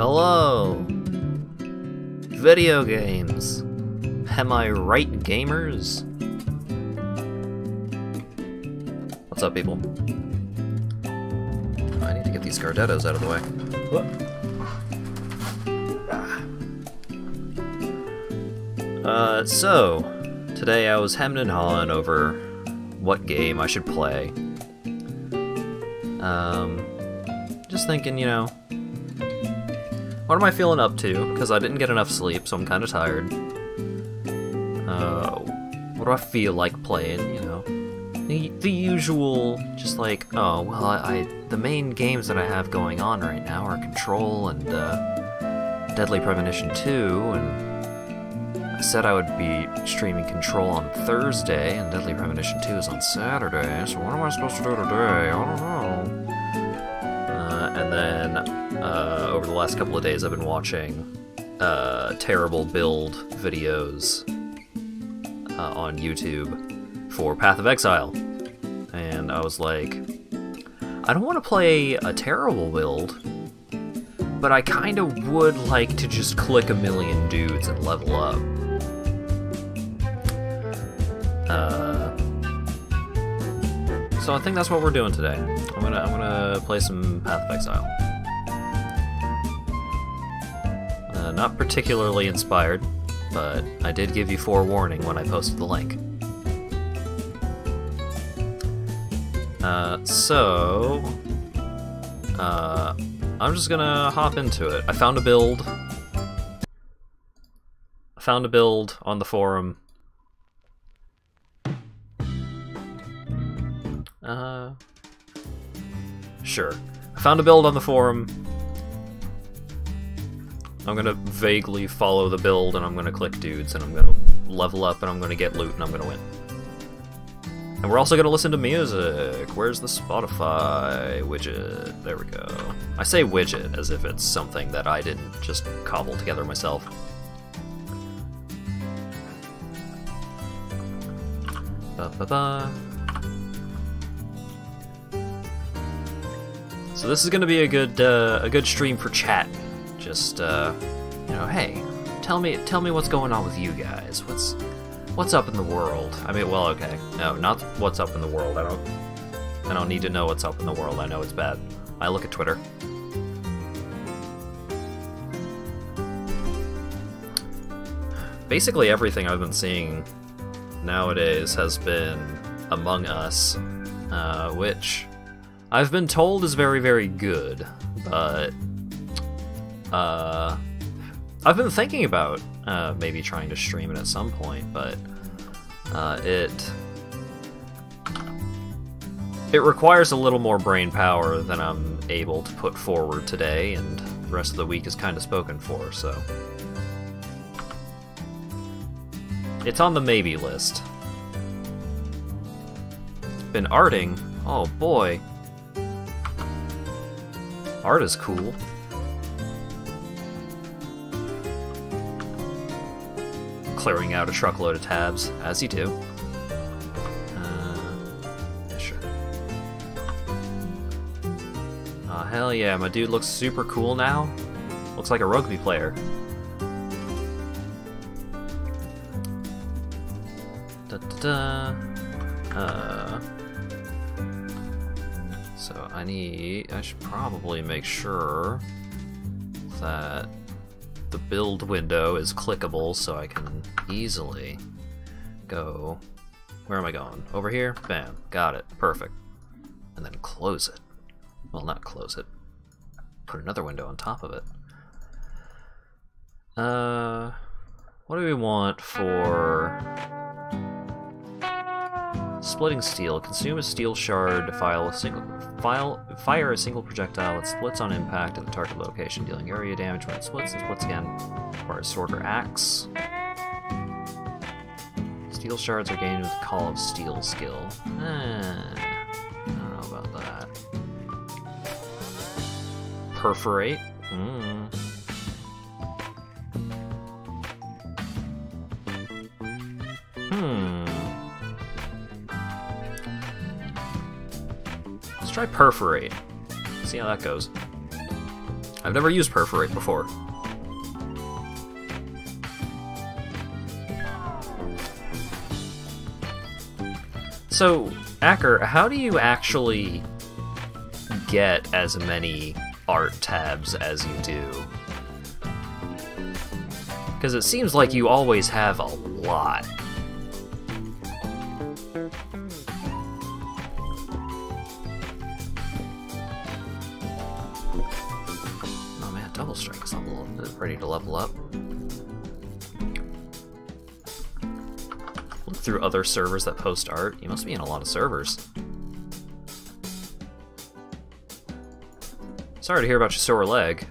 Hello! Video games! Am I right, gamers? What's up, people? I need to get these Gardettos out of the way. So, today I was hemming and hawing over what game I should play. Just thinking, you know, what am I feeling up to? Because I didn't get enough sleep, so I'm kind of tired. What do I feel like playing, you know? The usual, just like, oh, well, the main games that I have going on right now are Control and Deadly Premonition 2, and I said I would be streaming Control on Thursday, and Deadly Premonition 2 is on Saturday, so what am I supposed to do today? I don't know. And then, over the last couple of days, I've been watching terrible build videos on YouTube for Path of Exile. And I was like, I don't want to play a terrible build, but I kind of would like to just click a million dudes and level up. So I think that's what we're doing today. I'm gonna play some Path of Exile. Not particularly inspired, but I did give you forewarning when I posted the link. I'm just gonna hop into it. I found a build. On the forum. Sure. I found a build on the forum. I'm gonna vaguely follow the build, and I'm gonna click dudes, and I'm gonna level up, and I'm gonna get loot, and I'm gonna win. And we're also gonna listen to music. Where's the Spotify widget? There we go. I say widget as if it's something that I didn't just cobble together myself. Ba-ba-ba. So this is gonna be a good stream for chat. Just you know, hey, tell me what's going on with you guys. What's up in the world? I mean, well, okay, no, not what's up in the world. I don't need to know what's up in the world. I know it's bad. I look at Twitter. Basically, everything I've been seeing nowadays has been Among Us, which I've been told is very, very good, but I've been thinking about maybe trying to stream it at some point, but it requires a little more brain power than I'm able to put forward today, and the rest of the week is kind of spoken for, so it's on the maybe list. Been arting. Oh boy. Art is cool. Clearing out a truckload of tabs, as you do. Sure. Oh, hell yeah, my dude looks super cool now. Looks like a rugby player. Da-da-da. So I should probably make sure that the build window is clickable so I can easily go... Where am I going? Over here? Bam. Got it. Perfect. And then close it. Well, not close it. Put another window on top of it. What do we want for... Splitting steel. Consume a steel shard to fire a single projectile that splits on impact at the target location, dealing area damage when it splits and splits again. Requires sword or axe. Steel shards are gained with the Call of Steel skill. I don't know about that. Perforate. Let's try Perforate. See how that goes. I've never used Perforate before. So, Acker, how do you actually get as many art tabs as you do? Because it seems like you always have a lot. Oh man, Double Strike is ready to level up. Look through other servers that post art. You must be in a lot of servers. Sorry to hear about your sore leg.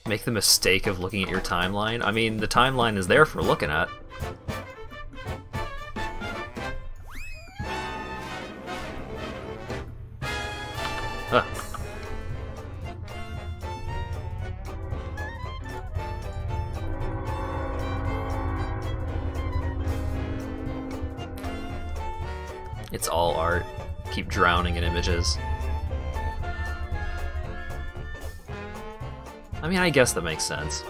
Make the mistake of looking at your timeline? I mean, the timeline is there for looking at. Huh. It's all art. Keep drowning in images. I mean, I guess that makes sense.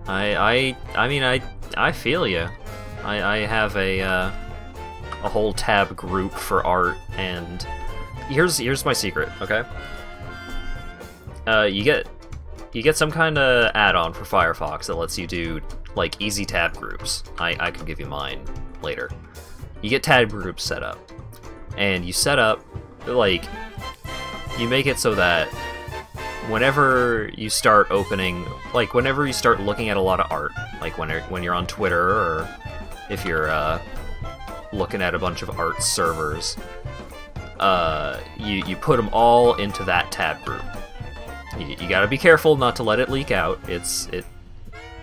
I feel you. I have a whole tab group for art, and here's my secret. Okay. You get some kind of add-on for Firefox that lets you do like easy tab groups. I can give you mine later. You get tab groups set up, and you set up like. You make it so that whenever you start opening, like whenever you start looking at a lot of art, like when you're on Twitter or if you're looking at a bunch of art servers, you put them all into that tab group. You gotta be careful not to let it leak out. It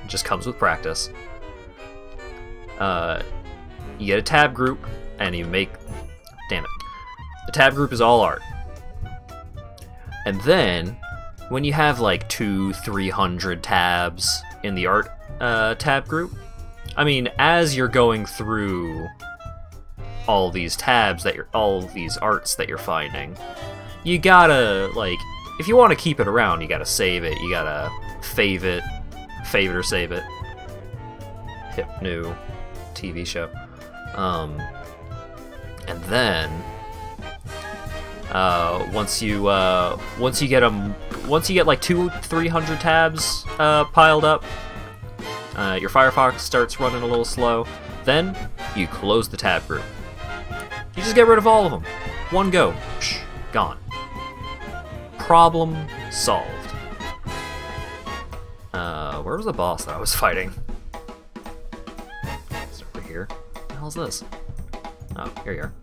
just comes with practice. You get a tab group and you make, damn it, the tab group is all art. And then, when you have like 200-300 tabs in the art tab group, I mean, as you're going through all these tabs all these arts that you're finding, you gotta, like, if you want to keep it around, you gotta save it, you gotta fave it or save it. Hip new TV show. And then, once you get like 200-300 tabs piled up, your Firefox starts running a little slow. Then you close the tab group. You just get rid of all of them. One go, psh, gone. Problem solved. Where was the boss that I was fighting? It's over here. What the hell is this? Oh, here you are.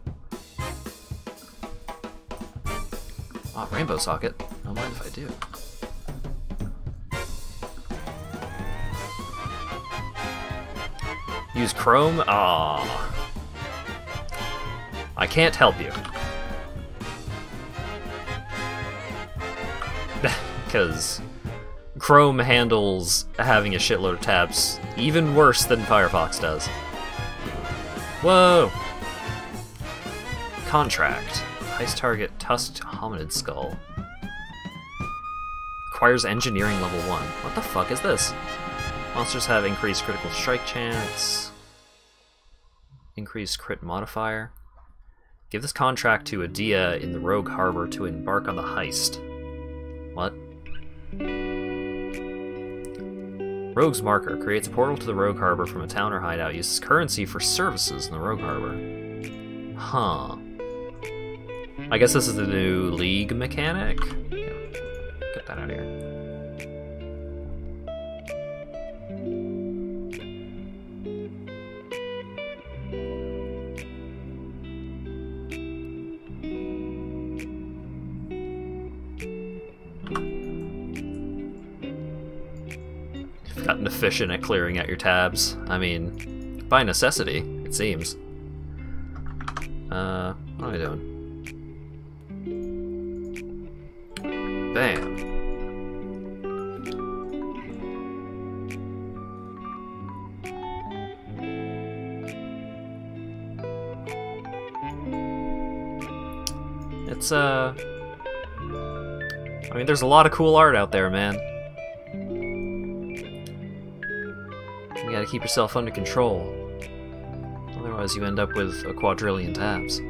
Oh, rainbow socket. Don't mind if I do. Use Chrome? Ah, I can't help you. Because Chrome handles having a shitload of tabs even worse than Firefox does. Whoa! Contract. Heist target, tusked hominid skull. Requires engineering level 1. What the fuck is this? Monsters have increased critical strike chance. Increased crit modifier. Give this contract to Adia in the Rogue Harbor to embark on the heist. What? Rogue's Marker. Creates a portal to the Rogue Harbor from a town or hideout. Uses currency for services in the Rogue Harbor. Huh. I guess this is the new League mechanic? Yeah. Get that out of here. You've gotten efficient at clearing out your tabs. I mean, by necessity, it seems. What am I doing? Bam. it's I mean, there's a lot of cool art out there, man. You gotta keep yourself under control. Otherwise you end up with a quadrillion tabs.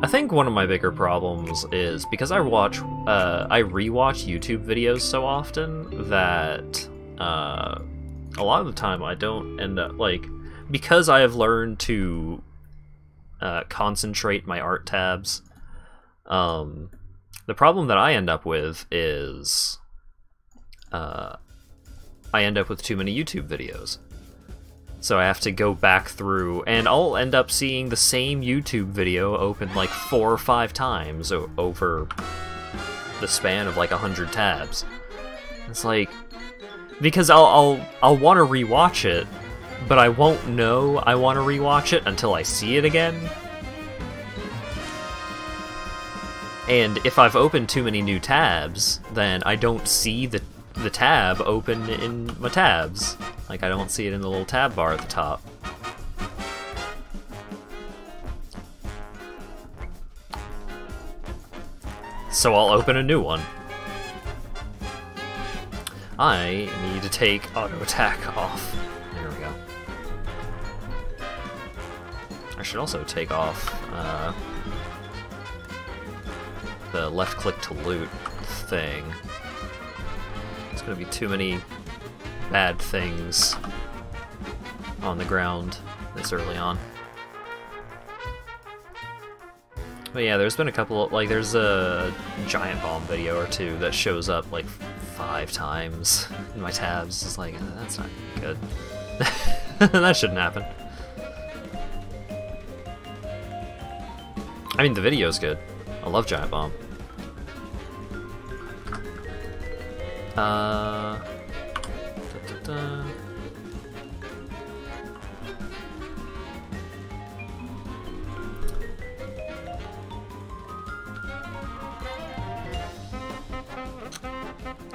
I think one of my bigger problems is because I rewatch YouTube videos so often that a lot of the time I don't end up, like, because I have learned to concentrate my art tabs, the problem that I end up with is I end up with too many YouTube videos. So I have to go back through, and I'll end up seeing the same YouTube video open like 4 or 5 times over the span of like 100 tabs. It's like, because I'll want to rewatch it, but I won't know I want to rewatch it until I see it again. And if I've opened too many new tabs, then I don't see the tab open in my tabs. Like, I don't see it in the little tab bar at the top. So I'll open a new one. I need to take auto attack off. There we go. I should also take off the left click to loot thing. There's gonna be too many bad things on the ground this early on. But yeah, there's been a couple of, like, there's a giant bomb video or two that shows up like 5 times in my tabs. It's like, that's not good. That shouldn't happen. I mean, the video's good. I love giant bomb.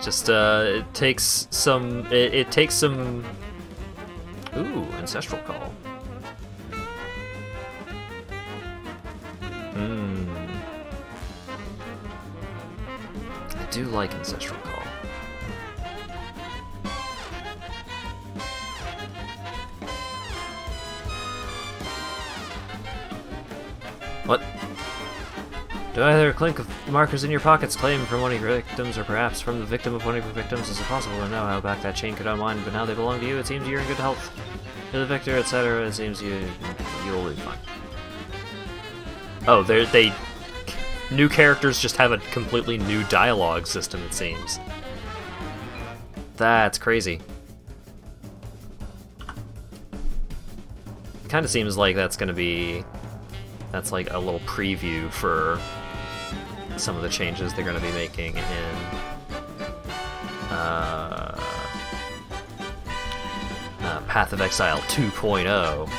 Just it takes some. It takes some. Ooh, ancestral call. I do like ancestral call. What? Do either clink of markers in your pockets claim from one of your victims, or perhaps from the victim of one of your victims? Is it possible to know how back that chain could unwind, but now they belong to you? It seems you're in good health. You're the victor, etc. It seems you'll be fine. Oh, they new characters just have a completely new dialogue system, it seems. That's crazy. It kind of seems like that's gonna be... That's like a little preview for some of the changes they're going to be making in Path of Exile 2.0.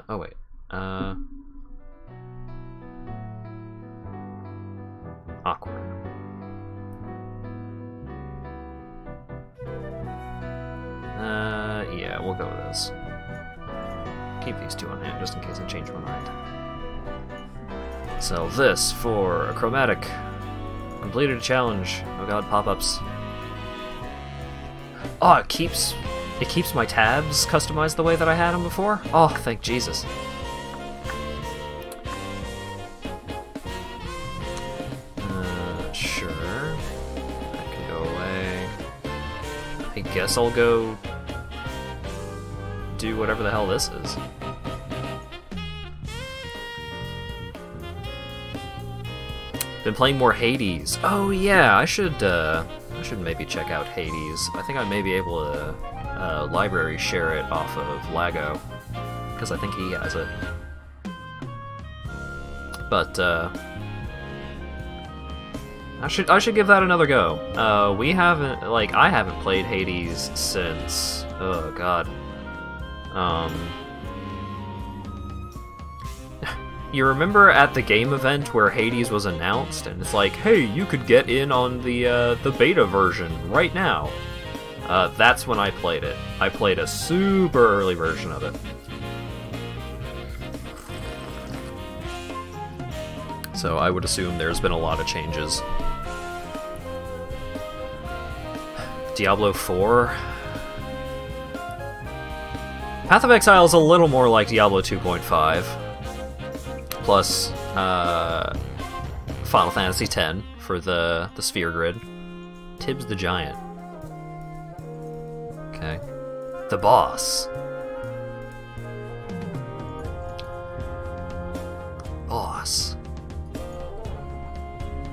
Oh wait. Awkward. Yeah, we'll go with this. Keep these 2 on hand, just in case I change my mind. Sell this for a chromatic. Completed a challenge. Oh god, pop-ups. Oh, it keeps my tabs customized the way that I had them before? Oh, thank Jesus. Sure. That can go away. I guess I'll go do whatever the hell this is. Been playing more Hades. Oh yeah, I should maybe check out Hades. I think I may be able to library share it off of Lago, because I think he has it. But I should give that another go. We haven't, like, I haven't played Hades since, oh god. you remember at the game event where Hades was announced, and it's like, hey, you could get in on the beta version right now. That's when I played it. I played a super early version of it. So I would assume there's been a lot of changes. Diablo 4. Path of Exile is a little more like Diablo 2.5. Plus, Final Fantasy X for the sphere grid. Tibbs the Giant. Okay. The boss. Boss.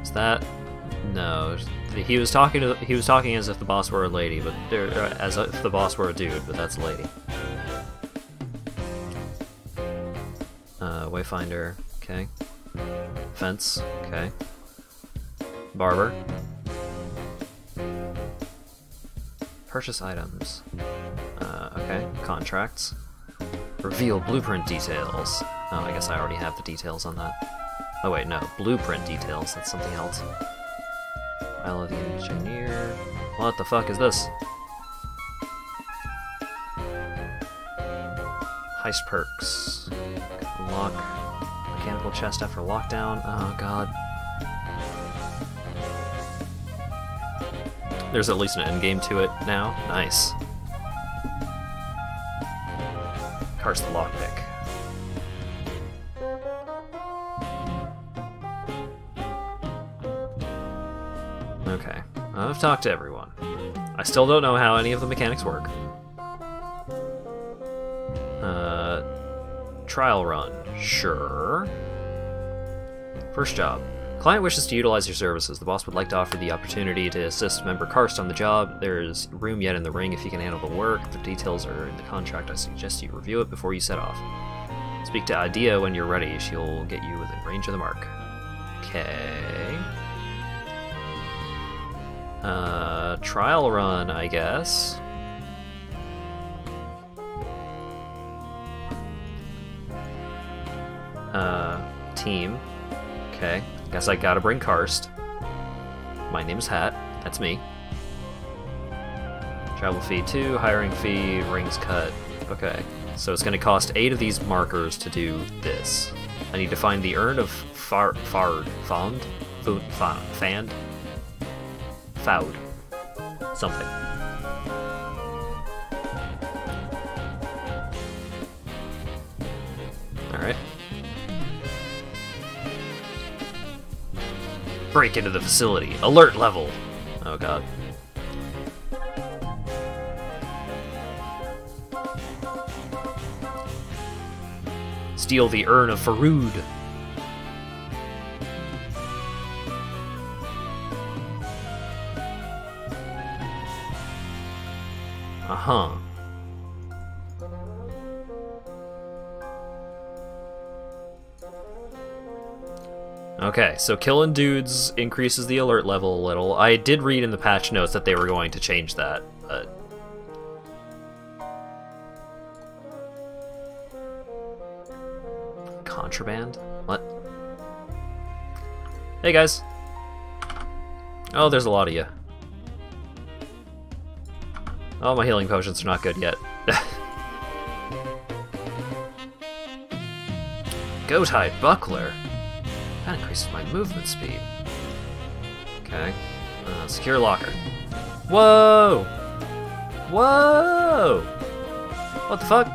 Is that... No. He was talking as if the boss were a lady, but as if the boss were a dude, but that's a lady. Wayfinder, okay. Fence, okay. Barber. Purchase items. Okay. Contracts. Reveal blueprint details. Oh, I guess I already have the details on that. Oh wait, no. Blueprint details, that's something else. Isle of the Engineer. What the fuck is this? Heist perks. Lock. Mechanical chest after lockdown. Oh god. There's at least an endgame to it now. Nice. Car's the lockpick. Okay. I've talked to everyone. I still don't know how any of the mechanics work. Trial run. Sure. First job. Client wishes to utilize your services. The boss would like to offer the opportunity to assist member Karst on the job. There's room yet in the ring if you can handle the work. The details are in the contract. I suggest you review it before you set off. Speak to Idea when you're ready. She'll get you within range of the mark. Okay. Trial run, I guess. Team. Okay. Guess I gotta bring Karst. My name's Hat. That's me. Travel fee 2, hiring fee, rings cut. Okay. So it's gonna cost 8 of these markers to do this. I need to find the urn of Fand? Foud. Something. Alright. Break into the facility. Alert level! Oh god. Steal the urn of Farood. Uh-huh. Okay, so killing dudes increases the alert level a little. I did read in the patch notes that they were going to change that, but... Contraband? What? Hey guys! Oh, there's a lot of you. Oh, my healing potions are not good yet. Goat-hide buckler. That increases my movement speed. Okay. Secure locker. Whoa! Whoa! What the fuck?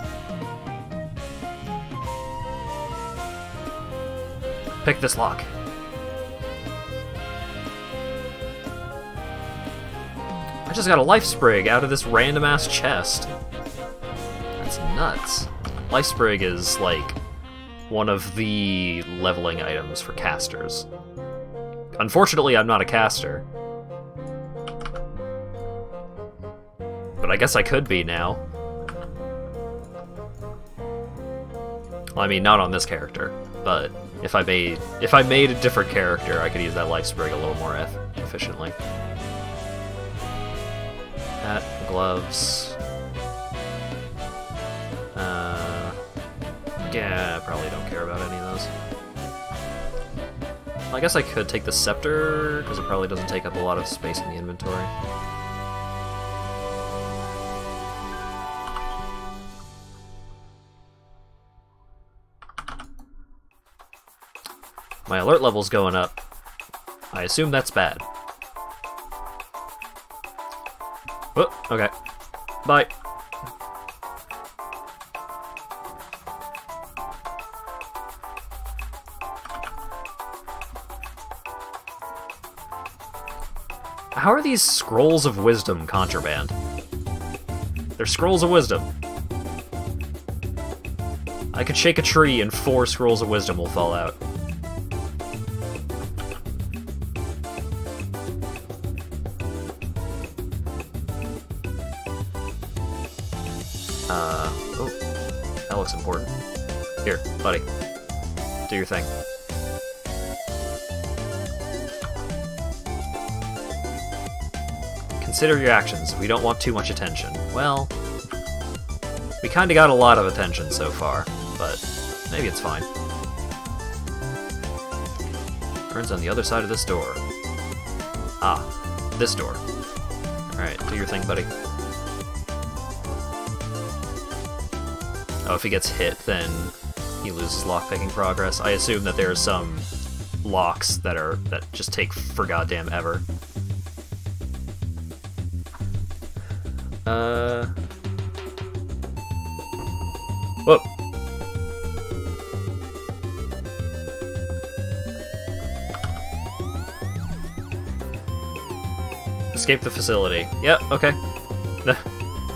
Pick this lock. I just got a life sprig out of this random ass chest. That's nuts. Life sprig is like one of the leveling items for casters. Unfortunately, I'm not a caster. But I guess I could be now. Well, I mean, not on this character, but if I made a different character, I could use that life sprig a little more efficiently. Hat, gloves. Yeah, I probably don't care about any of those. I guess I could take the scepter, because it probably doesn't take up a lot of space in the inventory. My alert level's going up. I assume that's bad. Oh, okay. Bye. How are these scrolls of wisdom contraband? They're scrolls of wisdom. I could shake a tree and 4 scrolls of wisdom will fall out. Oh, that looks important. Here, buddy. Do your thing. Consider your actions. We don't want too much attention. Well, we kinda got a lot of attention so far, but maybe it's fine. Turns on the other side of this door. Ah, this door. Alright, do your thing, buddy. Oh, if he gets hit, then he loses lockpicking progress. I assume that there are some locks that just take for goddamn ever. Whoa. Escape the facility. Yep, okay.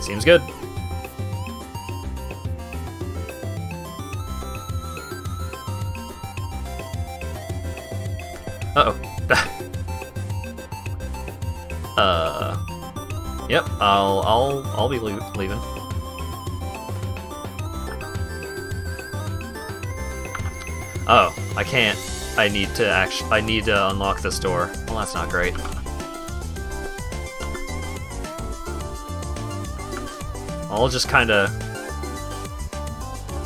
Seems good. Uh-oh. Yep, I'll be leaving. Oh, I can't. I need to unlock this door. Well, that's not great. I'll just kinda...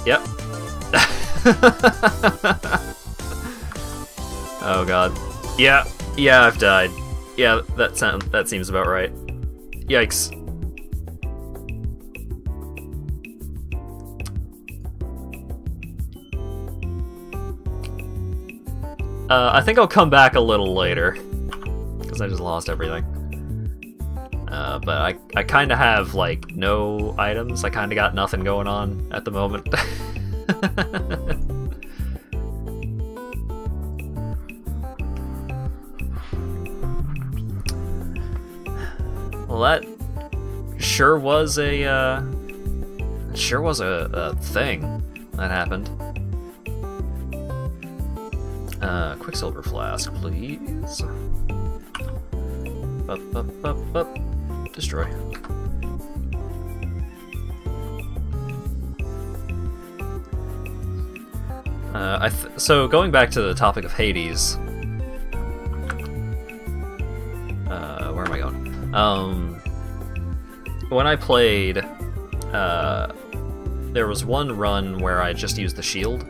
Yep. Oh god. Yeah, I've died. Yeah, that seems about right. Yikes. I think I'll come back a little later, because I just lost everything. But I kind of have, like, no items. I kind of got nothing going on at the moment. Well, that sure was a thing that happened. Quicksilver flask, please. Up. Destroy. So going back to the topic of Hades. Where am I going? When I played, there was one run where I just used the shield,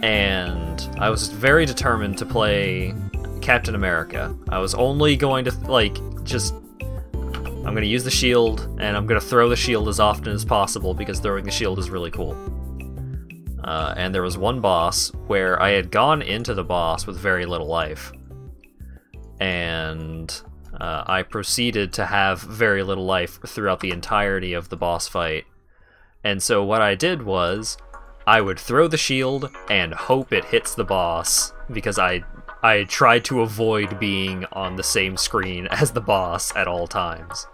and I was very determined to play Captain America. I was only going to, like, I'm going to use the shield, and I'm going to throw the shield as often as possible, because throwing the shield is really cool. And there was one boss where I had gone into the boss with very little life, and I proceeded to have very little life throughout the entirety of the boss fight. And so what I did was, I would throw the shield and hope it hits the boss, because I tried to avoid being on the same screen as the boss at all times.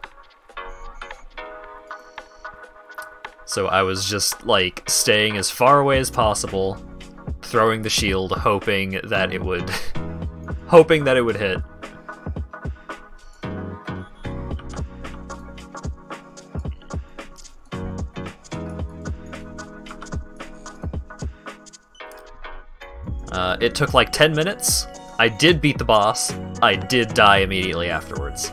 So I was just, like, staying as far away as possible, throwing the shield, hoping that it would hit. It took like 10 minutes. I did beat the boss. I did die immediately afterwards.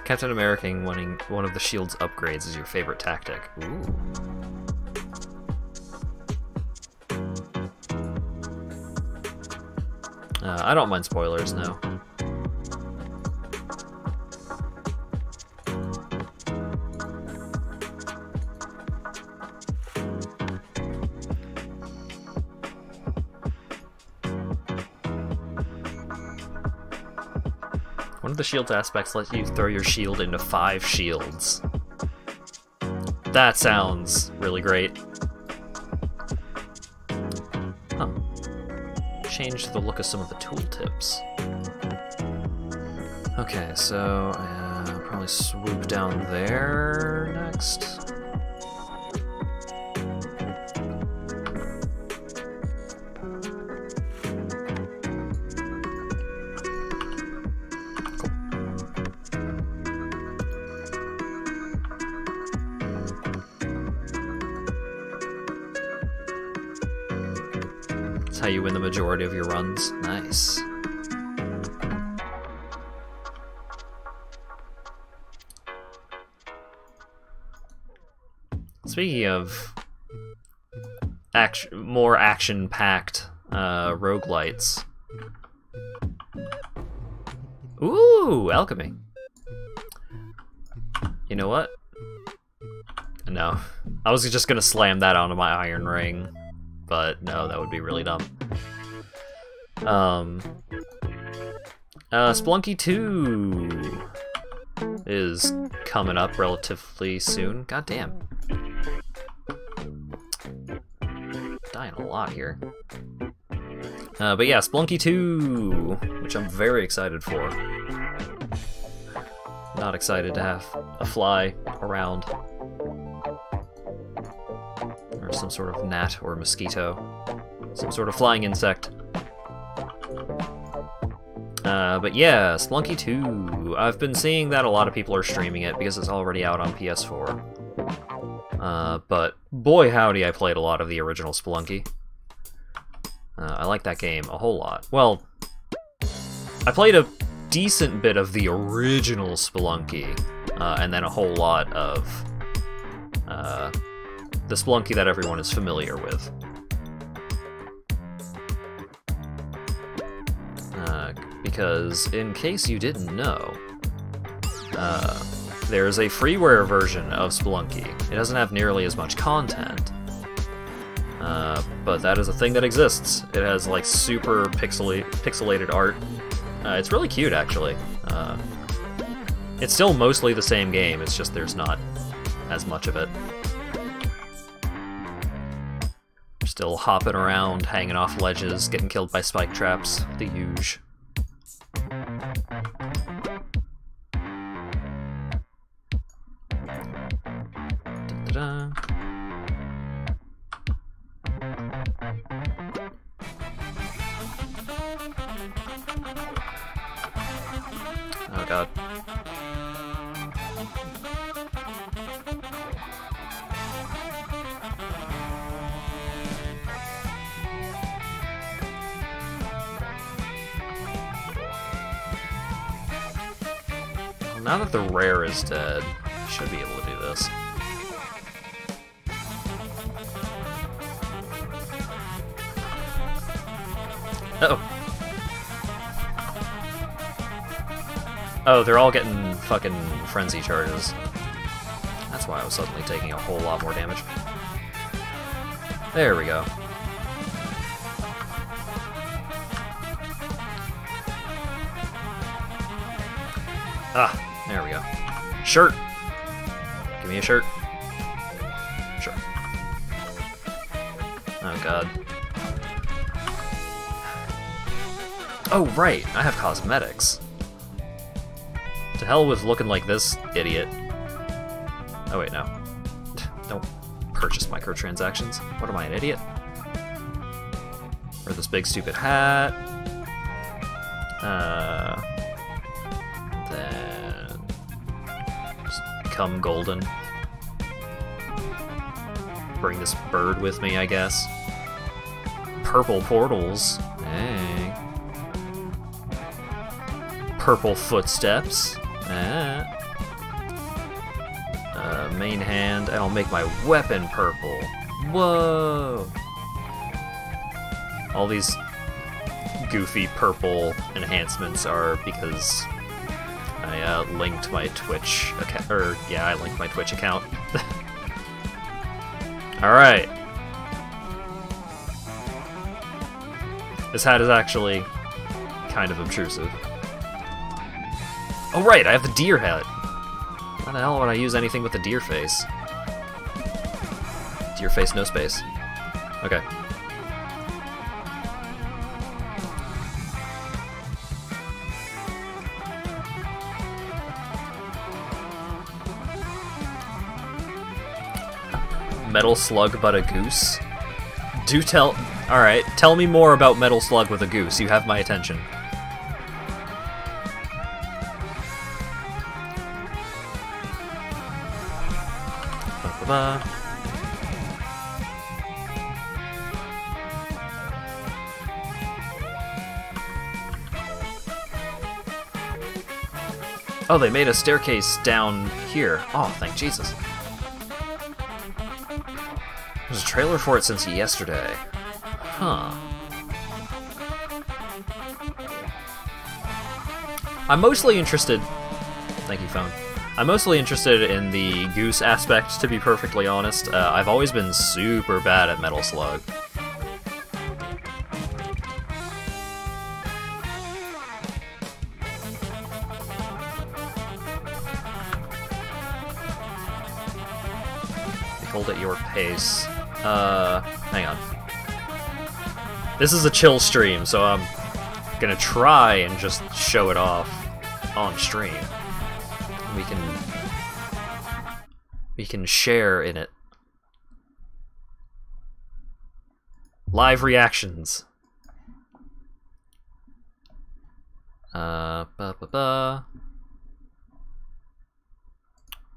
Captain America winning one of the shield's upgrades is your favorite tactic. Ooh. I don't mind spoilers, no. One of the shield's aspects lets you throw your shield into 5 shields. That sounds really great. Huh. Change the look of some of the tooltips. Okay, so probably swoop down there next. That's how you win the majority of your runs. Nice. Speaking of more action-packed roguelites. Ooh, alchemy. You know what? No. I was just gonna slam that onto my iron ring. But no, that would be really dumb. Spelunky 2 is coming up relatively soon. God damn. Dying a lot here. But yeah, Spelunky 2, which I'm very excited for. Not excited to have a fly around. Or some sort of gnat or mosquito. Some sort of flying insect. But yeah, Spelunky 2. I've been seeing that a lot of people are streaming it because it's already out on PS4. But boy howdy, I played a lot of the original Spelunky. I like that game a whole lot. Well, I played a decent bit of the original Spelunky, and then a whole lot of the Spelunky that everyone is familiar with. Because, in case you didn't know, there's a freeware version of Spelunky. It doesn't have nearly as much content, but that is a thing that exists. It has, like, super pixelated art. It's really cute, actually. It's still mostly the same game, it's just there's not as much of it. Still hopping around, hanging off ledges, getting killed by spike traps, the huge. Da-da-da. Oh god. Now that the rare is dead, I should be able to do this. Uh-oh. Oh, they're all getting fucking frenzy charges. That's why I was suddenly taking a whole lot more damage. There we go. Ah. There we go. Shirt! Give me a shirt. Sure. Oh god. Oh right, I have cosmetics. To hell with looking like this idiot. Oh wait, no. Don't purchase microtransactions. What am I, an idiot? Or this big stupid hat. Then just become golden. Bring this bird with me, I guess. Purple portals. Hey. Purple footsteps. main hand, and I'll make my weapon purple. Whoa! All these goofy purple enhancements are because I linked my Twitch account, I linked my Twitch account. Alright. This hat is actually kind of obtrusive. Oh right, I have the deer hat. Why the hell would I use anything with the deer face? Deer face, no space. Okay. Metal slug but a goose? Do tell... Alright, tell me more about Metal Slug with a goose. You have my attention. Ba-ba-ba. Oh, they made a staircase down here. Oh, thank Jesus. There's a trailer for it since yesterday. Huh. I'm mostly interested... Thank you, phone. I'm mostly interested in the goose aspect, to be perfectly honest. I've always been super bad at Metal Slug. Hold at your pace. Hang on. This is a chill stream, so I'm gonna try and just show it off on stream. We can share in it. Live reactions. I'm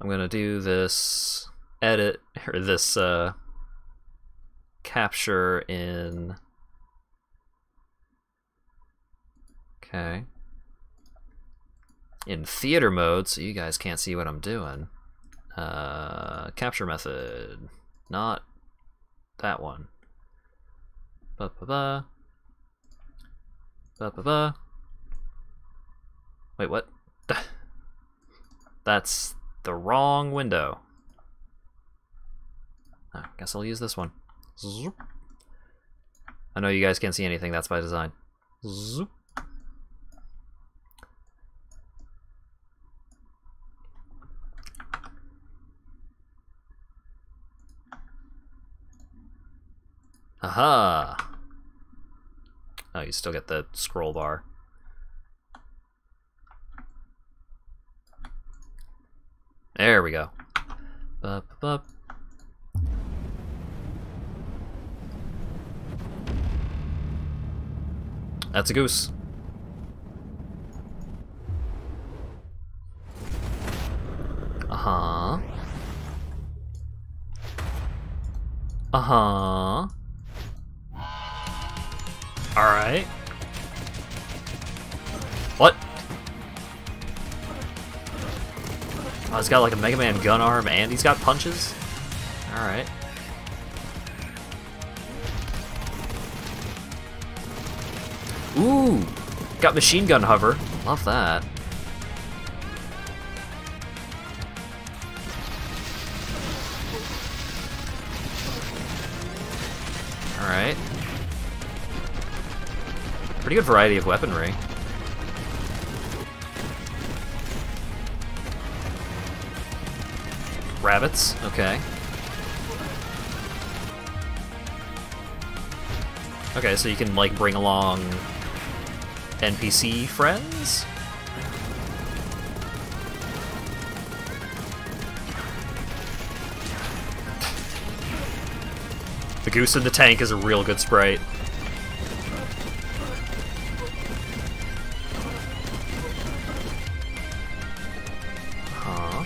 gonna do this edit, or this capture in... Okay. In theater mode, so you guys can't see what I'm doing. Capture method. Not that one. Ba-ba-ba. Ba-ba-ba. Wait, what? That's the wrong window. I guess I'll use this one. Zoop. I know you guys can't see anything, that's by design. Zoop. Aha! Oh, you still get the scroll bar. There we go. Bup, bup. That's a goose. Uh-huh. Uh-huh. Alright. What? Oh, he's got like a Mega Man gun arm and he's got punches? Alright. Ooh! Got machine gun hover. Love that. Alright. Pretty good variety of weaponry. Rabbits, okay. Okay, so you can, like, bring along NPC friends? The goose in the tank is a real good sprite. Huh.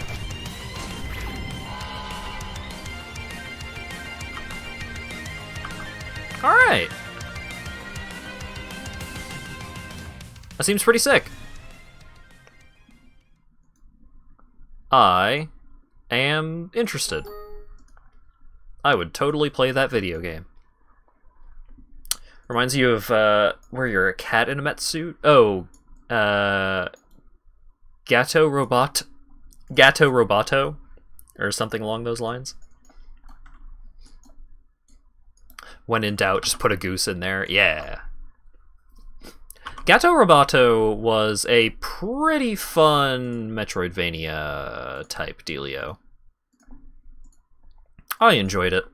Alright. That seems pretty sick. I am interested. I would totally play that video game. Reminds you of, where you're a cat in a Met suit? Oh, Gatto Roboto? Or something along those lines. When in doubt, just put a goose in there. Yeah. Gatto Roboto was a pretty fun Metroidvania type dealio. I enjoyed it.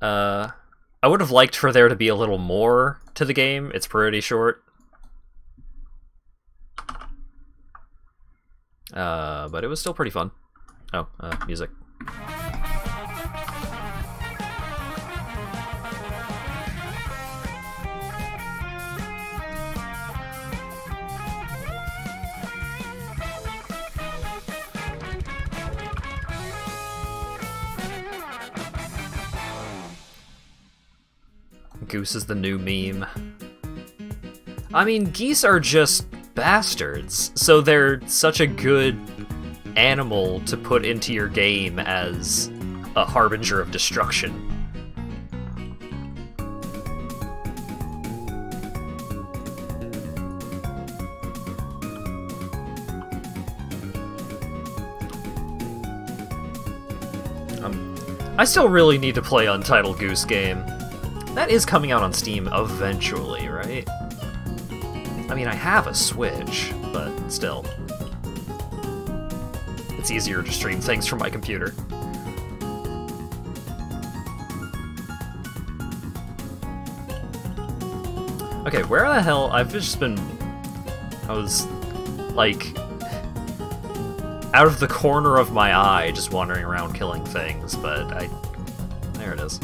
I would have liked for there to be a little more to the game. It's pretty short. But it was still pretty fun. Oh, music. Goose is the new meme. I mean, geese are just bastards, so they're such a good animal to put into your game as a harbinger of destruction. I still really need to play Untitled Goose Game. That is coming out on Steam eventually, right? I mean, I have a Switch, but still. It's easier to stream things from my computer. Okay, where the hell... I was, like, out of the corner of my eye, just wandering around killing things, but there it is.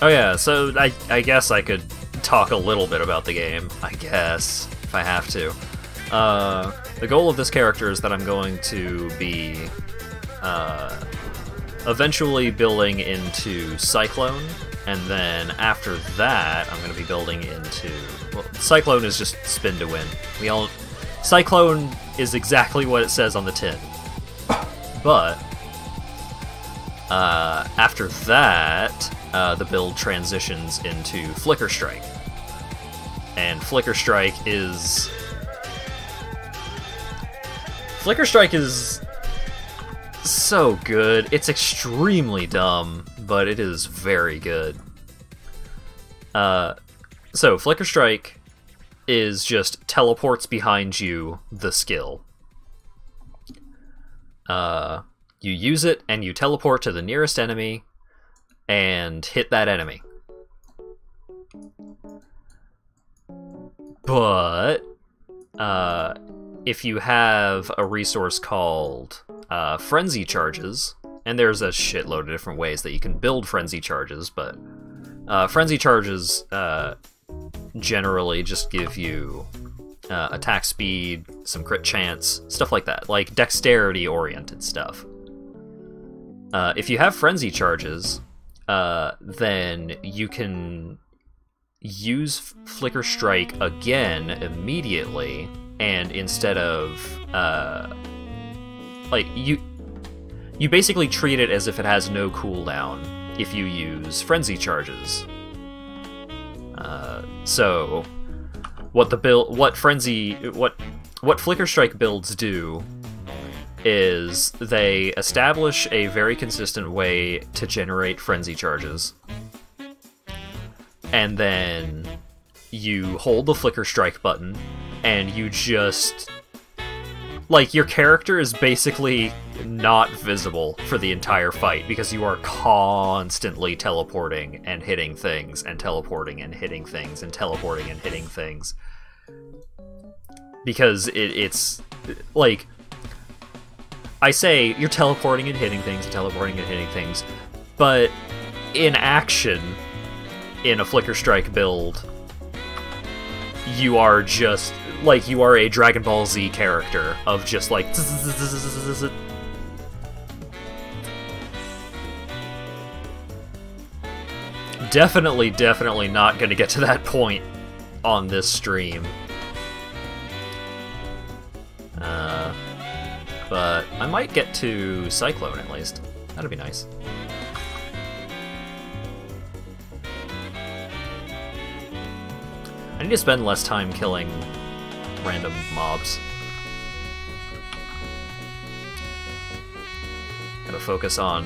Oh yeah, so I guess I could talk a little bit about the game, I guess, if I have to. The goal of this character is that I'm going to be eventually building into Cyclone, and then after that I'm going to be building into... Well, Cyclone is just spin to win. Cyclone is exactly what it says on the tin. But after that, the build transitions into Flicker Strike. And Flicker Strike is so good. It's extremely dumb, but it is very good. So Flicker Strike is just teleports behind you the skill. You use it and you teleport to the nearest enemy and hit that enemy. But if you have a resource called Frenzy Charges, and there's a shitload of different ways that you can build Frenzy Charges, but Frenzy Charges generally just give you attack speed, some crit chance, stuff like that, like dexterity-oriented stuff. If you have Frenzy Charges, then you can use Flicker Strike again immediately, and instead of like you basically treat it as if it has no cooldown if you use Frenzy Charges. So what Flicker Strike builds do is they establish a very consistent way to generate Frenzy Charges, and then you hold the Flicker Strike button, and you just... like, your character is basically not visible for the entire fight, because you are constantly teleporting and hitting things, and teleporting and hitting things, and teleporting and hitting things. Because it's... like... I say you're teleporting and hitting things, but in action, in a Flicker Strike build, you are just, like, you are a Dragon Ball Z character of just, like... Definitely not gonna get to that point on this stream. But I might get to Cyclone at least. That'd be nice. I need to spend less time killing random mobs. Gotta focus on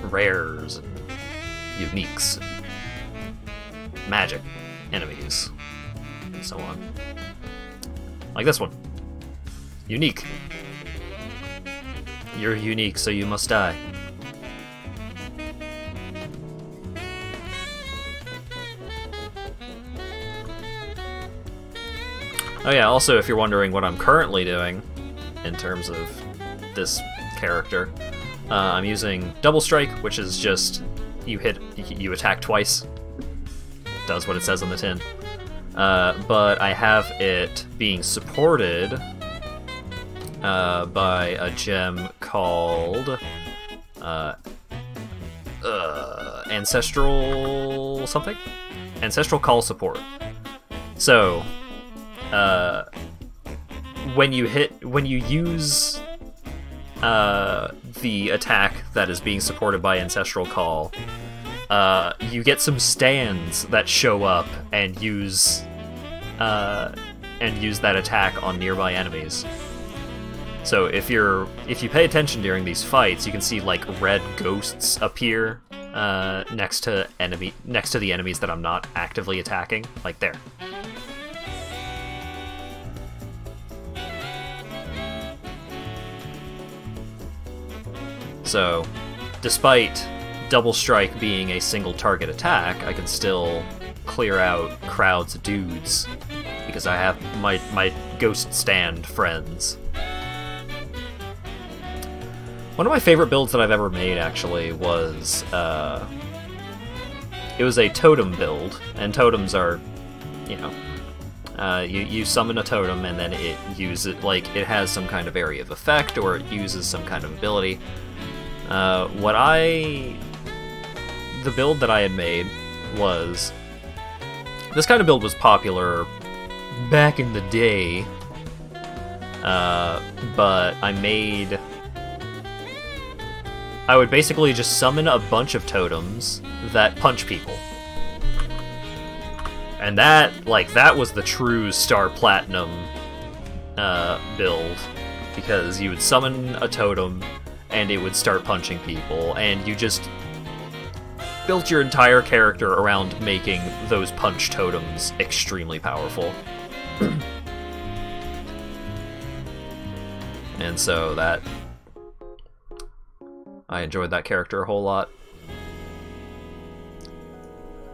rares and uniques, and magic enemies, and so on. Like this one. Unique. You're unique, so you must die. Oh yeah, also if you're wondering what I'm currently doing in terms of this character, I'm using Double Strike, which is just you attack twice. Does what it says on the tin. But I have it being supported by a gem called Ancestral something? Ancestral Call Support. So, when you use the attack that is being supported by Ancestral Call, you get some stands that show up and use that attack on nearby enemies. So if you pay attention during these fights, you can see like red ghosts appear next to the enemies that I'm not actively attacking, like there. So, despite Double Strike being a single target attack, I can still clear out crowds of dudes because I have my ghost stand friends. One of my favorite builds that I've ever made, actually, was it was a totem build, and totems are, you know, you summon a totem and then it it has some kind of area of effect or it uses some kind of ability. The build that I had made was... This kind of build was popular back in the day, but I would basically just summon a bunch of totems that punch people. And that was the true Star Platinum build, because you would summon a totem and it would start punching people, and you just built your entire character around making those punch totems extremely powerful. And so I enjoyed that character a whole lot.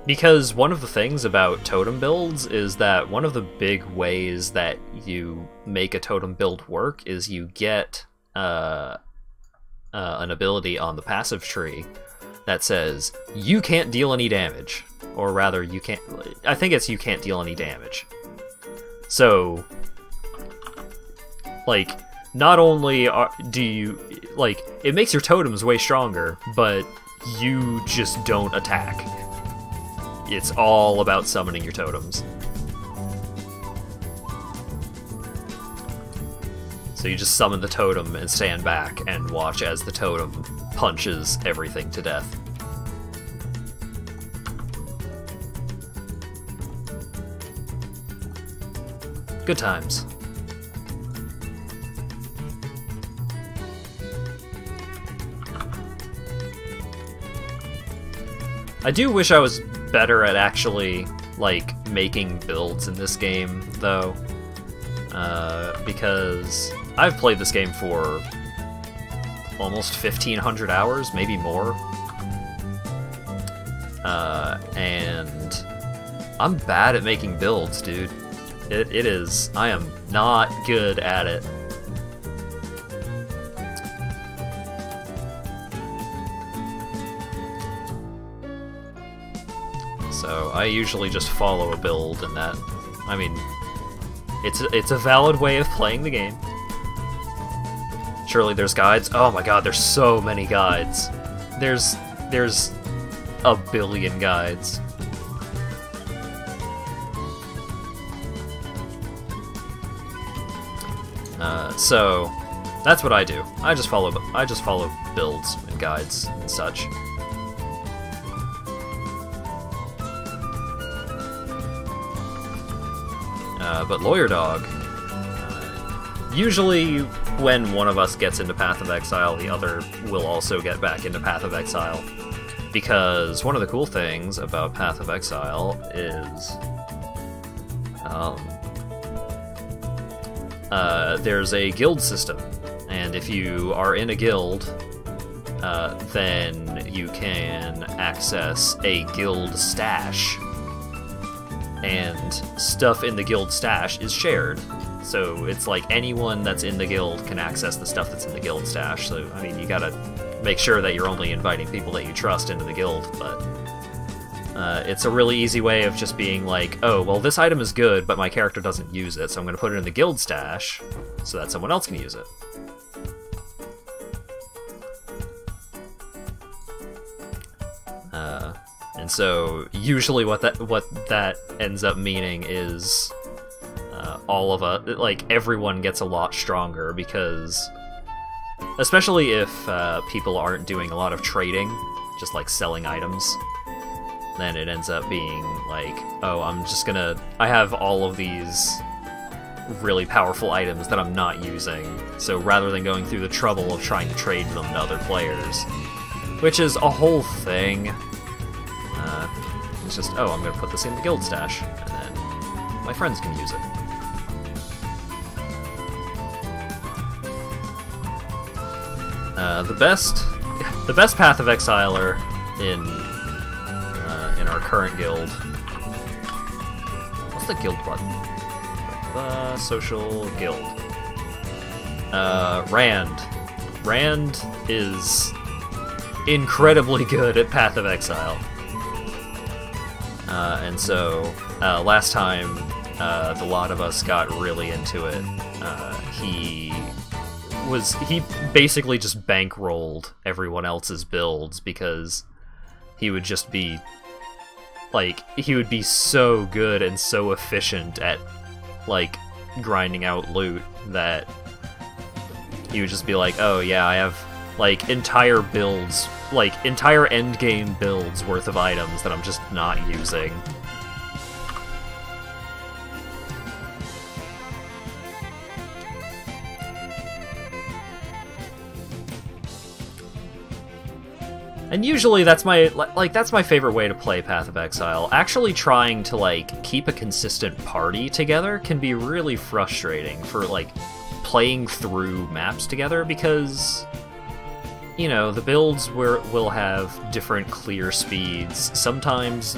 Because one of the things about totem builds is that one of the big ways that you make a totem build work is you get an ability on the passive tree that says, you can't deal any damage. Or rather, you can't deal any damage. So, like, not only do you, like, it makes your totems way stronger, but you just don't attack. It's all about summoning your totems. So you just summon the totem and stand back and watch as the totem punches everything to death. Good times. I do wish I was better at actually, like, making builds in this game, though. Because I've played this game for almost 1,500 hours, maybe more. And I'm bad at making builds, dude. It is. I am not good at it. I usually just follow a build, and that, I mean, it's a valid way of playing the game. Surely there's guides. Oh my god, there's so many guides. There's a billion guides. So that's what I do. I just follow builds and guides and such. But Lawyer Dog, usually when one of us gets into Path of Exile, the other will also get back into Path of Exile. Because one of the cool things about Path of Exile is there's a guild system, and if you are in a guild, then you can access a guild stash, and stuff in the guild stash is shared. So it's like anyone that's in the guild can access the stuff that's in the guild stash. So, I mean, you gotta make sure that you're only inviting people that you trust into the guild, but it's a really easy way of just being like, oh, well, this item is good, but my character doesn't use it, so I'm gonna put it in the guild stash so that someone else can use it. And so usually what that ends up meaning is all of us, like, everyone gets a lot stronger, because especially if people aren't doing a lot of trading, just like selling items, then it ends up being like, oh, I have all of these really powerful items that I'm not using, so rather than going through the trouble of trying to trade them to other players, which is a whole thing, it's just, oh, I'm gonna put this in the guild stash, and then my friends can use it. The best Path of Exiler in our current guild. What's the guild button? The social guild. Rand. Rand is incredibly good at Path of Exile. And so last time the lot of us got really into it, he basically just bankrolled everyone else's builds, because he would just be like, he would be so good and so efficient at like grinding out loot that he would just be like, oh yeah, I have like entire builds, like entire endgame builds worth of items that I'm just not using. And usually that's my favorite way to play Path of Exile. Actually trying to like keep a consistent party together can be really frustrating for like playing through maps together, because you know, the builds will have different clear speeds. Sometimes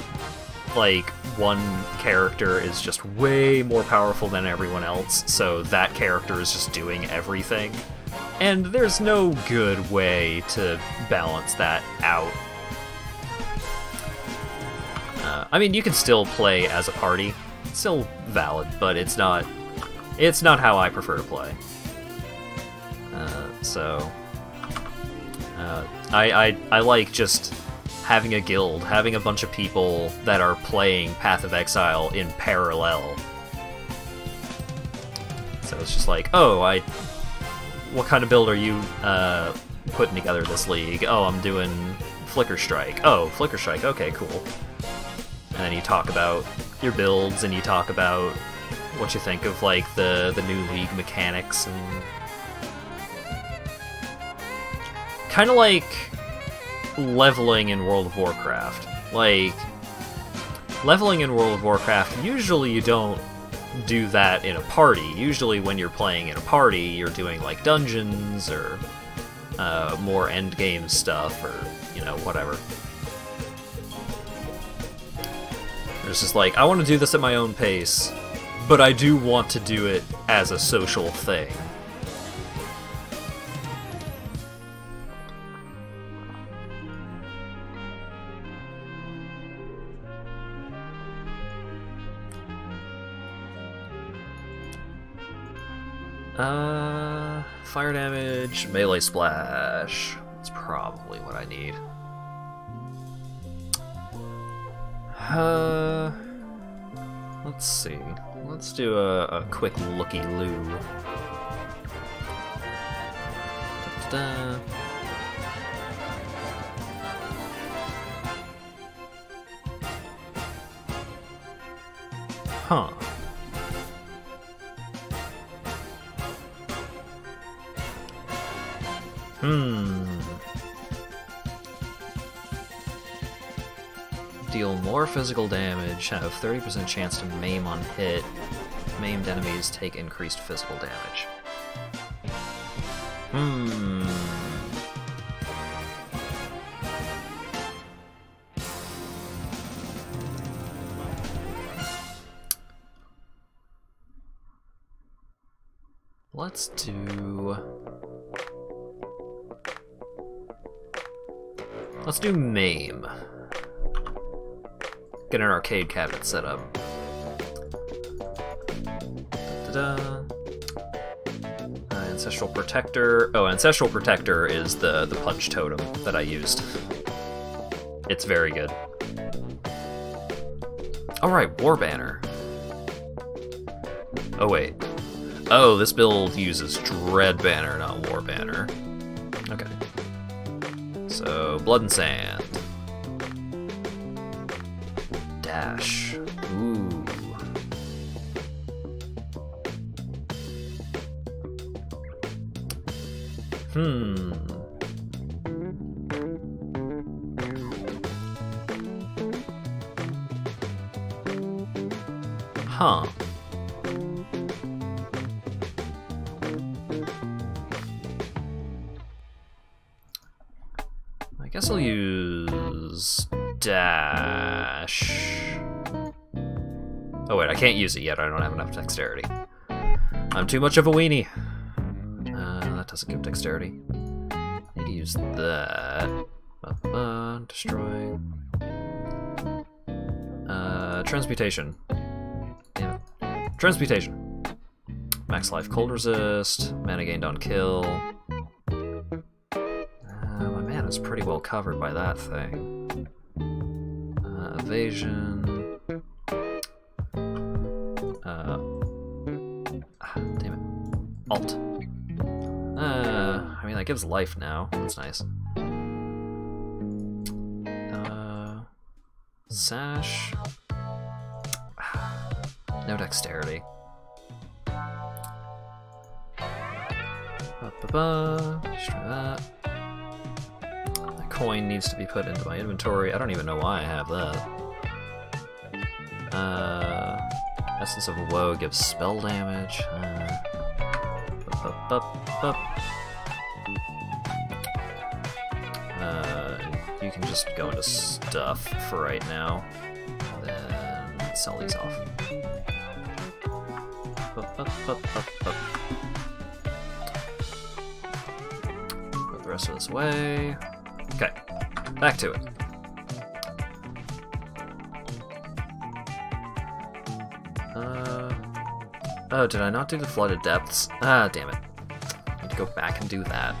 like one character is just way more powerful than everyone else, so that character is just doing everything. And there's no good way to balance that out. I mean, you can still play as a party. It's still valid, but it's not how I prefer to play. I like just having a guild, having a bunch of people that are playing Path of Exile in parallel. So it's just like, oh, what kind of build are you putting together this league? Oh, I'm doing Flicker Strike. Oh, Flicker Strike, okay, cool. And then you talk about your builds, and you talk about what you think of like the new league mechanics, and kind of like leveling in World of Warcraft. Like, leveling in World of Warcraft, usually you don't do that in a party. Usually when you're playing in a party, you're doing like dungeons or more endgame stuff, or, you know, whatever. It's just like, I want to do this at my own pace, but I do want to do it as a social thing. Fire damage, melee splash. That's probably what I need. Let's see. Let's do a quick looky-loo. Da-da-da. Huh. Deal more physical damage, have 30% chance to maim on hit. Maimed enemies take increased physical damage. Let's do maim. Get an arcade cabinet set up. Ancestral Protector. Oh, Ancestral Protector is the punch totem that I used. It's very good. Alright, War Banner. Oh wait. Oh, this build uses Dread Banner, not War Banner. Okay. So, Blood and Sand. Dash. Ooh. Huh. I guess I'll use dash. Oh wait, I can't use it yet. I don't have enough dexterity. I'm too much of a weenie. That doesn't give dexterity. Need to use that. Destroy. Transmutation. Damn it. Transmutation. Max life, cold resist. Mana gained on kill. My mana's pretty well covered by that thing. Evasion. Damn it. Alt. I mean, that gives life now. That's nice. Sash. No dexterity. Let's try that. The coin needs to be put into my inventory. I don't even know why I have that. Essence of Woe gives spell damage. You can just go into stuff for right now, and then sell these off. Put the rest of this away. Okay, back to it. Oh, did I not do the Flooded Depths? Ah, damn it. I need to go back and do that.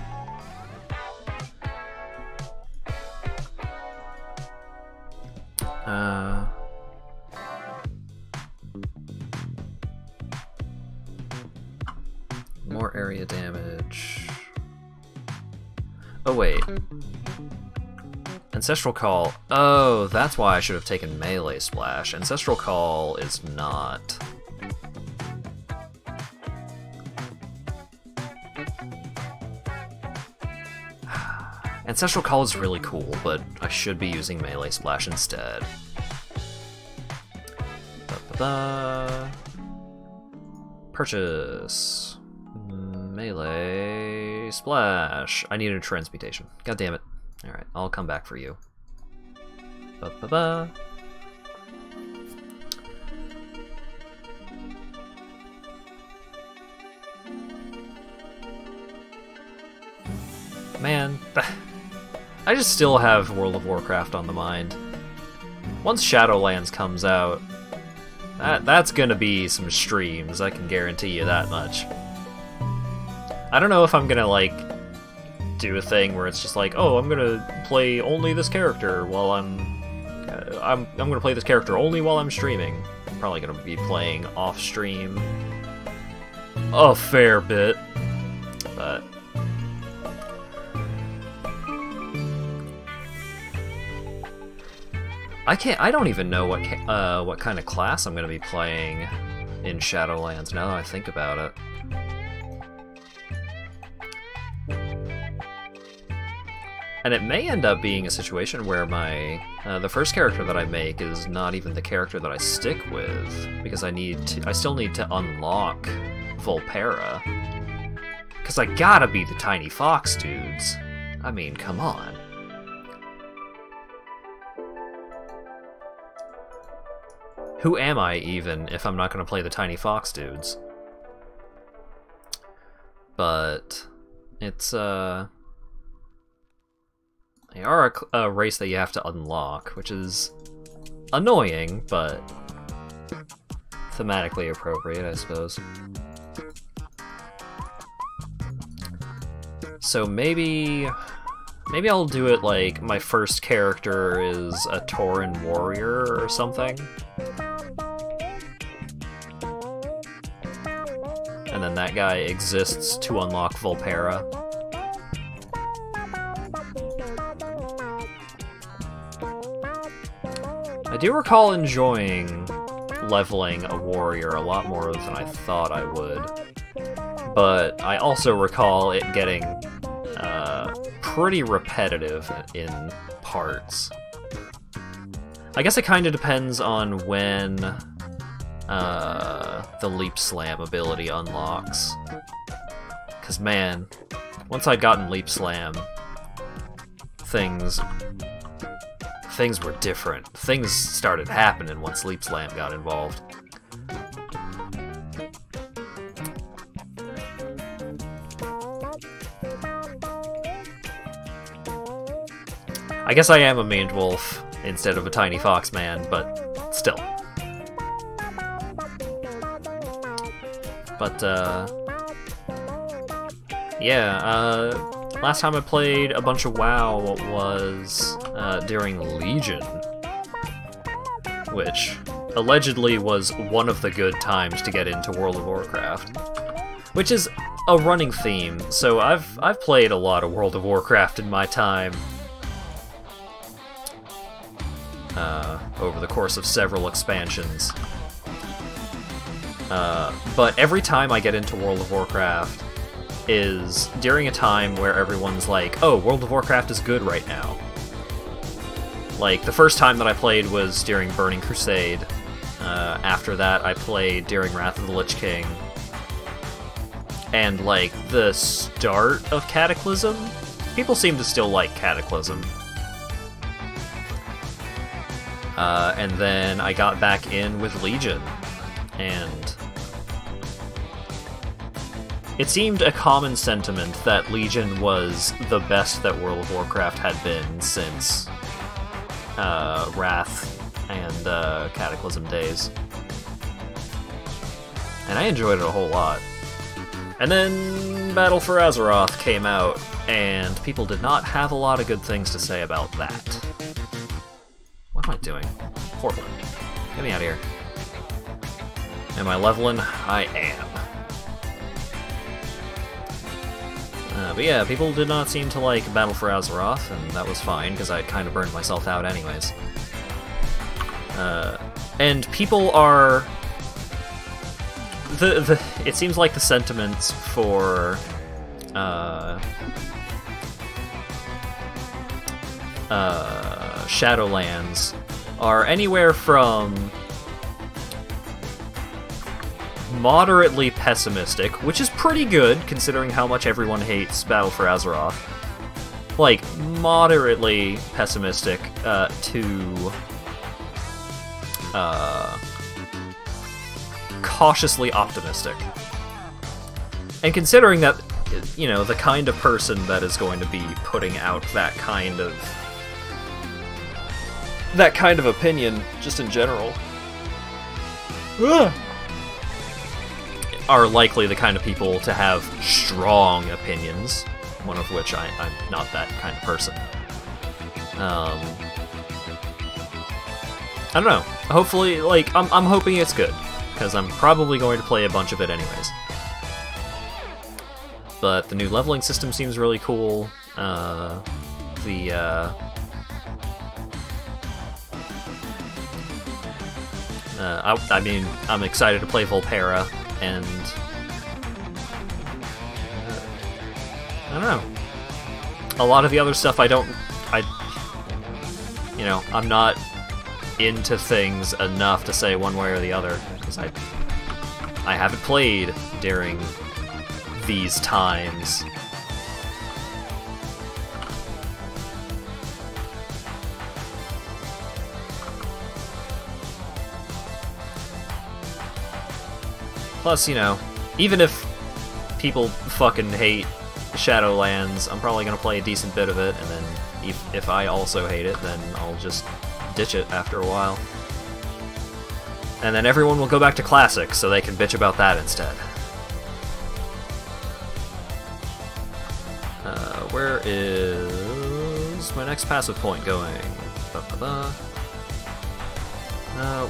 More area damage. Oh, wait. Ancestral Call. Oh, that's why I should have taken Melee Splash. Ancestral Call is not. Ancestral Call is really cool, but I should be using Melee Splash instead. Purchase. Melee Splash. I need a transmutation. God damn it. Alright, I'll come back for you. Man, I just still have World of Warcraft on the mind. Once Shadowlands comes out, that's gonna be some streams, I can guarantee you that much. I don't know if I'm gonna, like, do a thing where it's just like, oh, I'm gonna play only this character while I'm gonna play this character only while I'm streaming. I'm probably gonna be playing off-stream a fair bit, but... I don't even know what kind of class I'm gonna be playing in Shadowlands, now that I think about it. And it may end up being a situation where the first character that I make is not even the character that I stick with, because I still need to unlock Volpera. Because I gotta be the Tiny Fox dudes. I mean, come on. Who am I, even, if I'm not gonna play the Tiny Fox dudes? But... it's, they are a race that you have to unlock, which is annoying, but thematically appropriate, I suppose. So maybe I'll do it like my first character is a Tauren warrior or something. And then that guy exists to unlock Volpera. I do recall enjoying leveling a warrior a lot more than I thought I would, but I also recall it getting pretty repetitive in parts. I guess it kind of depends on when the Leap Slam ability unlocks. Because man, once I'd gotten Leap Slam, things were different. Things started happening once Leap Slam got involved. I guess I am a maned wolf instead of a tiny fox man, but still. But, yeah, last time I played a bunch of WoW was during Legion, which allegedly was one of the good times to get into World of Warcraft, which is a running theme. So I've played a lot of World of Warcraft in my time, over the course of several expansions. But every time I get into World of Warcraft is during a time where everyone's like, oh, World of Warcraft is good right now. Like, the first time that I played was during Burning Crusade. After that, I played during Wrath of the Lich King. And, like, the start of Cataclysm? People seem to still like Cataclysm. And then I got back in with Legion, and it seemed a common sentiment that Legion was the best that World of Warcraft had been since Wrath and Cataclysm days. And I enjoyed it a whole lot. And then Battle for Azeroth came out, and people did not have a lot of good things to say about that. What am I doing? Portland. Get me out of here. Am I leveling? I am. But yeah, people did not seem to like Battle for Azeroth, and that was fine, because I kind of burned myself out anyways. And people are... It seems like the sentiments for... Shadowlands are anywhere from moderately pessimistic, which is pretty good considering how much everyone hates Battle for Azeroth, like moderately pessimistic to cautiously optimistic. And considering that, you know, the kind of person that is going to be putting out that kind of opinion, just in general, are likely the kind of people to have strong opinions, one of which I'm not that kind of person. I don't know. Hopefully, like, I'm hoping it's good, because I'm probably going to play a bunch of it anyways. But the new leveling system seems really cool. I mean, I'm excited to play Volterra, and I don't know. A lot of the other stuff you know, I'm not into things enough to say one way or the other, because I haven't played during these times. Plus, you know, even if people fucking hate Shadowlands, I'm probably gonna play a decent bit of it, and then if I also hate it, then I'll just ditch it after a while. And then everyone will go back to Classic, so they can bitch about that instead. Where is my next passive point going?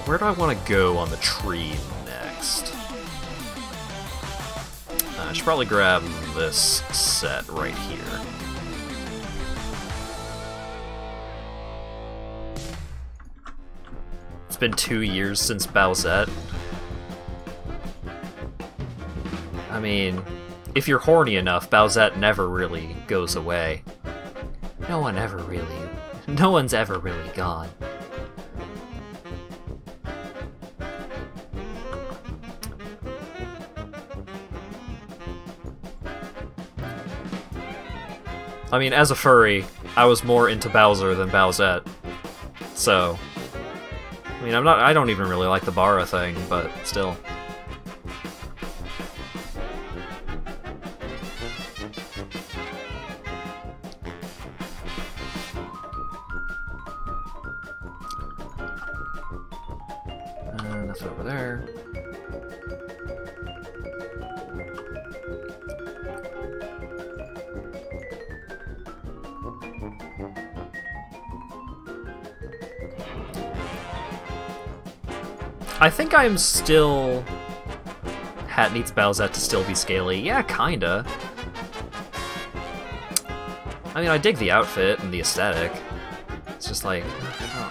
Where do I want to go on the tree next? I should probably grab this set right here. It's been 2 years since Bowsette. I mean, if you're horny enough, Bowsette never really goes away. No one's ever really gone. I mean, as a furry, I was more into Bowser than Bowsette. So, I mean, I don't even really like the Bara thing, but still. Nothing over there. I think I'm still... Hat needs Bowsette to still be scaly. Yeah, kinda. I mean, I dig the outfit and the aesthetic. It's just like...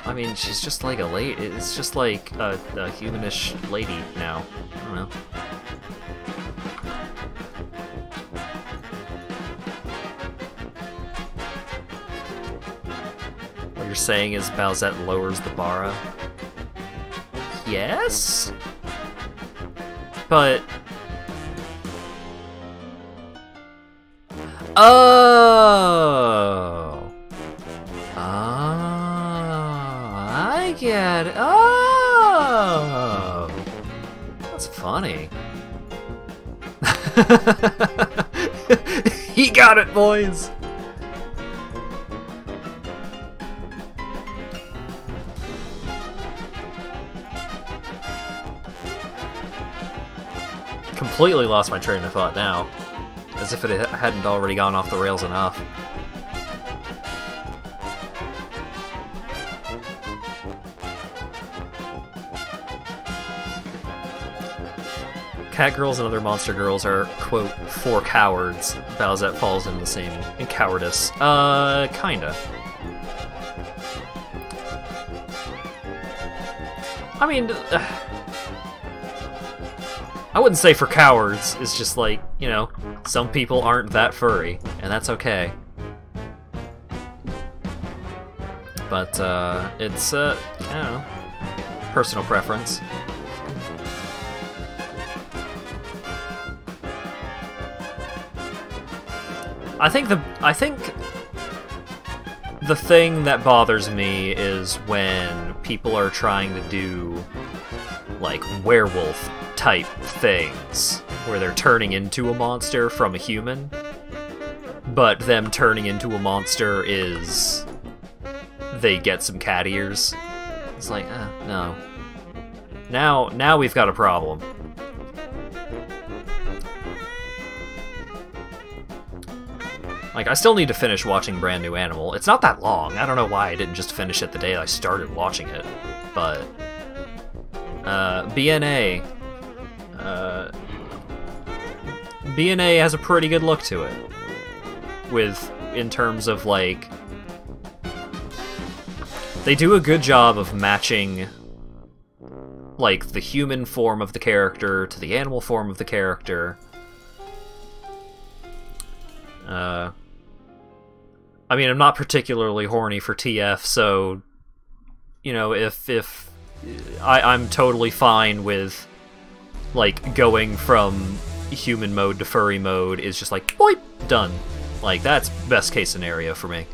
I mean, she's just like a lady. It's just like a humanish lady now. I don't know. What you're saying is Bowsette lowers the Bara? Yes? But... Oh! I get it. Oh! That's funny. He got it, boys! Completely lost my train of thought now, as if it hadn't already gone off the rails enough. Cat girls and other monster girls are, quote, for cowards. Bowsette falls into the same in cowardice. Kinda. I mean, I wouldn't say for cowards, it's just like, you know, some people aren't that furry, and that's okay. But, it's, I don't know, personal preference. I think the thing that bothers me is when people are trying to do, like, werewolf type things, where they're turning into a monster from a human, but them turning into a monster is they get some cat ears. It's like, no. Now we've got a problem. Like, I still need to finish watching Brand New Animal. It's not that long. I don't know why I didn't just finish it the day I started watching it. But BNA BNA has a pretty good look to it. In terms of, like, they do a good job of matching, like, the human form of the character to the animal form of the character. I mean, I'm not particularly horny for TF, so, you know, if I'm totally fine with, like, going from human mode to furry mode is just like, boip, done. Like, that's best case scenario for me.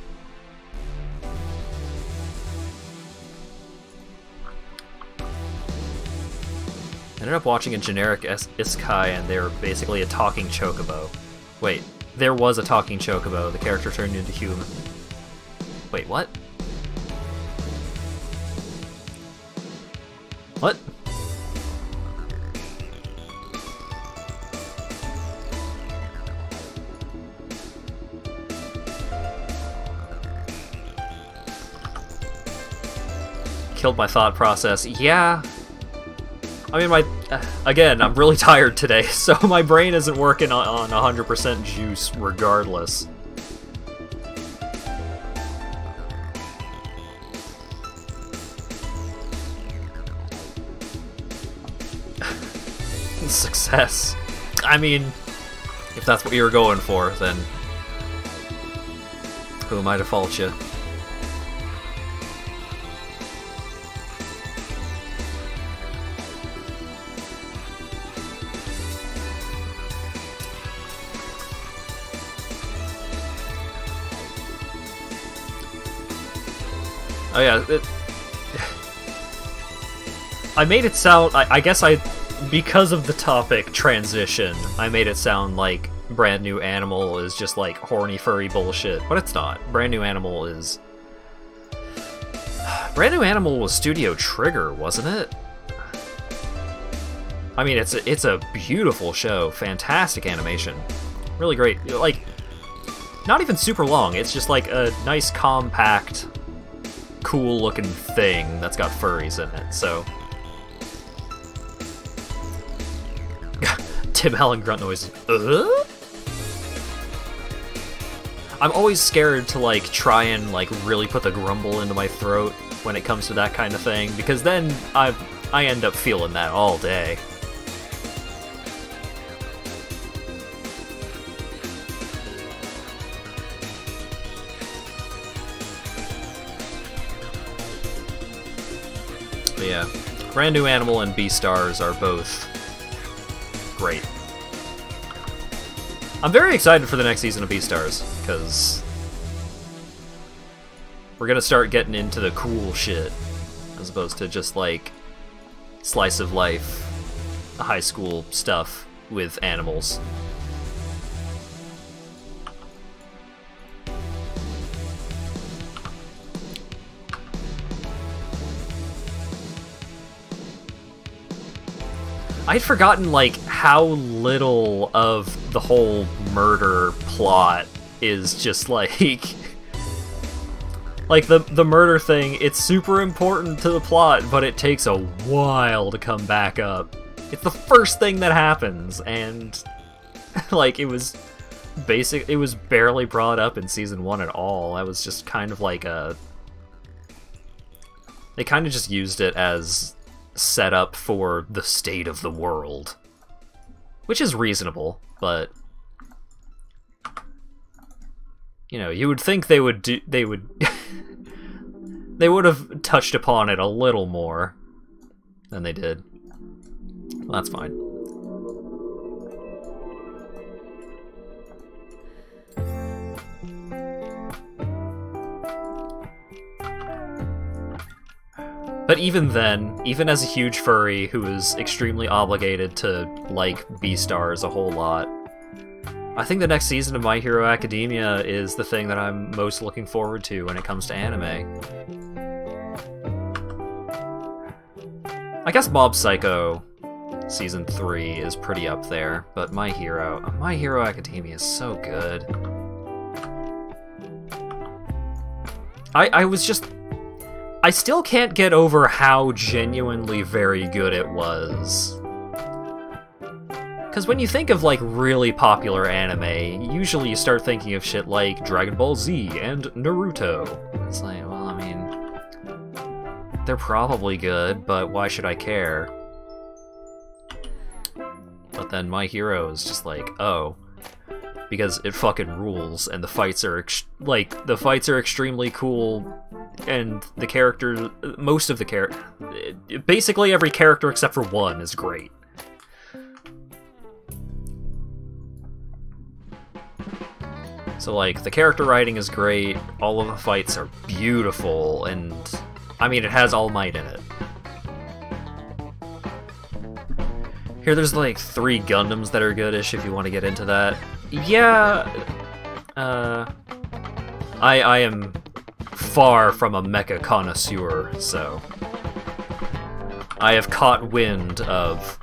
I ended up watching a generic isekai, and they were basically a talking chocobo. Wait, there was a talking chocobo. The character turned into human. Wait, what? What? Killed my thought process. Yeah. I mean, again, I'm really tired today, so my brain isn't working on 100% juice regardless. Success. I mean, if that's what you were going for, then who am I to fault you? Oh yeah, I made it sound, I guess because of the topic transition, I made it sound like Brand New Animal is just like horny furry bullshit, but it's not. Brand New Animal is... Brand New Animal was Studio Trigger, wasn't it? I mean, it's a beautiful show, fantastic animation, really great, like, not even super long, it's just like a nice compact, cool looking thing that's got furries in it, so... Tim Allen grunt noise. I'm always scared to, like, try and, like, really put the grumble into my throat when it comes to that kind of thing, because then I end up feeling that all day. But yeah, Brand New Animal and Beastars are both great. I'm very excited for the next season of Beastars, because we're gonna start getting into the cool shit, as opposed to just, like, slice of life, high school stuff with animals. I'd forgotten, like, how little of the whole murder plot is just, like... like, the murder thing, it's super important to the plot, but it takes a while to come back up. It's the first thing that happens, and, like, it was barely brought up in Season 1 at all. I was just kind of like a... They kind of just used it as... set up for the state of the world, which is reasonable, but you know, you would think they would they would have touched upon it a little more than they did. Well, that's fine. But even then, even as a huge furry who is extremely obligated to like Beastars a whole lot, I think the next season of My Hero Academia is the thing that I'm most looking forward to when it comes to anime. I guess Mob Psycho Season 3 is pretty up there, but My Hero Academia is so good. I was just... I still can't get over how genuinely very good it was. Because when you think of, like, really popular anime, usually you start thinking of shit like Dragon Ball Z and Naruto. It's like, well, I mean... they're probably good, but why should I care? But then My Hero is just like, oh... because it fucking rules, and the fights are the fights are extremely cool, and the characters, most of the basically every character except for one is great. So like the character writing is great, all of the fights are beautiful, and I mean it has All Might in it. Here there's like 3 Gundams that are goodish if you want to get into that. Yeah, I am far from a mecha connoisseur, so I have caught wind of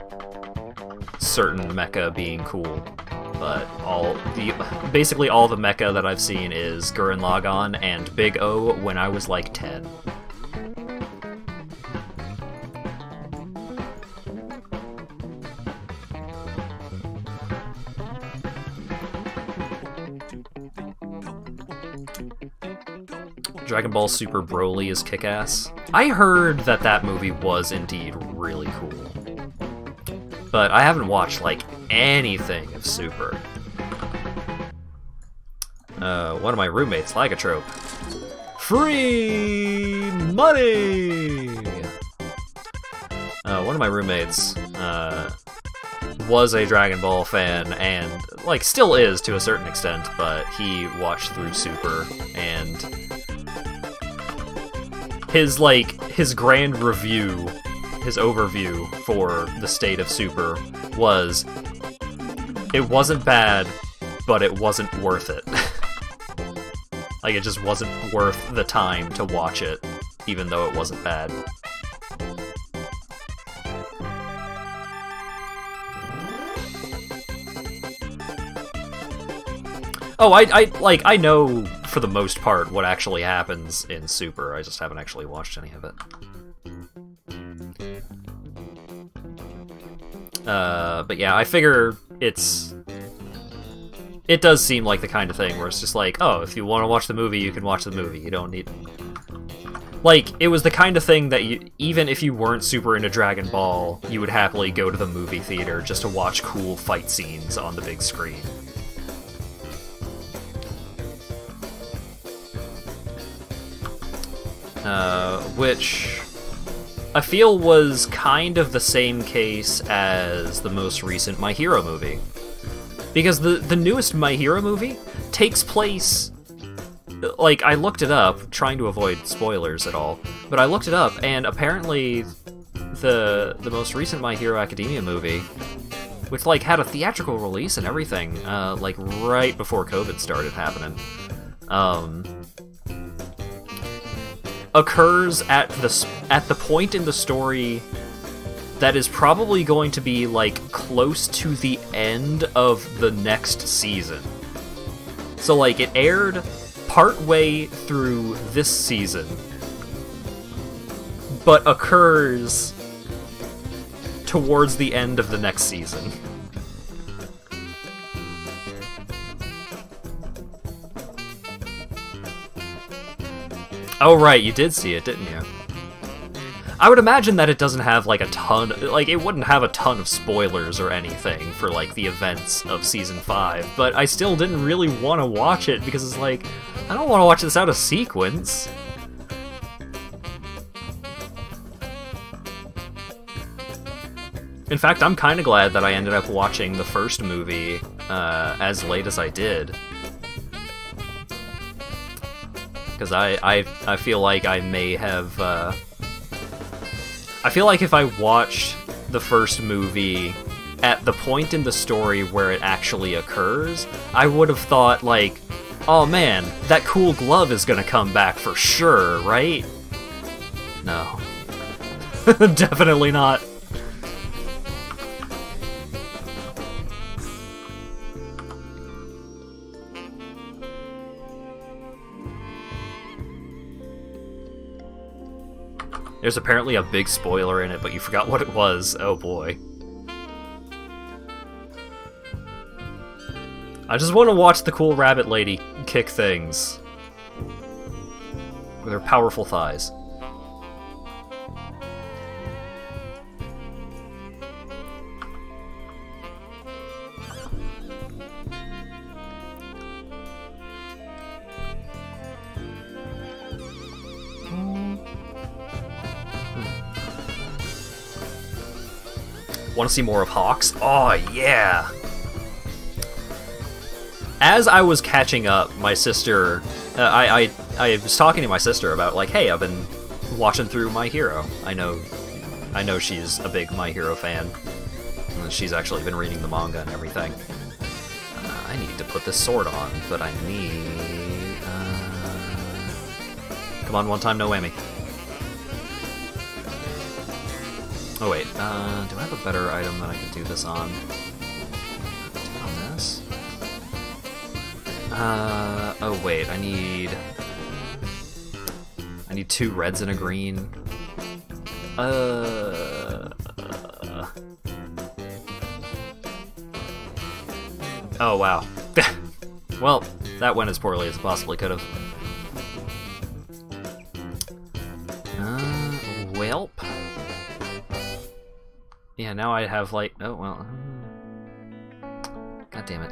certain mecha being cool, but basically all the mecha that I've seen is Gurren Lagann and Big O when I was like 10. Dragon Ball Super Broly is kick-ass. I heard that that movie was indeed really cool. But I haven't watched, like, anything of Super. One of my roommates, Lygotrope. Free money! One of my roommates, was a Dragon Ball fan, and, like, still is to a certain extent, but he watched through Super, and... his grand review, his overview for the state of Super was, it wasn't bad, but it wasn't worth it. Like, it just wasn't worth the time to watch it, even though it wasn't bad. Oh, I know for the most part what actually happens in Super. I just haven't actually watched any of it. But yeah, I figure it does seem like the kind of thing where it's just like, oh, if you want to watch the movie, you can watch the movie. You don't need... Like, it was the kind of thing that you, even if you weren't super into Dragon Ball, you would happily go to the movie theater just to watch cool fight scenes on the big screen. Which I feel was kind of the same case as the most recent My Hero movie. Because the newest My Hero movie takes place... Like, I looked it up, trying to avoid spoilers at all, but I looked it up, and apparently the most recent My Hero Academia movie, which, like, had a theatrical release and everything, like, right before COVID started happening, occurs at the point in the story that is probably going to be, like, close to the end of the next season. So, like, it aired partway through this season, but occurs towards the end of the next season. Oh right, you did see it, didn't you? I would imagine that it doesn't have, like, a ton... Like, it wouldn't have a ton of spoilers or anything for, like, the events of Season 5, but I still didn't really want to watch it because it's like, I don't want to watch this out of sequence. In fact, I'm kind of glad that I ended up watching the first movie as late as I did. Because I feel like I may have... I feel like if I watched the first movie at the point in the story where it actually occurs, I would have thought, like, oh man, that cool glove is gonna come back for sure, right? No. Definitely not. There's apparently a big spoiler in it, but you forgot what it was. Oh boy. I just want to watch the cool rabbit lady kick things with her powerful thighs. Want to see more of Hawks? Oh, yeah! As I was catching up, my sister... I was talking to my sister about, like, hey, I've been watching through My Hero. I know she's a big My Hero fan. And she's actually been reading the manga and everything. I need to put this sword on, but I need... Come on, one time, no whammy. Oh wait, do I have a better item that I can do this on? On this? Oh wait, I need 2 reds and a green. Oh wow. Well, that went as poorly as it possibly could have. Welp. Yeah, now I have like... Oh, well... God damn it.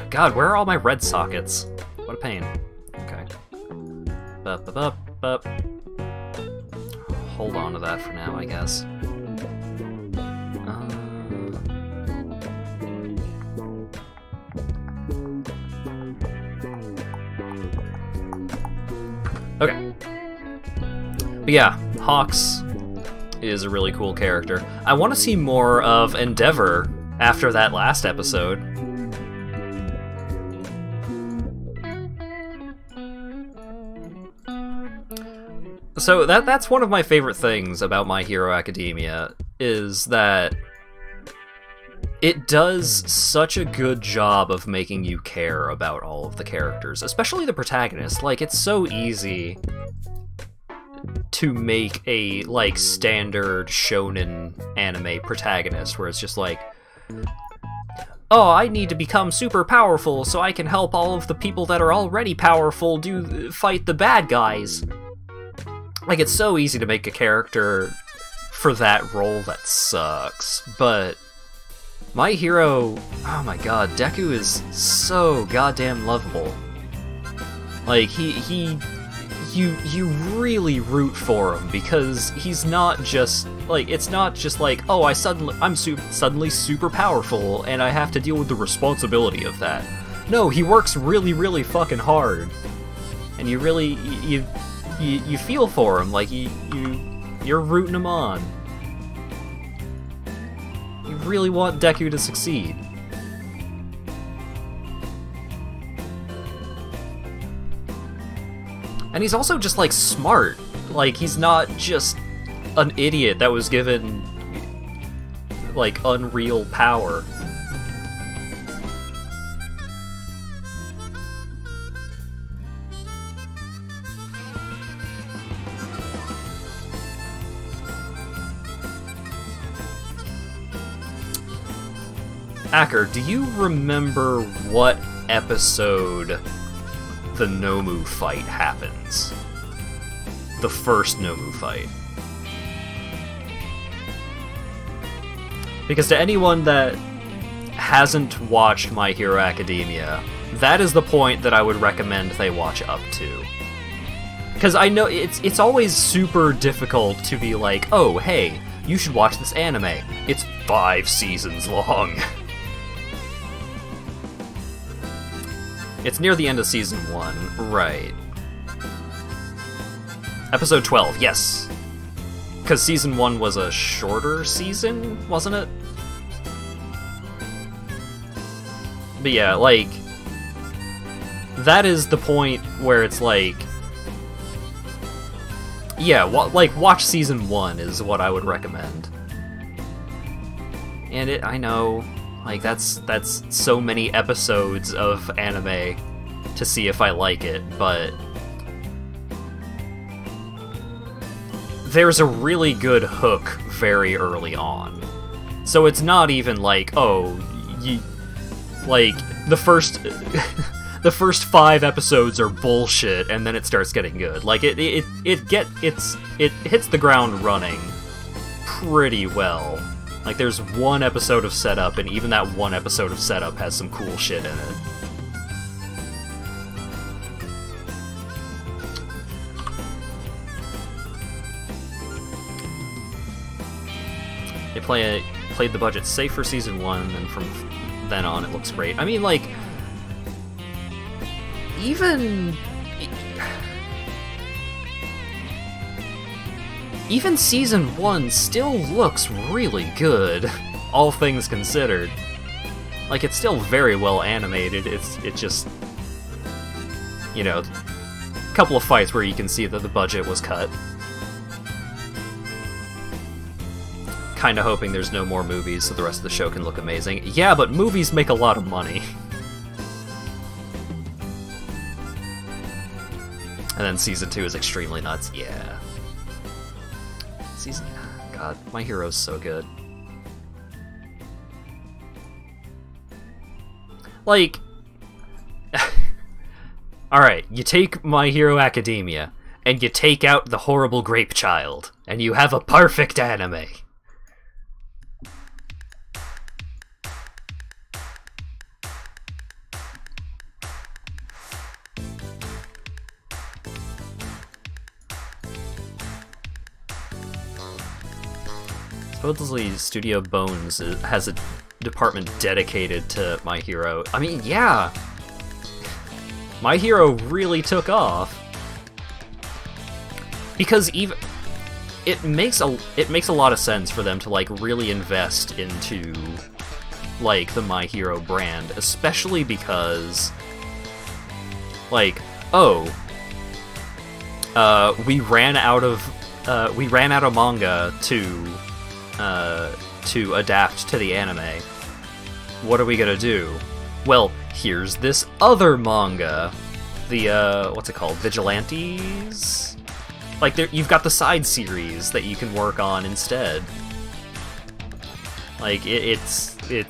God, where are all my red sockets? What a pain. Okay. Bup. Hold on to that for now, I guess. Okay. But yeah, Hawks is a really cool character. I want to see more of Endeavor after that last episode. So that's one of my favorite things about My Hero Academia, is that it does such a good job of making you care about all of the characters, especially the protagonist. Like, it's so easy to make a, like, standard shonen anime protagonist, where it's just like, oh, I need to become super powerful so I can help all of the people that are already powerful fight the bad guys. Like, it's so easy to make a character for that role that sucks, but My Hero, oh my god, Deku is so goddamn lovable. Like, you really root for him, because he's not just, like, it's not just like, oh, I'm suddenly super powerful, and I have to deal with the responsibility of that. No, he works really, really fucking hard, and you really, you feel for him, like, you're rooting him on. You really want Deku to succeed. And he's also just, like, smart. Like, he's not just an idiot that was given, like, unreal power. Acker, do you remember what episode the Nomu fight happens? The first Nomu fight. Because to anyone that hasn't watched My Hero Academia, that is the point that I would recommend they watch up to. Because I know it's always super difficult to be like, oh, hey, you should watch this anime. It's 5 seasons long. It's near the end of Season 1, right. Episode 12, yes. Because Season 1 was a shorter season, wasn't it? But yeah, like, that is the point where it's like, yeah, like, watch season 1 is what I would recommend. And I know, like, that's so many episodes of anime to see if I like it, but there's a really good hook very early on. So it's not even like, oh, like, the first the first 5 episodes are bullshit and then it starts getting good. Like, it hits the ground running pretty well. Like, there's 1 episode of setup, and even that 1 episode of setup has some cool shit in it. They played the budget safe for season 1, and from then on it looks great. I mean, like, even season 1 still looks really good, all things considered. Like, it's still very well animated. It just, you know, a couple of fights where you can see that the budget was cut. Kinda hoping there's no more movies so the rest of the show can look amazing. Yeah, but movies make a lot of money. And then season 2 is extremely nuts. Yeah. God, My Hero's so good. Like, alright, you take My Hero Academia, and you take out the horrible grape child, and you have a perfect anime. Supposedly, Studio Bones has a department dedicated to My Hero. I mean, yeah! My Hero really took off. Because even... It makes a lot of sense for them to, like, really invest into, like, the My Hero brand. Especially because... Like, oh... we ran out of manga to adapt to the anime. What are we gonna do? Well, here's this other manga. The, what's it called? Vigilantes? Like, you've got the side series that you can work on instead. Like, it set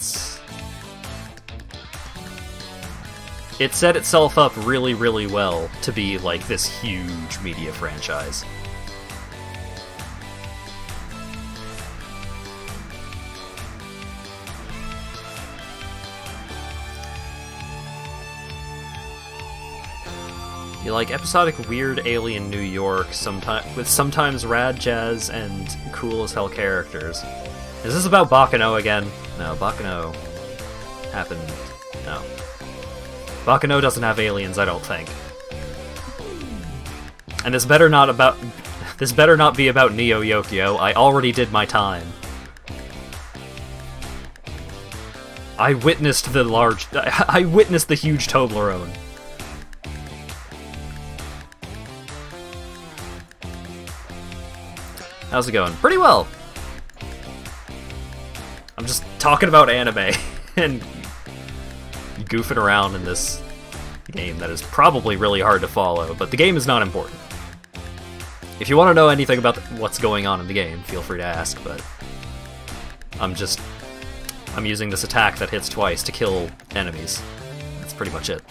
itself up really, really well to be, like, this huge media franchise. You like episodic weird alien New York, with sometimes rad jazz and cool as hell characters. Is this about Baccano again? No, Baccano happened... no. Baccano doesn't have aliens, I don't think. And this better not be about Neo Yokio. I already did my time. I witnessed the huge Toblerone. How's it going? Pretty well! I'm just talking about anime, and goofing around in this game that is probably really hard to follow, but the game is not important. If you want to know anything about what's going on in the game, feel free to ask, but I'm using this attack that hits twice to kill enemies. That's pretty much it.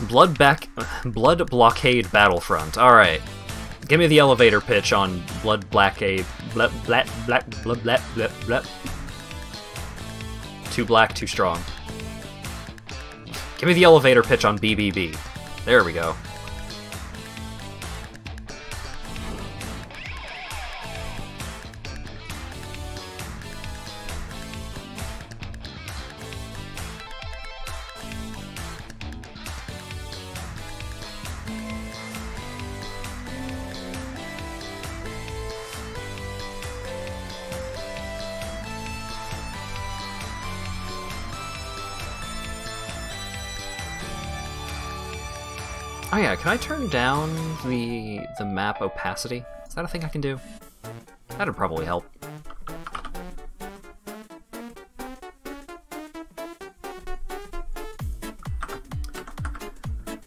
Blood Blockade Battlefront. Alright. Give me the elevator pitch on Blood Blockade... Blood Too black, too strong. Give me the elevator pitch on BBB. There we go. Oh yeah, can I turn down the map opacity? Is that a thing I can do? That'd probably help.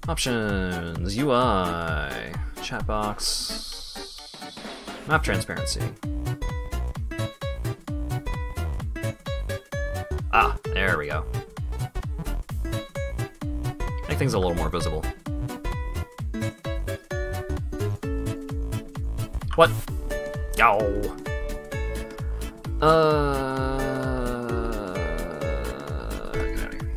Options, UI, chat box, map transparency. Ah, there we go. Make things a little more visible. What? Yo. Get out of here.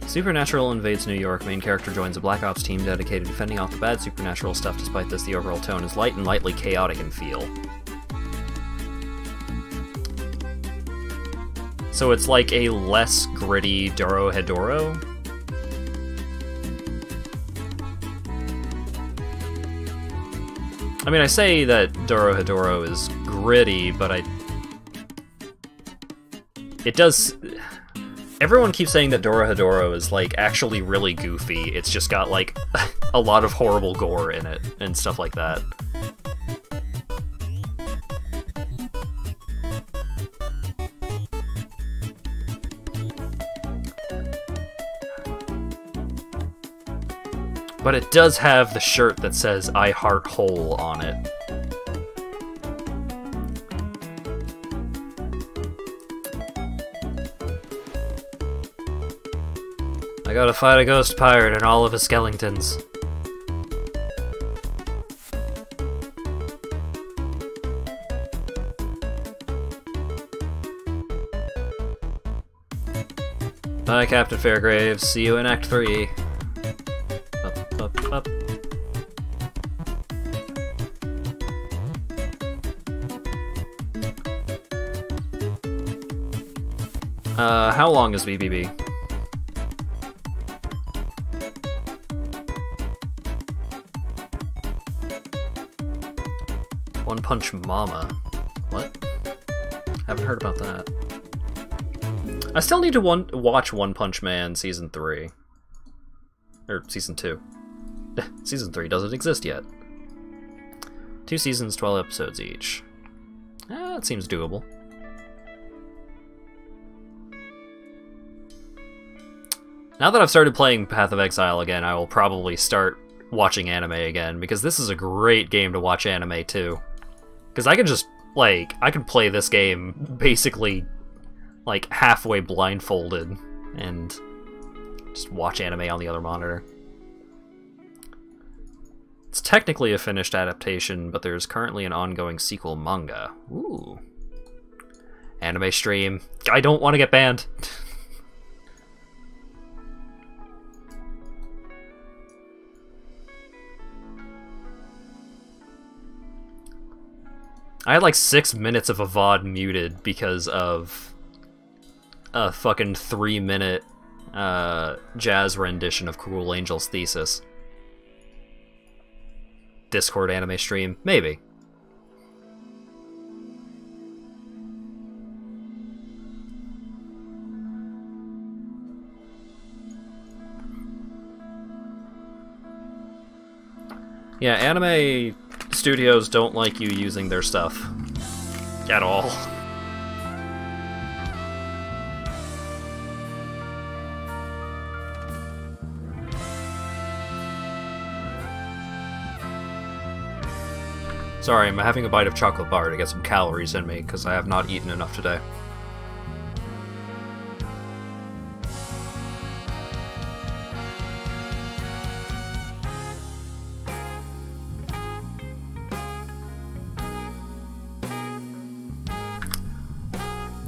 Supernatural invades New York. Main character joins a Black Ops team dedicated to fending off the bad supernatural stuff. Despite this, the overall tone is light and lightly chaotic in feel. So it's like a less gritty Dorohedoro? I mean, I say that Dorohedoro is gritty, but it does... Everyone keeps saying that Dorohedoro is, like, actually really goofy. It's just got, like, a lot of horrible gore in it, and stuff like that. But it does have the shirt that says I Heart Whole on it. I gotta fight a ghost pirate and all of his skeletons. Bye, Captain Fairgraves. See you in Act 3. Up. How long is BBB? One Punch Mama. What? Haven't heard about that. I still need to watch One Punch Man Season 3. Or Season 2. Season 3 doesn't exist yet. 2 seasons, 12 episodes each. That seems doable. Now that I've started playing Path of Exile again, I will probably start watching anime again, because this is a great game to watch anime too. Because I can just, like, I can play this game basically, like, halfway blindfolded, and just watch anime on the other monitor. It's technically a finished adaptation, but there's currently an ongoing sequel manga. Ooh. Anime stream. I don't want to get banned. I had like 6 minutes of a VOD muted because of a fucking 3-minute jazz rendition of Cruel Angel's Thesis. Discord anime stream? Maybe. Yeah, anime studios don't like you using their stuff. At all. Sorry, I'm having a bite of chocolate bar to get some calories in me, because I have not eaten enough today.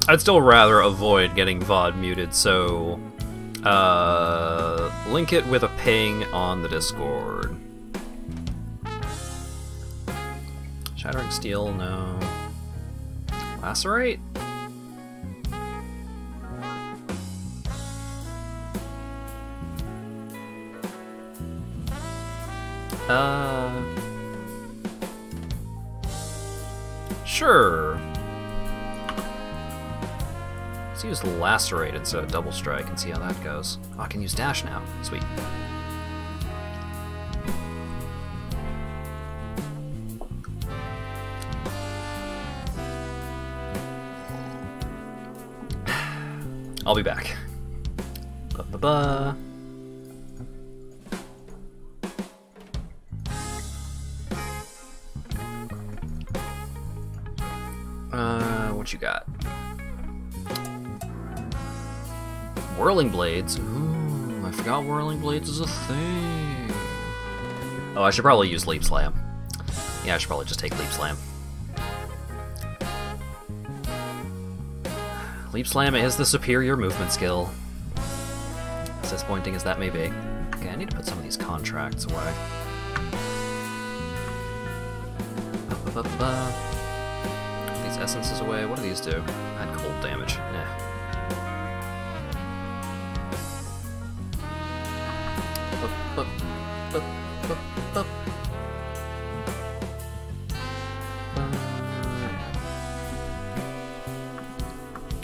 I'd still rather avoid getting VOD muted, so link it with a ping on the Discord. Shattering Steel, no. Lacerate? Sure. Let's use Lacerate instead of Double Strike and see how that goes. Oh, I can use Dash now. Sweet. I'll be back. Ba-ba-ba. What you got? Whirling Blades. Ooh, I forgot Whirling Blades is a thing. Oh, I should probably use Leap Slam. Yeah, I should probably just take Leap Slam. Leap Slam is the superior movement skill. As disappointing as that may be. Okay, I need to put some of these contracts away. Ba-ba-ba-ba. These essences away. What do these do? Add cold damage.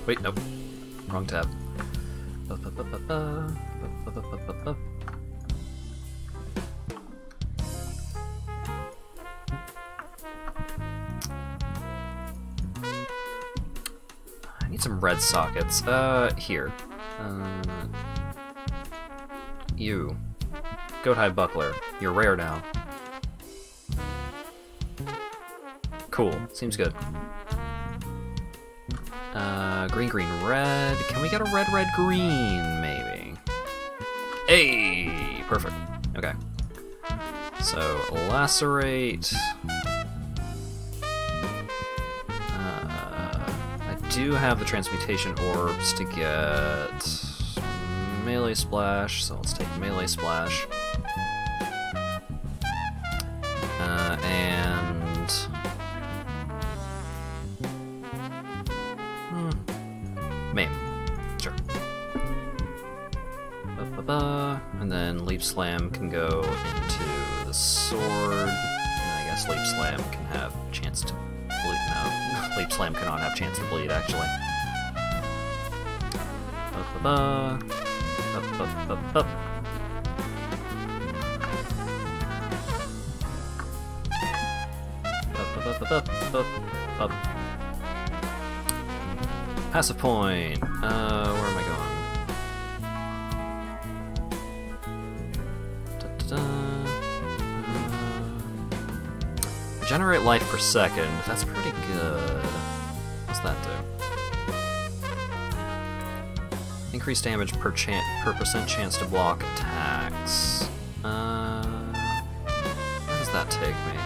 Wait, nope. Wrong tab. I need some red sockets. Here. You. Goat-hide Buckler. You're rare now. Cool. Seems good. Green, green, red. Can we get a red, red, green, maybe? Hey! Perfect. Okay. So, Lacerate. I do have the Transmutation Orbs to get Melee Splash, so let's take Melee Splash. Maim. Sure. And then Leap Slam can go into the sword. And I guess Leap Slam can have a chance to bleed. No, Leap Slam cannot have a chance to bleed, actually. Passive point. Where am I going? Generate life per second. That's pretty good. What's that do? Increased damage per percent chance to block attacks. Where does that take me?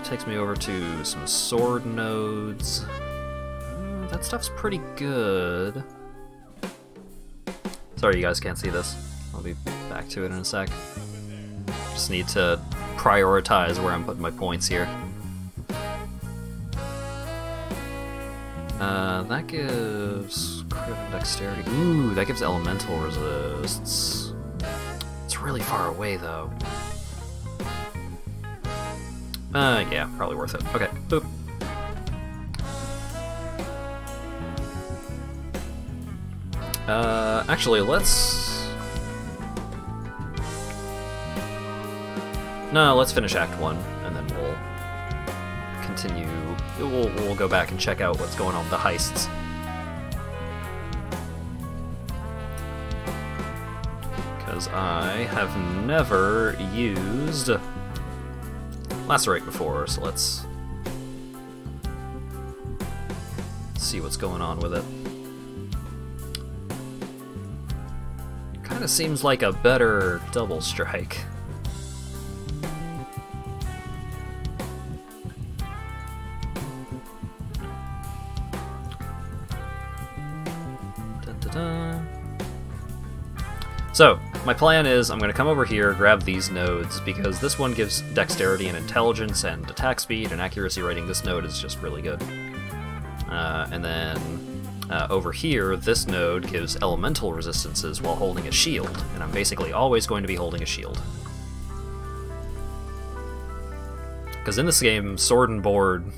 Takes me over to some sword nodes. That stuff's pretty good. Sorry you guys can't see this. I'll be back to it in a sec. Just need to prioritize where I'm putting my points here. That gives crit and dexterity. Ooh, that gives elemental resists. It's really far away though. Yeah, probably worth it. Okay, boop. Actually, let's... No, let's finish Act 1, and then we'll continue... We'll go back and check out what's going on with the heists. Because I have never used Lacerate before, so let's see what's going on with it. Kinda seems like a better Double Strike. So, my plan is I'm going to come over here, grab these nodes, because this one gives dexterity and intelligence and attack speed and accuracy rating. This node is just really good. And then over here, this node gives elemental resistances while holding a shield, and I'm basically always going to be holding a shield. Because in this game, sword and board...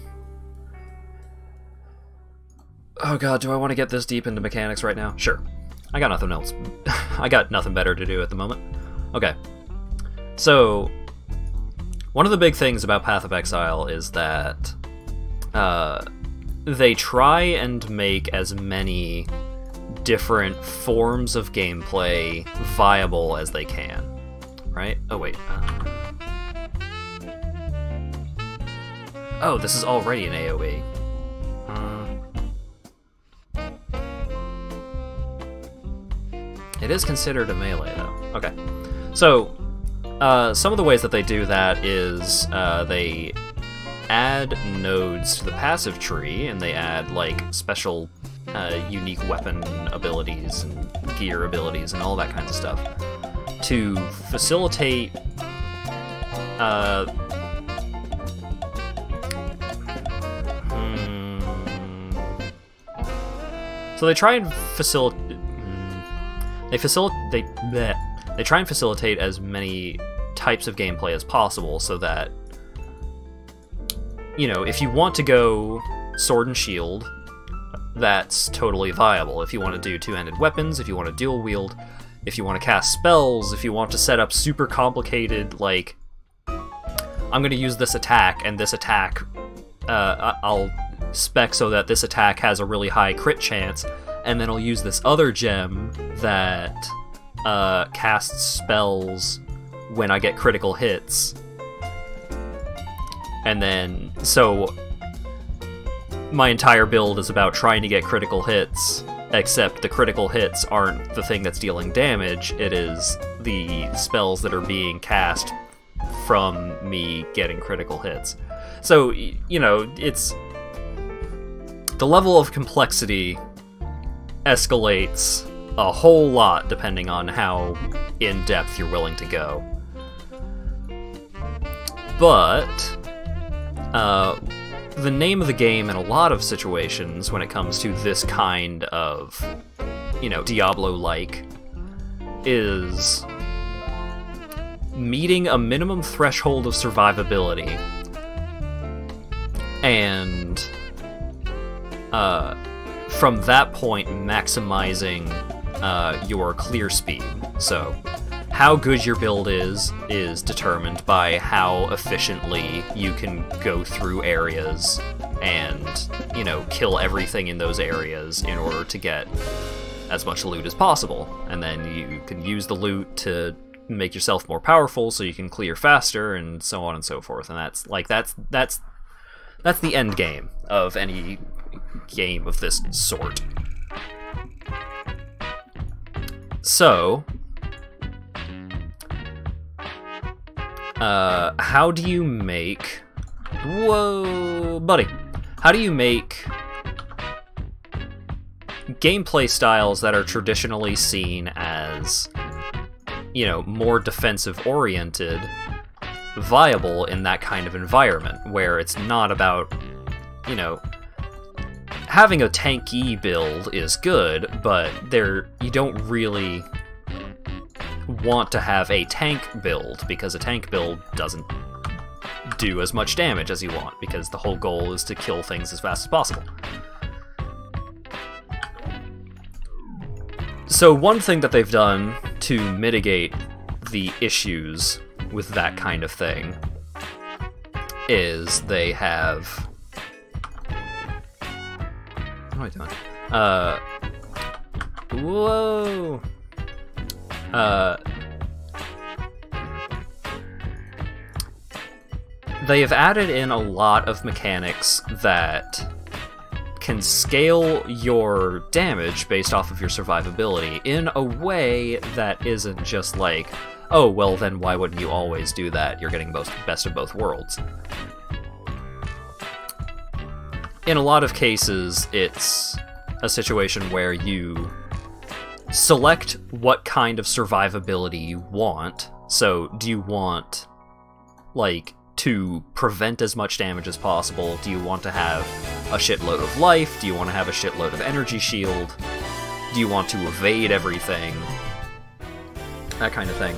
Oh god, do I want to get this deep into mechanics right now? Sure. I got nothing else. I got nothing better to do at the moment. Okay. So, one of the big things about Path of Exile is that they try and make as many different forms of gameplay viable as they can. Right? Oh, wait. Oh, this is already an AoE. It is considered a melee, though. Okay. So, some of the ways that they do that is they add nodes to the passive tree, and they add, like, special unique weapon abilities and gear abilities and all that kind of stuff to facilitate so they try and facilitate they try and facilitate as many types of gameplay as possible so that, you know, if you want to go sword and shield, that's totally viable. If you want to do two-handed weapons, if you want to dual wield, if you want to cast spells, if you want to set up super complicated, like, I'm going to use this attack, and this attack, I'll spec so that this attack has a really high crit chance, and then I'll use this other gem that casts spells when I get critical hits. And then, so my entire build is about trying to get critical hits, except the critical hits aren't the thing that's dealing damage, it is the spells that are being cast from me getting critical hits. So, you know, it's... the level of complexity escalates a whole lot depending on how in-depth you're willing to go. But the name of the game in a lot of situations when it comes to this kind of, you know, Diablo-like, is meeting a minimum threshold of survivability and from that point maximizing your clear speed. So how good your build is determined by how efficiently you can go through areas and, you know, kill everything in those areas in order to get as much loot as possible. And then you can use the loot to make yourself more powerful so you can clear faster and so on and so forth. And that's like that's the end game of any game of this sort. So, how do you make... Whoa, buddy. How do you make gameplay styles that are traditionally seen as, you know, more defensive-oriented viable in that kind of environment, where it's not about, you know... Having a tanky build is good, but you don't really want to have a tank build, because a tank build doesn't do as much damage as you want, because the whole goal is to kill things as fast as possible. So one thing that they've done to mitigate the issues with that kind of thing is they have... What am I doing? Whoa! They have added in a lot of mechanics that can scale your damage based off of your survivability in a way that isn't just like, oh, well then why wouldn't you always do that? You're getting best of both worlds. In a lot of cases, it's a situation where you select what kind of survivability you want. So, do you want, like, to prevent as much damage as possible? Do you want to have a shitload of life? Do you want to have a shitload of energy shield? Do you want to evade everything? That kind of thing.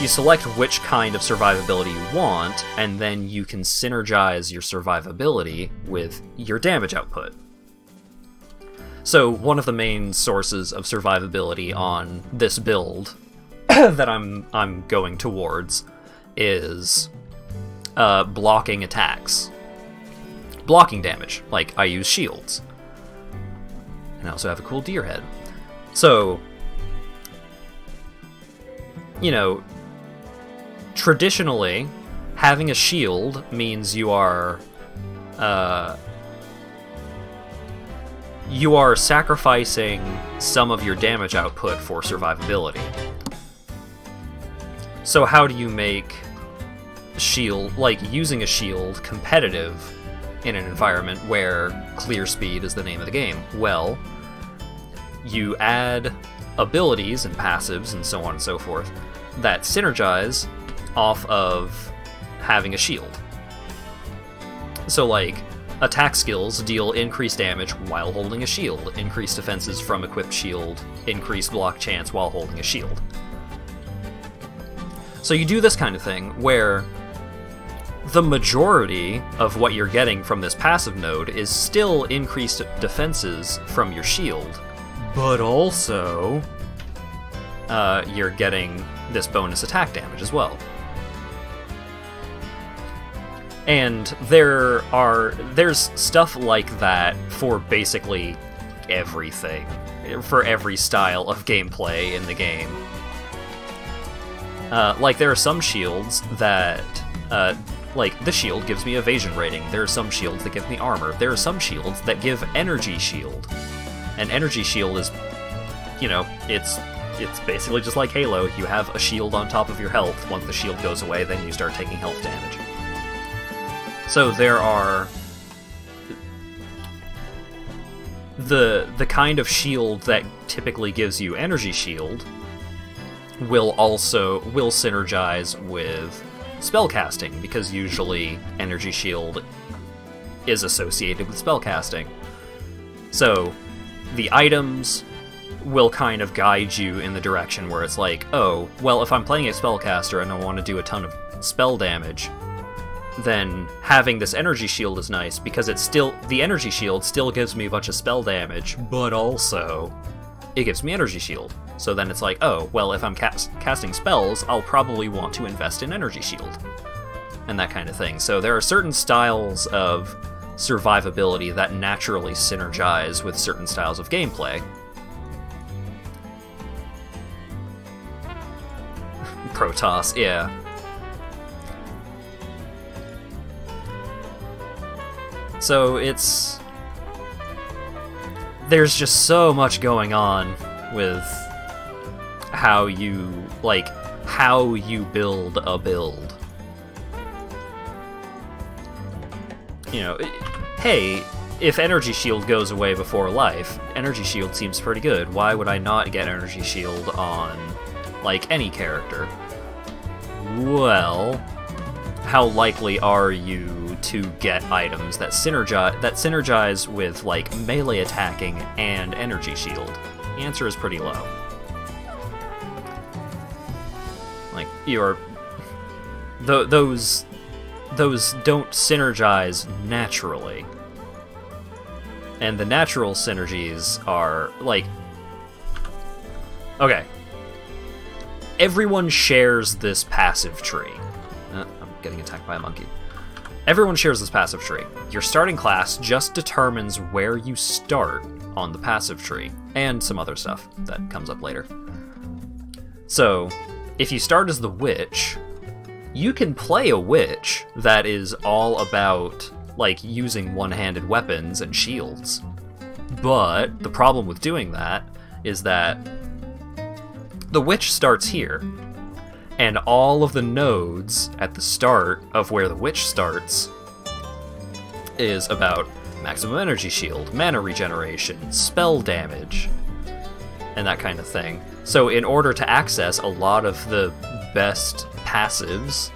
you select which kind of survivability you want, and then you can synergize your survivability with your damage output. So one of the main sources of survivability on this build that I'm going towards is blocking attacks. Blocking damage, like I use shields. And I also have a cool deer head. So, you know, traditionally, having a shield means you are sacrificing some of your damage output for survivability. So how do you make shield, like using a shield, competitive in an environment where clear speed is the name of the game? Well, you add abilities and passives and so on and so forth that synergize off of having a shield. So like, attack skills deal increased damage while holding a shield, increased defenses from equipped shield, increased block chance while holding a shield. So you do this kind of thing where the majority of what you're getting from this passive node is still increased defenses from your shield, but also you're getting this bonus attack damage as well. And there's stuff like that for basically everything, for every style of gameplay in the game. Like, there are some shields that, like, the shield gives me evasion rating. There are some shields that give me armor. There are some shields that give energy shield. And energy shield is, you know, it's basically just like Halo. You have a shield on top of your health. Once the shield goes away, then you start taking health damage. So there are the kind of shield that typically gives you energy shield will synergize with spellcasting, because usually energy shield is associated with spellcasting. So the items will kind of guide you in the direction where it's like, oh, well, if I'm playing a spellcaster and I want to do a ton of spell damage, then having this energy shield is nice, because the energy shield still gives me a bunch of spell damage, but also it gives me energy shield. So then it's like, oh, well, if I'm casting spells, I'll probably want to invest in energy shield, and that kind of thing. So there are certain styles of survivability that naturally synergize with certain styles of gameplay. Protoss, yeah. So there's just so much going on with how you build a build. You know, hey, if energy shield goes away before life, energy shield seems pretty good. Why would I not get energy shield on, like, any character? Well, how likely are you to get items that synergize with, like, melee attacking and energy shield? The answer is pretty low. Like, those don't synergize naturally. And the natural synergies are, like... Okay. Everyone shares this passive tree. I'm getting attacked by a monkey. Everyone shares this passive tree. Your starting class just determines where you start on the passive tree, and some other stuff that comes up later. So, if you start as the witch, you can play a witch that is all about, like, using one-handed weapons and shields. But the problem with doing that is that the witch starts here, and all of the nodes at the start of where the witch starts is about maximum energy shield, mana regeneration, spell damage, and that kind of thing. So in order to access a lot of the best passives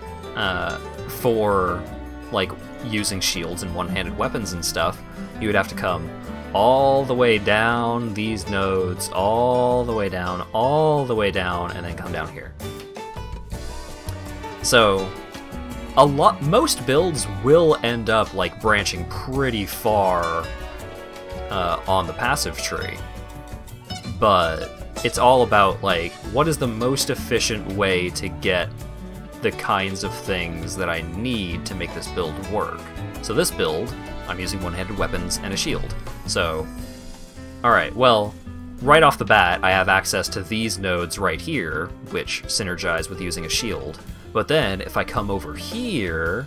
for, like, using shields and one-handed weapons and stuff, you would have to come all the way down these nodes, all the way down, and then come down here. So, most builds will end up, like, branching pretty far on the passive tree. But it's all about, like, what is the most efficient way to get the kinds of things that I need to make this build work. So this build, I'm using one-handed weapons and a shield. So, alright, well, right off the bat, I have access to these nodes right here, which synergize with using a shield. But then, if I come over here,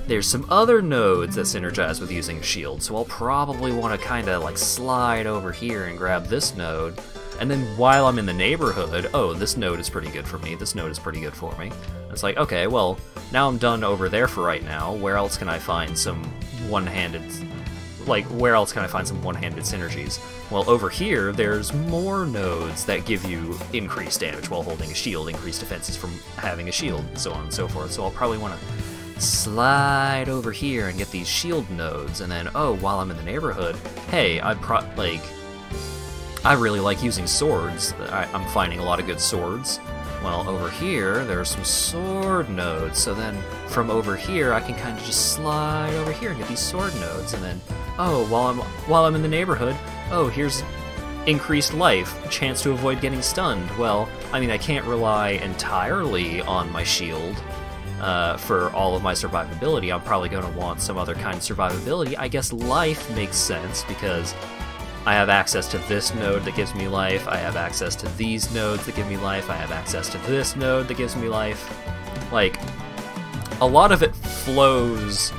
there's some other nodes that synergize with using a shield, so I'll probably want to kind of like slide over here and grab this node, and then while I'm in the neighborhood, oh, this node is pretty good for me, this node is pretty good for me. It's like, okay, well, now I'm done over there for right now, where else can I find some one-handed... Like, where else can I find some one-handed synergies? Well, over here, there's more nodes that give you increased damage while holding a shield, increased defenses from having a shield, so on and so forth. So I'll probably want to slide over here and get these shield nodes, and then, oh, while I'm in the neighborhood, hey, I really like using swords. I'm finding a lot of good swords. Well, over here, there are some sword nodes, so then from over here, I can kind of just slide over here and get these sword nodes, and then, oh, while I'm in the neighborhood, oh, here's increased life, a chance to avoid getting stunned. Well, I mean, I can't rely entirely on my shield for all of my survivability. I'm probably going to want some other kind of survivability. I guess life makes sense, because I have access to this node that gives me life, I have access to these nodes that give me life, I have access to this node that gives me life. Like, a lot of it flows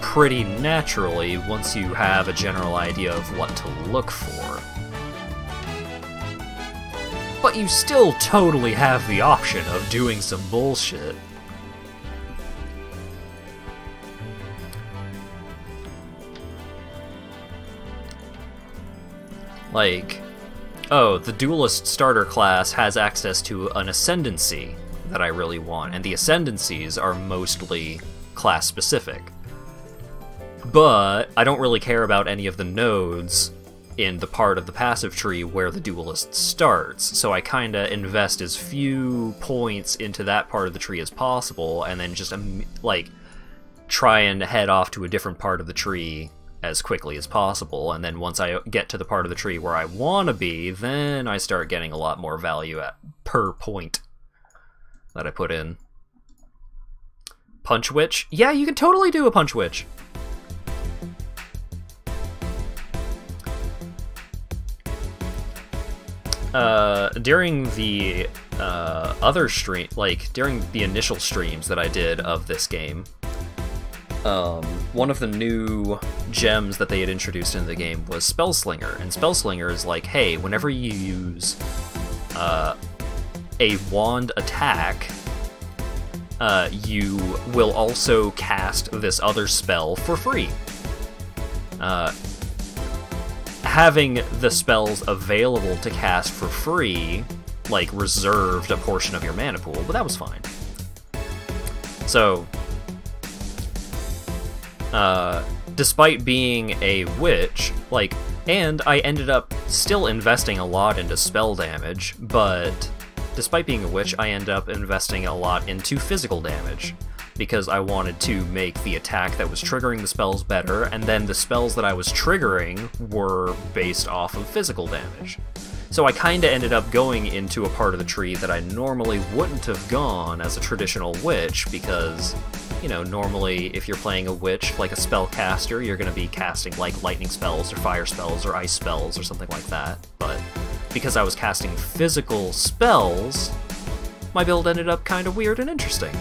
pretty naturally once you have a general idea of what to look for. But you still totally have the option of doing some bullshit. Like, oh, the Duelist starter class has access to an Ascendancy that I really want, and the Ascendancies are mostly class-specific. But I don't really care about any of the nodes in the part of the passive tree where the Duelist starts, so I kinda invest as few points into that part of the tree as possible, and then just, like, try and head off to a different part of the tree as quickly as possible, and then once I get to the part of the tree where I want to be, then I start getting a lot more value per point that I put in. Punch Witch? Yeah, you can totally do a Punch Witch! During the other stream, like, during the initial streams that I did of this game, one of the new gems that they had introduced into the game was Spellslinger, and Spellslinger is like, hey, whenever you use a wand attack, you will also cast this other spell for free. Having the spells available to cast for free, like, reserved a portion of your mana pool, but that was fine. So, despite being a witch, like, and I ended up still investing a lot into spell damage, but despite being a witch, I ended up investing a lot into physical damage, because I wanted to make the attack that was triggering the spells better, and then the spells that I was triggering were based off of physical damage. So I kinda ended up going into a part of the tree that I normally wouldn't have gone as a traditional witch, because, you know, normally if you're playing a witch, like a spellcaster, you're gonna be casting like lightning spells or fire spells or ice spells or something like that, but because I was casting physical spells, my build ended up kinda weird and interesting.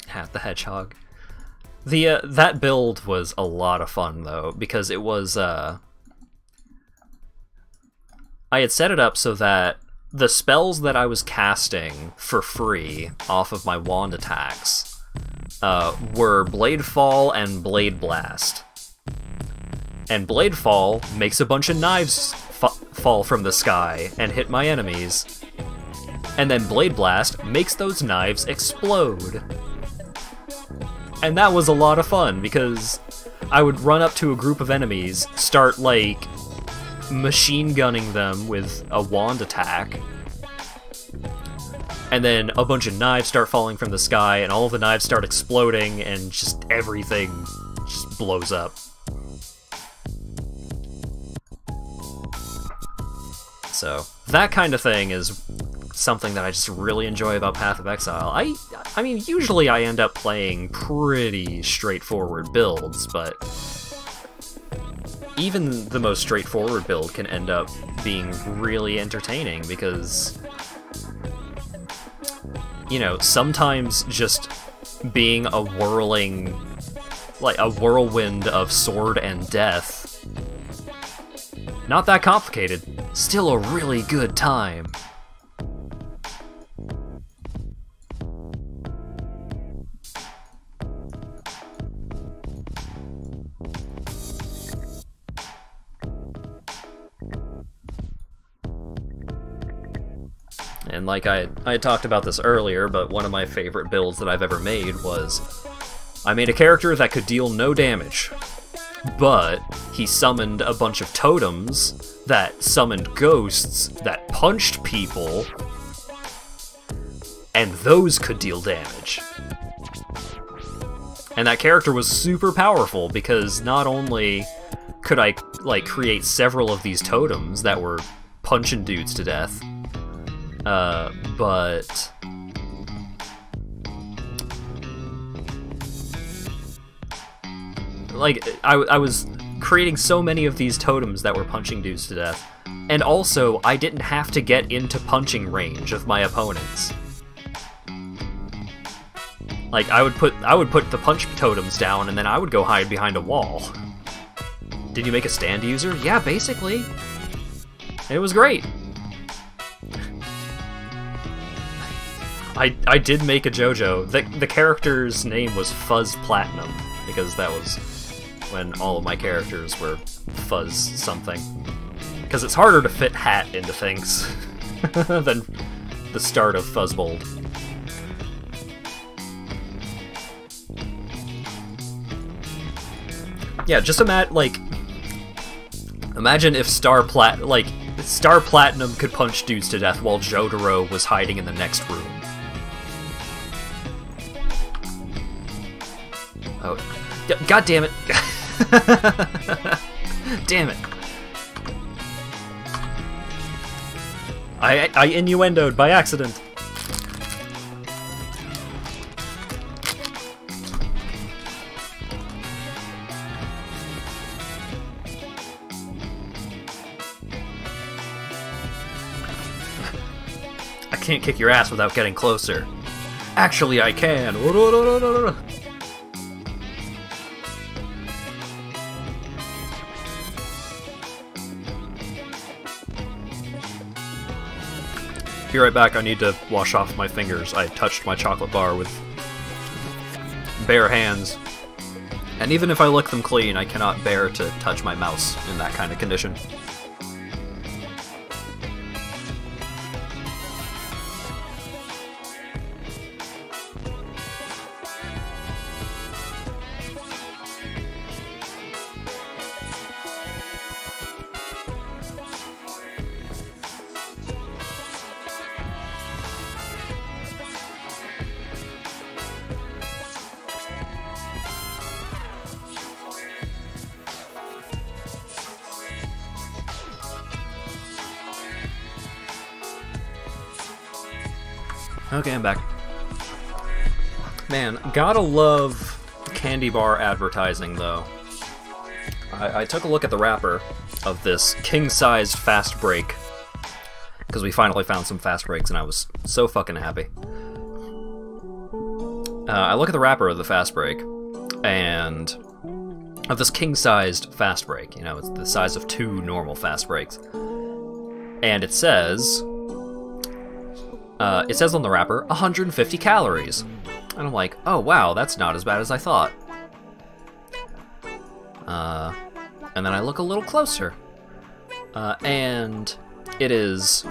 Hat the Hedgehog. The that build was a lot of fun though, because it was I had set it up so that the spells that I was casting for free off of my wand attacks were Blade Fall and Blade Blast. And Blade Fall makes a bunch of knives fall from the sky and hit my enemies. And then Blade Blast makes those knives explode. And that was a lot of fun, because I would run up to a group of enemies, start, like, machine gunning them with a wand attack, and then a bunch of knives start falling from the sky, and all of the knives start exploding, and just everything just blows up. So, that kind of thing is something that I just really enjoy about Path of Exile. I mean, usually I end up playing pretty straightforward builds, but even the most straightforward build can end up being really entertaining because, you know, sometimes just being a whirling, like a whirlwind of sword and death, not that complicated, still a really good time. And like I talked about this earlier, but one of my favorite builds that I've ever made was I made a character that could deal no damage, but he summoned a bunch of totems that summoned ghosts that punched people, and those could deal damage. And that character was super powerful because not only could I like create several of these totems that were punching dudes to death, but like I was creating so many of these totems that were punching dudes to death, and also I didn't have to get into punching range of my opponents. Like I would put the punch totems down, and then I would go hide behind a wall. Did you make a stand user? Yeah, basically. It was great. I did make a JoJo. The character's name was Fuzz Platinum, because that was when all of my characters were Fuzz something. Because it's harder to fit Hat into things than the start of Fuzzbold. Yeah, just imagine if Star Platinum could punch dudes to death while Jotaro was hiding in the next room. Oh, God damn it! Damn it! I innuendoed by accident. I can't kick your ass without getting closer. Actually, I can. Be right back, I need to wash off my fingers. I touched my chocolate bar with bare hands. And even if I lick them clean, I cannot bear to touch my mouse in that kind of condition. Okay, I'm back. Man, gotta love candy bar advertising, though. I took a look at the wrapper of this king-sized fast break, because we finally found some fast breaks, and I was so fucking happy. I look at the wrapper of the fast break, and of this king-sized fast break, you know, it's the size of 2 normal fast breaks, and it says on the wrapper, 150 calories. And I'm like, oh wow, that's not as bad as I thought. And then I look a little closer. And it is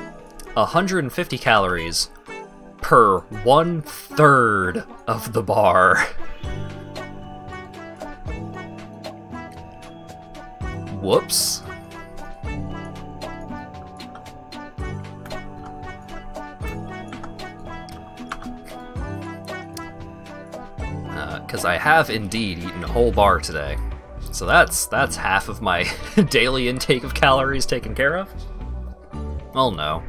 150 calories per 1/3 of the bar. Whoops. Because I have indeed eaten a whole bar today. So that's half of my daily intake of calories taken care of. Well, no.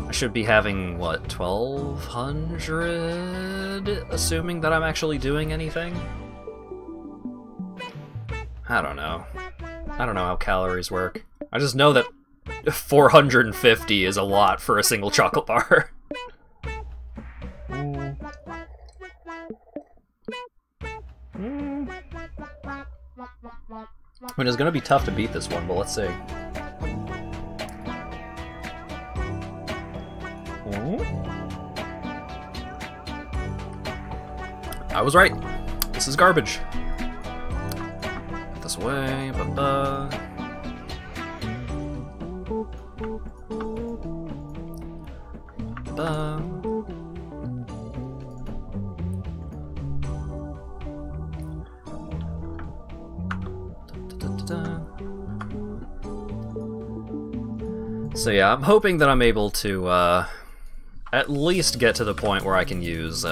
I should be having, what, 1,200? Assuming that I'm actually doing anything? I don't know. I don't know how calories work. I just know that 450 is a lot for a single chocolate bar. I mean, it's gonna be tough to beat this one, but let's see. I was right. This is garbage. This way, ba-ba. Ba. So yeah, I'm hoping that I'm able to at least get to the point where I can use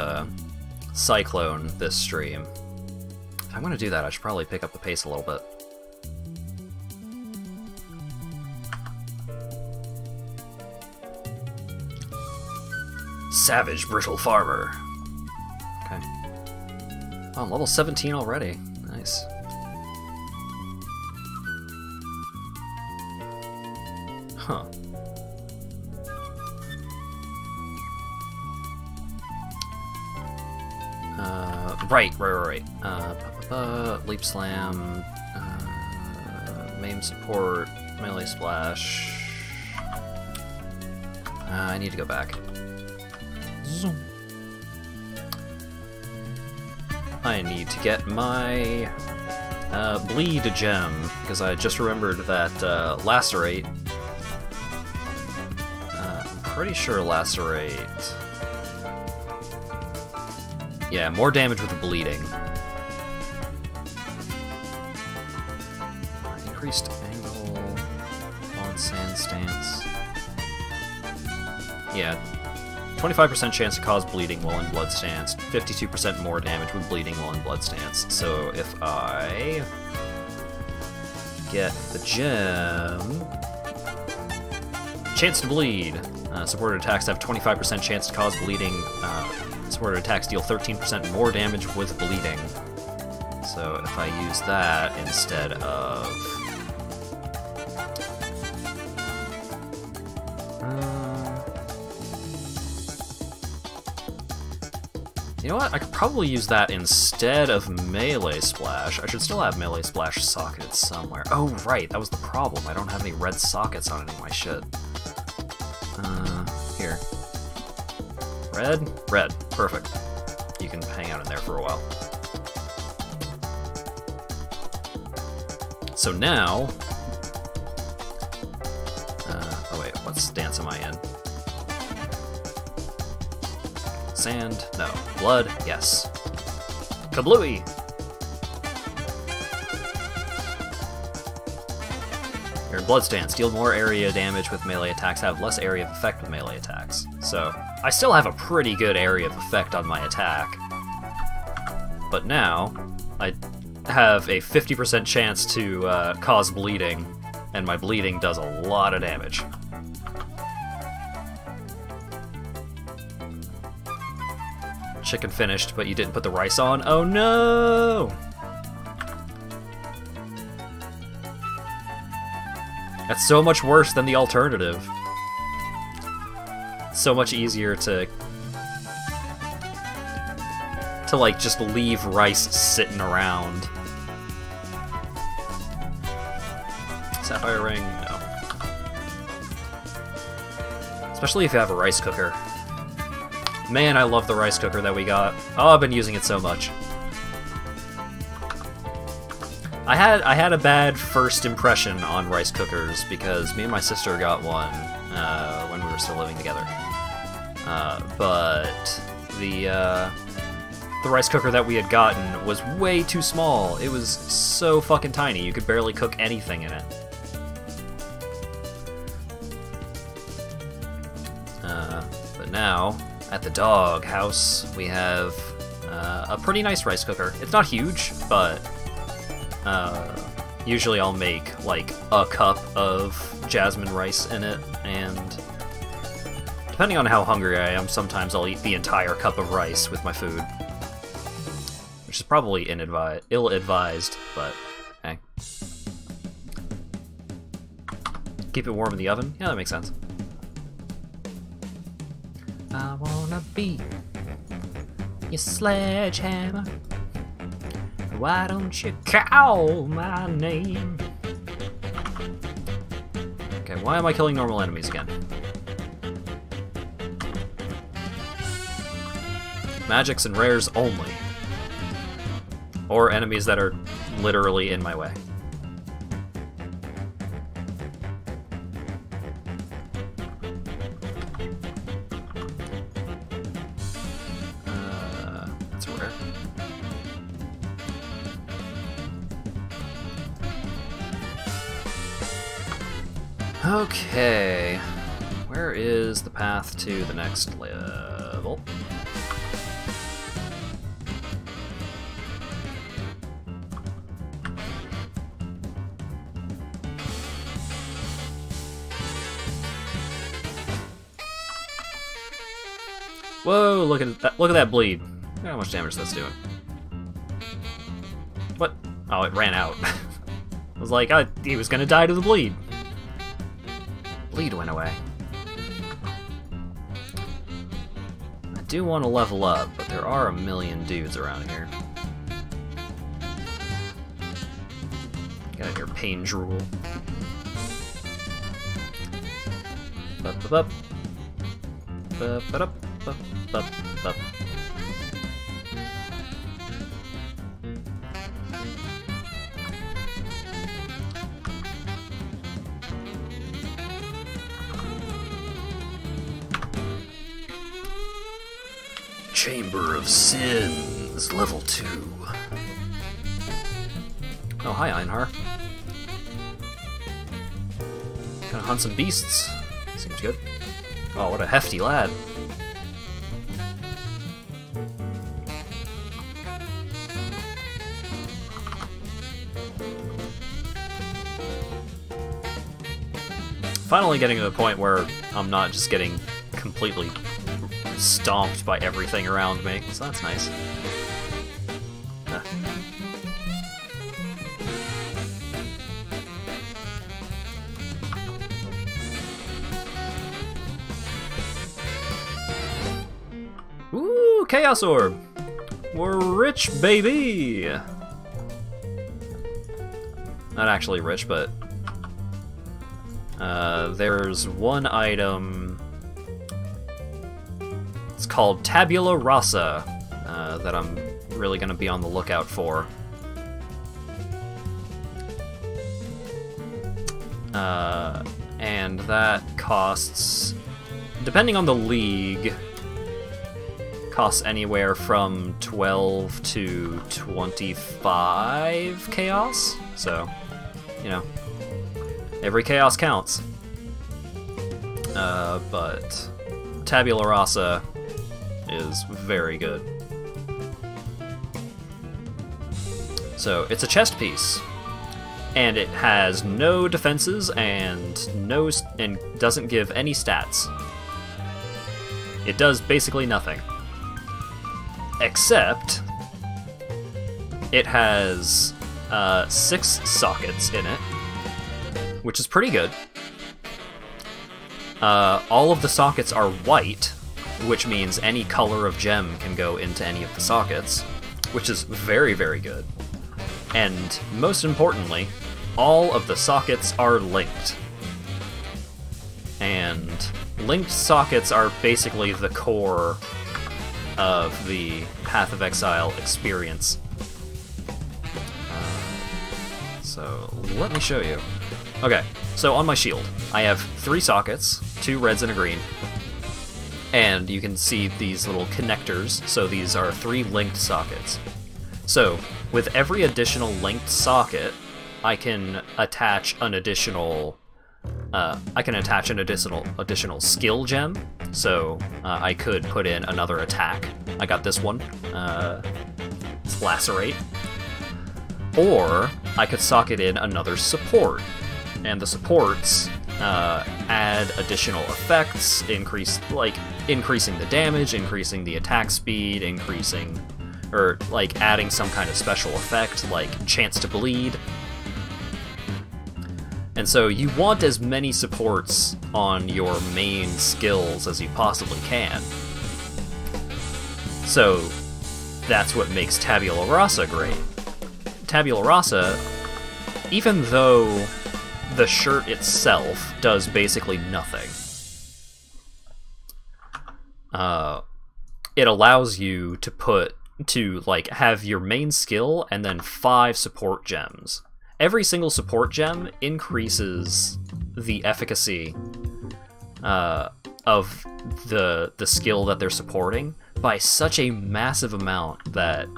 Cyclone this stream. If I'm gonna do that, I should probably pick up the pace a little bit. Savage Brittle Farmer. Okay. Oh, I'm level 17 already. Nice. Huh. Right. Leap Slam, Maim Support, Melee Splash. I need to go back. Zoom. I need to get my Bleed gem, because I just remembered that Lacerate. I'm pretty sure Lacerate. Yeah, more damage with the bleeding. Increased angle on sand stance. Yeah, 25% chance to cause bleeding while in blood stance, 52% more damage with bleeding while in blood stance. So if I get the gem, chance to bleed. Supported attacks have 25% chance to cause bleeding. Supported attacks deal 13% more damage with bleeding. So if I use that instead of... you know what? I could probably use that instead of Melee Splash. I should still have Melee Splash socketed somewhere. Oh, right, that was the problem. I don't have any red sockets on any of my shit. Here. Red? Red. Perfect. You can hang out in there for a while. So now... oh wait, what stance am I in? Sand? No. Blood? Yes. Kablooey! You're in blood stance. Deal more area damage with melee attacks, have less area of effect with melee attacks. So, I still have a pretty good area of effect on my attack. But now, I have a 50% chance to cause bleeding, and my bleeding does a lot of damage. Chicken finished, but you didn't put the rice on? Oh no! That's so much worse than the alternative. So much easier to like just leave rice sitting around. Sapphire ring? No. Especially if you have a rice cooker. Man, I love the rice cooker that we got. Oh, I've been using it so much. I had a bad first impression on rice cookers because me and my sister got one when we were still living together. But the the rice cooker that we had gotten was way too small. It was so fucking tiny, you could barely cook anything in it. But now, at the dog house, we have a pretty nice rice cooker. It's not huge, but usually I'll make like a cup of jasmine rice in it, and depending on how hungry I am, sometimes I'll eat the entire cup of rice with my food. Which is probably ill-advised, but hey. Keep it warm in the oven? Yeah, that makes sense. I wanna be your sledgehammer. Why don't you call my name? Okay, why am I killing normal enemies again? Magics and rares only. Or enemies that are literally in my way. That's a rare. Okay. Where is the path to the next level? Whoa, look at that bleed. Look at how much damage that's doing. What? Oh, it ran out. I was like, he was gonna die to the bleed. Bleed went away. I do want to level up, but there are a million dudes around here. Get out of your pain drool. Bup. Chamber of Sins, level 2. Oh, hi, Einhar. Gonna hunt some beasts. Seems good. Oh, what a hefty lad. Finally getting to the point where I'm not just getting completely stomped by everything around me, so that's nice. Ooh, Chaos Orb! We're rich, baby! Not actually rich, but there's one item. It's called Tabula Rasa that I'm really going to be on the lookout for. And that costs, depending on the league, costs anywhere from 12 to 25 chaos. So, you know, every chaos counts. But Tabula Rasa is very good. So it's a chest piece, and it has no defenses and doesn't give any stats. It does basically nothing, except it has 6 sockets in it, which is pretty good. All of the sockets are white, which means any color of gem can go into any of the sockets, which is very, very good. And most importantly, all of the sockets are linked. And linked sockets are basically the core of the Path of Exile experience. So let me show you. Okay, so on my shield, I have 3 sockets, 2 reds and a green. And you can see these little connectors, so these are 3 linked sockets. So, with every additional linked socket, I can attach an additional additional skill gem. So I could put in another attack. I got this one. It's Lacerate. Or I could socket in another support, and the supports add additional effects, increasing the damage, increasing the attack speed, adding some kind of special effect like chance to bleed. And so you want as many supports on your main skills as you possibly can. So that's what makes Tabula Rasa great. Tabula Rasa, even though the shirt itself does basically nothing, it allows you to have your main skill and then 5 support gems. Every single support gem increases the efficacy of the skill that they're supporting by such a massive amount that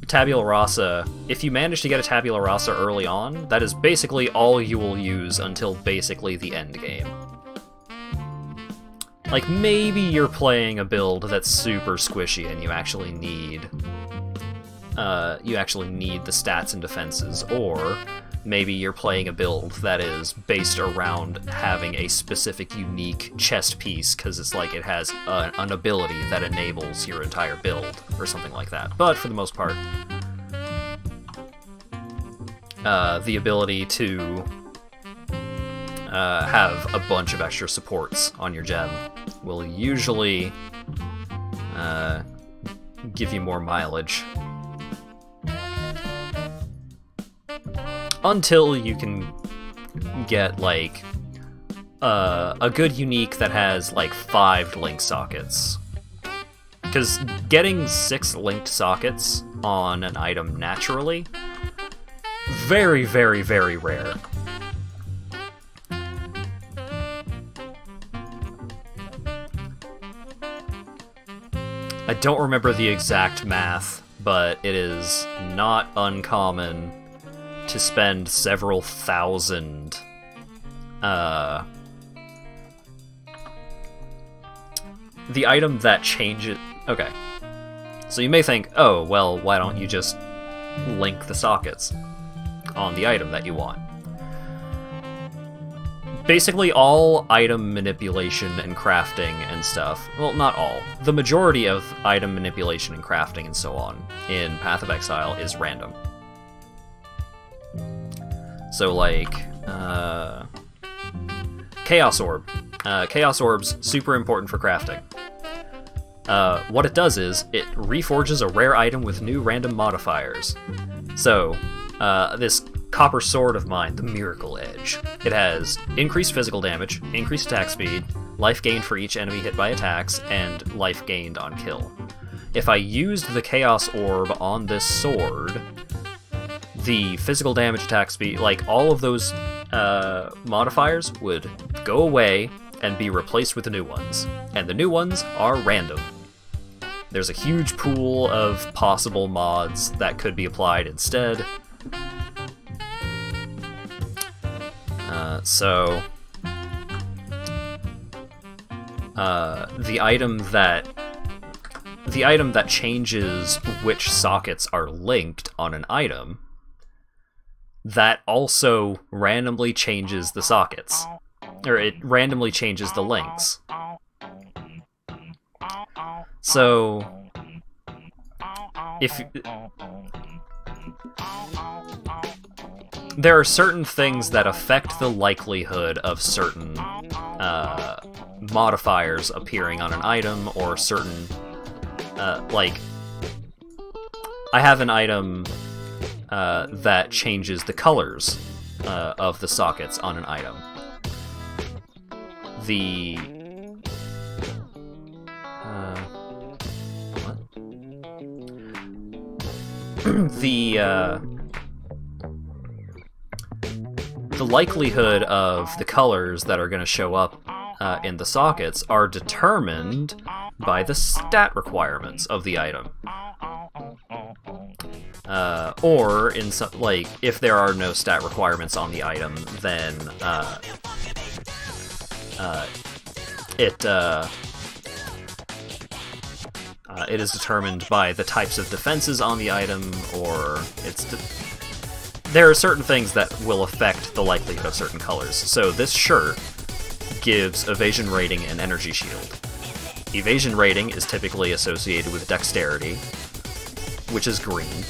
Tabula Rasa, if you manage to get a Tabula Rasa early on, that is basically all you will use until basically the end game. Like, maybe you're playing a build that's super squishy and you actually need the stats and defenses, or maybe you're playing a build that is based around having a specific unique chest piece because it's like it has an ability that enables your entire build, or something like that. But for the most part, the ability to have a bunch of extra supports on your gem will usually give you more mileage. Until you can get, like, a good unique that has, like, 5 link sockets. Because getting 6 linked sockets on an item naturally, very, very, very rare. I don't remember the exact math, but it is not uncommon to spend several thousand the item that changes... Okay. So you may think, oh, well, why don't you just link the sockets on the item that you want? Basically, all item manipulation and crafting and stuff, well, not all, the majority of item manipulation and crafting and so on in Path of Exile is random. So, like, Chaos Orb. Chaos Orb's super important for crafting. What it does is, it reforges a rare item with new random modifiers. So, this copper sword of mine, the Miracle Edge. It has increased physical damage, increased attack speed, life gained for each enemy hit by attacks, and life gained on kill. If I used the Chaos Orb on this sword, the physical damage, attack speed, like all of those modifiers would go away and be replaced with the new ones. And the new ones are random. There's a huge pool of possible mods that could be applied instead. The item that changes which sockets are linked on an item, that also randomly changes the sockets, or it randomly changes the links. So if there are certain things that affect the likelihood of certain modifiers appearing on an item, or certain, like, I have an item that changes the colors of the sockets on an item. The... what? the likelihood of the colors that are going to show up in the sockets are determined by the stat requirements of the item. Or in some, like, if there are no stat requirements on the item, then it is determined by the types of defenses on the item, or there are certain things that will affect the likelihood of certain colors. So this shirt gives evasion rating and energy shield. Evasion rating is typically associated with dexterity, which is green,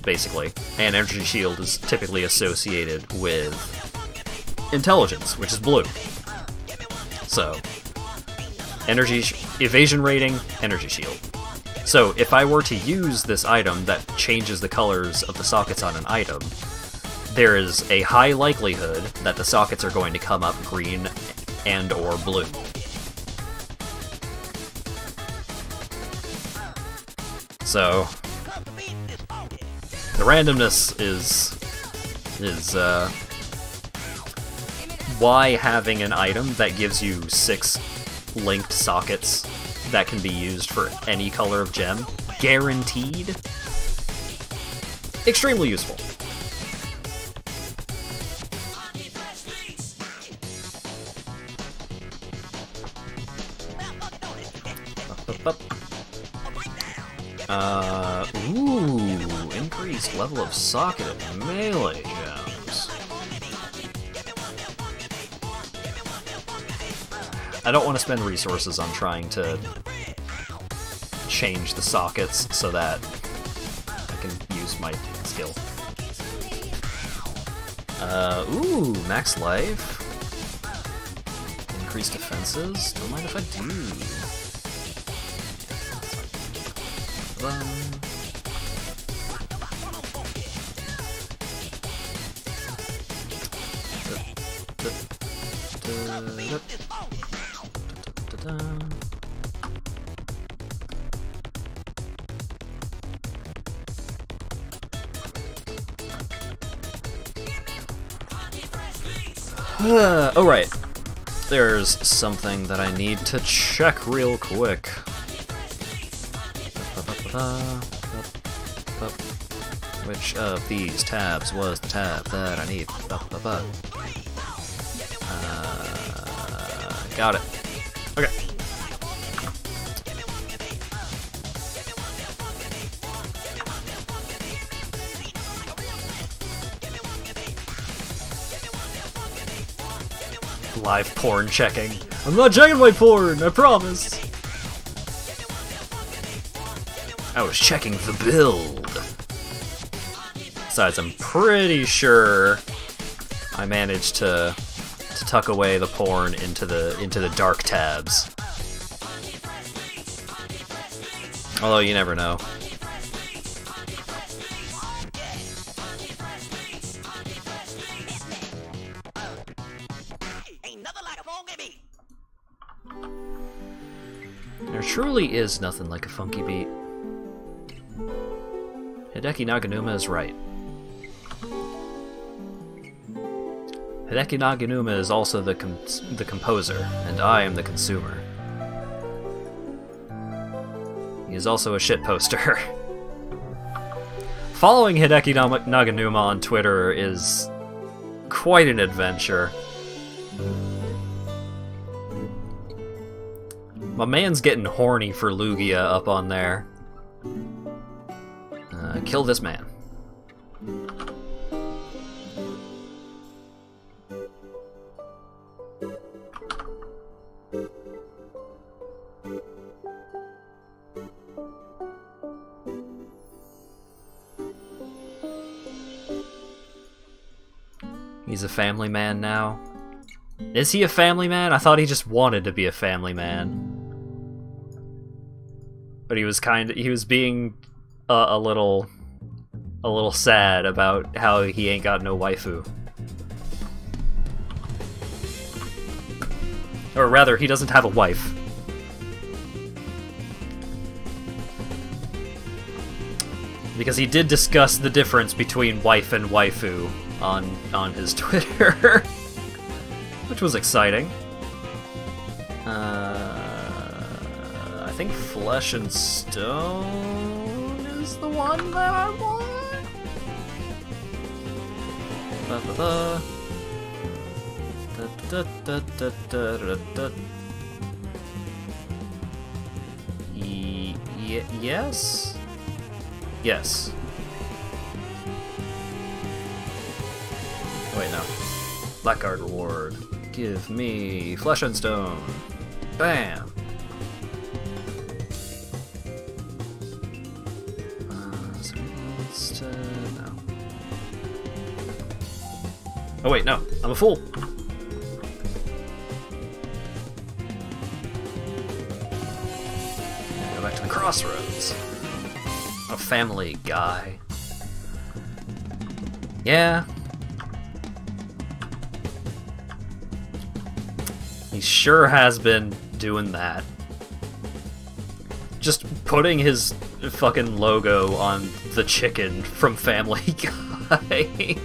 basically, and energy shield is typically associated with intelligence, which is blue. So, evasion rating, energy shield. So if I were to use this item that changes the colors of the sockets on an item, there is a high likelihood that the sockets are going to come up green and or blue. So the randomness is why having an item that gives you 6 linked sockets that can be used for any color of gem, guaranteed, extremely useful. Ooh, increased level of socket of melee gems. I don't want to spend resources on trying to change the sockets so that I can use my skill. Ooh, max life. Increased defenses. Don't mind if I do. Alright. There's something that I need to check real quick. Which of these tabs was the tab that I need? Got it. Okay. Live porn checking. I'm not checking my porn, I promise. I was checking the build. Besides, I'm pretty sure I managed to tuck away the porn into the dark tabs. Although you never know. There truly is nothing like a funky beat. Hideki Naganuma is right. Hideki Naganuma is also the composer, and I am the consumer. He is also a shitposter. Following Hideki Naganuma on Twitter is quite an adventure. My man's getting horny for Lugia up on there. Kill this man. He's a family man now. Is he a family man? I thought he just wanted to be a family man. But he was being a little sad about how he ain't got no waifu. Or rather, he doesn't have a wife. Because he did discuss the difference between wife and waifu on his Twitter, which was exciting. I think Flesh and Stone is the one that I want. Yes? Yes. Wait, no. Blackguard reward. Give me Flesh and Stone. Bam! Is there anything else to... No. Oh wait, no. I'm a fool! Go back to the crossroads. A family guy. Yeah. He sure has been doing that. Just putting his fucking logo on the chicken from Family Guy.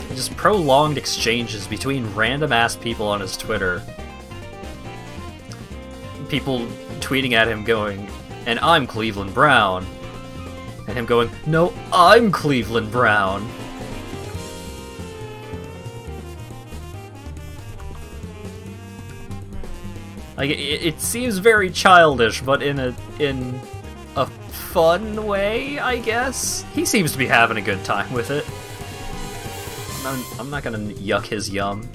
Just prolonged exchanges between random-ass people on his Twitter. People tweeting at him going, "And I'm Cleveland Brown." And him going, "No, I'm Cleveland Brown." Like, it seems very childish, but in a fun way, I guess. He seems to be having a good time with it. I'm not gonna yuck his yum.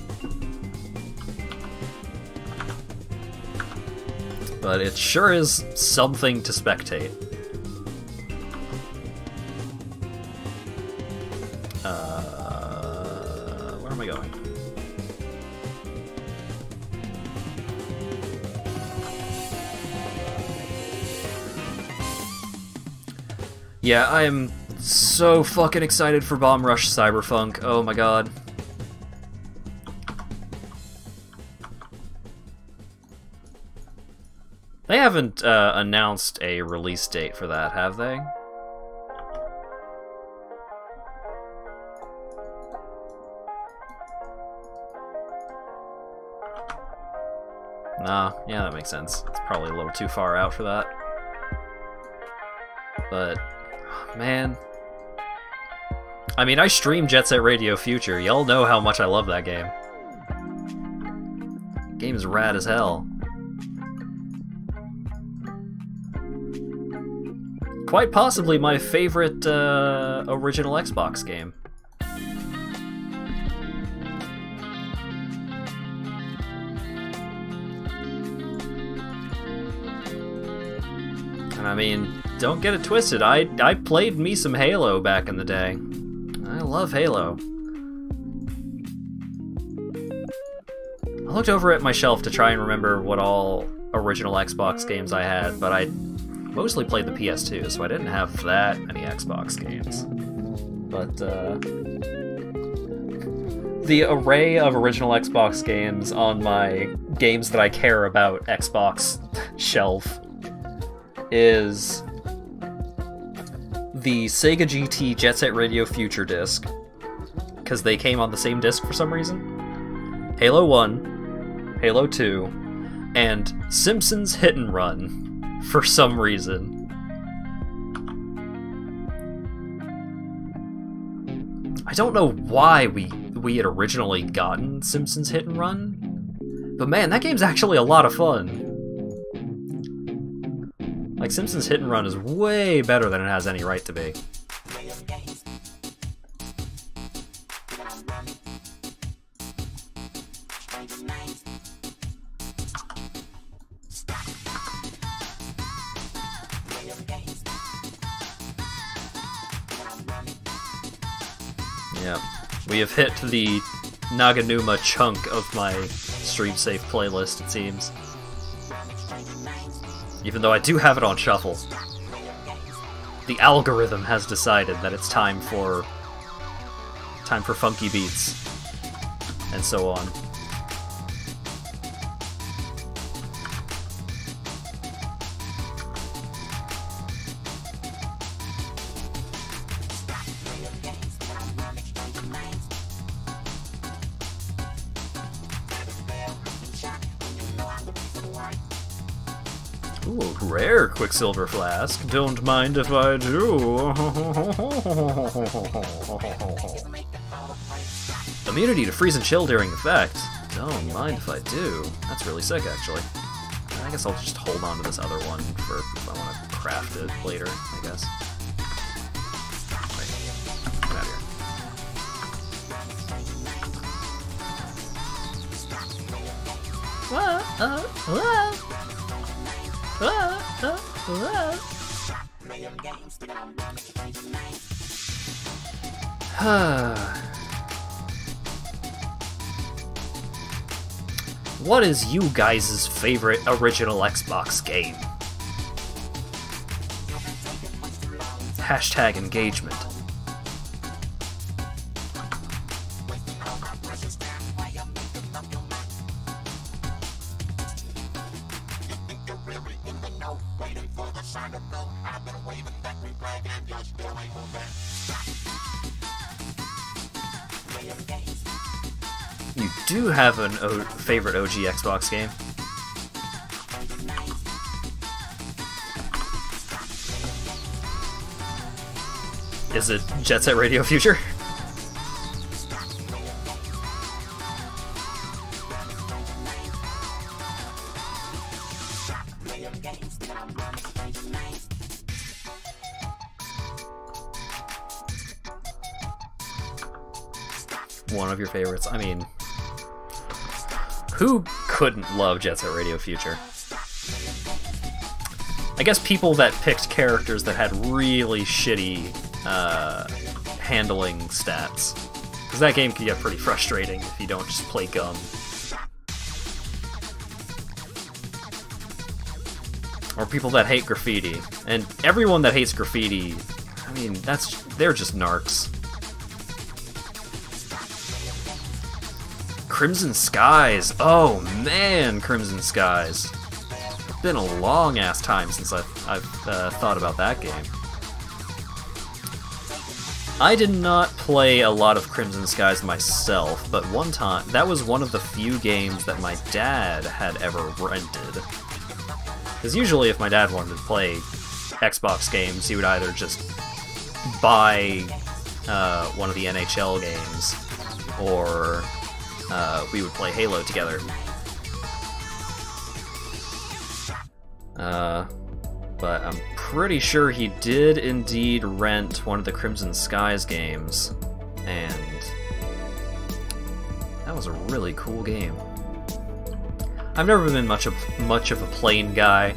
But it sure is something to spectate. Where am I going? Yeah, I am so fucking excited for Bomb Rush Cyberpunk. Oh my god. They haven't announced a release date for that, have they? Nah, yeah, that makes sense. It's probably a little too far out for that. But, man. I mean, I stream Jet Set Radio Future. Y'all know how much I love that game. The game is rad as hell. Quite possibly my favorite original Xbox game. And I mean, don't get it twisted, I played me some Halo back in the day. I love Halo. I looked over at my shelf to try and remember what all original Xbox games I had, but I mostly played the PS2, so I didn't have that many Xbox games. But, the array of original Xbox games on my games that I care about Xbox shelf is the Sega GT Jet Set Radio Future disc, because they came on the same disc for some reason, Halo 1, Halo 2, and Simpsons Hit and Run for some reason. I don't know why we had originally gotten Simpsons Hit and Run, but man, that game's actually a lot of fun. Like, Simpsons Hit and Run is way better than it has any right to be. Yeah, we have hit the Naganuma chunk of my Stream Safe playlist, it seems. Even though I do have it on shuffle. The algorithm has decided that it's time for funky beats, and so on. Ooh, rare Quicksilver Flask. Don't mind if I do. Immunity to freeze and chill during effect. Don't mind if I do. That's really sick, actually. I guess I'll just hold on to this other one for if I want to craft it later, I guess. Wait, get out of here. What is you guys' favorite original Xbox game? Hashtag engagement. You do have a favorite OG Xbox game? Is it Jet Set Radio Future? One of your favorites. I mean, who couldn't love Jet Set Radio Future? I guess people that picked characters that had really shitty handling stats. Because that game can get pretty frustrating if you don't just play gum. Or people that hate graffiti. And everyone that hates graffiti, I mean, they're just narcs. Crimson Skies. Oh man, Crimson Skies. It's been a long ass time since I've thought about that game. I did not play a lot of Crimson Skies myself, but one time, that was one of the few games that my dad had ever rented. Because usually if my dad wanted to play Xbox games, he would either just buy one of the NHL games, or we would play Halo together. But I'm pretty sure he did indeed rent one of the Crimson Skies games, and that was a really cool game. I've never been much of a plane guy.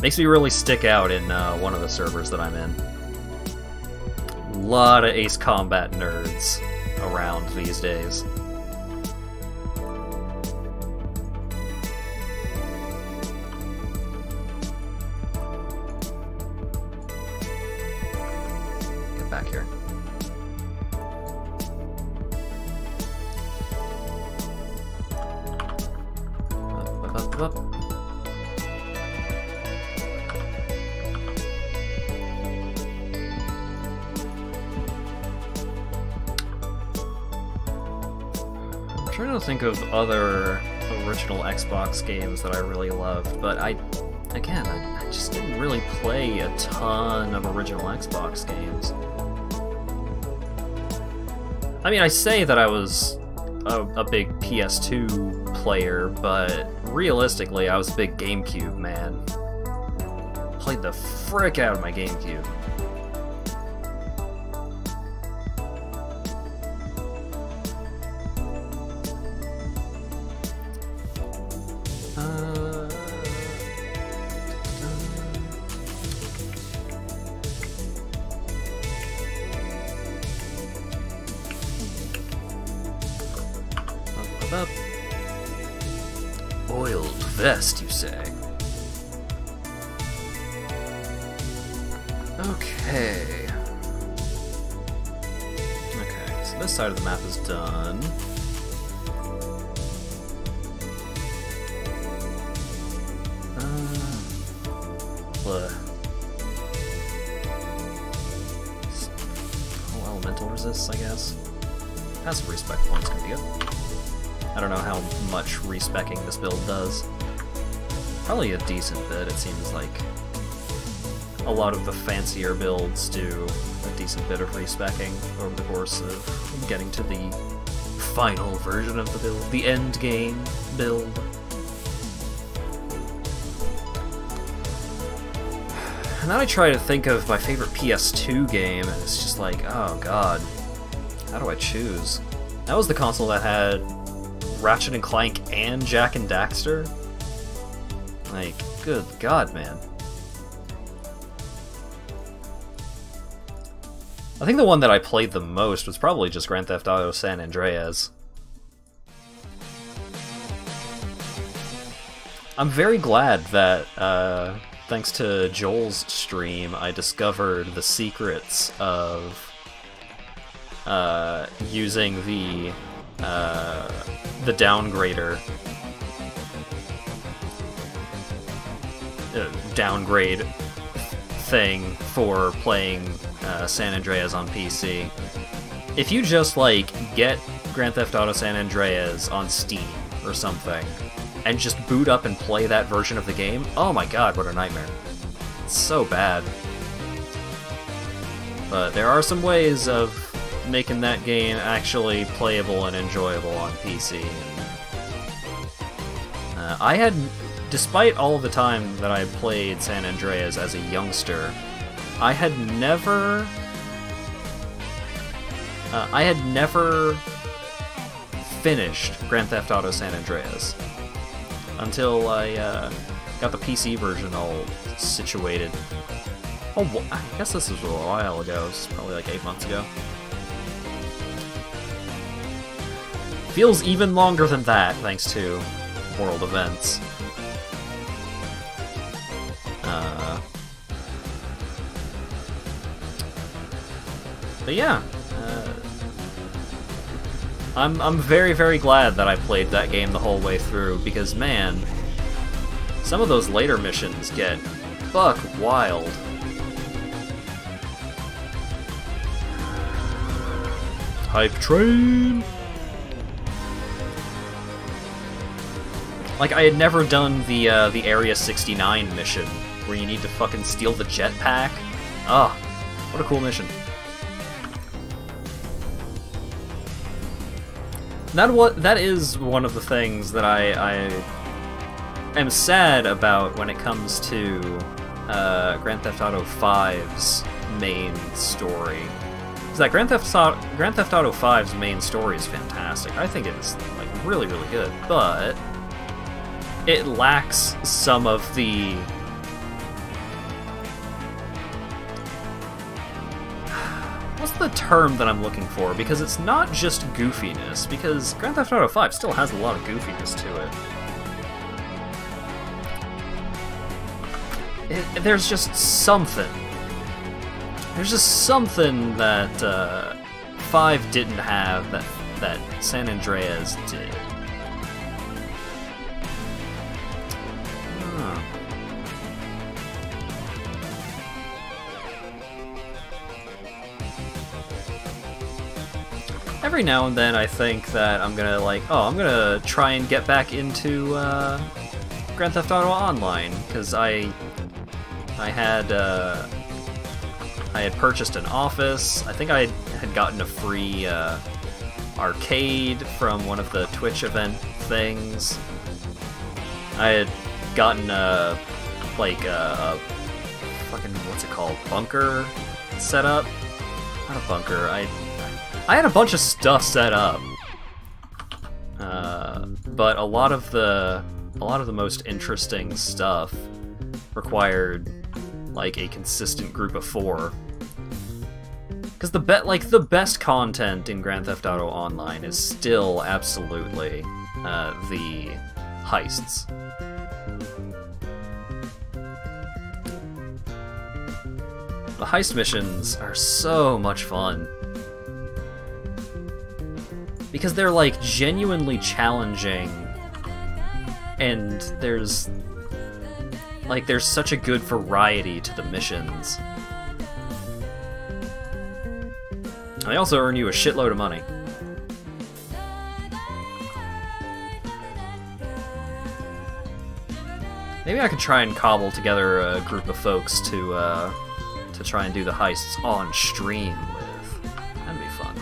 Makes me really stick out in one of the servers that I'm in. A lot of Ace Combat nerds around these days. Get back here. Up. I'm trying to think of other original Xbox games that I really loved, but I just didn't really play a ton of original Xbox games. I mean, I say that I was a big PS2 player, but realistically, I was a big GameCube man. Played the frick out of my GameCube. Up. Oiled vest, you say? Okay. Okay, so this side of the map is done. Oh, elemental resists, I guess. Passive respec points can be good. I don't know how much respecking this build does. Probably a decent bit, it seems like. A lot of the fancier builds do a decent bit of respecking over the course of getting to the final version of the build, the end game build. And then I try to think of my favorite PS2 game, and it's just like, oh god, how do I choose? That was the console that had Ratchet and Clank and Jak and Daxter? Like, good god, man. I think the one that I played the most was probably just Grand Theft Auto San Andreas. I'm very glad that, thanks to Joel's stream, I discovered the secrets of using the downgrader downgrade thing for playing San Andreas on PC. If you just like get Grand Theft Auto San Andreas on Steam or something and just boot up and play that version of the game, oh my god, what a nightmare. It's so bad. But there are some ways of making that game actually playable and enjoyable on PC. I had, despite all the time that I played San Andreas as a youngster, I had never finished Grand Theft Auto San Andreas until I got the PC version all situated. Oh, I guess this was a while ago. It's probably like 8 months ago. Feels even longer than that, thanks to world events. But yeah, I'm very, very glad that I played that game the whole way through, because man, some of those later missions get buck wild. Hype train! Like, I had never done the Area 69 mission, where you need to fucking steal the jetpack. Ah, what a cool mission. That is one of the things that I am sad about when it comes to Grand Theft Auto 5's main story. Is that Grand Theft Auto 5's main story is fantastic. I think it is like really, really good, but it lacks some of the what's the term that I'm looking for? Because it's not just goofiness, because Grand Theft Auto 5 still has a lot of goofiness to it. There's just something. There's just something that 5 didn't have that San Andreas did. Every now and then I think that I'm gonna try and get back into Grand Theft Auto Online, because I had purchased an office. I think I had gotten a free arcade from one of the Twitch event things. I had gotten a fucking, what's it called, bunker set up? Not a bunker, I had a bunch of stuff set up, but a lot of the most interesting stuff required like a consistent group of 4. Because the best content in Grand Theft Auto Online is still absolutely the heists. The heist missions are so much fun. Because they're like genuinely challenging, and there's such a good variety to the missions. And they also earn you a shitload of money. Maybe I could try and cobble together a group of folks to try and do the heists on stream with. That'd be fun.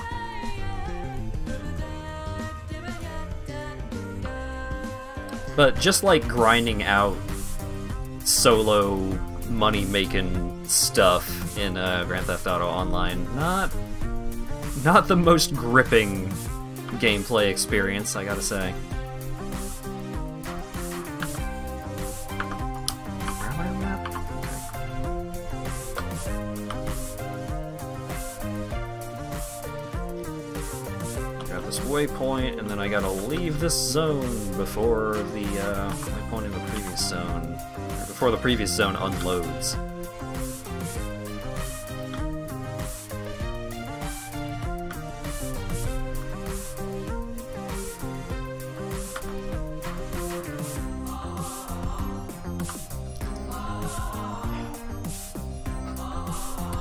But just like grinding out solo money-making stuff in Grand Theft Auto Online, not the most gripping gameplay experience, I gotta say. Waypoint, and then I gotta leave this zone before the waypoint in the previous zone, before the previous zone unloads.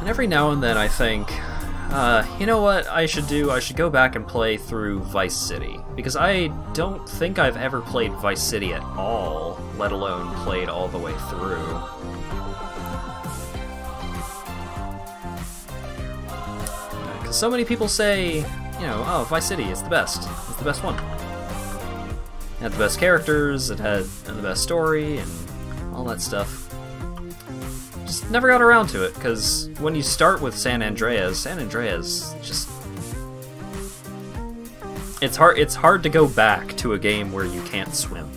And every now and then I think, you know what I should do? I should go back and play through Vice City, because I don't think I've ever played Vice City at all, let alone played all the way through. Because so many people say, you know, oh, Vice City is the best. It's the best one. It had the best characters, it had the best story, and all that stuff. Just never got around to it, because when you start with San Andreas just... It's hard to go back to a game where you can't swim.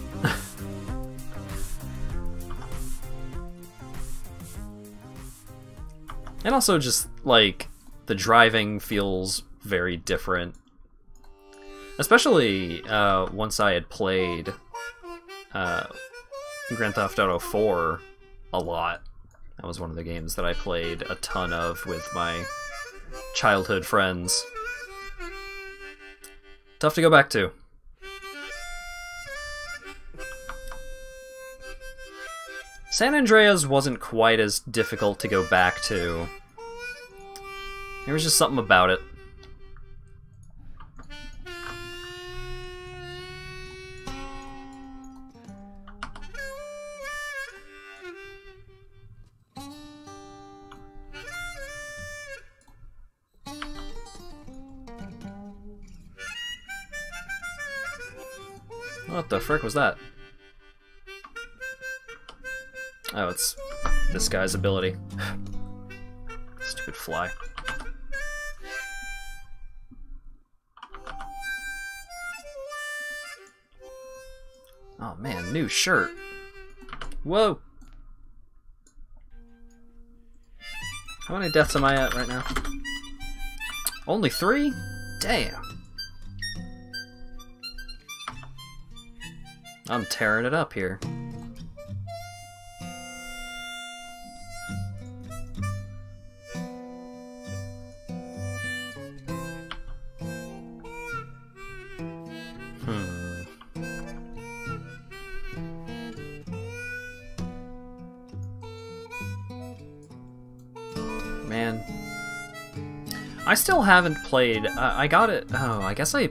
And also just, like, the driving feels very different. Especially once I had played Grand Theft Auto 4 a lot. That was one of the games that I played a ton of with my childhood friends. Tough to go back to. San Andreas wasn't quite as difficult to go back to. There was just something about it. What the frick was that? Oh, it's this guy's ability. Stupid fly. Oh man, new shirt. Whoa! How many deaths am I at right now? Only 3? Damn. I'm tearing it up here. Man. I still haven't played, I got it, oh, I guess I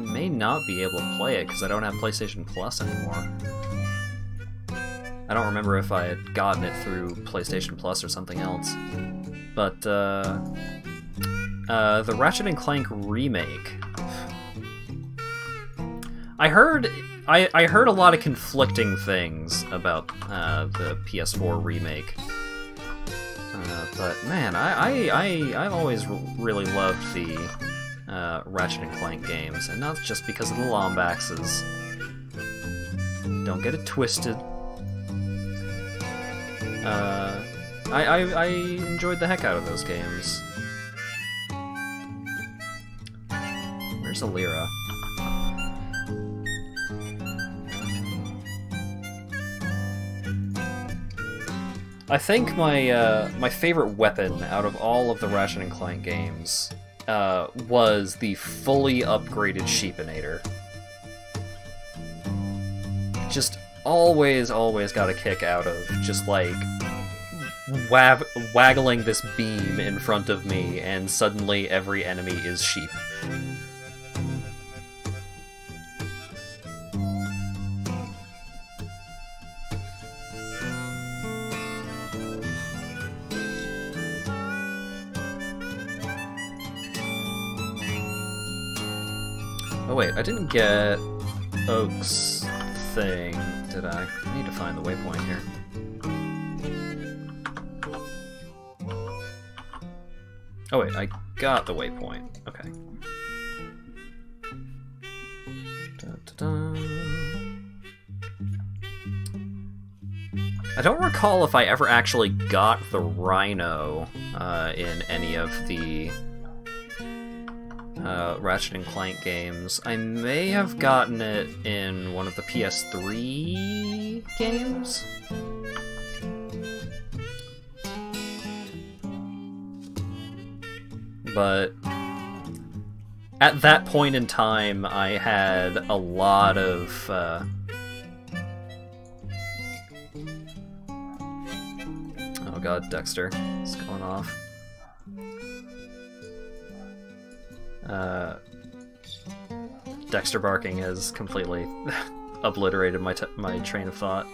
may not be able to play it because I don't have PlayStation Plus anymore. I don't remember if I had gotten it through PlayStation Plus or something else. But, the Ratchet & Clank remake. I heard a lot of conflicting things about, the PS4 remake. But man, I've always really loved the Ratchet & Clank games, and not just because of the Lombaxes. Don't get it twisted. I enjoyed the heck out of those games. Where's Alira? I think my favorite weapon out of all of the Ratchet & Clank games was the fully upgraded Sheepinator. Just always got a kick out of just like waggling this beam in front of me and suddenly every enemy is sheep. Oh wait, I didn't get Oak's thing, did I? I need to find the waypoint here. Oh wait, I got the waypoint. Okay. Da-da-da. I don't recall if I ever actually got the Rhino in any of the Ratchet & Clank games. I may have gotten it in one of the PS3 games? But at that point in time, I had a lot of oh god, Dexter, it's going off. Dexter barking has completely obliterated my train of thought.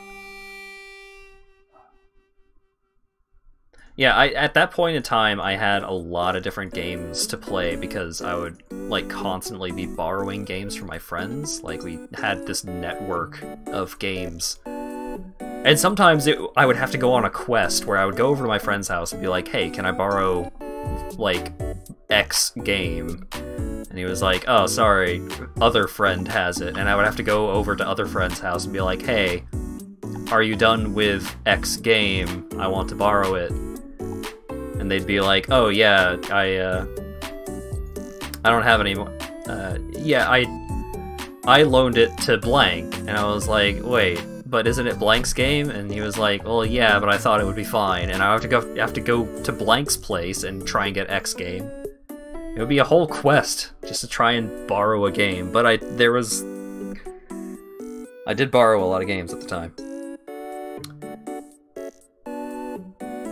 Yeah, at that point in time, I had a lot of different games to play because I would, like, constantly be borrowing games from my friends. Like, we had this network of games. And sometimes I would have to go on a quest where I would go over to my friend's house and be like, hey, can I borrow, like, X game? And he was like, oh, sorry, other friend has it. And I would have to go over to other friend's house and be like, hey, are you done with X game? I want to borrow it. And they'd be like, oh yeah, I don't have any more. Yeah, I loaned it to blank. And I was like, wait, but isn't it blank's game? And he was like, well, yeah, but I thought it would be fine. And I have to go to blank's place and try and get X game. It would be a whole quest just to try and borrow a game. But I did borrow a lot of games at the time.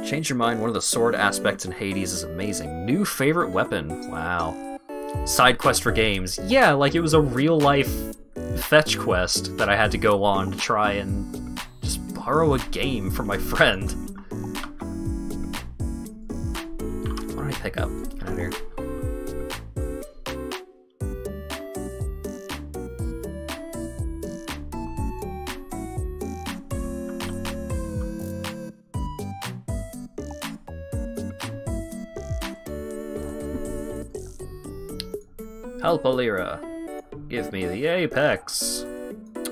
Change your mind, one of the sword aspects in Hades is amazing. New favorite weapon, wow. Side quest for games, yeah, like it was a real life fetch quest that I had to go on to try and just borrow a game from my friend. What did I pick up? Get out of here. Helpolira, give me the apex.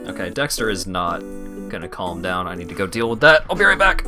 Okay, Dexter is not gonna calm down. I need to go deal with that. I'll be right back.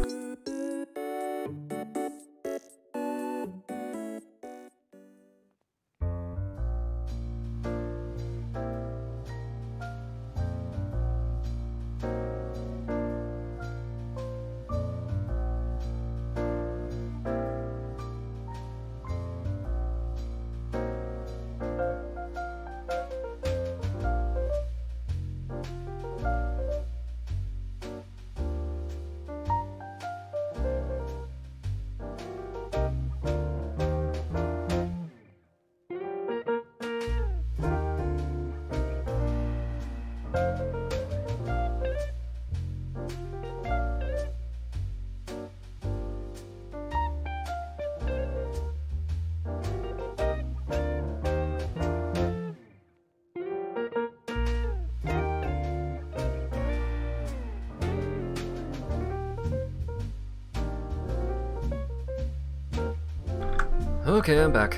Okay, I'm back.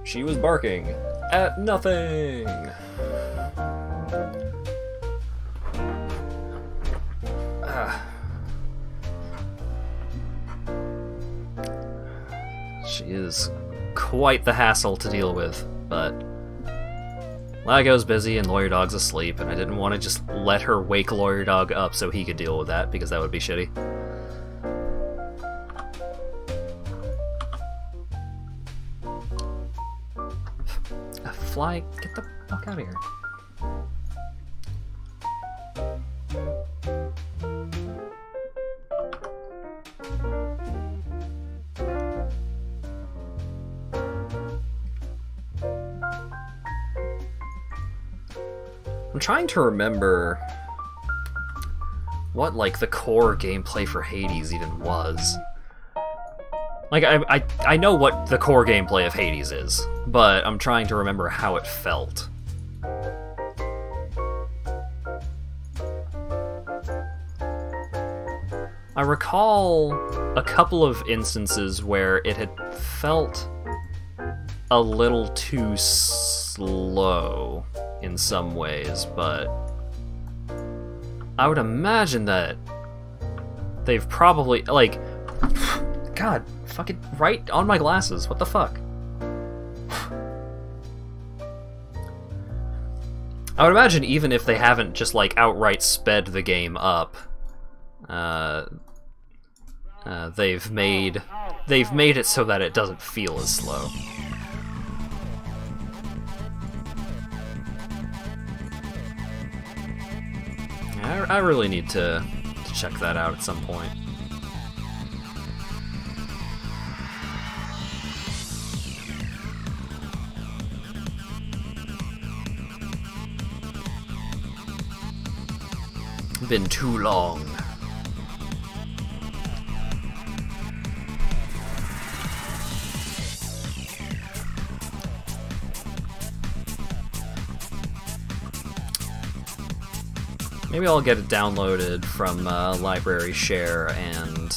She was barking at nothing! She is quite the hassle to deal with, but Lago's busy and Lawyer Dog's asleep, and I didn't want to just let her wake Lawyer Dog up so he could deal with that, because that would be shitty. Fly, get the fuck out of here. I'm trying to remember what, like, the core gameplay for Hades even was. Like, I know what the core gameplay of Hades is, but I'm trying to remember how it felt. I recall a couple of instances where it had felt a little too slow in some ways, but I would imagine that they've probably, like, God, fucking right on my glasses, what the fuck? I would imagine even if they haven't just, like, outright sped the game up, they've made it so that it doesn't feel as slow. I really need to check that out at some point. Been too long. Maybe I'll get it downloaded from Library Share and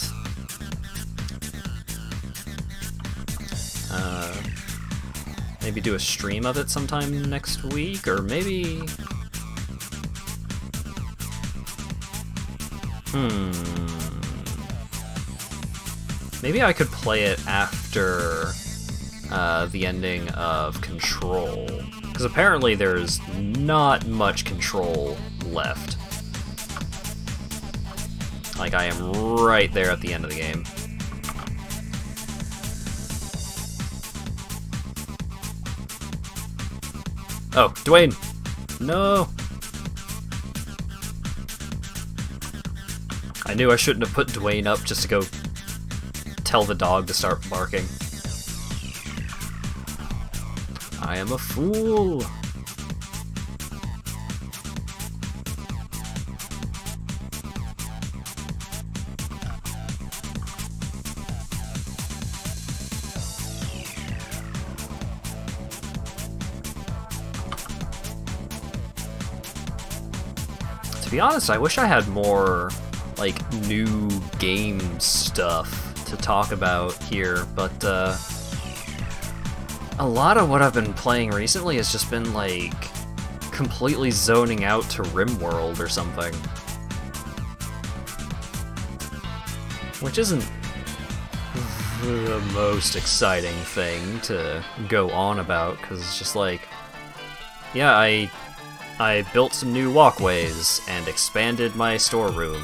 maybe do a stream of it sometime next week, or maybe... Maybe I could play it after the ending of Control, because apparently there's not much Control left. Like, I am right there at the end of the game. Oh, Dwayne! No! I knew I shouldn't have put Dwayne up just to go tell the dog to start barking. I am a fool! To be honest, I wish I had more, like, new game stuff to talk about here, but a lot of what I've been playing recently has just been, like, completely zoning out to RimWorld or something. Which isn't the most exciting thing to go on about, because it's just like, yeah, I built some new walkways and expanded my storeroom.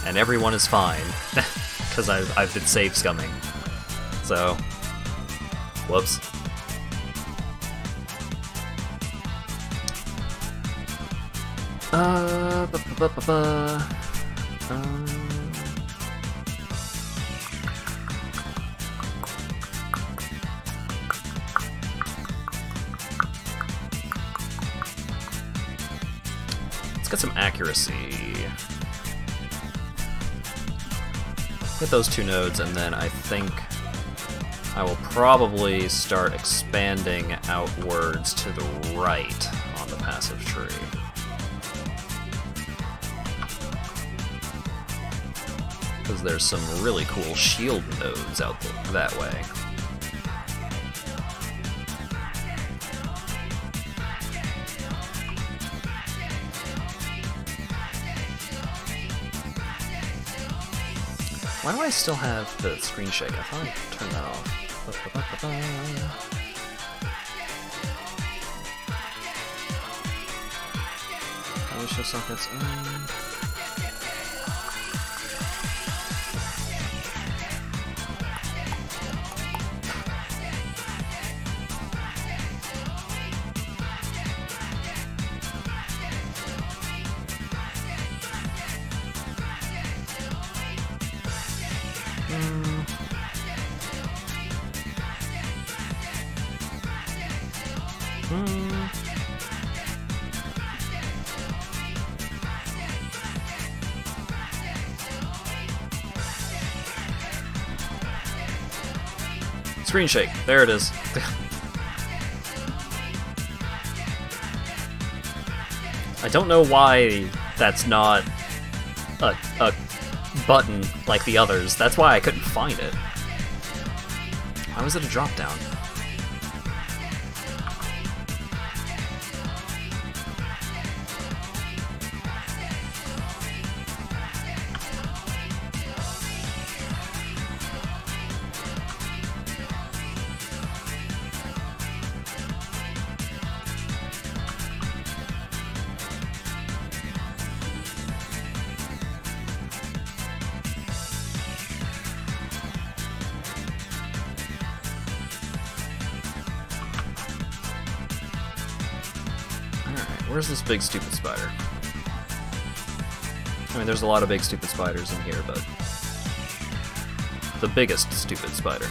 And everyone is fine, because I've been save scumming. So, whoops. Let's get some accuracy. Get those two nodes, and then I think I will probably start expanding outwards to the right on the passive tree. Because there's some really cool shield nodes out that way. Why do I still have the screen shake? I thought I turned that off. Probably show sockets. Screen shake. There it is. I don't know why that's not a button like the others. That's why I couldn't find it. Why was it a drop down? Where's this big stupid spider? I mean, there's a lot of big stupid spiders in here, but the biggest stupid spider.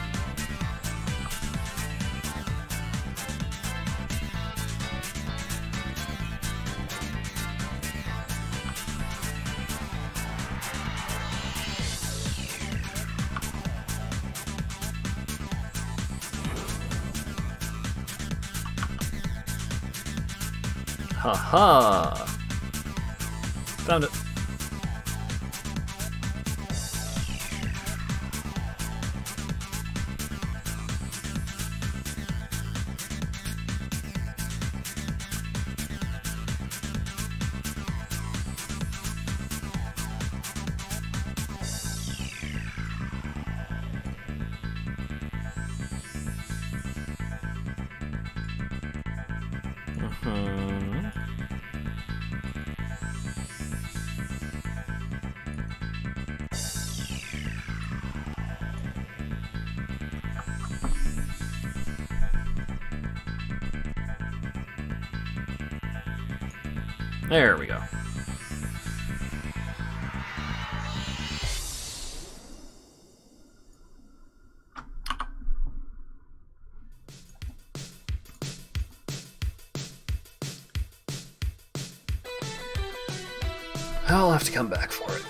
Haha! Found it. There we go. I'll have to come back for it.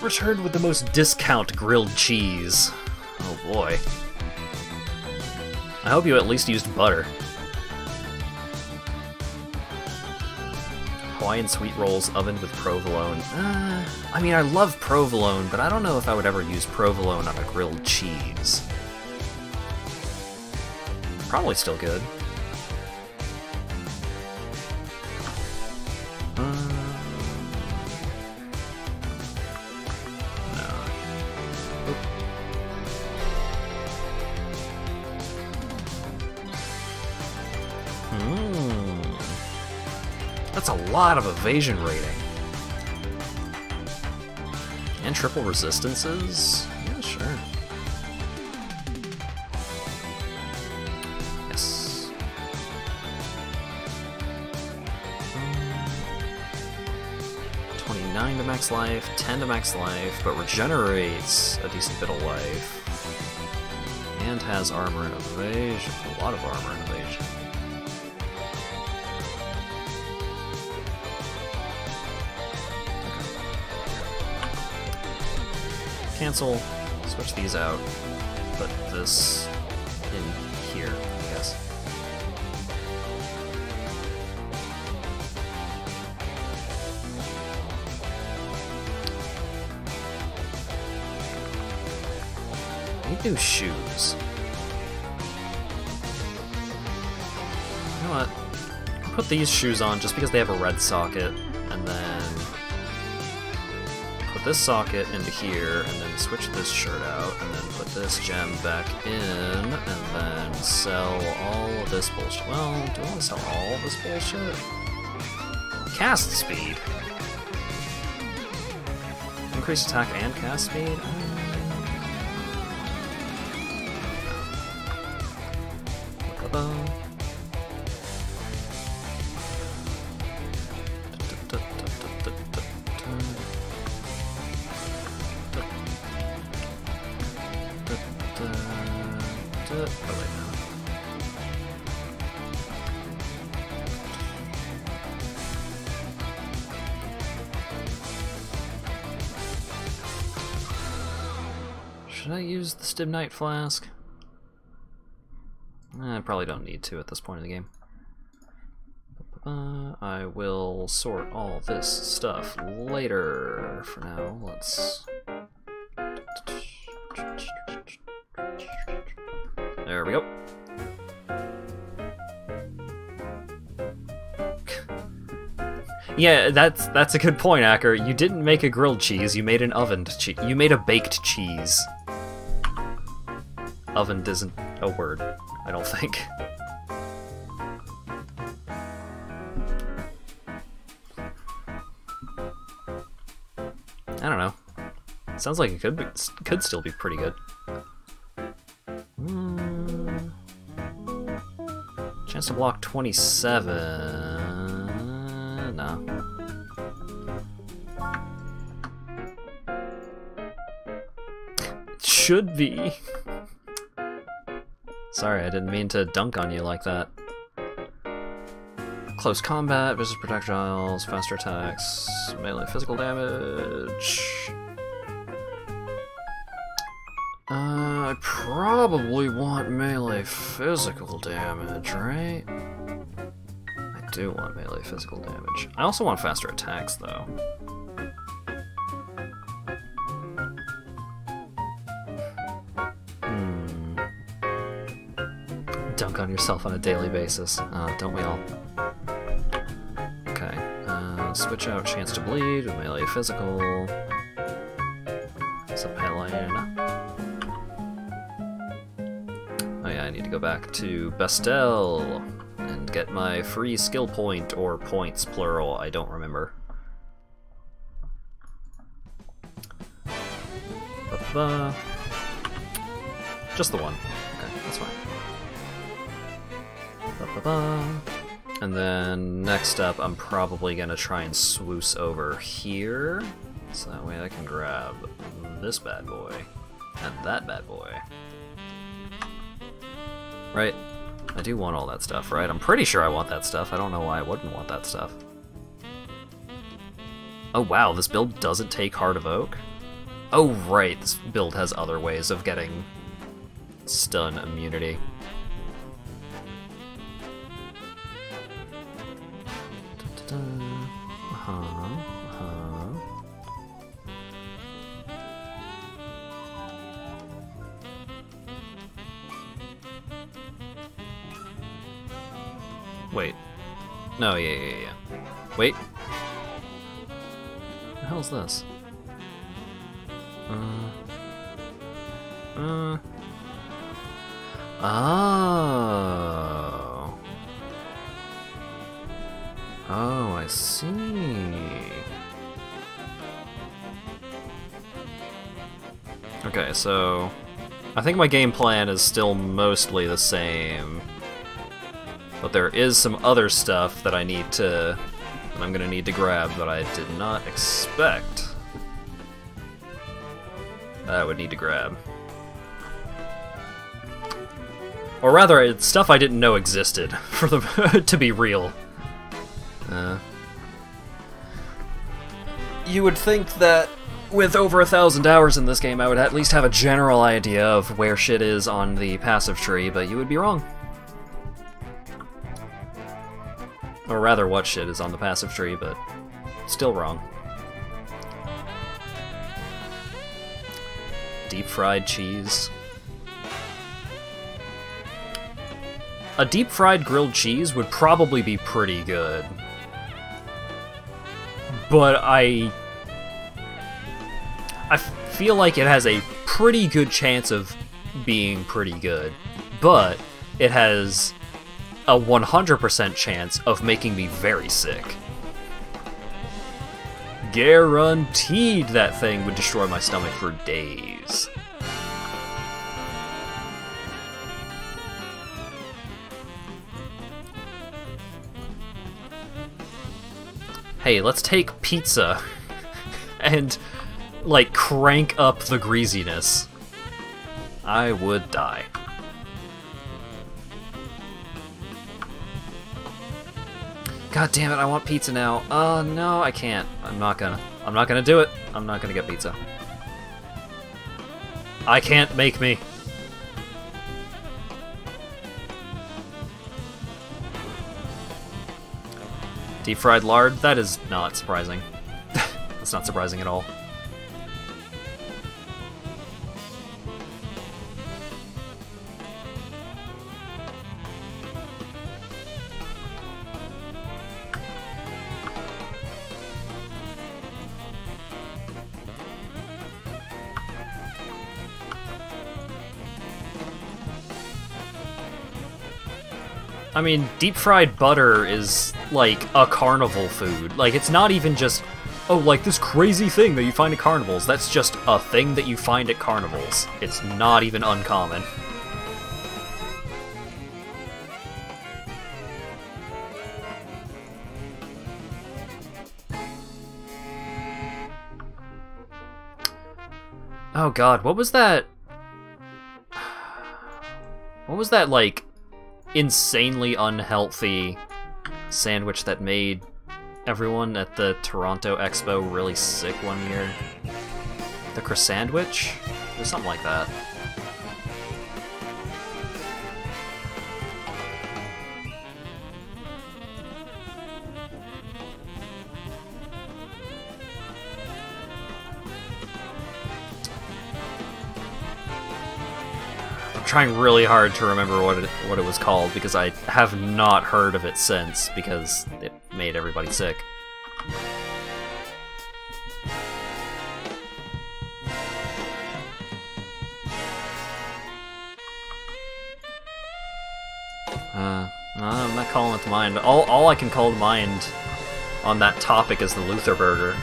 Returned with the most discount grilled cheese. Oh boy. I hope you at least used butter. Hawaiian sweet rolls ovened with provolone. I mean, I love provolone, but I don't know if I would ever use provolone on a grilled cheese. Probably still good. That's a lot of evasion rating. And triple resistances? Yeah, sure. Yes. 29 to max life, 10 to max life, but regenerates a decent bit of life. And has armor and evasion. A lot of armor and evasion. Cancel, switch these out, put this in here, I guess. I need new shoes. You know what? I'll put these shoes on just because they have a red socket, and then this socket into here, and then switch this shirt out, and then put this gem back in, and then sell all of this bullshit. Well, do I want to sell all of this bullshit? Cast speed. Increase attack and cast speed? Should I use the Stibnite Flask? I probably don't need to at this point in the game. I will sort all this stuff later. For now, let's... There we go. Yeah, that's a good point, Acker. You didn't make a grilled cheese, you made an ovened cheese. You made a baked cheese. Ovened isn't a word, I don't think. I don't know. Sounds like it could still be pretty good. Chance to block 27. No. It should be. Sorry, I didn't mean to dunk on you like that. Close combat, versus projectiles, faster attacks, melee physical damage. I probably want melee physical damage, right? I do want melee physical damage. I also want faster attacks, though. Dunk on yourself on a daily basis. Don't we all? Okay. Switch out chance to bleed with melee physical. What's up, Helena? Oh yeah, I need to go back to Bestel and get my free skill point, or points, plural, I don't remember. Just the one. Okay, that's fine. And then next up, I'm probably gonna try and swoosh over here, so that way I can grab this bad boy and that bad boy. Right? I do want all that stuff, right? I'm pretty sure I want that stuff. I don't know why I wouldn't want that stuff. Oh wow, this build doesn't take Heart of Oak? Oh right, this build has other ways of getting stun immunity. Wait. No, yeah. Wait. What the hell is this? Oh. Oh, I see. Okay, so I think my game plan is still mostly the same, but there is some other stuff that I'm gonna need to grab that I did not expect that I would need to grab. Or rather, it's stuff I didn't know existed, for the to be real. You would think that with over 1,000 hours in this game, I would at least have a general idea of where shit is on the passive tree, but you would be wrong. Or rather, what shit is on the passive tree, but still wrong. Deep fried cheese. A deep fried grilled cheese would probably be pretty good. But I feel like it has a pretty good chance of being pretty good, but it has a 100% chance of making me very sick. Guaranteed that thing would destroy my stomach for days. Hey, let's take pizza and, like, crank up the greasiness. I would die. God damn it, I want pizza now. No, I can't. I'm not gonna do it. I'm not gonna get pizza. I can't make me. Deep fried lard? That is not surprising. That's not surprising at all. I mean, deep-fried butter is, like, a carnival food. Like, it's not even just, oh, like, this crazy thing that you find at carnivals. That's just a thing that you find at carnivals. It's not even uncommon. Oh god, what was that? What was that, like, insanely unhealthy sandwich that made everyone at the Toronto Expo really sick one year? The croissantwich? Or something like that. Trying really hard to remember what it was called, because I have not heard of it since, because it made everybody sick. I'm not calling it to mind. All I can call to mind on that topic is the Luther Burger.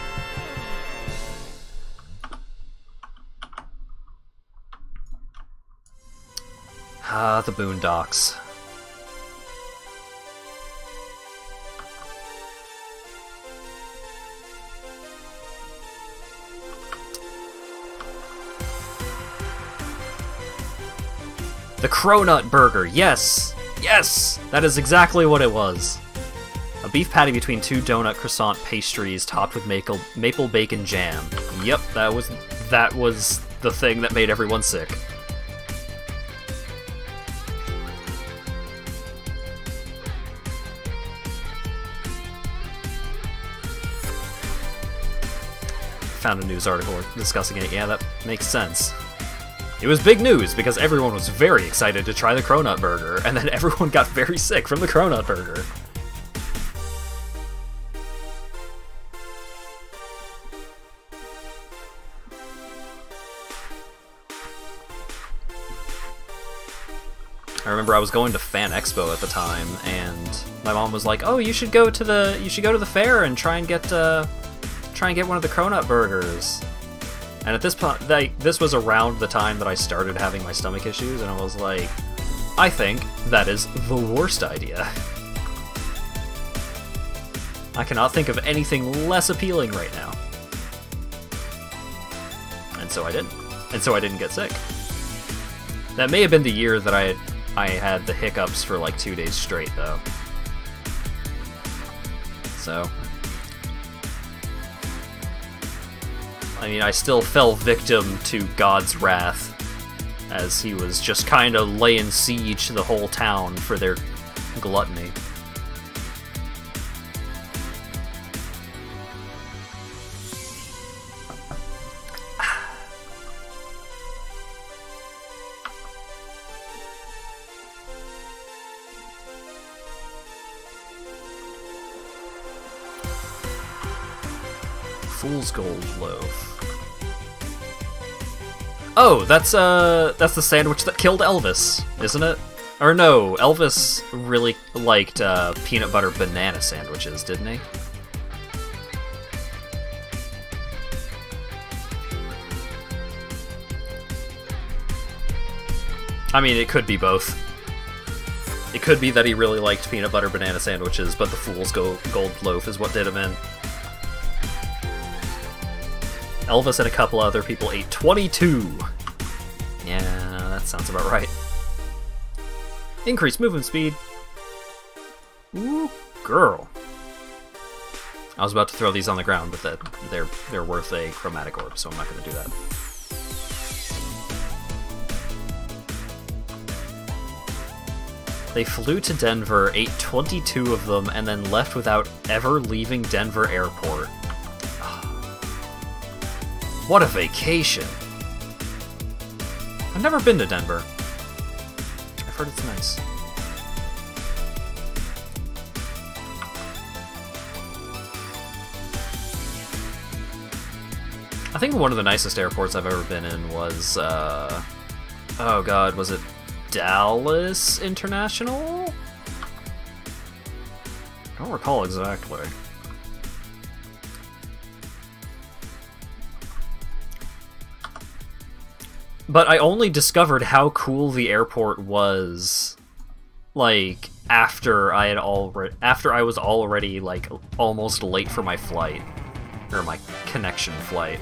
Ah, the Boondocks. The Cronut Burger, yes! Yes! That is exactly what it was. A beef patty between two donut croissant pastries topped with maple bacon jam. Yep, that was the thing that made everyone sick. Found a news article discussing it. Yeah, that makes sense. It was big news because everyone was very excited to try the Cronut Burger, and then everyone got very sick from the Cronut Burger. I remember I was going to Fan Expo at the time, and my mom was like, "Oh, you should go to the fair and try and get one of the Cronut Burgers." And at this point, this was around the time that I started having my stomach issues, and I was like, I think that is the worst idea. I cannot think of anything less appealing right now. And so I didn't. And so I didn't get sick. That may have been the year that I had the hiccups for like 2 days straight, though. So I mean, I still fell victim to God's wrath, as he was just kind of laying siege to the whole town for their gluttony. Fool's Gold Loaf. Oh, that's the sandwich that killed Elvis, isn't it? Or no, Elvis really liked peanut butter banana sandwiches, didn't he? I mean, it could be both. It could be that he really liked peanut butter banana sandwiches, but the Fool's Gold Loaf is what did him in. Elvis and a couple other people ate 22. Yeah, that sounds about right. Increased movement speed. Ooh, girl. I was about to throw these on the ground, but they're worth a chromatic orb, so I'm not going to do that. They flew to Denver, ate 22 of them, and then left without ever leaving Denver Airport. What a vacation! I've never been to Denver. I've heard it's nice. I think one of the nicest airports I've ever been in was, oh god, was it Dallas International? I don't recall exactly. But I only discovered how cool the airport was, like, after I was already, like, almost late for my flight. Or my connection flight.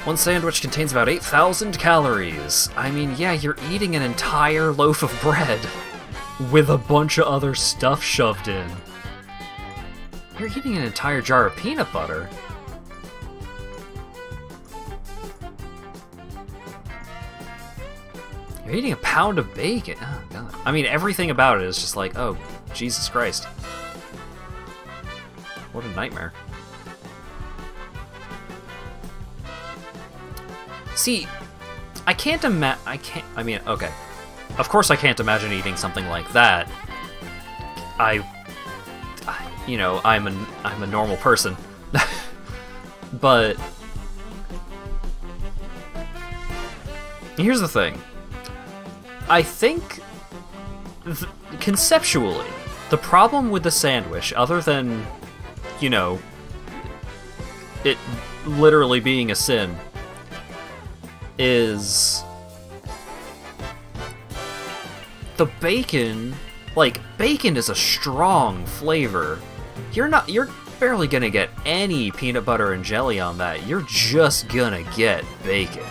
One sandwich contains about 8,000 calories. I mean, yeah, you're eating an entire loaf of bread with a bunch of other stuff shoved in. You're eating an entire jar of peanut butter. You're eating a pound of bacon. Oh, God. I mean, everything about it is just like, oh, Jesus Christ. What a nightmare. See, I mean, okay. Of course I can't imagine eating something like that. You know, I'm a normal person. But here's the thing. I think conceptually, the problem with the sandwich, other than, you know, it literally being a sin, is the bacon. Like, bacon is a strong flavor. You're barely gonna get any peanut butter and jelly on that. You're just gonna get bacon.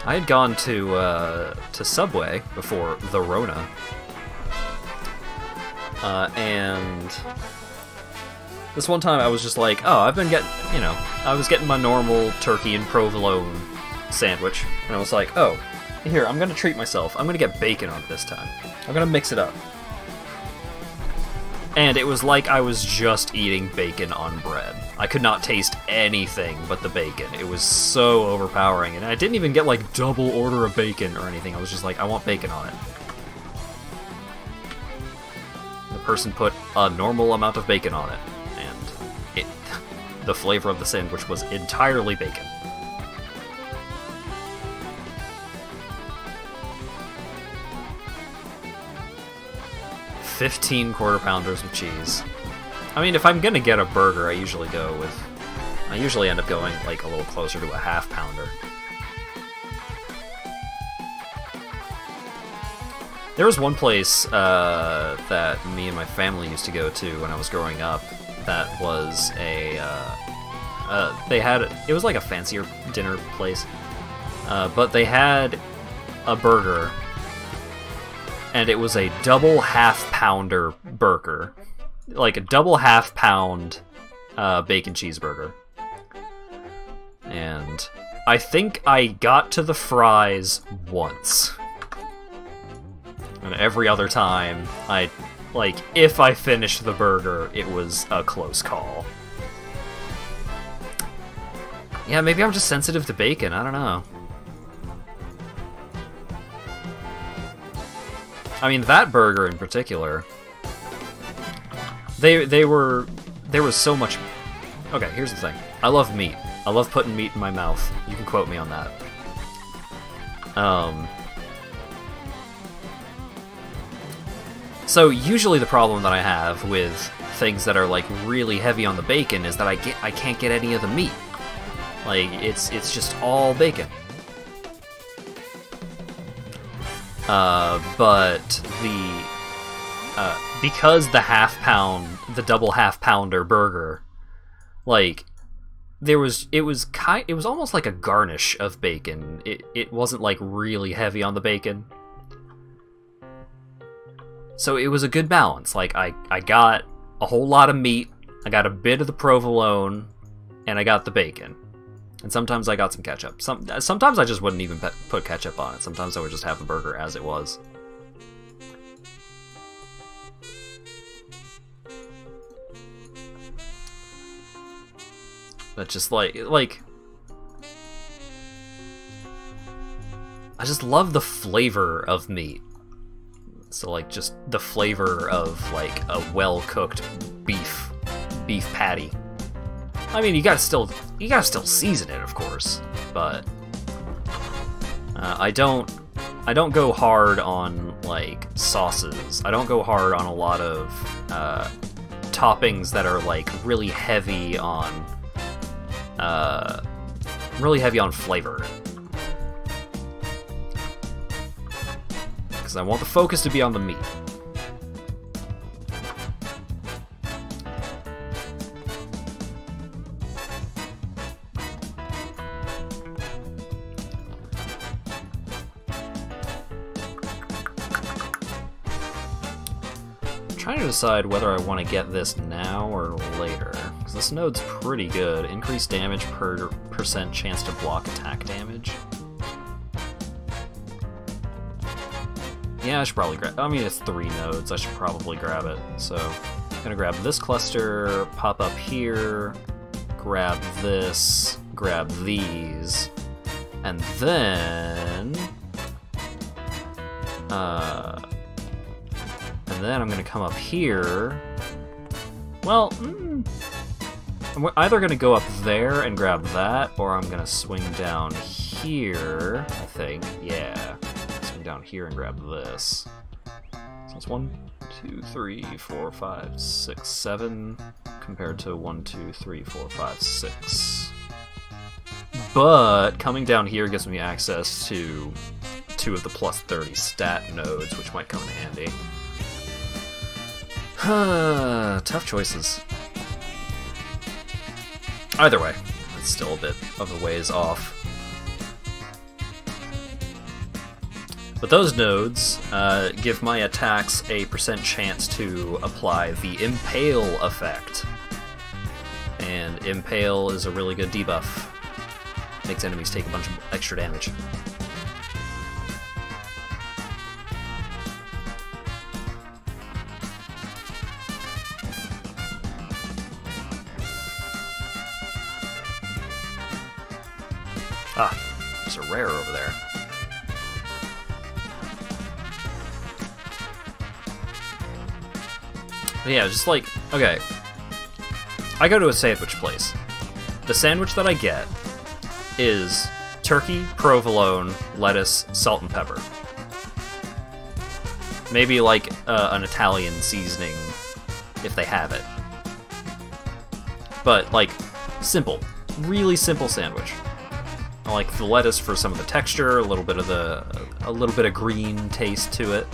I had gone to Subway before the Rona, and this one time I was just like, oh, I've been getting, you know, I was getting my normal turkey and provolone sandwich, and I was like, oh, here, I'm gonna treat myself. I'm gonna get bacon on it this time. I'm gonna mix it up. And it was like I was just eating bacon on bread. I could not taste anything but the bacon. It was so overpowering, and I didn't even get like double order of bacon or anything. I was just like, I want bacon on it. The person put a normal amount of bacon on it, and the flavor of the sandwich was entirely bacon. $15 quarter pounders with cheese. I mean, if I'm gonna get a burger, I usually end up going like a little closer to a half pounder. There was one place that me and my family used to go to when I was growing up that was it was like a fancier dinner place, but they had a burger, and it was a double half-pounder burger. Like a double half-pound bacon cheeseburger. And I think I got to the fries once. And every other time, if I finished the burger, it was a close call. Yeah, maybe I'm just sensitive to bacon, I don't know. I mean, that burger in particular, there was so much. Okay, here's the thing. I love meat. I love putting meat in my mouth. You can quote me on that. So usually the problem that I have with things that are like really heavy on the bacon is that I can't get any of the meat. Like it's just all bacon. But because the double half pounder burger, like it was almost like a garnish of bacon. It wasn't like really heavy on the bacon. So it was a good balance. Like, I got a whole lot of meat, I got a bit of the provolone, and I got the bacon. And sometimes I got some ketchup. Sometimes I just wouldn't even put ketchup on it. Sometimes I would just have the burger as it was. But just like I just love the flavor of meat. So like just the flavor of like a well-cooked beef patty. I mean, you gotta still season it, of course, but I don't go hard on like sauces. I don't go hard on a lot of toppings that are like really heavy on flavor. Because I want the focus to be on the meat. I'm trying to decide whether I want to get this now or later. Because this node's pretty good. Increased damage per % chance to block attack damage. Yeah, I should probably grab... I mean, it's 3 nodes. I should probably grab it. So, I'm gonna grab this cluster, pop up here, grab this, grab these, and then... I'm gonna come up here... Well, I'm either gonna go up there and grab that, or I'm gonna swing down here, I think. Yeah. Down here and grab this. So it's 1, 2, 3, 4, 5, 6, 7 compared to 1, 2, 3, 4, 5, 6. But coming down here gives me access to 2 of the plus 30 stat nodes, which might come in handy. Tough choices. Either way, it's still a bit of a ways off. But those nodes give my attacks a % chance to apply the Impale effect. And Impale is a really good debuff. Makes enemies take a bunch of extra damage. Ah, there's a rare over there. Yeah, just like, okay, I go to a sandwich place. The sandwich that I get is turkey, provolone, lettuce, salt and pepper. Maybe like an Italian seasoning, if they have it. But like, simple, really simple sandwich. I like the lettuce for some of the texture, a little bit of green taste to it.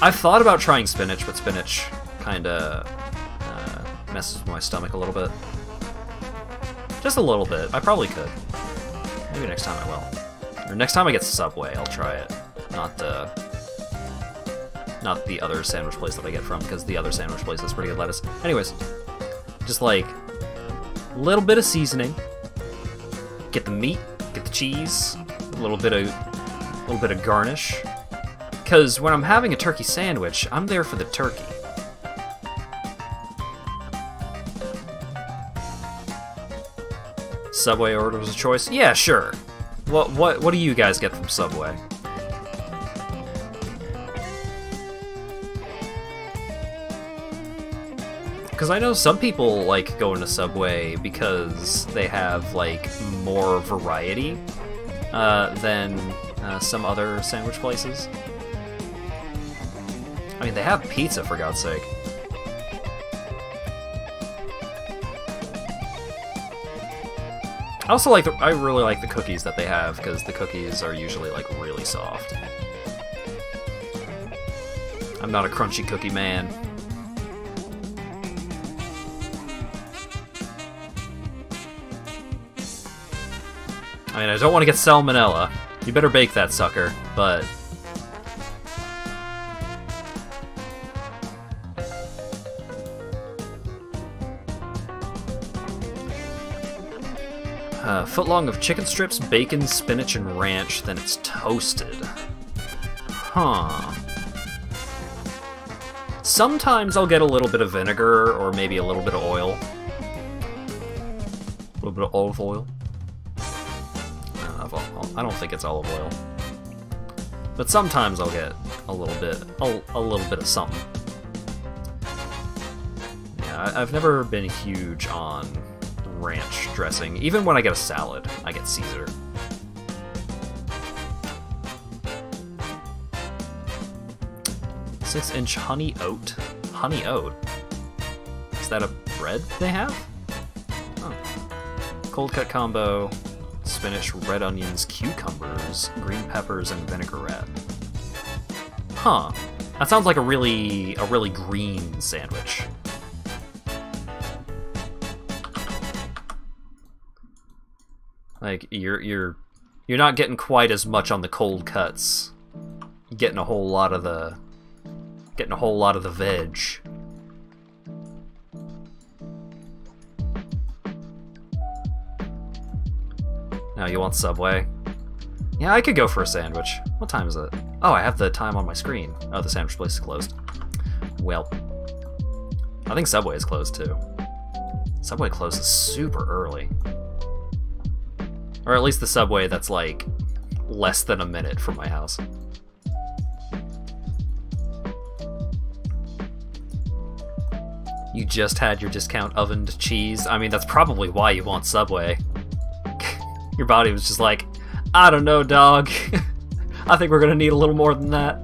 I've thought about trying spinach, but spinach kinda messes with my stomach a little bit. Just a little bit. I probably could. Maybe next time I will. Or next time I get Subway, I'll try it. Not the other sandwich place that I get from, because the other sandwich place has pretty good lettuce. Anyways, just like a little bit of seasoning. Get the meat, get the cheese, a little bit of garnish. Because when I'm having a turkey sandwich, I'm there for the turkey. Subway orders of choice? Yeah, sure. What do you guys get from Subway? Because I know some people like going to Subway because they have like more variety than some other sandwich places. I mean, they have pizza, for God's sake. I really like the cookies that they have, because the cookies are usually, like, really soft. I'm not a crunchy cookie man. I mean, I don't want to get salmonella. You better bake that sucker, but Footlong of chicken strips, bacon, spinach, and ranch, then it's toasted. Huh. Sometimes I'll get a little bit of vinegar, or maybe a little bit of oil. A little bit of olive oil. I don't think it's olive oil. But sometimes I'll get a little bit of something. Yeah, I've never been huge on ranch dressing. Even when I get a salad, I get Caesar. Six-inch honey oat. Honey oat? Is that a bread they have? Oh. Cold cut combo. Spinach, red onions, cucumbers, green peppers, and vinaigrette. Huh. That sounds like a really green sandwich. Like you're not getting quite as much on the cold cuts. You're getting a whole lot of the veg. Now you want Subway? Yeah, I could go for a sandwich. What time is it? Oh, I have the time on my screen. Oh, the sandwich place is closed. Well, I think Subway is closed too. Subway closes super early. Or at least the Subway that's like less than a minute from my house. You just had your discount ovened cheese. I mean, that's probably why you want Subway. Your body was just like, I don't know, dog. I think we're gonna need a little more than that.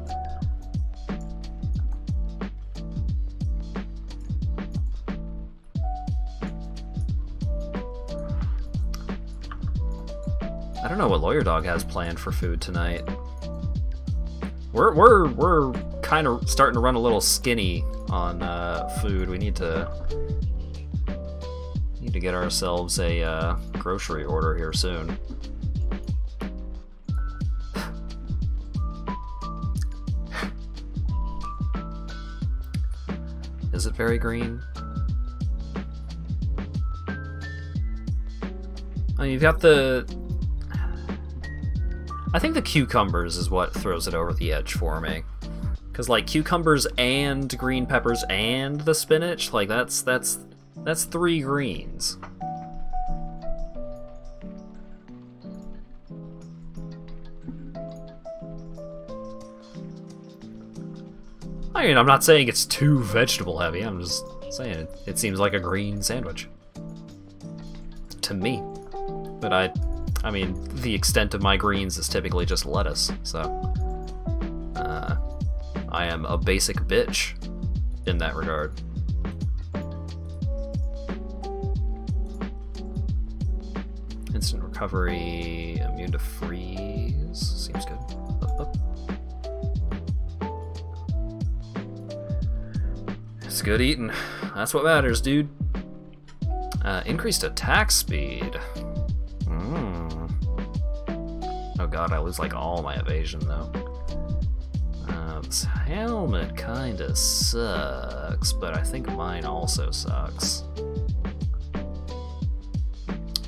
I don't know what Lawyer Dog has planned for food tonight. We're kind of starting to run a little skinny on food. We need to get ourselves a grocery order here soon. Is it very green? Oh, you've got the... I think the cucumbers is what throws it over the edge for me. Because, like, cucumbers and green peppers and the spinach, like, that's 3 greens. I mean, I'm not saying it's too vegetable heavy, I'm just saying it seems like a green sandwich. To me. But I mean, the extent of my greens is typically just lettuce, so... I am a basic bitch in that regard. Instant recovery, immune to freeze, seems good. It's good eating. That's what matters, dude. Increased attack speed. Oh god, I lose like all my evasion though. This helmet kinda sucks, but I think mine also sucks.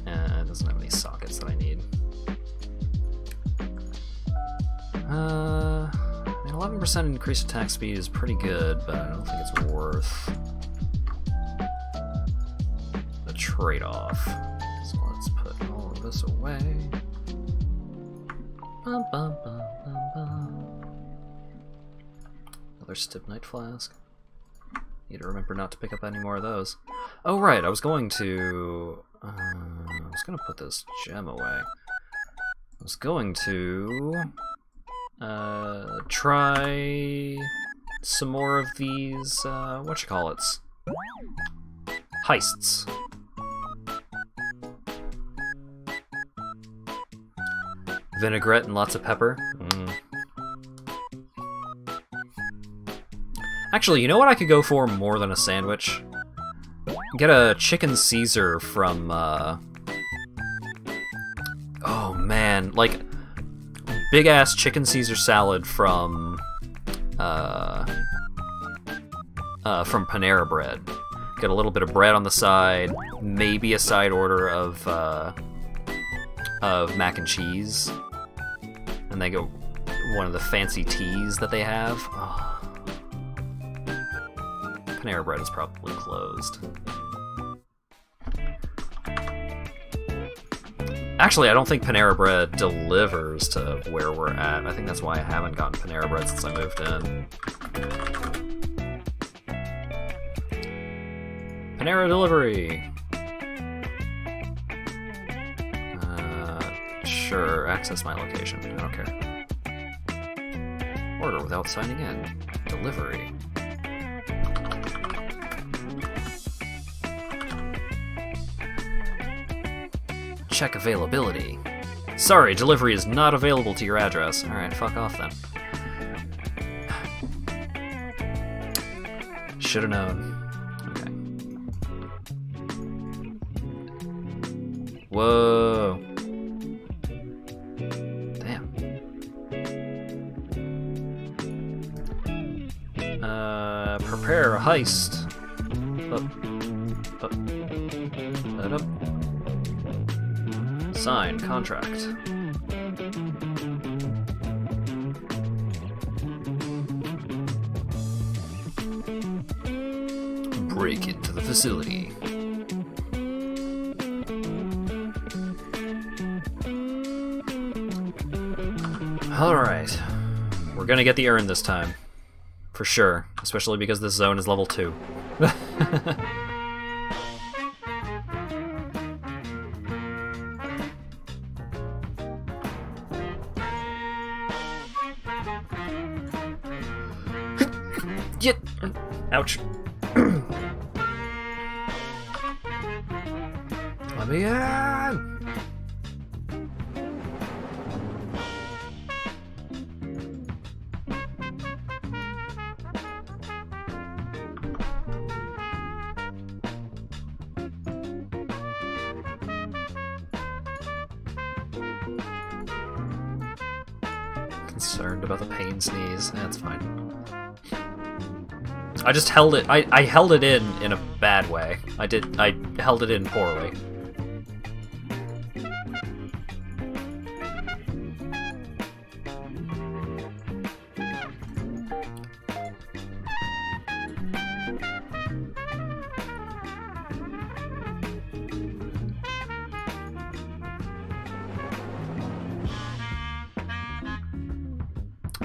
It doesn't have any sockets that I need. 11% increased attack speed is pretty good, but I don't think it's worth the trade-off. So let's put all of this away. Bum, bum, bum, bum, bum. Another Stibnite flask. Need to remember not to pick up any more of those. Oh right, I was going to put this gem away. I was going to try some more of these whatchamacallits. Heists. Vinaigrette and lots of pepper. Actually, you know what I could go for more than a sandwich? Get a chicken Caesar from, oh man, like, big-ass chicken Caesar salad from Panera Bread. Get a little bit of bread on the side, maybe a side order of of mac and cheese, and they go one of the fancy teas that they have. Oh. Panera Bread is probably closed. Actually, I don't think Panera Bread delivers to where we're at. I think that's why I haven't gotten Panera Bread since I moved in. Panera delivery! Sure, access my location. I don't care. Order without signing in. Delivery. Check availability. Sorry, delivery is not available to your address. Alright, fuck off then. Should've known. Okay. Whoa. Damn. Prepare a heist. Up. Sign contract. Break into the facility. Alright. We're gonna get the urn this time. For sure. Especially because this zone is level 2. Get. Ouch. Let me in. Concerned about the pain sneeze. That's fine. I just held it. I held it in a bad way. I held it in poorly.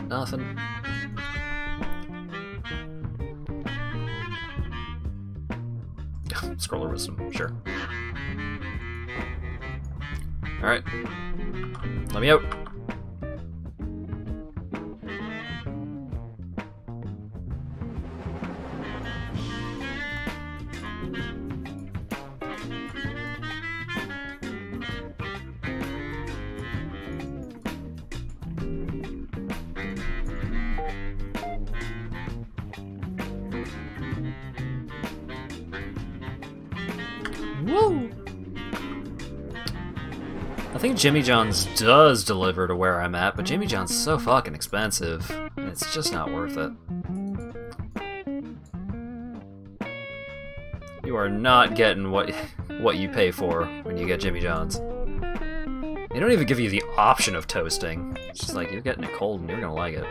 Nothing. Scroller wisdom, sure. Alright. Let me out. Woo! I think Jimmy John's does deliver to where I'm at, but Jimmy John's so fucking expensive. It's just not worth it. You are not getting what you pay for when you get Jimmy John's. They don't even give you the option of toasting. It's just like, you're getting it cold and you're gonna like it.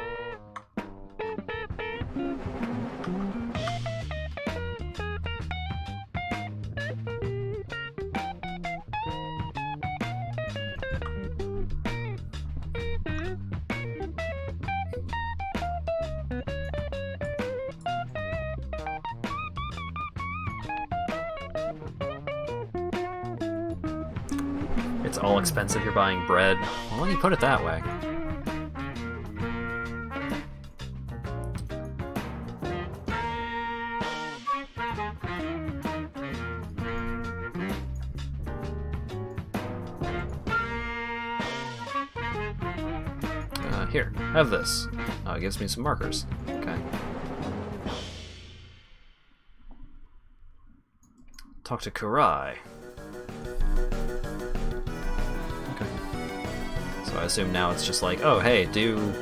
It's all expensive, you're buying bread. Well, when you put it that way. Here, have this. Oh, it gives me some markers. Okay. Talk to Kurai. Okay. So I assume now it's just like, oh hey, do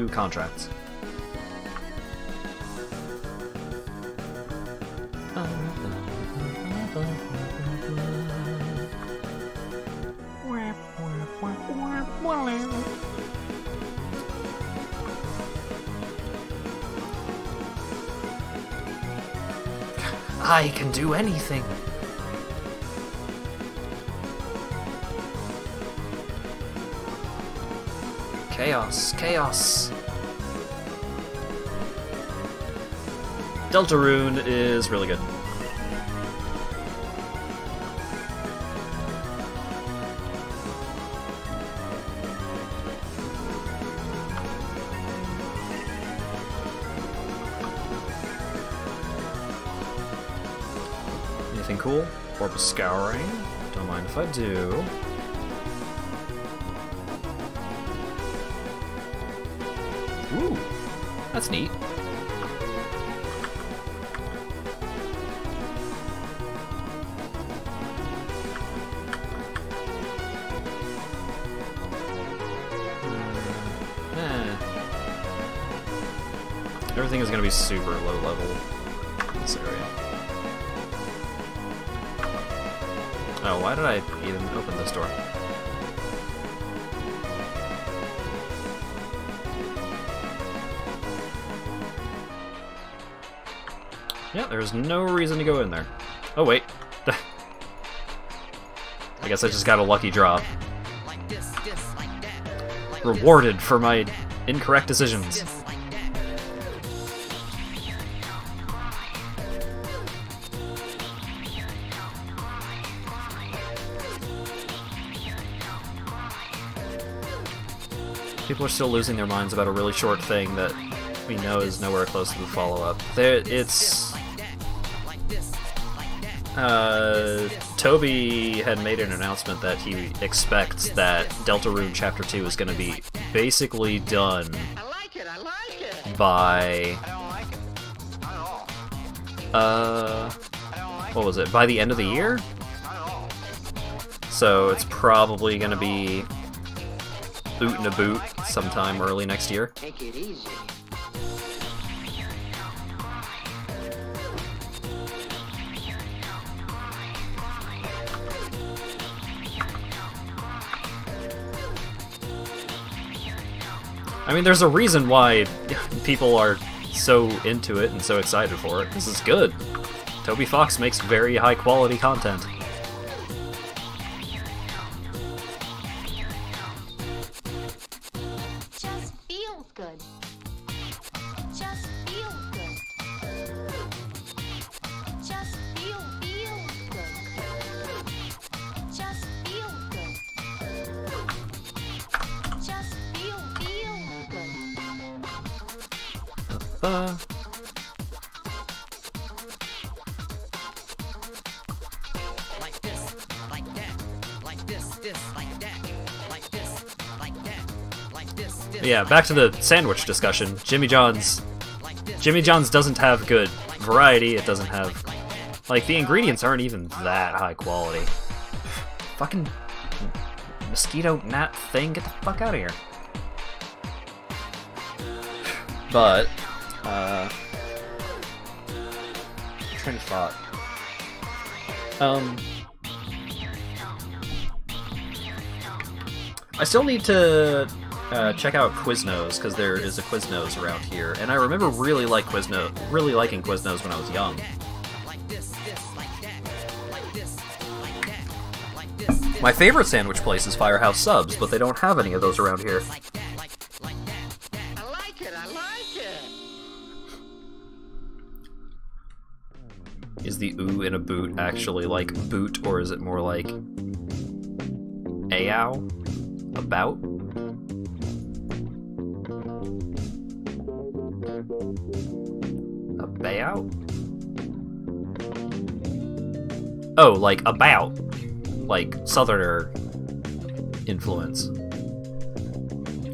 contracts. I can do anything. Chaos, chaos. Deltarune is really good. Anything cool? Orb of Scouring. Don't mind if I do. Ooh, that's neat. Everything is going to be super low level in this area. Oh, why did I even open this door? Yeah, there's no reason to go in there. Oh, wait. I guess I just got a lucky draw. Rewarded for my incorrect decisions. People are still losing their minds about a really short thing that we know is nowhere close to the follow-up. It's... Toby had made an announcement that he expects that Deltarune Chapter 2 is going to be basically done by... what was it? By the end of the year? So it's probably going to be Boot in a Boot sometime early next year. Take it easy. I mean, there's a reason why people are so into it and so excited for it. This is good. Toby Fox makes very high quality content. Just feels good. Just feels good. Just feels good. Just feels good. Just feels good. Like this, like that, like this, like that, like this, like that, like this. Yeah, back to the sandwich discussion. Jimmy John's doesn't have good variety. It doesn't have... Like, the ingredients aren't even that high quality. Fucking mosquito gnat thing, get the fuck out of here. But, train of thought. I still need to check out Quiznos, because there is a Quiznos around here, and I remember really liking Quiznos when I was young. My favorite sandwich place is Firehouse Subs, but they don't have any of those around here. I like it, I like it. Is the ooh in a boot actually like boot, or is it more like aow? About? About? Oh, like about. Like Southerner influence.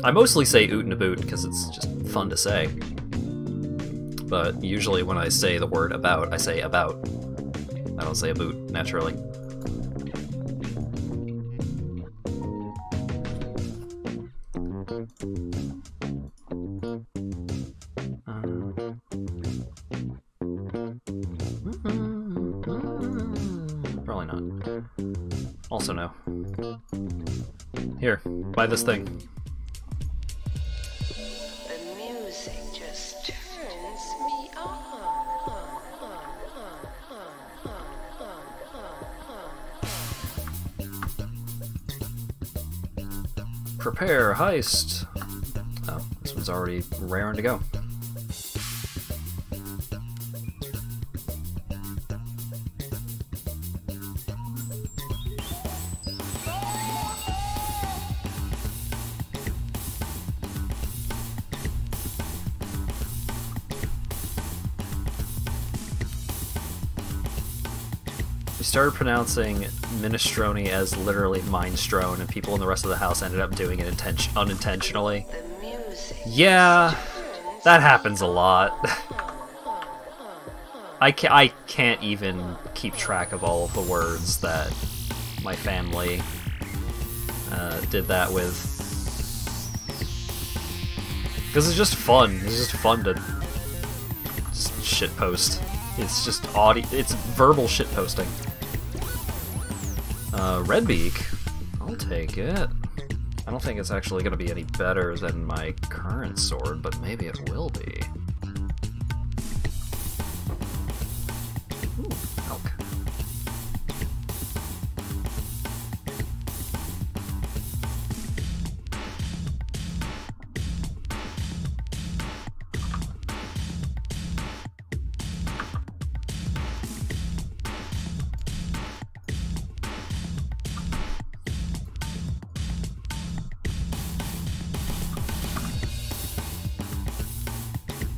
I mostly say oot and a boot because it's just fun to say. But usually when I say the word about, I say about. I don't say a boot, naturally. Probably not. Also no. Here, buy this thing. The music just turns me on. Prepare heist. Oh, this one's already raring to go. We started pronouncing minestrone as literally minestrone, and people in the rest of the house ended up doing it unintentionally. The music Yeah, that happens a lot. I can't even keep track of all of the words that my family did that with. Because it's just fun. It's just fun to just shitpost. It's just audio. It's verbal shitposting. Redbeak. I'll take it. I don't think it's actually going to be any better than my current sword, but maybe it will be. Ooh, milk.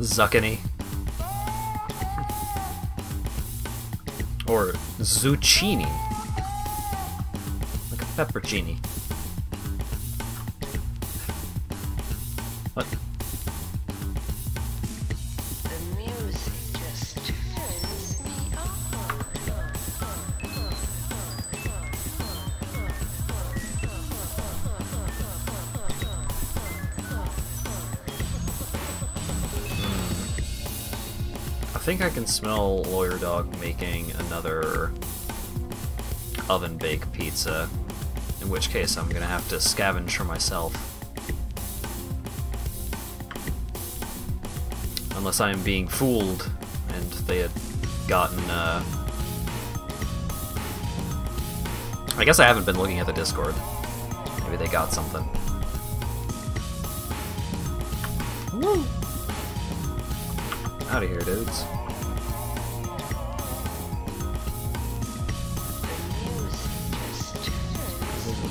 Zucchini. Or zucchini. Like a peppercini. What? The music just turns me on. I think I can smell Lawyer Dog making another oven bake pizza, in which case I'm gonna have to scavenge for myself. Unless I am being fooled and they had gotten, I guess I haven't been looking at the Discord. Maybe they got something. Woo! Out of here, dudes.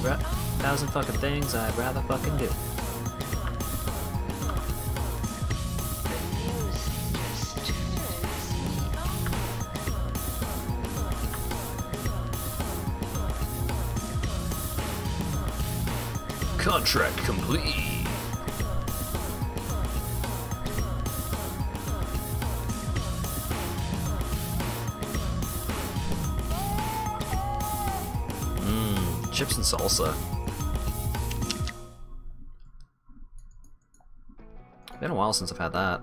There's a thousand fucking things I'd rather fucking do. Contract complete. Chips and salsa. Been a while since I've had that.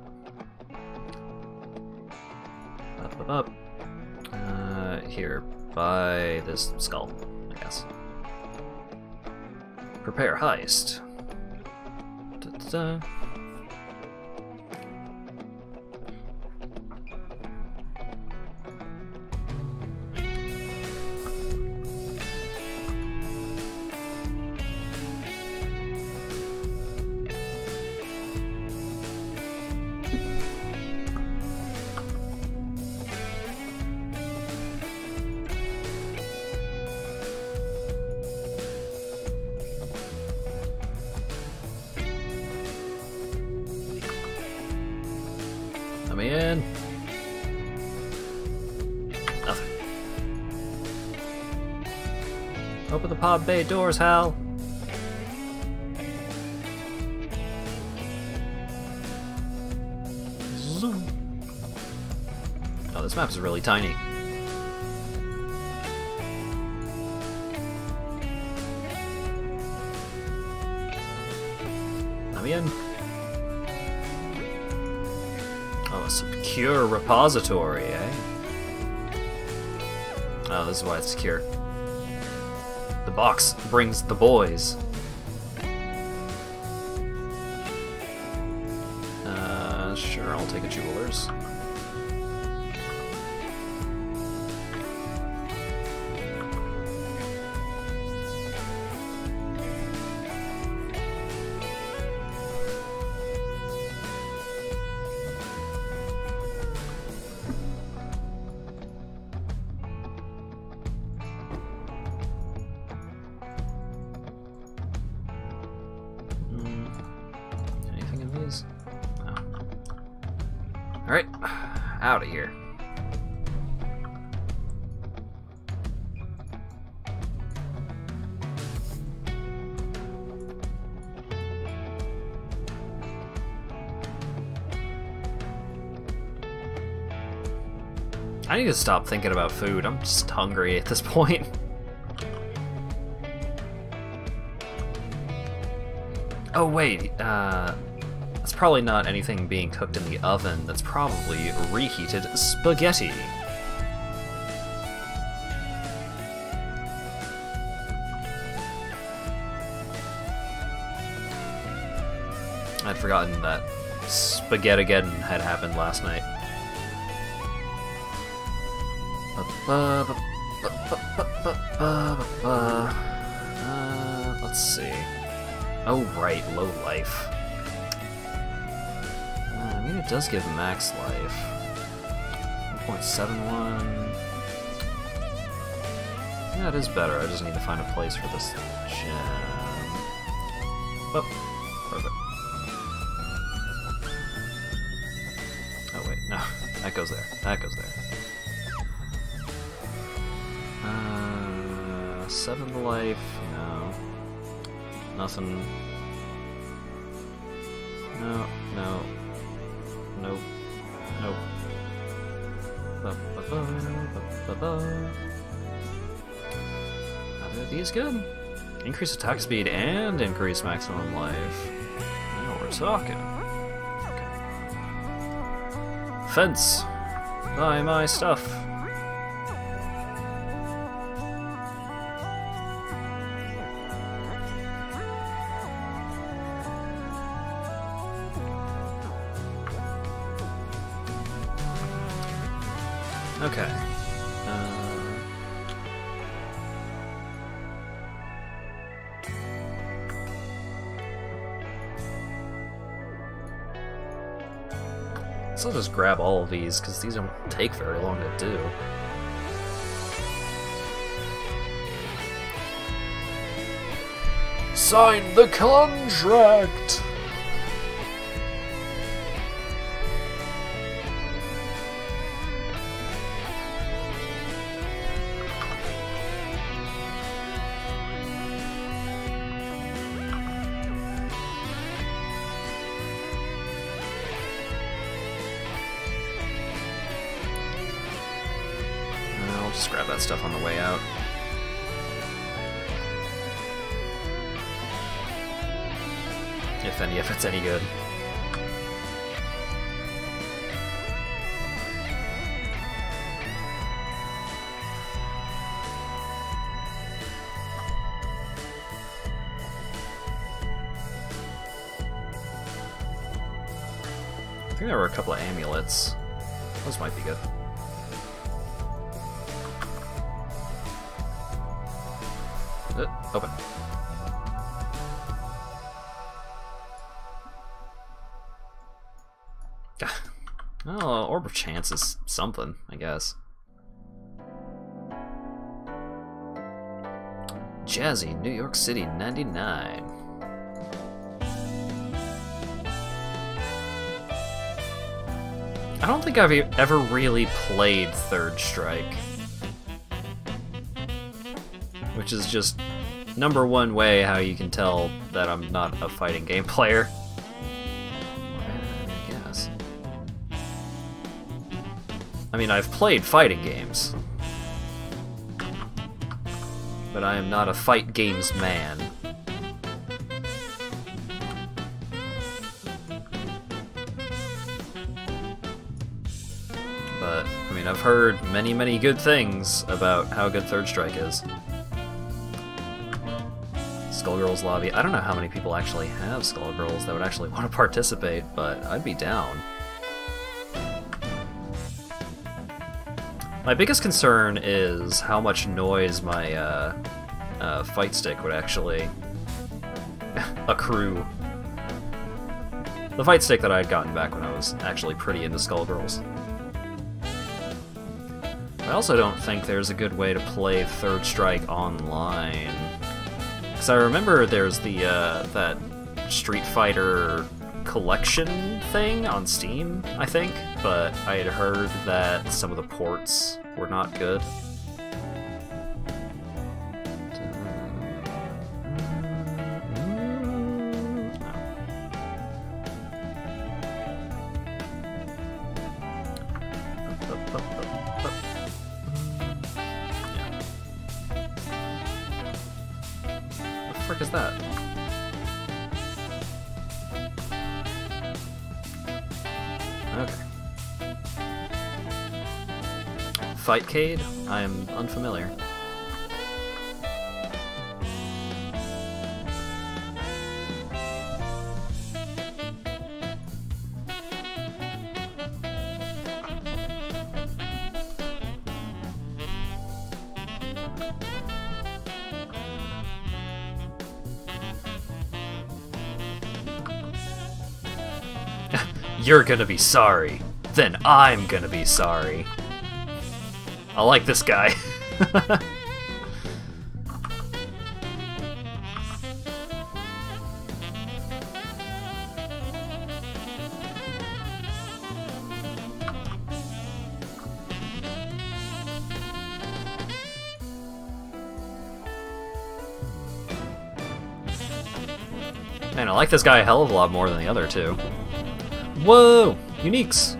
Up. Here, buy this skull, I guess. Prepare heist. Da-da-da. Let me in. Nothing. Open the pod bay doors, Hal. Zoom. Oh, this map is really tiny. Let me in. Oh, a secure repository, eh? Oh, this is why it's secure. The box brings the boys. I'll take a jeweler's. Anything in these? No. Alright, out of here. I need to stop thinking about food. I'm just hungry at this point. Oh wait, that's probably not anything being cooked in the oven. That's probably reheated spaghetti. I'd forgotten that Spaghetti-geddon had happened last night. Let's see. Oh, right, low life. I mean, it does give max life. 1.71. Yeah, it is better. I just need to find a place for this gem. Oh, perfect. Oh, wait, no. That goes there. That goes there. 7 life, no. Nothing. No, no. Nope. Nope. Are these good? Increase attack speed and increase maximum life. Now we're talking. Okay. Fence! Buy my stuff. Okay. So I'll just grab all of these, because these don't take very long to do. Sign the contract! Just grab that stuff on the way out. If it's any good. I think there were a couple of amulets. Those might be good. Open. Oh, Orb of Chance is something, I guess. Jazzy, New York City, 99. I don't think I've ever really played Third Strike. Which is just #1 way how you can tell that I'm not a fighting game player. I guess. I mean, I've played fighting games. But I am not a fight games man. But, I mean, I've heard many, many good things about how good Third Strike is. Skullgirls lobby. I don't know how many people actually have Skullgirls that would actually want to participate, but I'd be down. My biggest concern is how much noise my fight stick would actually accrue. The fight stick that I had gotten back when I was actually pretty into Skullgirls. I also don't think there's a good way to play Third Strike online. Because I remember there's the that Street Fighter collection thing on Steam, I think, but I had heard that some of the ports were not good. What the frick is that? Okay. Fightcade? I am unfamiliar. You're gonna be sorry. Then I'm gonna be sorry. I like this guy. Man, I like this guy a hell of a lot more than the other two. Whoa! Uniques!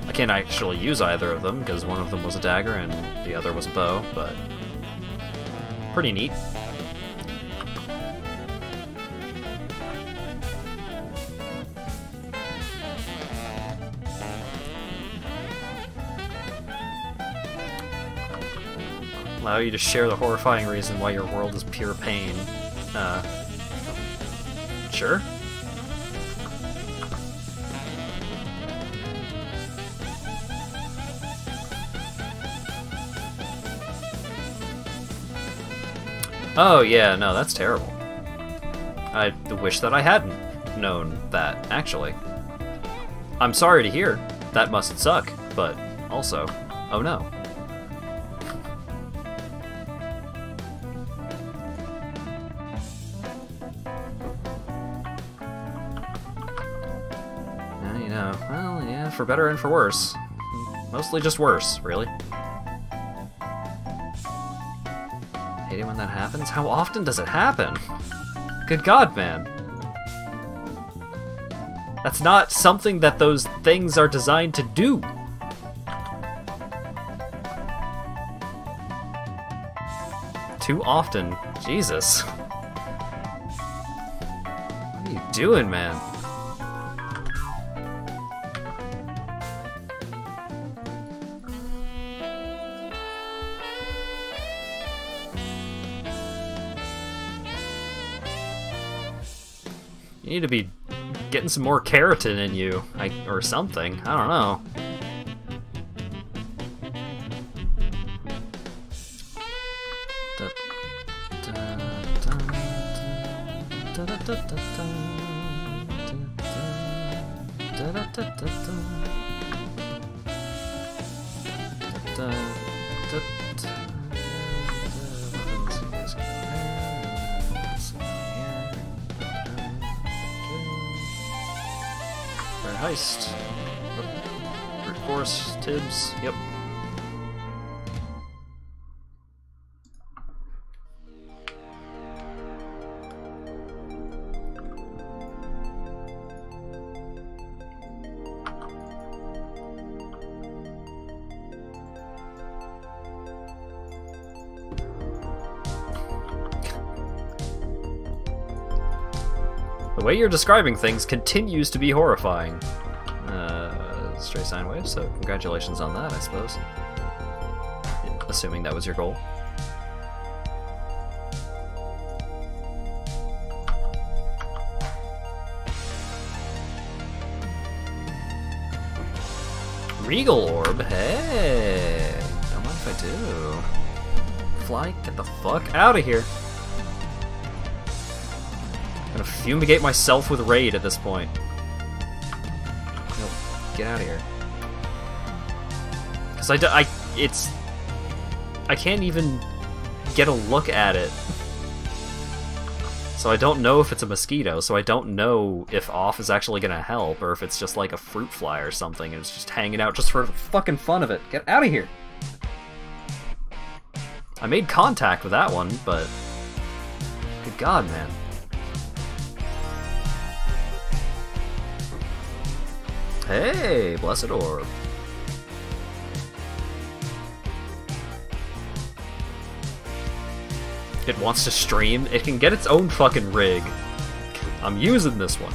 I can't actually use either of them, because one of them was a dagger and the other was a bow, but pretty neat. Allow you to share the horrifying reason why your world is pure pain. Sure. Oh yeah, no, that's terrible. I wish that I hadn't known that, actually. I'm sorry to hear. That must suck, but also, oh no. You know, well, yeah, for better and for worse. Mostly just worse, really. Hate it when that happens? How often does it happen? Good God, man. That's not something that those things are designed to do. Too often. Jesus. What are you doing, man? You need to be getting some more keratin in you, or something. I don't know. Heist. Brute force, Tibbs, yep. The way you're describing things continues to be horrifying. Straight sine wave, so congratulations on that, I suppose. Assuming that was your goal. Regal Orb, hey! Don't mind if I do. Fly, get the fuck out of here. I'm gonna fumigate myself with Raid at this point. Nope, get out of here. Cause I can't even get a look at it. So I don't know if it's a mosquito, so I don't know if off is actually gonna help, or if it's just like a fruit fly or something, and it's just hanging out just for the fucking fun of it. Get out of here! I made contact with that one, but... Good God, man. Hey, Blessed Orb. It wants to stream. It can get its own fucking rig. I'm using this one.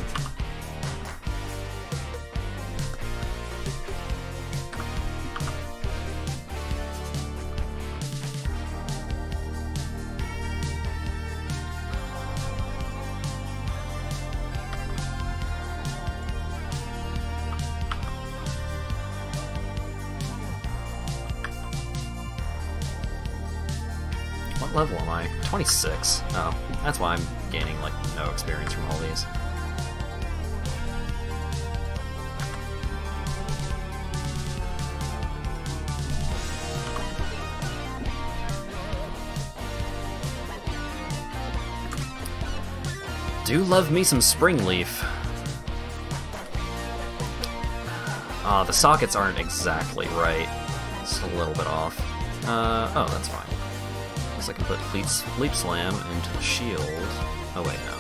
What level am I? 26. Oh, that's why I'm gaining, like, no experience from all these. Do love me some Spring Leaf. The sockets aren't exactly right. It's a little bit off. Oh, that's fine. I can put Leap Slam into the shield. Oh wait, no.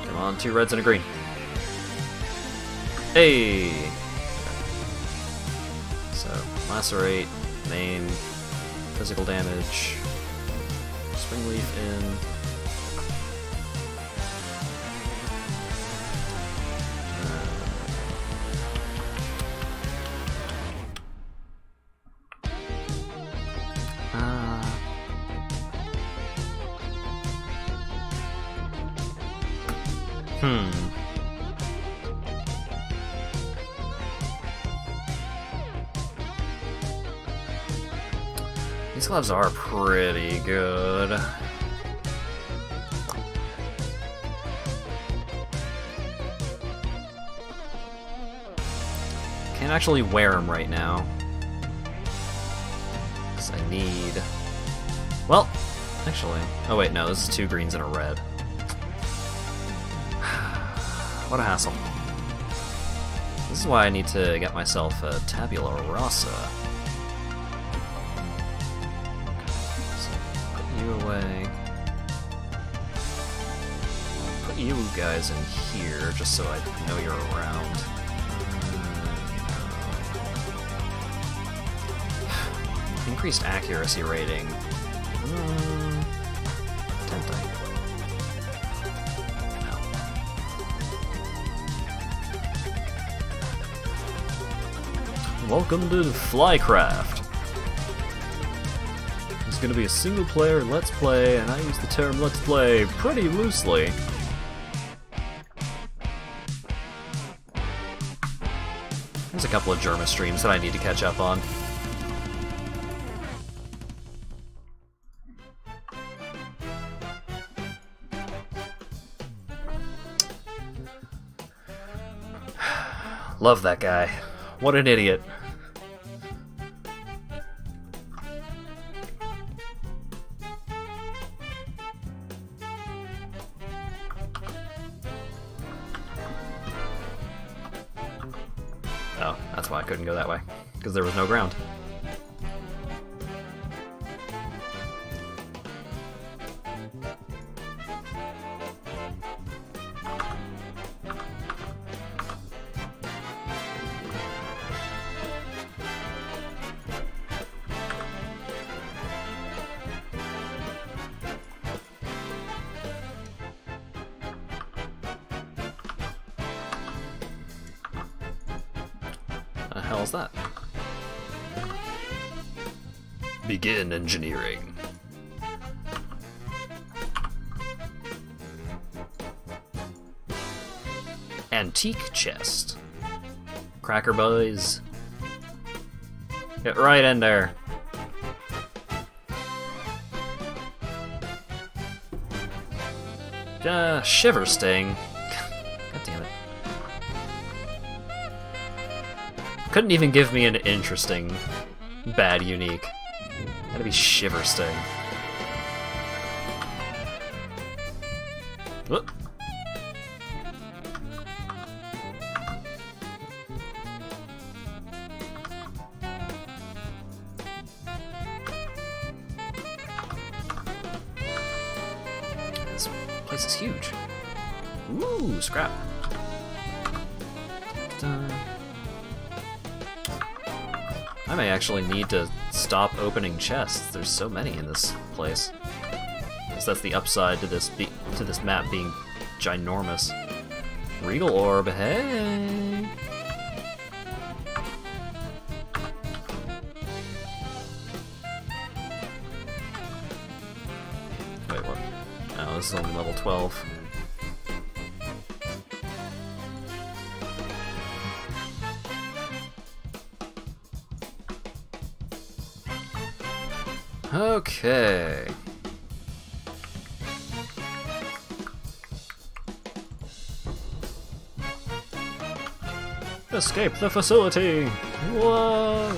Come on, 2 reds and a green. Hey! So, Lacerate, main, physical damage, Spring Leaf in. These gloves are pretty good. Can't actually wear them right now. Because I need... Well, actually... Oh wait, no, this is 2 greens and a red. What a hassle. This is why I need to get myself a Tabula Rasa. So, put you away. I'll put you guys in here, just so I know you're around. Increased accuracy rating. Tempting. Welcome to Flycraft. It's gonna be a single player Let's Play, and I use the term Let's Play pretty loosely. There's a couple of Germa streams that I need to catch up on. Love that guy. What an idiot. Oh, that's why I couldn't go that way. Because there was no ground. How's that? Begin engineering. antique chest. Cracker boys. Get right in there. Shiver Sting. God damn it. Couldn't even give me an interesting bad unique. Gotta be Shiver Sting. Whoop. This place is huge. Ooh, scrap. I may actually need to stop opening chests. There's so many in this place. I guess that's the upside to this map being ginormous. Regal Orb, hey! Wait, what? Oh, this is only level 12. Okay. Escape the facility! Whoa!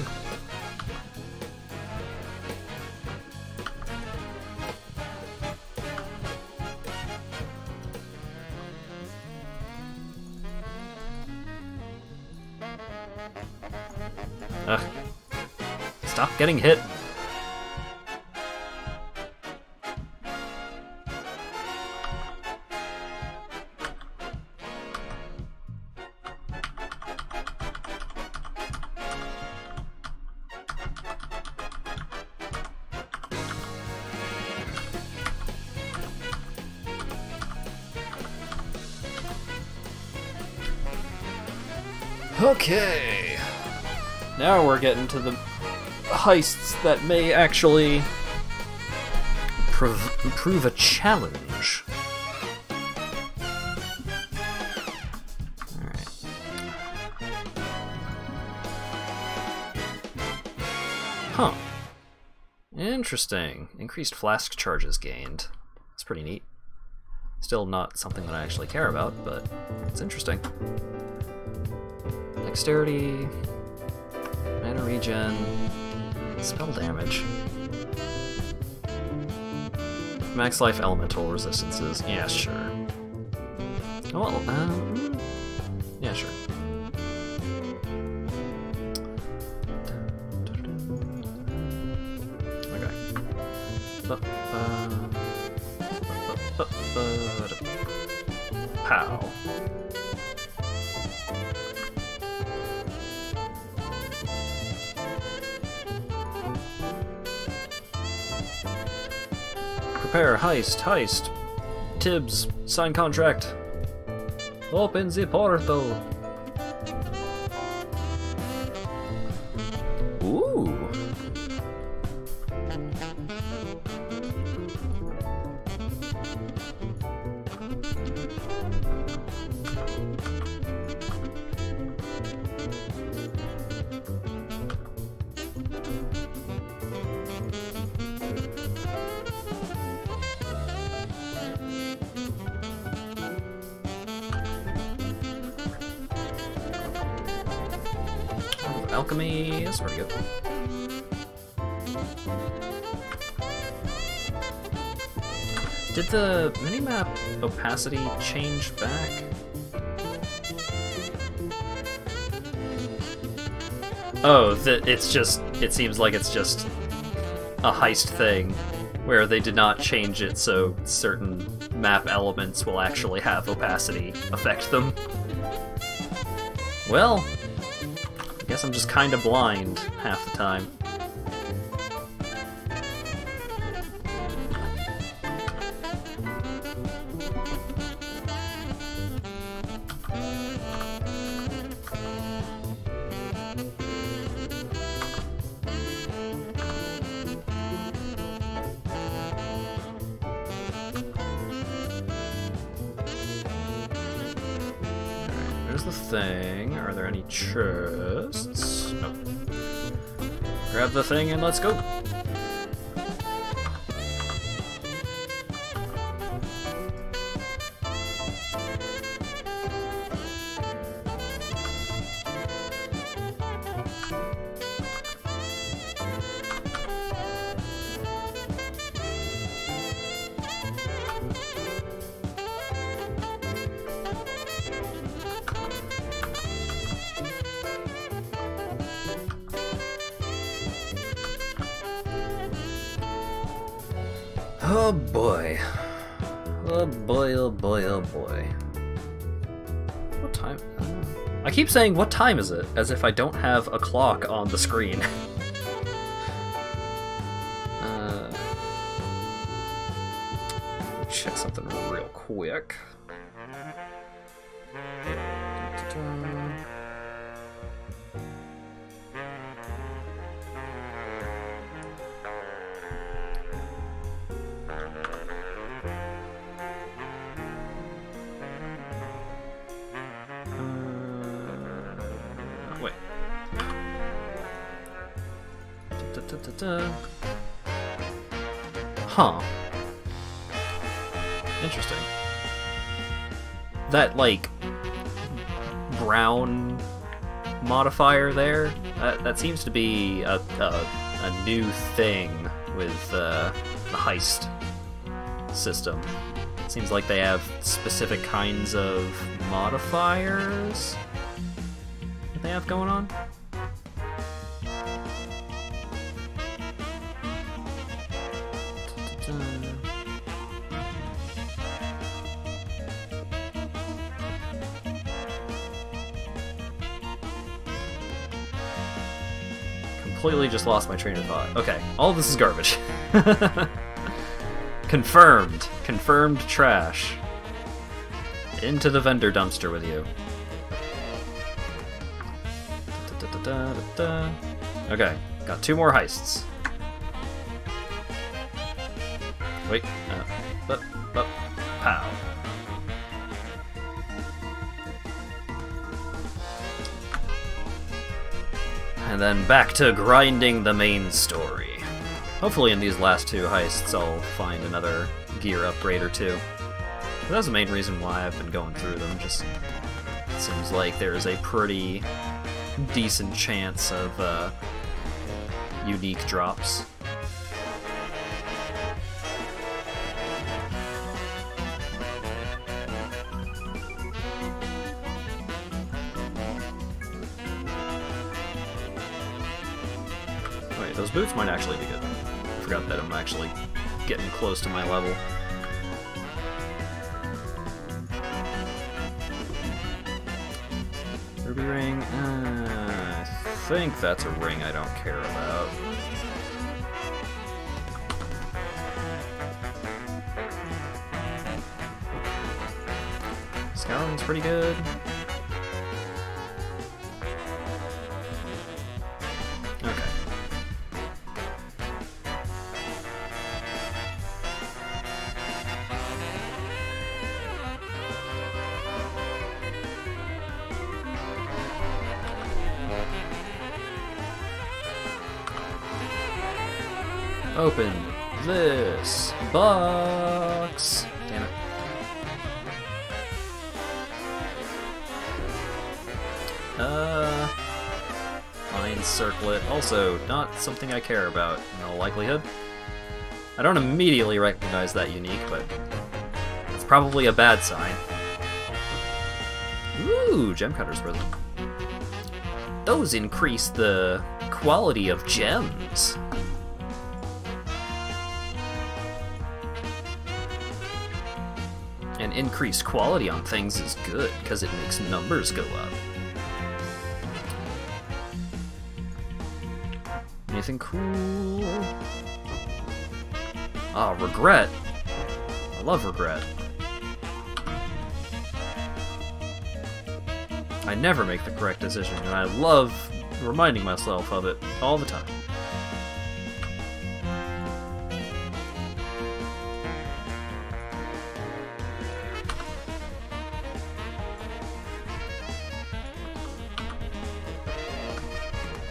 Ugh. Stop getting hit! Okay, now we're getting to the heists that may actually prove a challenge. Alright. Huh. Interesting. Increased flask charges gained. That's pretty neat. Still not something that I actually care about, but it's interesting. Dexterity, mana regen, spell damage. Max life elemental resistances. Yeah, sure. Oh, well, yeah, sure. Okay. Pow. Prepare, heist. Tibbs, sign contract. Open the portal. Ooh. Alchemy, that's pretty good. Did the minimap opacity change back? Oh, it's just, it seems like it's just a heist thing where they did not change it so certain map elements will actually have opacity affect them. Well, I guess I'm just kinda blind half the time. there's the thing. Are there any chests? Nope. Grab the thing and let's go. Oh boy. Oh boy, oh boy, oh boy. What time? I keep saying, what time is it? As if I don't have a clock on the screen. Check something real quick. Wait. Huh. Interesting. That, like, brown modifier there, that seems to be a new thing with the Heist system. It seems like they have specific kinds of modifiers that they have going on. Completely just lost my train of thought. Okay, all this is garbage. Confirmed. Confirmed trash. Into the vendor dumpster with you. Okay, got 2 more heists. Wait, pow. And then back to grinding the main story. Hopefully in these last 2 heists I'll find another gear upgrade or 2. But that's the main reason why I've been going through them. Just it seems like there's a pretty decent chance of unique drops. Wait, those boots might actually be good. I forgot that I'm actually getting close to my level. Ruby ring? I think that's a ring I don't care about. Scouring's pretty good. Okay. Open this box. Damn it. Mine circlet. Also, not something I care about in all likelihood. I don't immediately recognize that unique, but it's probably a bad sign. Ooh, gem cutter's prism. Those increase the quality of gems. And increased quality on things is good, because it makes numbers go up. Anything cool? Ah, regret. I love regret. I never make the correct decision, and I love reminding myself of it all the time.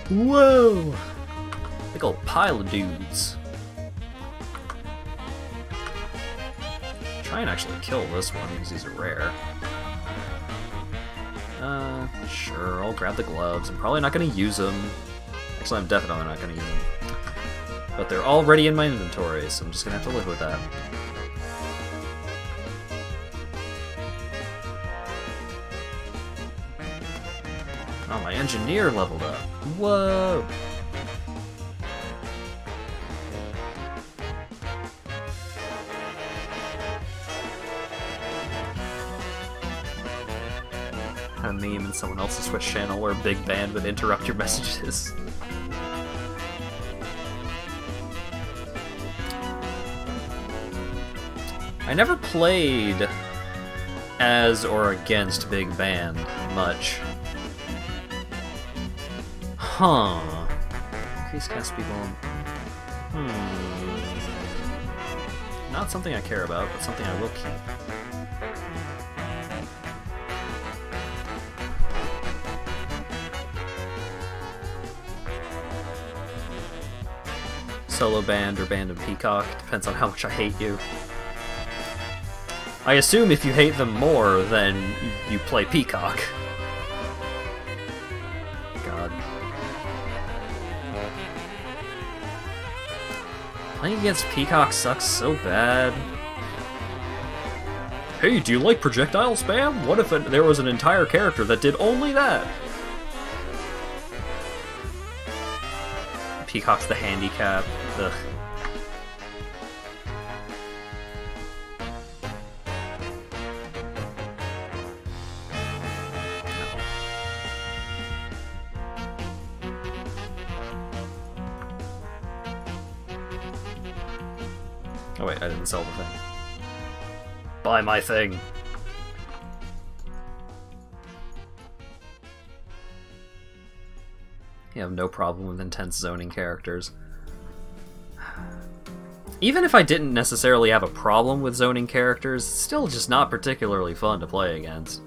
Whoa! Big old pile of dudes. Try and actually kill this one because he's a rare. Sure, I'll grab the gloves. I'm probably not going to use them. Actually, I'm definitely not going to use them. But they're already in my inventory, so I'm just going to have to live with that. Oh, my engineer leveled up. Whoa! A meme in someone else's Twitch channel where a big band would interrupt your messages. I never played as or against Big Band much. Huh. Increase cast speed while... Not something I care about, but something I will keep. Solo band or band of Peacock, depends on how much I hate you. I assume if you hate them more, then you play Peacock. God. Playing against Peacock sucks so bad. Hey, do you like projectile spam? What if there was an entire character that did only that? Peacock's the handicap. Ugh. Oh wait, I didn't sell the thing. Buy my thing! You have no problem with intense zoning characters. Even if I didn't necessarily have a problem with zoning characters, it's still just not particularly fun to play against.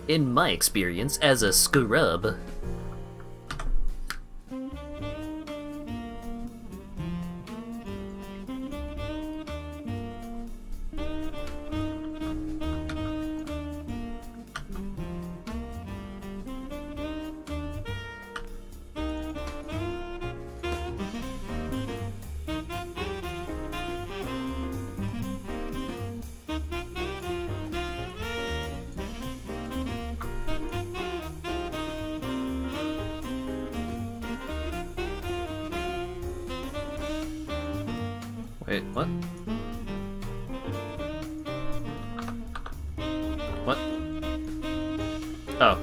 In my experience as a scrub. Wait, what? What? Oh.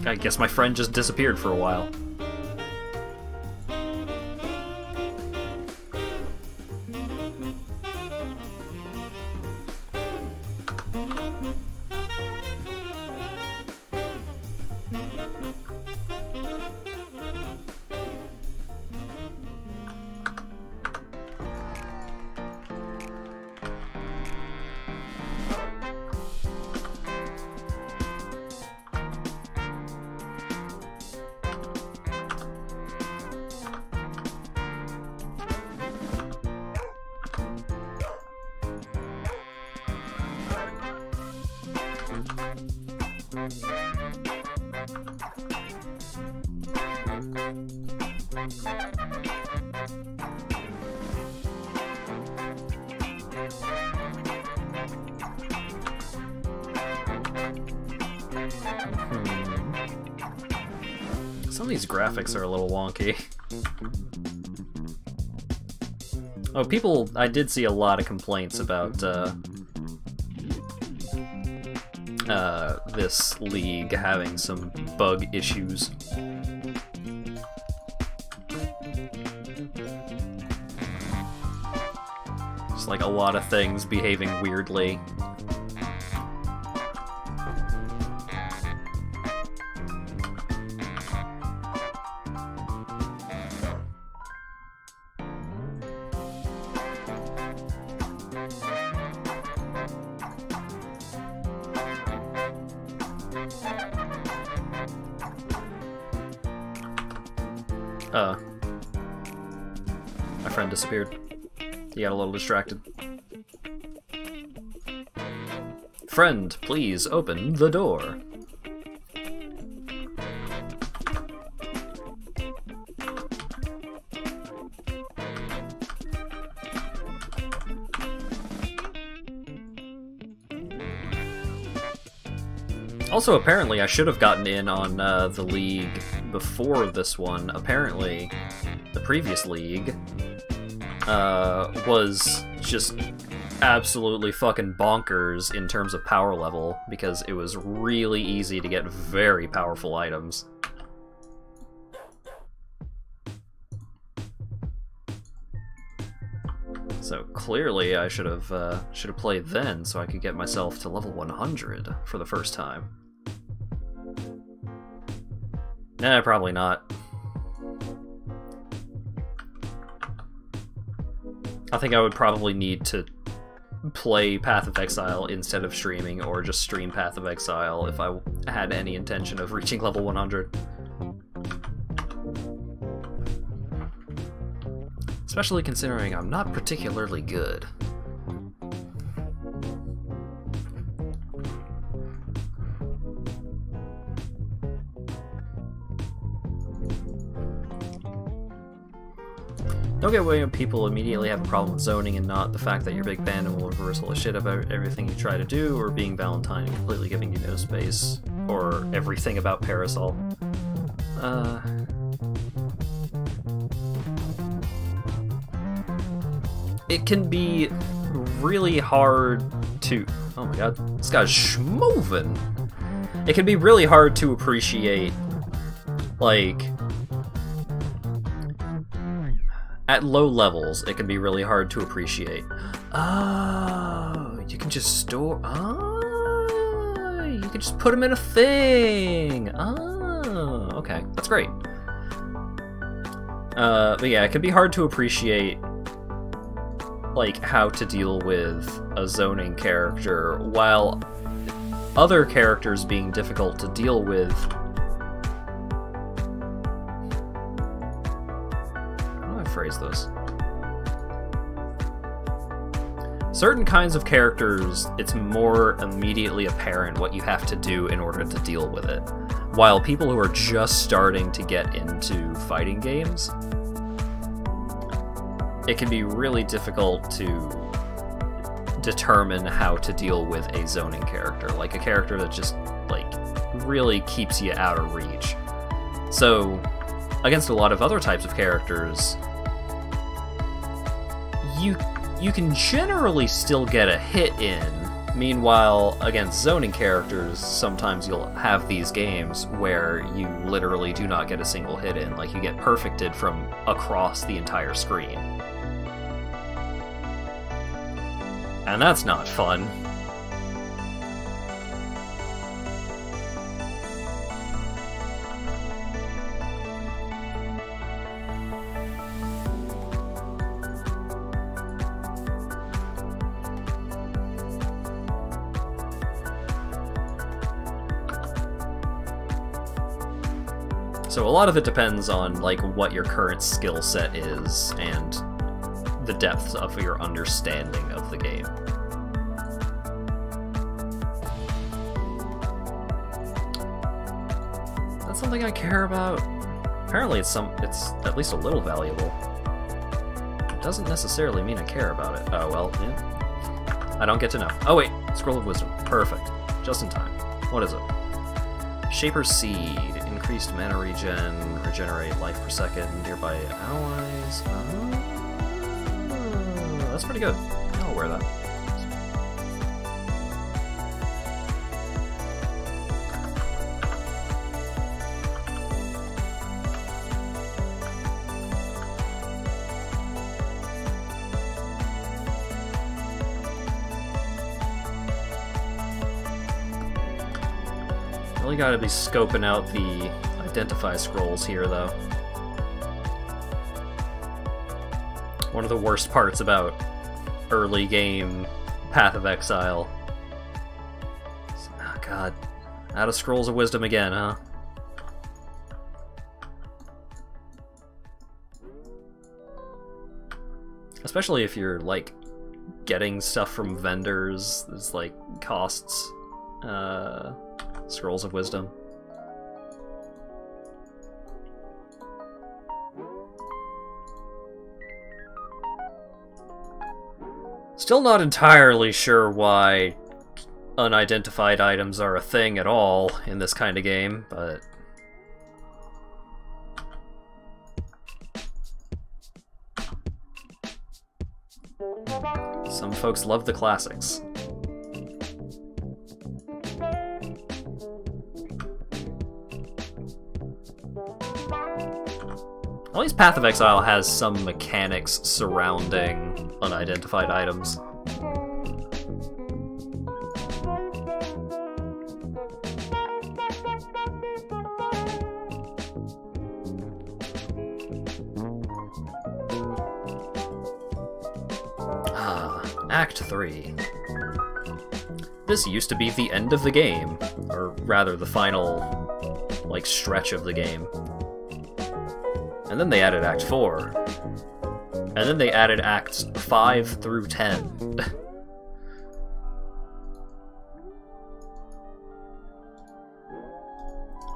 I guess my friend just disappeared for a while. Some of these graphics are a little wonky. Oh, people, I did see a lot of complaints about this league having some bug issues. Just like a lot of things behaving weirdly. My friend disappeared. He got a little distracted. Friend, please open the door. Also, apparently, I should have gotten in on the league before this one. Apparently, the previous league was just absolutely fucking bonkers in terms of power level, because it was really easy to get very powerful items. So clearly, I should have played then, so I could get myself to level 100 for the first time. Nah, probably not. I think I would probably need to play Path of Exile instead of streaming, or just stream Path of Exile if I had any intention of reaching level 100. Especially considering I'm not particularly good. Don't get away when people immediately have a problem with zoning and not the fact that your big band will reverse all the shit about everything you try to do, or being Valentine and completely giving you no space, or everything about Parasol. It can be really hard to... Oh my god, this guy's schmovin'! It can be really hard to appreciate, like... At low levels, it can be really hard to appreciate. Oh, you can just store... Oh, you can just put them in a thing! Oh, okay, that's great. But yeah, it can be hard to appreciate like how to deal with a zoning character, while other characters being difficult to deal with. How do I phrase this? Certain kinds of characters, it's more immediately apparent what you have to do in order to deal with it, while people who are just starting to get into fighting games, it can be really difficult to determine how to deal with a zoning character, like a character that just, like, really keeps you out of reach. So, against a lot of other types of characters, you can generally still get a hit in. Meanwhile, against zoning characters, sometimes you'll have these games where you literally do not get a single hit in, like you get perfected from across the entire screen. And that's not fun. So a lot of it depends on like what your current skill set is and the depth of your understanding of the game. That's something I care about. Apparently it's at least a little valuable. It doesn't necessarily mean I care about it. Oh well, yeah. I don't get to know. Oh wait, Scroll of Wisdom. Perfect. Just in time. What is it? Shaper's Seed. Increased mana regen, regenerate life per second, nearby allies. That's pretty good. I'll wear that. Really gotta be scoping out the identify scrolls here, though. One of the worst parts about early game Path of Exile. Oh god. Out of Scrolls of Wisdom again, huh? Especially if you're, like, getting stuff from vendors, there's, like, costs, Scrolls of Wisdom. Still not entirely sure why unidentified items are a thing at all in this kind of game, but... some folks love the classics. At least Path of Exile has some mechanics surrounding unidentified items. Act 3. This used to be the end of the game, or rather the final, like, stretch of the game. And then they added Act 4. And then they added Acts 5 through 10.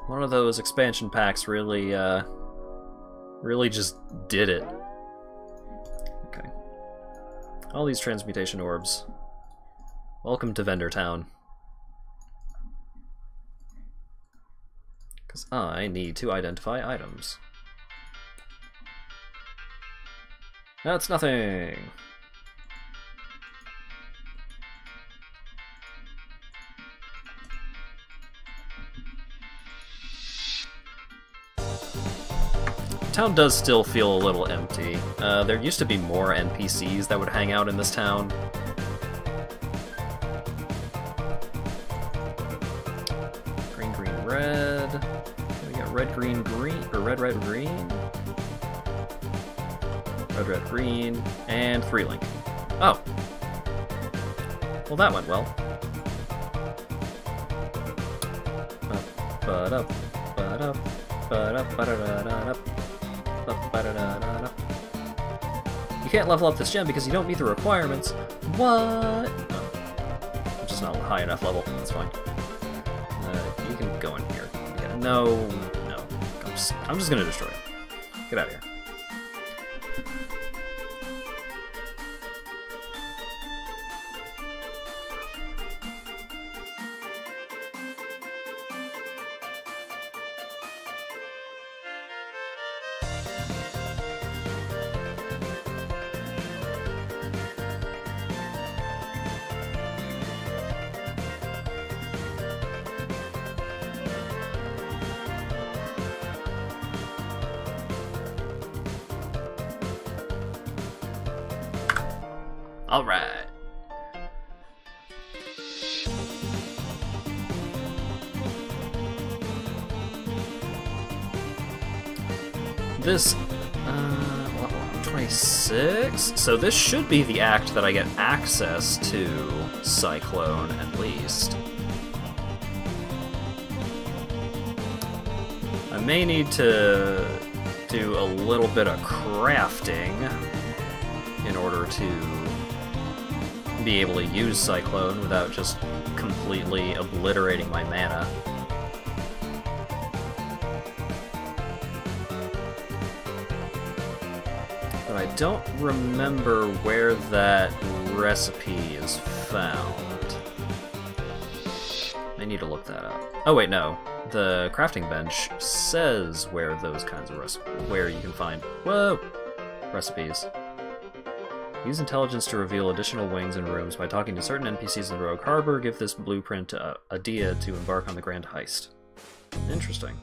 One of those expansion packs really just did it. Okay. All these transmutation orbs. Welcome to Vendor Town. Because I need to identify items. That's nothing! Town does still feel a little empty. There used to be more NPCs that would hang out in this town. Green, green, red. We got red, green, green, or red, red, green. Red, red, green, and 3-link. Oh. Well, that went well. You can't level up this gem because you don't meet the requirements. What? Oh. I'm just not high enough level. That's fine. You can go in here. Okay. No. I'm just gonna destroy it. Get out of here. All right. This, 26? So this should be the act that I get access to Cyclone, at least. I may need to do a little bit of crafting in order to be able to use Cyclone without just completely obliterating my mana. But I don't remember where that recipe is found. I need to look that up. Oh wait, no. The crafting bench says where those kinds of where you can find recipes. Use intelligence to reveal additional wings and rooms by talking to certain NPCs in Rogue Harbor. Give this blueprint to Adia to embark on the grand heist. Interesting.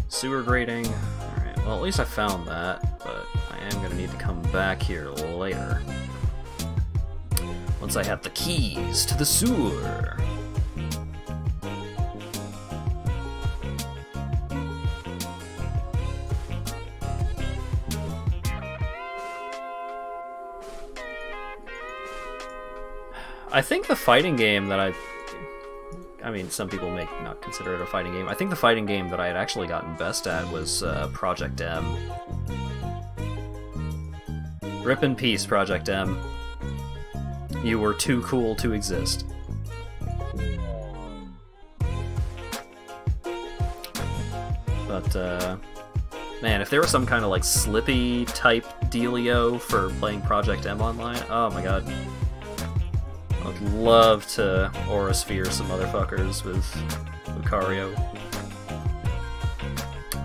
Sewer grating. Alright, well at least I found that, but I am going to need to come back here later. Once I have the keys to the sewer. I think the fighting game that I mean, some people may not consider it a fighting game. I think the fighting game that I had actually gotten best at was Project M. Rip in peace, Project M. You were too cool to exist. But, man, if there was some kind of, like, Slippy type dealio for playing Project M online, oh my god. I would love to Aurasphere some motherfuckers with Lucario.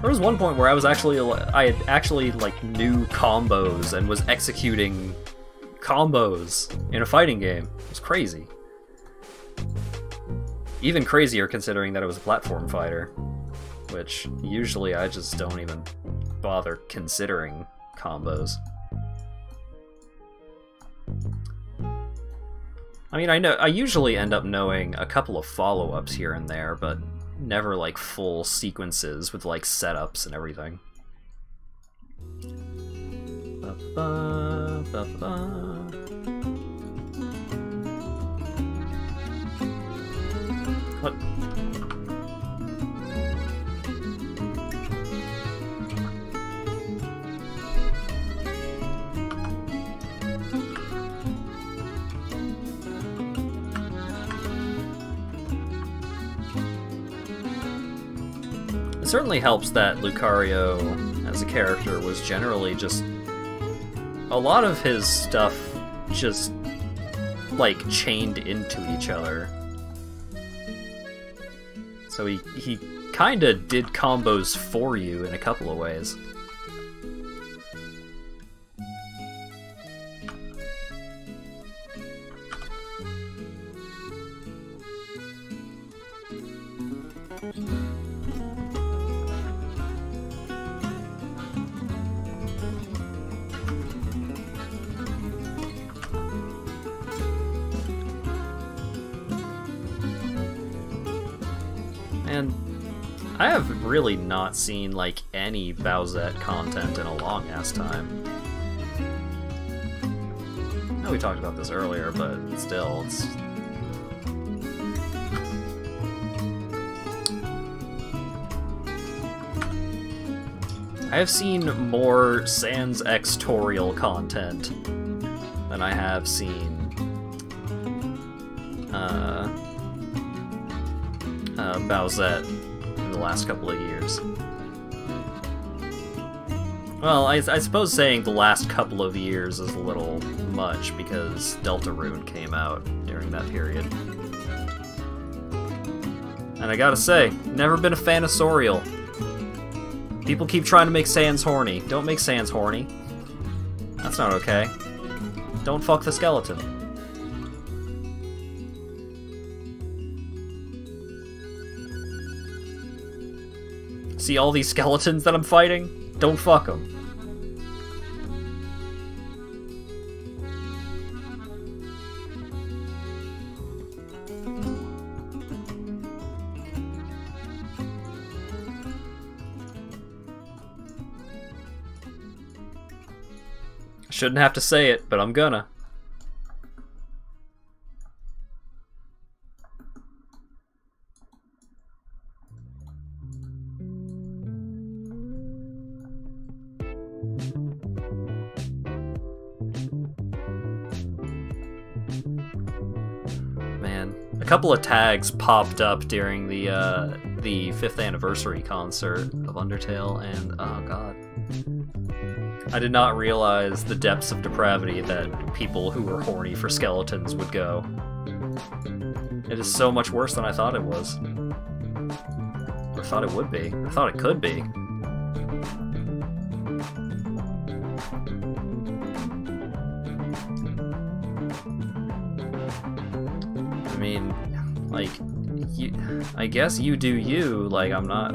There was one point where I had actually, like, knew combos and was executing combos in a fighting game. It was crazy. Even crazier considering that it was a platform fighter, which usually I just don't even bother considering combos. I mean, I usually end up knowing a couple of follow-ups here and there, but never like full sequences with like setups and everything. What? It certainly helps that Lucario, as a character, was generally just... a lot of his stuff just, like, chained into each other. So he kinda did combos for you in a couple of ways. And I have really not seen, like, any Bowsette content in a long-ass time. I know we talked about this earlier, but still, it's... I have seen more Sans Xtorial content than I have seen Bowsette in the last couple of years. Well, I suppose saying the last couple of years is a little much because Deltarune came out during that period. And I gotta say, never been a fan of Sorial. People keep trying to make Sans horny. Don't make Sans horny. That's not okay. Don't fuck the skeleton. See all these skeletons that I'm fighting? Don't fuck them. Shouldn't have to say it, but I'm gonna. Man, a couple of tags popped up during the 5th anniversary concert of Undertale, and oh god. I did not realize the depths of depravity that people who were horny for skeletons would go. It is so much worse than I thought it was. Or thought it would be. I thought it could be. I mean, like, I guess you do you, like, I'm not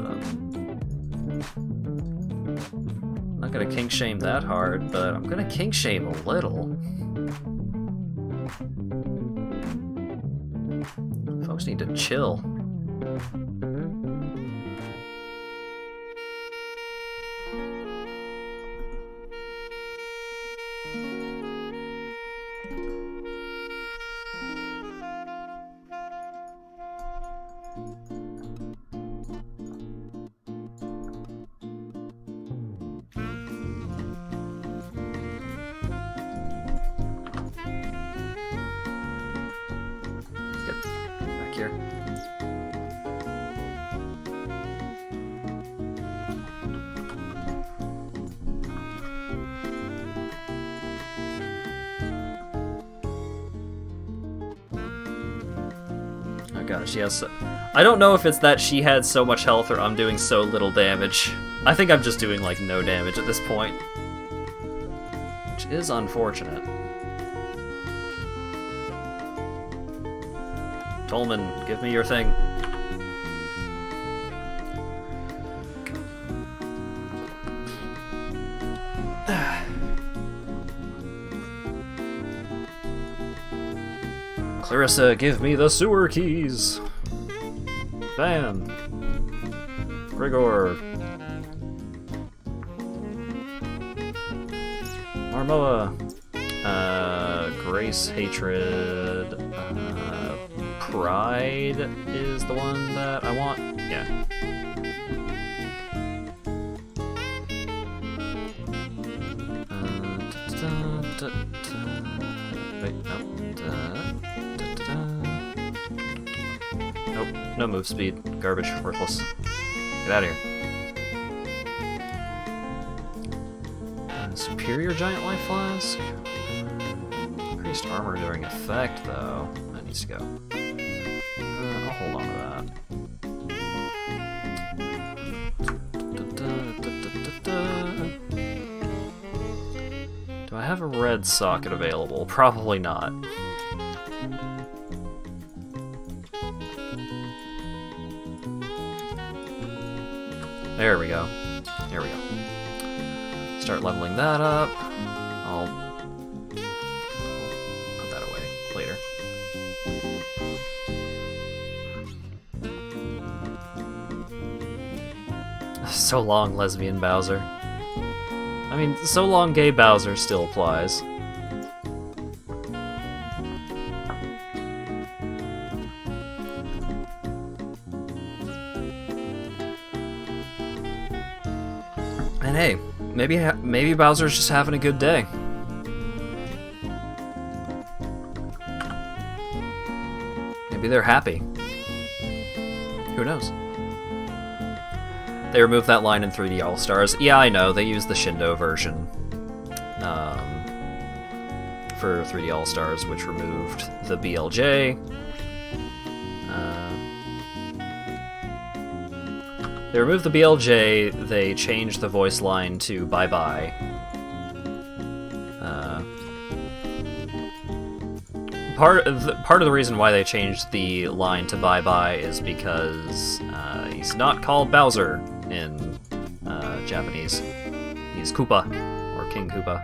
gonna kink shame that hard, but I'm gonna kink shame a little. Folks need to chill. here. Oh god, she has so... I don't know if it's that she had so much health or I'm doing so little damage. I think I'm just doing, like, no damage at this point. Which is unfortunate. Tolman, give me your thing. Clarissa, give me the sewer keys. Van. Grigor. Marmoa. Grace, hatred. Pride is the one that I want. Yeah. Wait, no. Nope, no move speed. Garbage, worthless. Get out of here. Superior giant life flask. Increased armor during effect, though. That needs to go. I'll hold on to that. Do I have a red socket available? Probably not. There we go. There we go. Start leveling that up. I'll put that away later. So long, lesbian Bowser. I mean, so long, gay Bowser still applies. And hey, maybe Bowser's just having a good day. Maybe they're happy. Who knows? They removed that line in 3D All-Stars. Yeah, I know, they used the Shindo version for 3D All-Stars, which removed the BLJ. They removed the BLJ, they changed the voice line to bye-bye. Part of the reason why they changed the line to bye-bye is because he's not called Bowser in Japanese. He's Koopa, or King Koopa.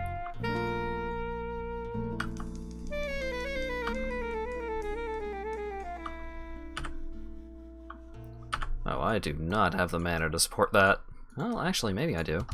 Oh, I do not have the mana to support that. Well, actually, maybe I do.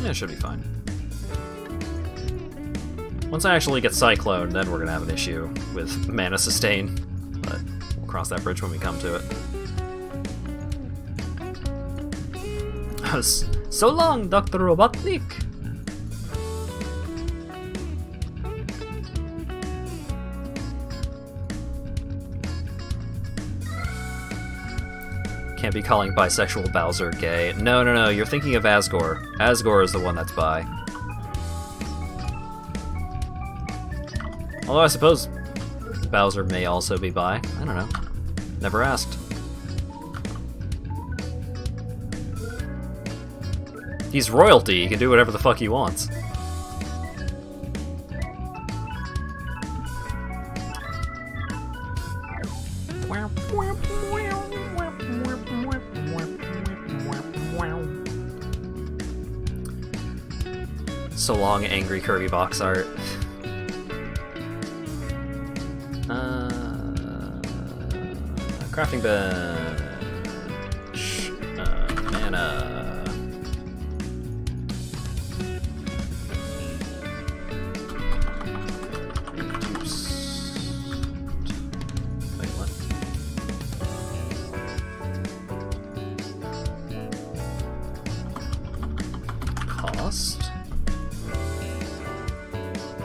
Yeah, it should be fine. Once I actually get Cyclone, then we're gonna have an issue with mana sustain, but we'll cross that bridge when we come to it. So long, Dr. Robotnik! Can't be calling bisexual Bowser gay. No, no, no, you're thinking of Asgore. Asgore is the one that's bi. Although I suppose Bowser may also be bi. I don't know. Never asked. He's royalty, he can do whatever the fuck he wants. So long, angry Kirby box art. Crafting bench. Mana.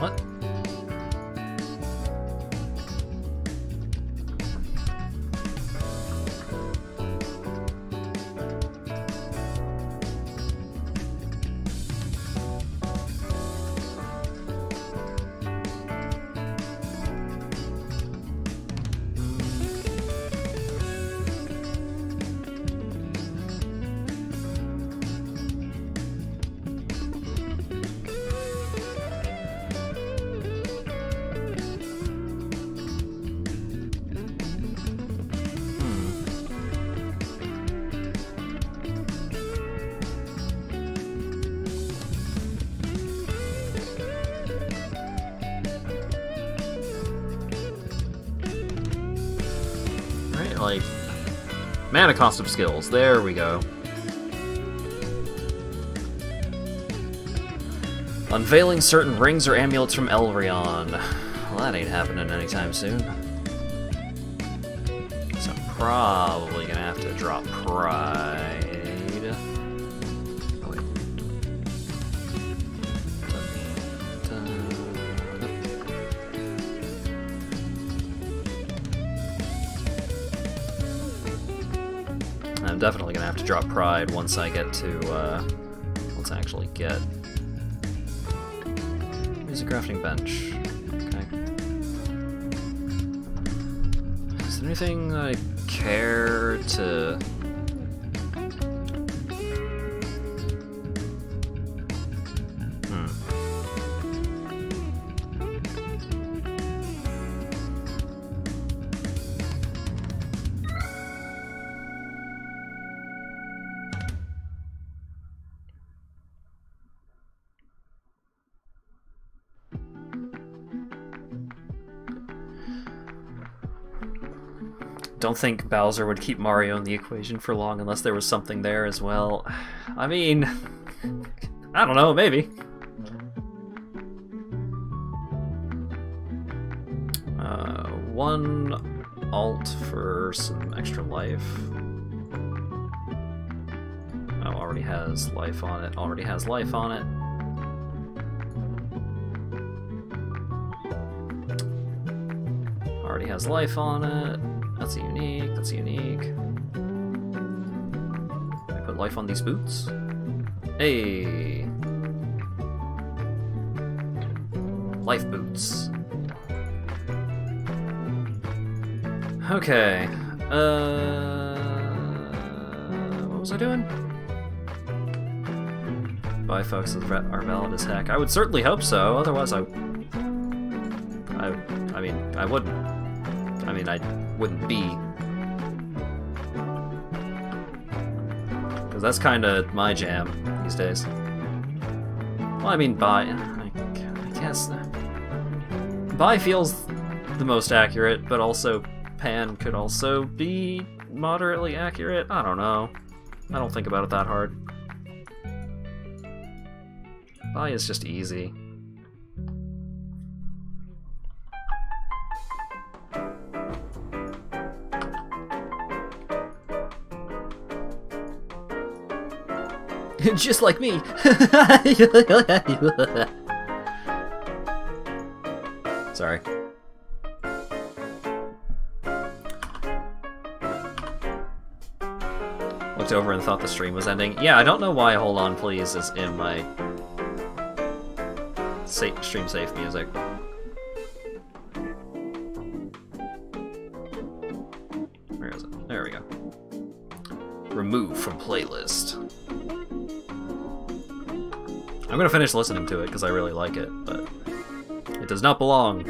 What? Like, mana cost of skills. There we go. Unveiling certain rings or amulets from Elrion. Well, that ain't happening anytime soon. So I'm probably gonna have to drop Pride. Oh, wait. I'm definitely gonna have to drop Pride once I get to, once I actually get music crafting bench. Okay. Is there anything I care to? Don't think Bowser would keep Mario in the equation for long unless there was something there as well. I mean, I don't know, maybe. One alt for some extra life. Oh, already has life on it. Already has life on it. Already has life on it. That's a unique, that's a unique. Can I put life on these boots? Hey! Life boots. Okay. What was I doing? Bifocals are valid as heck. I would certainly hope so, otherwise I mean, I wouldn't. I mean, I wouldn't be. Because that's kind of my jam these days. Well, I mean, I guess. Bi feels the most accurate, but also Pan could also be moderately accurate. I don't know. I don't think about it that hard. Bi is just easy. Just like me. Sorry. Looked over and thought the stream was ending. Yeah, I don't know why Hold On Please is in my stream safe music. Where is it? There we go. Remove from playlist. I'm gonna finish listening to it because I really like it, but it does not belong.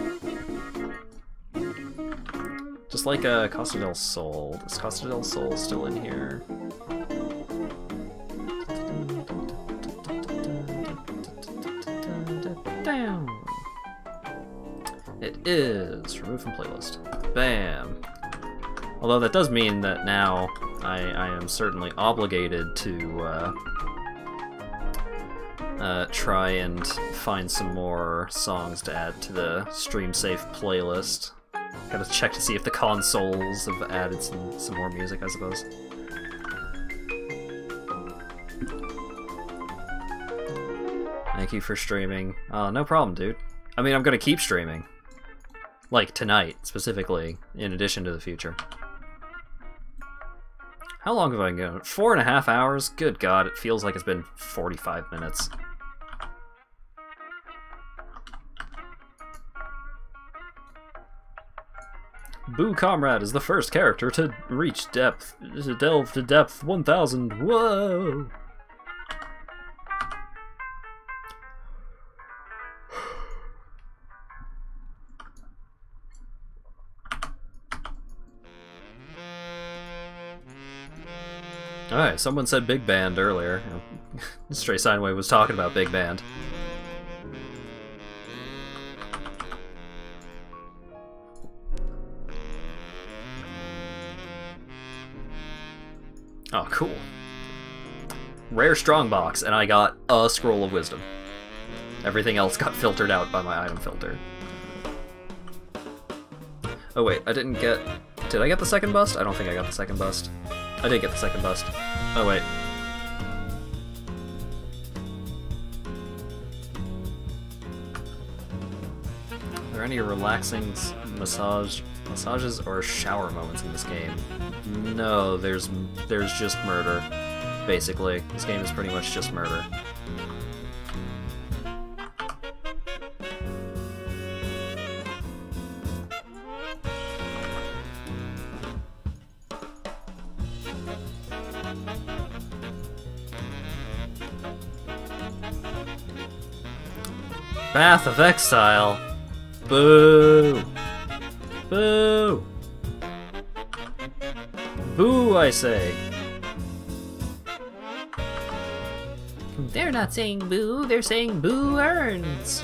Just like Costa del Sol. Is Costa del Sol still in here? Damn. It is. Remove from playlist. Bam. Although that does mean that now I am certainly obligated to try and find some more songs to add to the stream safe playlist. Gotta check to see if the consoles have added some more music, I suppose. Thank you for streaming. No problem, dude. I mean, I'm gonna keep streaming. Like, tonight, specifically, in addition to the future. How long have I been going? 4.5 hours? Good God, it feels like it's been 45 minutes. Boo Comrade is the first character to reach depth, to delve to depth 1000. Whoa! Alright, someone said Big Band earlier. Stray Sideway was talking about Big Band. Oh, cool. Rare Strongbox, and I got a Scroll of Wisdom. Everything else got filtered out by my item filter. Oh wait, I didn't get... Did I get the second bust? I don't think I got the second bust. I did get the second bust. Oh wait. Are there any relaxing massages or shower moments in this game? No, there's just murder. Basically, this game is pretty much just murder. Path of Exile. Boo! Boo! Boo, I say. They're not saying boo, they're saying boo earns.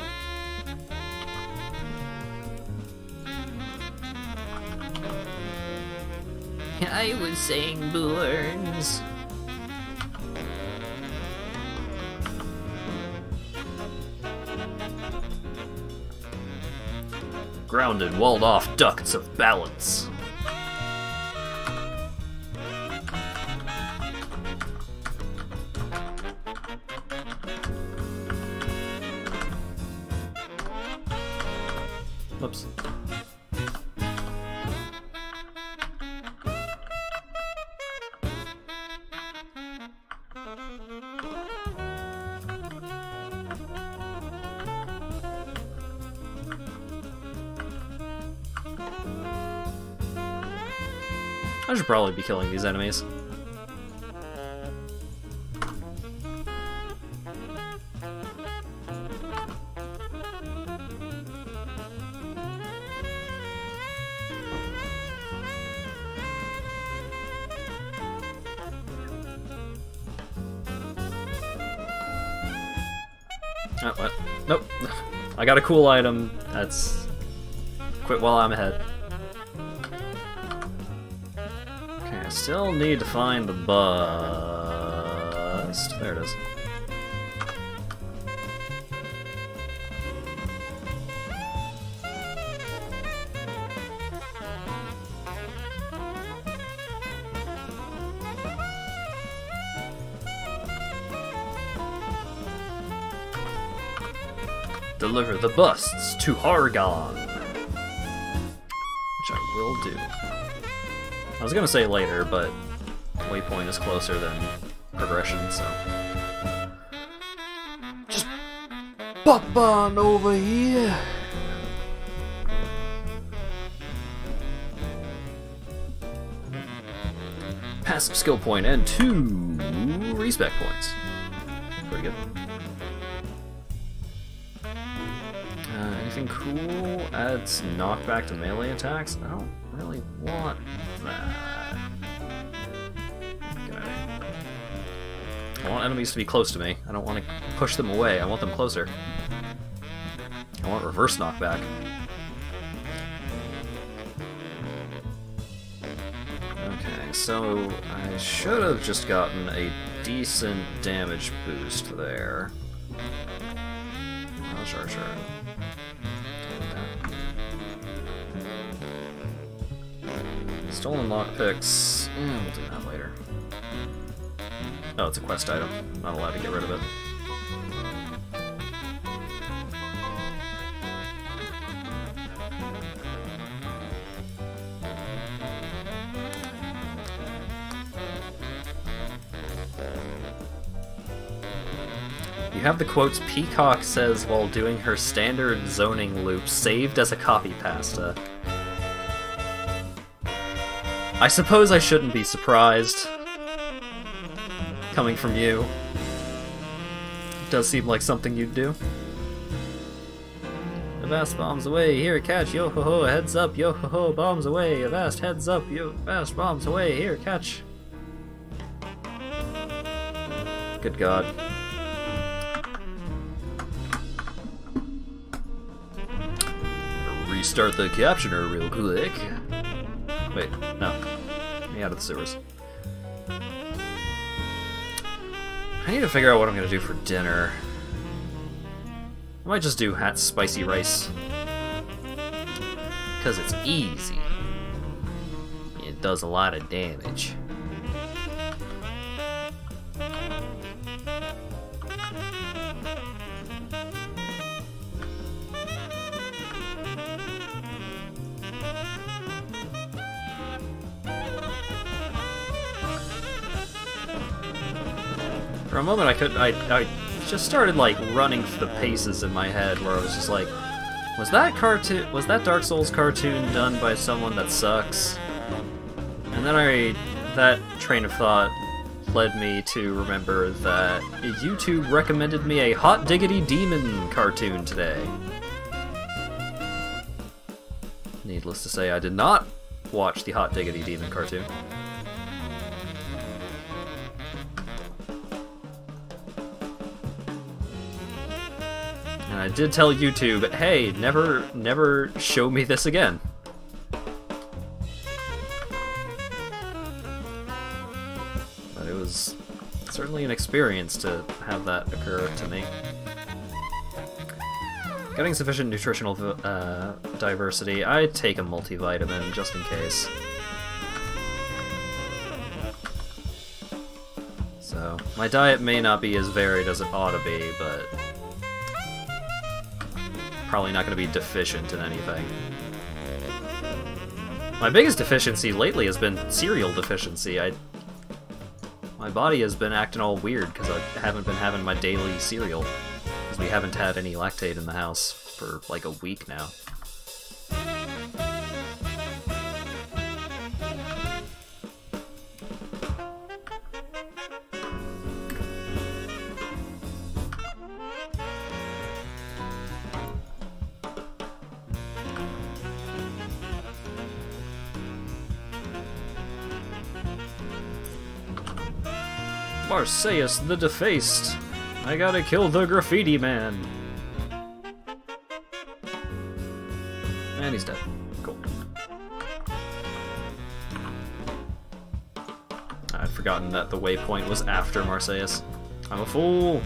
I was saying boo earns. Grounded, walled off ducts of balance. Whoops. I should probably be killing these enemies. Oh, what? Nope. I got a cool item. That's... Quit while I'm ahead. Okay, I still need to find the bust. There it is. Deliver the busts to Hargon, which I will do. I was gonna say later, but waypoint is closer than progression, so just pop on over here. Passive skill point and 2 respec points. Pretty good. Anything cool? Adds knockback to melee attacks? I don't really want that. Good idea. I want enemies to be close to me. I don't want to push them away. I want them closer. I want reverse knockback. Okay, so I should have just gotten a decent damage boost there. Oh, sure. Stolen lockpicks. We'll do that later. Oh, it's a quest item. I'm not allowed to get rid of it. have the quotes Peacock says while doing her standard zoning loop saved as a copy pasta. I suppose I shouldn't be surprised. Coming from you. It does seem like something you'd do. Avast bombs away, here catch, yo ho ho, heads up, yo ho ho, bombs away, Avast heads up, yo Avast bombs away, here catch. Good God. Restart the captioner real quick. Wait, no. Get me out of the sewers. I need to figure out what I'm gonna do for dinner. I might just do spicy rice. Because it's easy. It does a lot of damage. For a moment I just started like running the paces in my head where I was just like, was that Dark Souls cartoon done by someone that sucks? And then that train of thought led me to remember that YouTube recommended me a Hot Diggity Demon cartoon today. Needless to say, I did not watch the Hot Diggity Demon cartoon. And I did tell YouTube, hey, never show me this again. But it was certainly an experience to have that occur to me. Getting sufficient nutritional diversity, I take a multivitamin just in case. So, my diet may not be as varied as it ought to be, but probably not going to be deficient in anything. My biggest deficiency lately has been cereal deficiency. My body has been acting all weird because I haven't been having my daily cereal. Because we haven't had any lactate in the house for like a week now. Marseilles the Defaced. I gotta kill the graffiti man. And he's dead. Cool. I'd forgotten that the waypoint was after Marseilles. I'm a fool.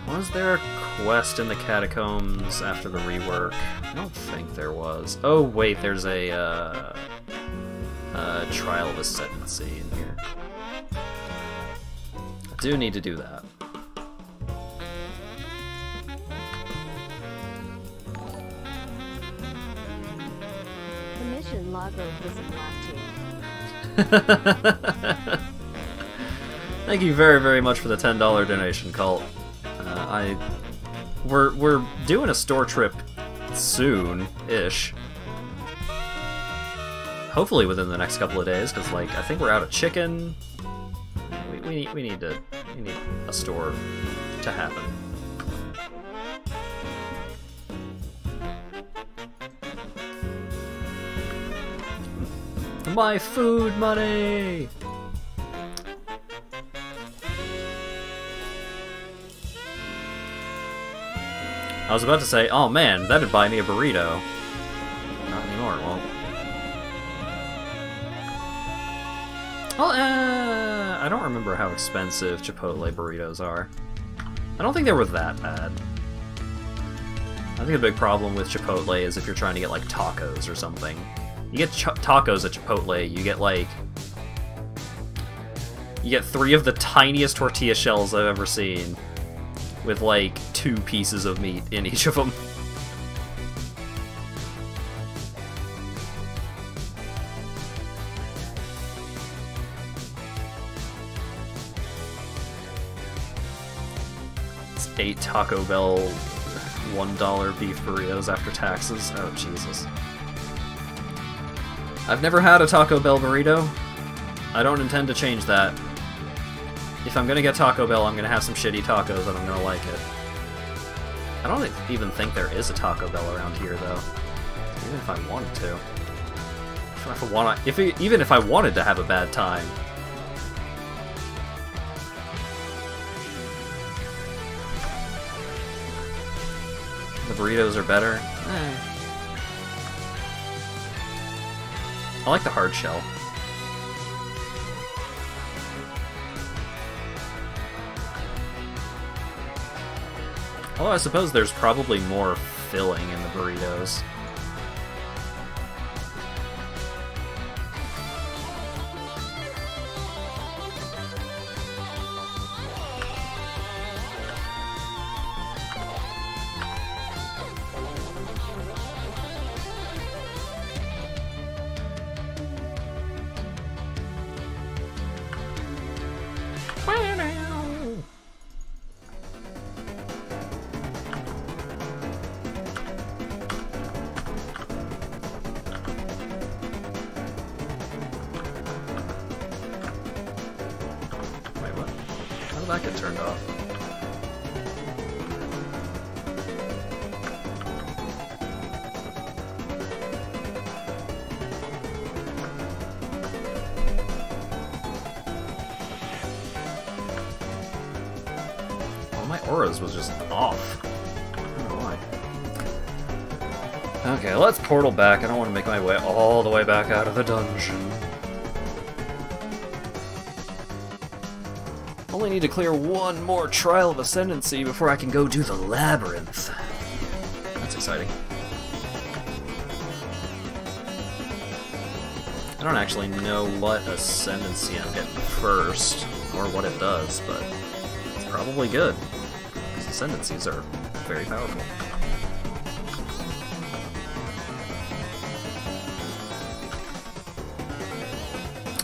Was there a quest in the catacombs after the rework? I don't think there was. Oh wait, there's a Trial of Ascendancy in here. I do need to do that. The mission logger isn't locked. Thank you very, very much for the $10 donation, Cult. We're doing a store trip soon-ish. Hopefully within the next couple of days, because like I think we're out of chicken. We need a store to happen. My food money. I was about to say, oh man, that'd buy me a burrito. Not anymore, it won't. Well, I don't remember how expensive Chipotle burritos are. I don't think they were that bad. I think the big problem with Chipotle is if you're trying to get like tacos or something. You get tacos at Chipotle, you get like... You get 3 of the tiniest tortilla shells I've ever seen, with like 2 pieces of meat in each of them. 8 Taco Bell $1 beef burritos after taxes. Oh, Jesus. I've never had a Taco Bell burrito. I don't intend to change that. If I'm gonna get Taco Bell, I'm gonna have some shitty tacos and I'm gonna like it. I don't even think there is a Taco Bell around here, though. Even if I wanted to. Even if I wanted to have a bad time. The burritos are better. I like the hard shell. Although I suppose there's probably more filling in the burritos. That get turned off. Well, my auras was just off. I don't know why. Okay, let's portal back. I don't want to make my way all the way back out of the dungeon. Only need to clear one more Trial of Ascendancy before I can go do the Labyrinth. That's exciting. I don't actually know what Ascendancy I'm getting first, or what it does, but it's probably good, because Ascendancies are very powerful.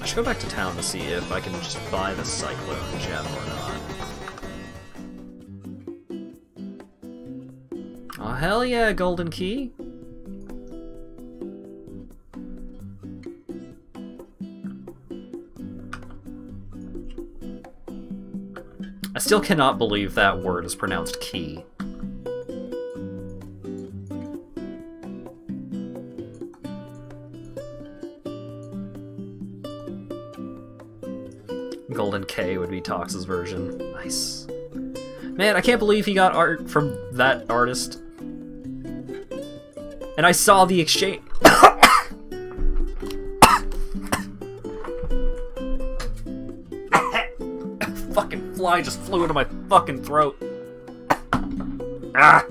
I should go back to town to see if I can just buy the Cyclone gem or not. Oh, hell yeah, Golden Key! I still cannot believe that word is pronounced key. Golden K would be Tox's version. Nice. Man, I can't believe he got art from that artist. And I saw the exchange. Fucking fly just flew into my fucking throat. Ah!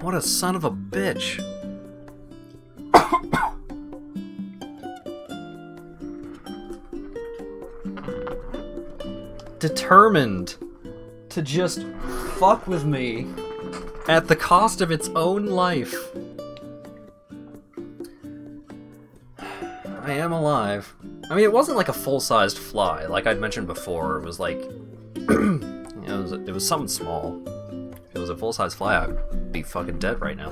What a son of a bitch. Determined to just fuck with me at the cost of its own life. I am alive. I mean, it wasn't like a full-sized fly, like I'd mentioned before. It was like, it was something small. If it was a full-size fly, I'd be fucking dead right now.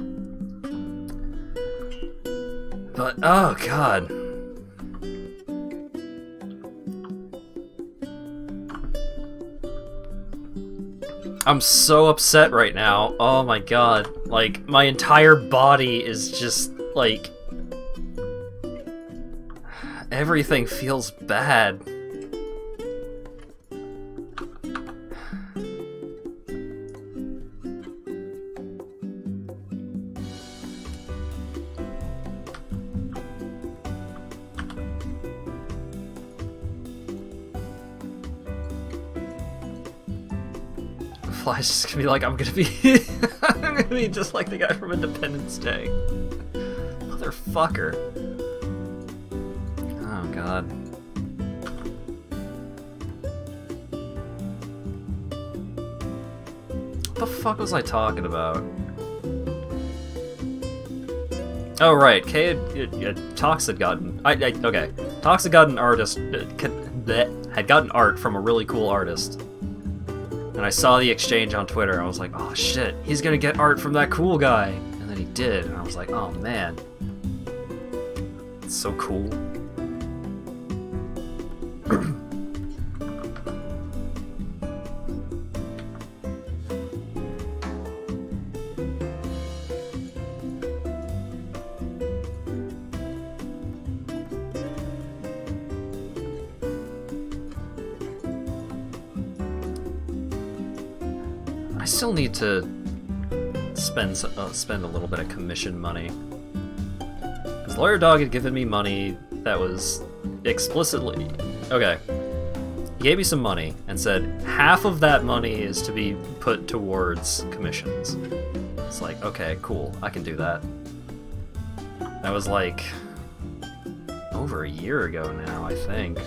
But, oh god. I'm so upset right now. Oh my god. Like, my entire body is just, like... everything feels bad. Fly's just gonna be like, I'm gonna be just like the guy from Independence Day. Motherfucker. god. What the fuck was I talking about? Oh right, Tox had gotten okay. Tox had gotten had gotten art from a really cool artist, and I saw the exchange on Twitter. I was like, oh shit, he's gonna get art from that cool guy, and then he did, and I was like, oh man, it's so cool. I still need to spend a little bit of commission money, because Lawyer Dog had given me money that was explicitly okay. He gave me some money and said half of that money is to be put towards commissions. It's like, okay, cool, I can do that. That was like over a year ago now, I think.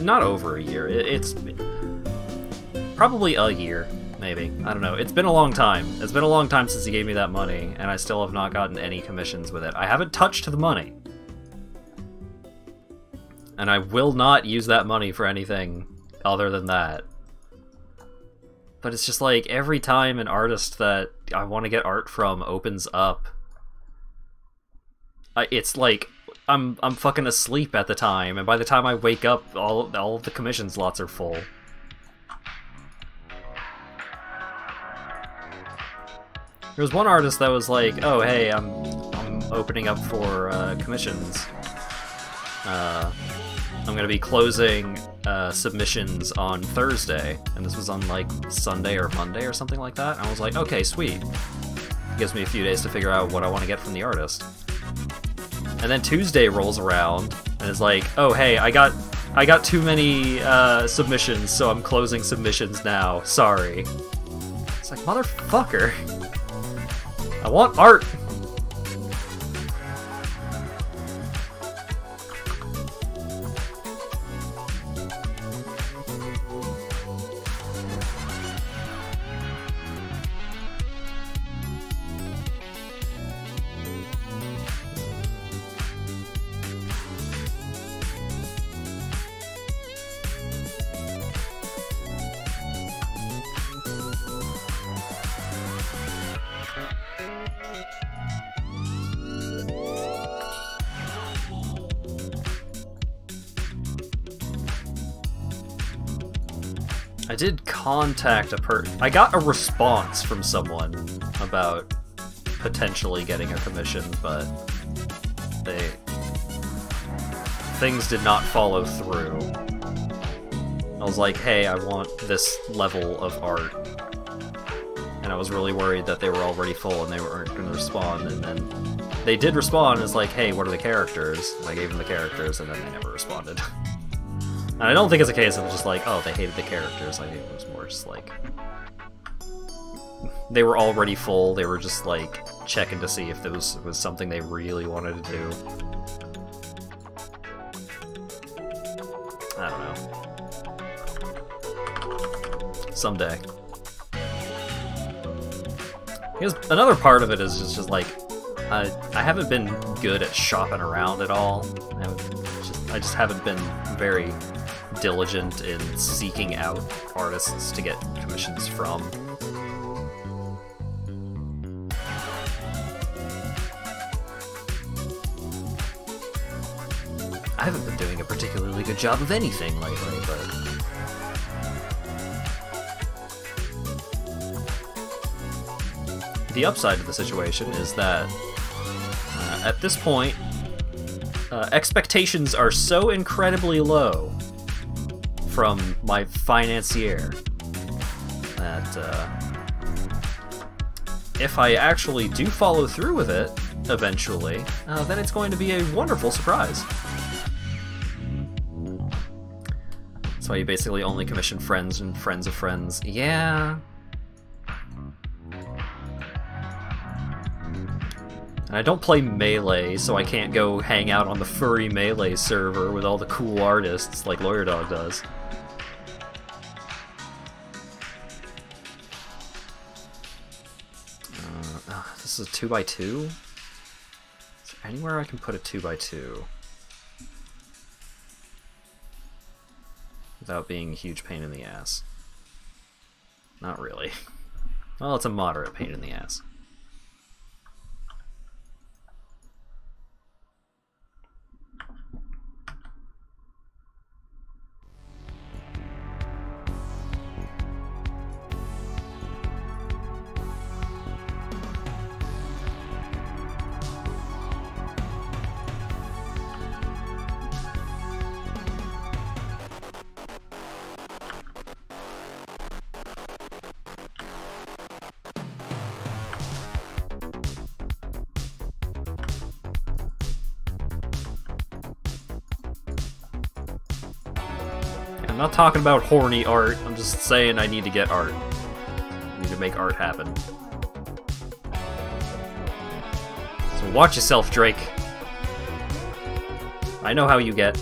Not over a year. It's probably a year, maybe. I don't know. It's been a long time. It's been a long time since he gave me that money, and I still have not gotten any commissions with it. I haven't touched the money. And I will not use that money for anything other than that. But it's just like, every time an artist that I want to get art from opens up, it's like, I'm fucking asleep at the time, and by the time I wake up, all of the commission slots are full. There was one artist that was like, "Oh, hey, I'm opening up for commissions. I'm gonna be closing submissions on Thursday," and this was on like Sunday or Monday or something like that. And I was like, "Okay, sweet." It gives me a few days to figure out what I want to get from the artist. And then Tuesday rolls around, and it's like, "Oh, hey, I got too many submissions, so I'm closing submissions now. Sorry." It's like, motherfucker. I want art! I did contact I got a response from someone about potentially getting a commission, but things did not follow through. I was like, hey, I want this level of art. And I was really worried that they were already full and they weren't going to respond, and then they did respond, and it's like, hey, what are the characters? And I gave them the characters, and then they never responded. And I don't think it's a case of just like, oh, they hated the characters. I think it was more just like, they were already full, they were just like checking to see if there was something they really wanted to do. I don't know. Someday. Because another part of it is just like, I haven't been good at shopping around at all. I just haven't been very diligent in seeking out artists to get commissions from. I haven't been doing a particularly good job of anything lately, but... The upside of the situation is that, at this point, expectations are so incredibly low from my financier that if I actually do follow through with it eventually, then it's going to be a wonderful surprise. That's why you basically only commission friends and friends of friends. Yeah. And I don't play Melee, so I can't go hang out on the furry Melee server with all the cool artists like Lawyer Dog does. This is a 2x2? Is there anywhere I can put a 2x2? Without being a huge pain in the ass. Not really. Well, it's a moderate pain in the ass. I'm not talking about horny art, I'm just saying I need to get art. I need to make art happen. So watch yourself, Drake. I know how you get.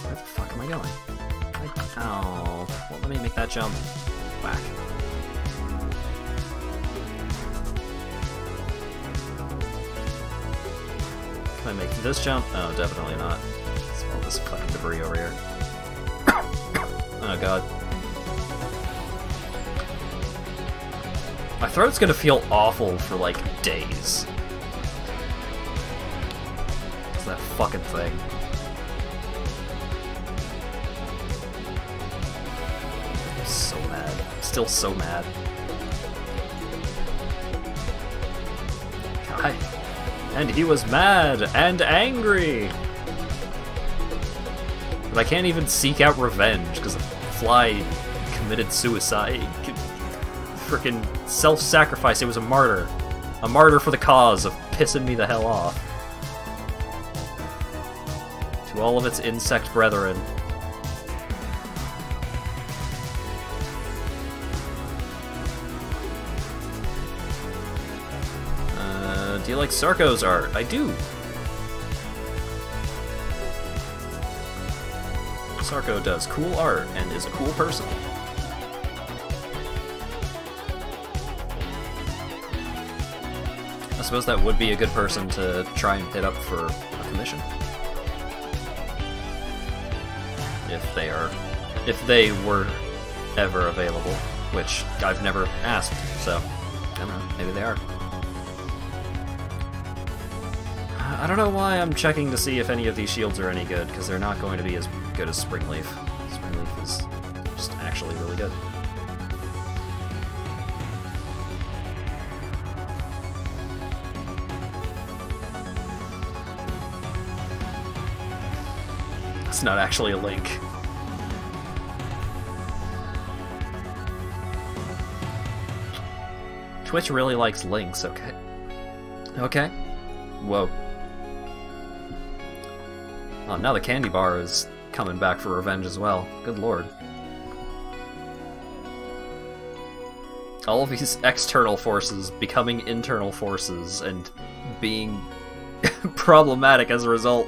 Where the fuck am I going? Oh, well, let me make that jump. Whack. Can I make this jump? Oh, definitely not. It's all this fucking debris over here. Oh god. My throat's gonna feel awful for like days. It's that fucking thing. I'm so mad. I'm still so mad. God. And he was mad and angry! But I can't even seek out revenge, because the fly committed suicide. Frickin' self-sacrifice, it was a martyr. A martyr for the cause of pissing me the hell off. To all of its insect brethren. Do you like Sarko's art? I do! Sarko does cool art and is a cool person. I suppose that would be a good person to try and hit up for a commission. If they were ever available, which I've never asked, so I don't know, maybe they are. I don't know why I'm checking to see if any of these shields are any good, because they're not going to be as good as Springleaf. Springleaf is just actually really good. It's not actually a link. Twitch really likes links, okay. Okay. Whoa. Oh, now the candy bar is coming back for revenge as well. Good lord. All of these external forces becoming internal forces and being problematic as a result.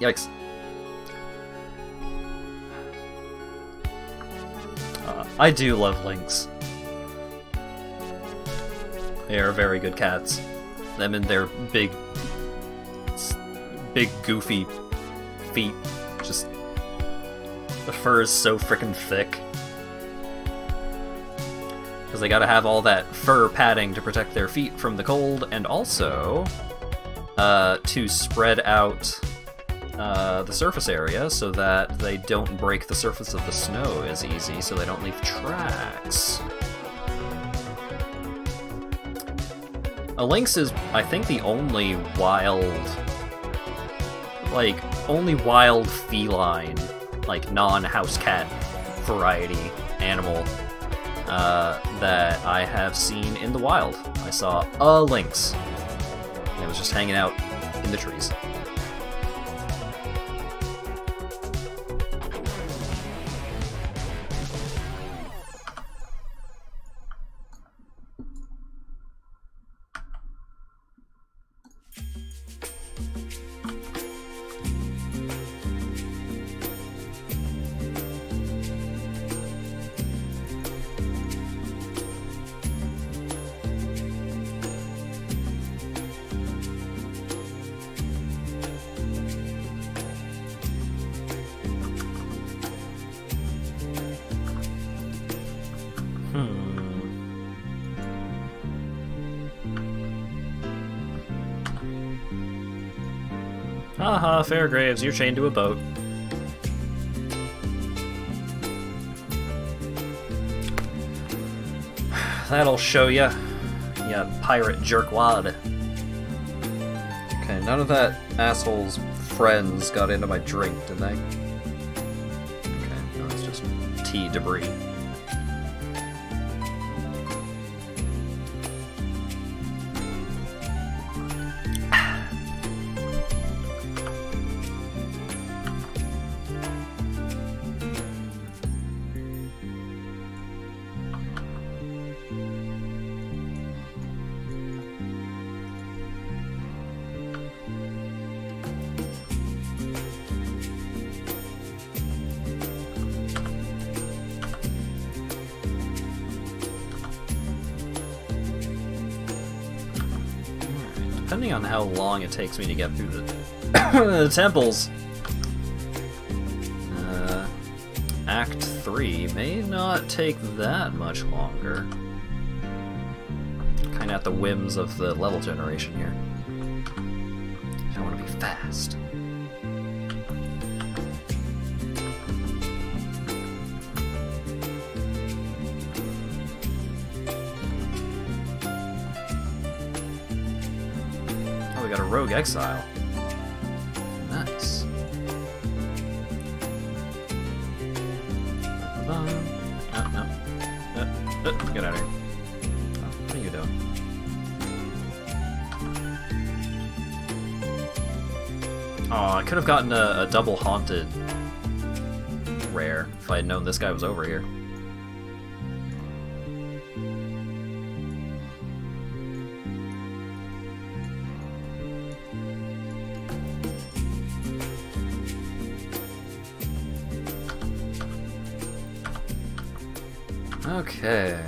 Yikes. I do love lynx. They are very good cats. Them and their big goofy feet. Just the fur is so frickin' thick. Because they gotta have all that fur padding to protect their feet from the cold, and also to spread out the surface area so that they don't break the surface of the snow as easy, so they don't leave tracks. A lynx is, I think, the only wild feline, like non-house cat variety animal that I have seen in the wild. I saw a lynx. And it was just hanging out in the trees. Haha, Fairgraves, you're chained to a boat. That'll show ya, ya pirate jerkwad. Okay, none of that asshole's friends got into my drink, did they? Okay, no, it's just tea debris. Depending on how long it takes me to get through the temples. Act 3 may not take that much longer. Kinda at the whims of the level generation here. I want to be fast. We got a rogue exile. Nice. No. Get out of here. Oh, what are you doing? Oh, I could have gotten a double haunted rare if I had known this guy was over here. Okay,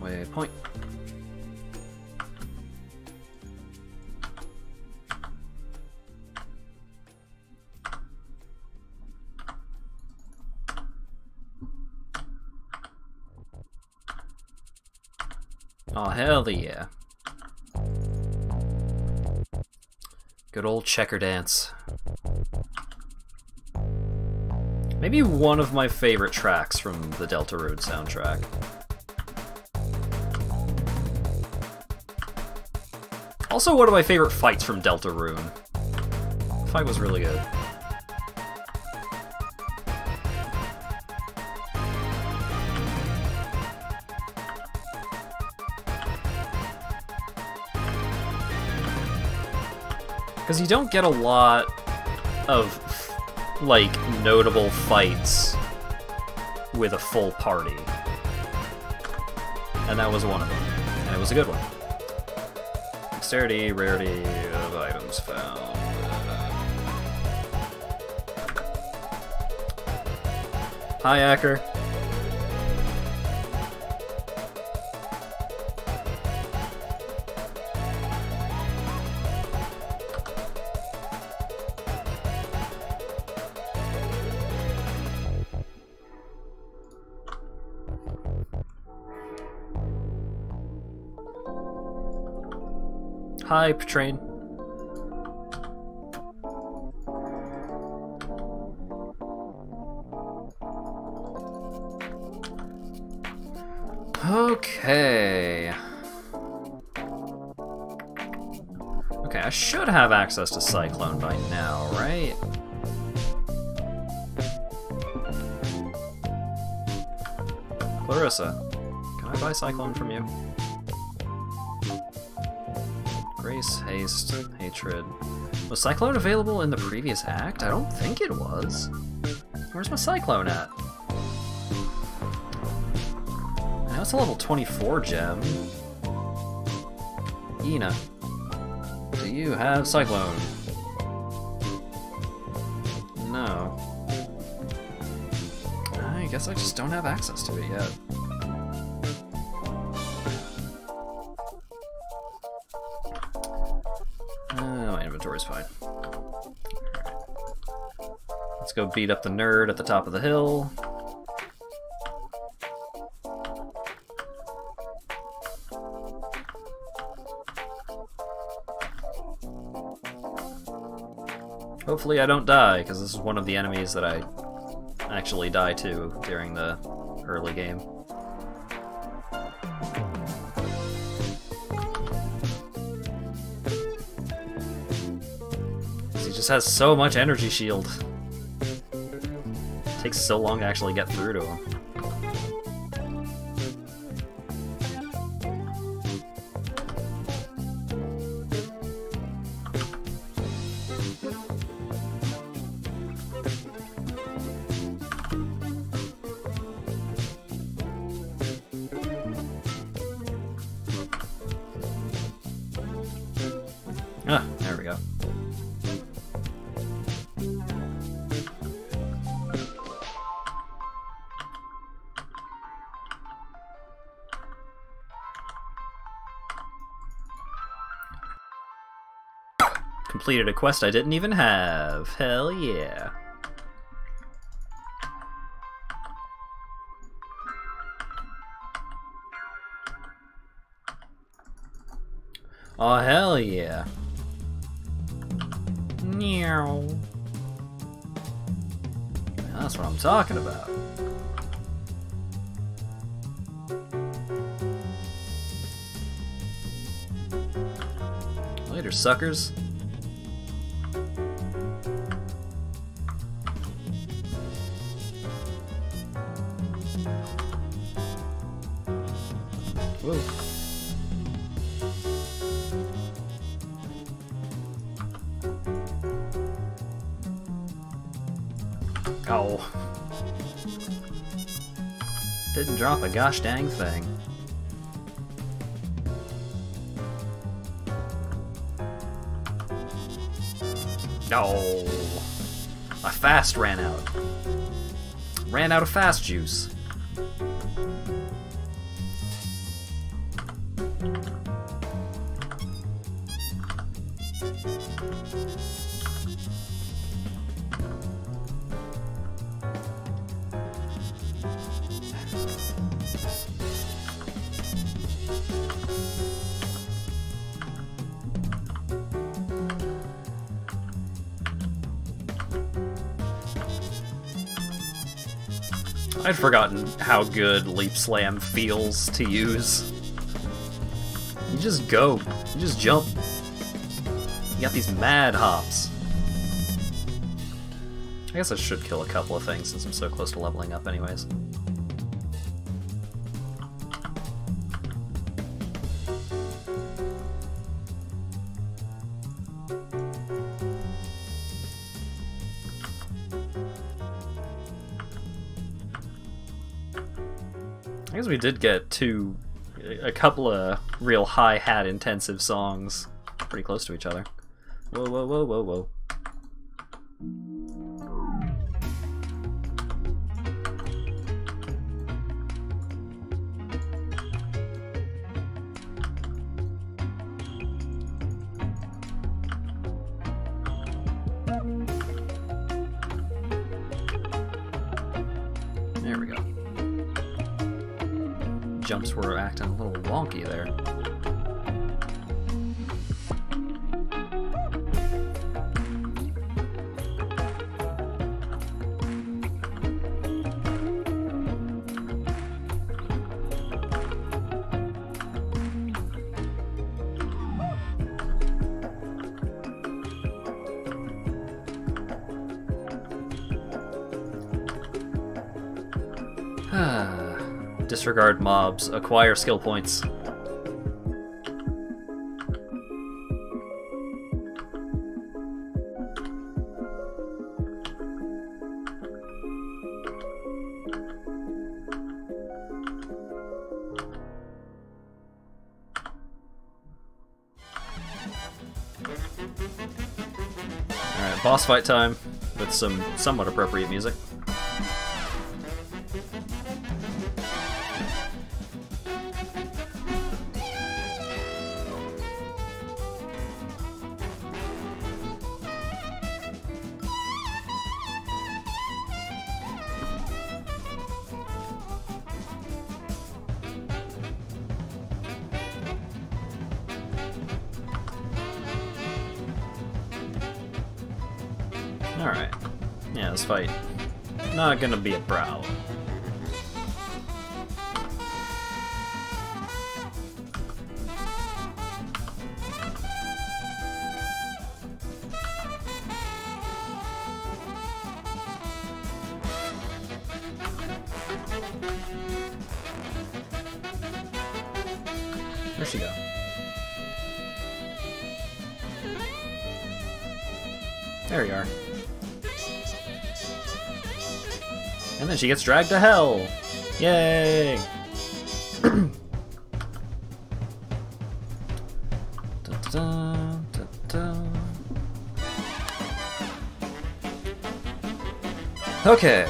waypoint. Oh, hell yeah. Good old checker dance. Maybe one of my favorite tracks from the Deltarune soundtrack. Also one of my favorite fights from Deltarune. The fight was really good. Because you don't get a lot of, like, notable fights with a full party. And that was one of them. And it was a good one. Dexterity, rarity of items found. Hi, Acker. Hi, Patrain. Okay. Okay, I should have access to Cyclone by now, right? Clarissa, can I buy Cyclone from you? Great. Grace, Haste, Hatred. Was Cyclone available in the previous act? I don't think it was. Where's my Cyclone at? Now it's a level 24 gem. Ina, do you have Cyclone? No. I guess I just don't have access to it yet. My inventory's fine. Let's go beat up the nerd at the top of the hill. Hopefully I don't die, because this is one of the enemies that I actually die to during the early game. He just has so much energy shield. It takes so long to actually get through to him. Ah, there we go. Completed a quest I didn't even have. Hell yeah. Oh, hell yeah. Meow. That's what I'm talking about. Later, suckers. Whoa. Oh. Didn't drop a gosh dang thing. No. My fast ran out. Ran out of fast juice. I'd forgotten how good Leap Slam feels to use. You just go. You just jump. You got these mad hops. I guess I should kill a couple of things since I'm so close to leveling up anyways. I guess we did get a couple of real hi-hat intensive songs pretty close to each other. Whoa, whoa, whoa, whoa, whoa. There we go. Jumps were acting a little wonky there. Disregard mobs, acquire skill points. boss fight time with some somewhat appropriate music. Alright. Yeah, this fight not gonna be a problem. Where'd she go? There you are. And then she gets dragged to hell! Yay! Da-da-da, da-da. Okay.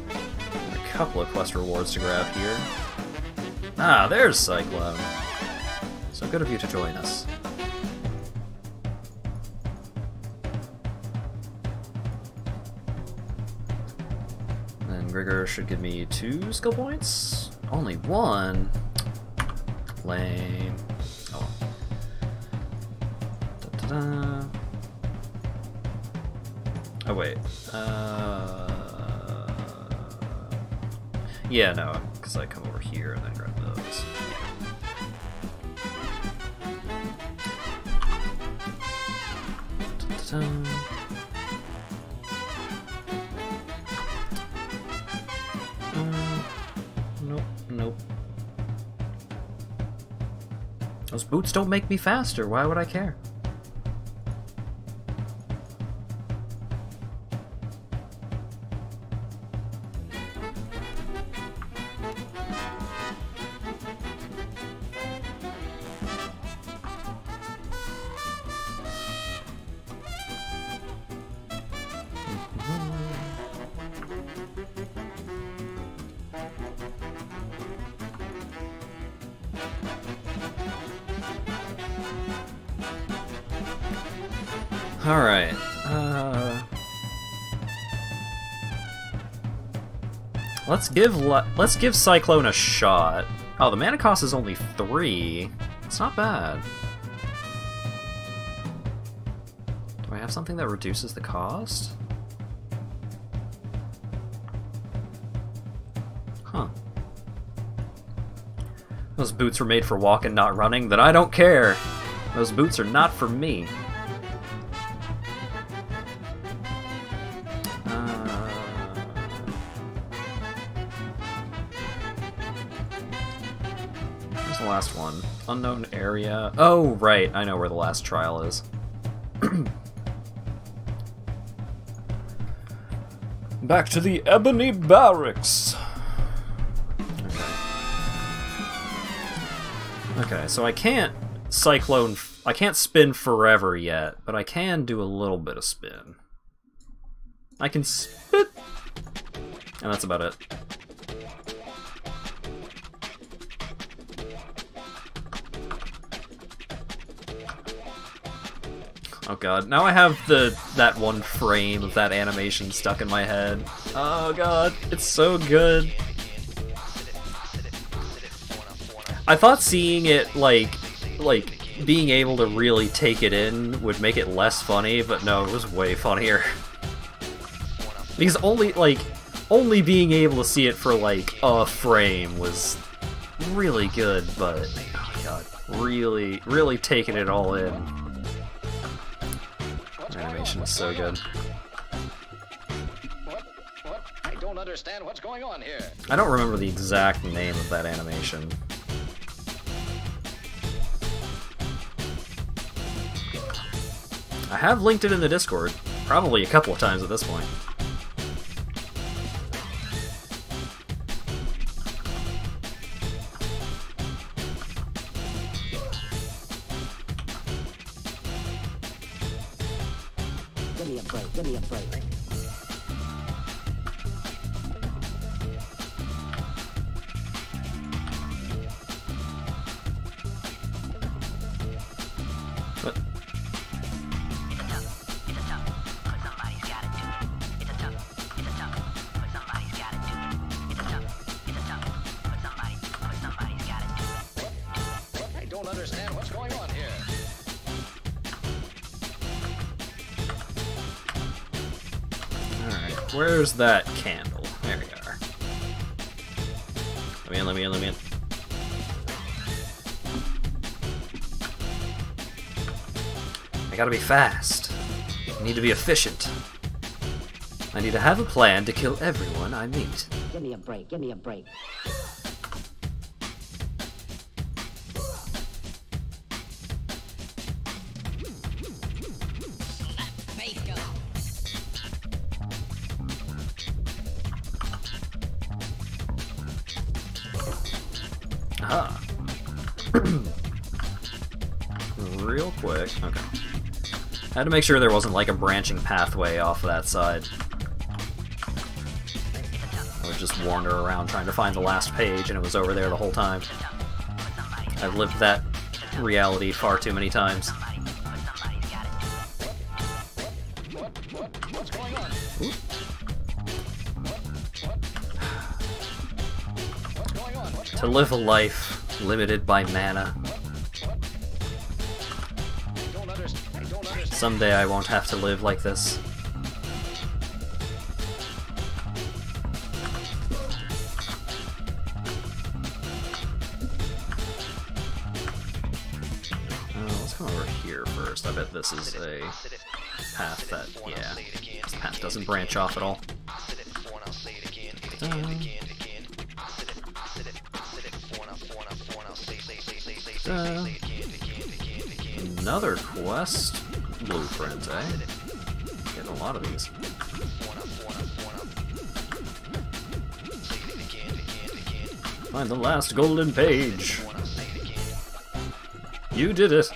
A couple of quest rewards to grab here. Ah, there's Cyclone. So good of you to join us. Rigor should give me 2 skill points? Only 1? Lame. Oh. Da-da-da. Oh wait. Yeah, no, because I come over here and then grab those. Da-da-da. Nope. Those boots don't make me faster. Why would I care? Alright, let's give Cyclone a shot. Oh, the mana cost is only 3. It's not bad. Do I have something that reduces the cost? Huh. Those boots were made for walking, not running, then I don't care. Those boots are not for me. Last one. Unknown area. Oh, right. I know where the last trial is. Back to the Ebony Barracks. Okay, so I can't Cyclone... I can't spin forever yet, but I can do a little bit of spin. I can spit! And that's about it. Oh god, now I have that one frame of that animation stuck in my head. Oh god, it's so good. I thought seeing it, like being able to really take it in would make it less funny, but no, it was way funnier. Because only being able to see it for, like, a frame was really good, but, oh god, really taking it all in. Animation is so good. What? I don't understand what's going on here. I don't remember the exact name of that animation. I have linked it in the Discord, probably a couple of times at this point. Give me a Give me a break. What? I don't understand what's going on here. Alright, where's that candle? There we are. Let me in, let me in, let me in. I gotta be fast. I need to be efficient. I need to have a plan to kill everyone I meet. Give me a break. Give me a break. Aha. Real quick. Okay. I had to make sure there wasn't like a branching pathway off of that side. I would just wander around trying to find the last page and it was over there the whole time. I've lived that reality far too many times. What's going on? What's going on? To live a life limited by mana. I don't understand. Someday I won't have to live like this. Let's come over here first. I bet this is a path that, yeah, this path doesn't branch off at all. Another quest blueprint, eh? Getting a lot of these. Find the last golden page. You did it.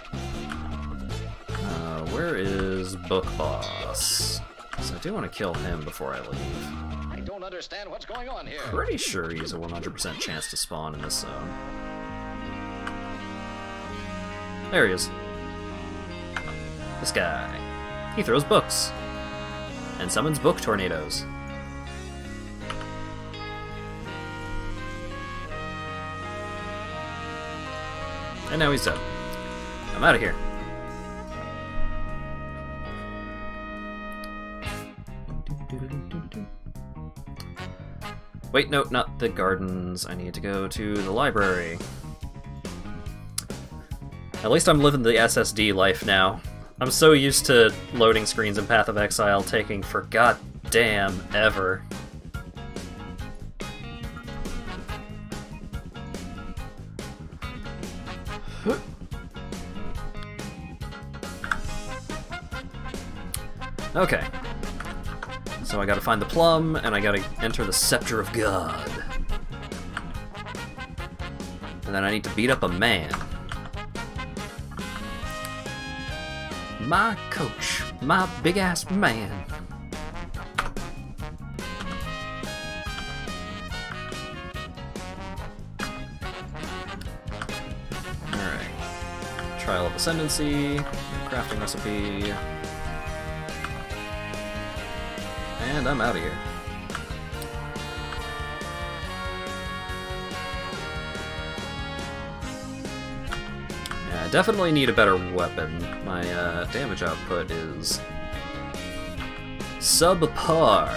Where is Book Boss? So I do want to kill him before I leave. I don't understand what's going on here. Pretty sure he's a 100% chance to spawn in this zone. There he is. This guy. He throws books. And summons book tornadoes. And now he's dead. I'm out of here. Wait, no, not the gardens. I need to go to the library. At least I'm living the SSD life now. I'm so used to loading screens in Path of Exile taking for goddamn ever. Okay. So I gotta find the plum, and I gotta enter the Scepter of God. And then I need to beat up a man. My coach, my big-ass man. Alright. Trial of Ascendancy, crafting recipe. And I'm out of here. Yeah, I definitely need a better weapon. My damage output is subpar.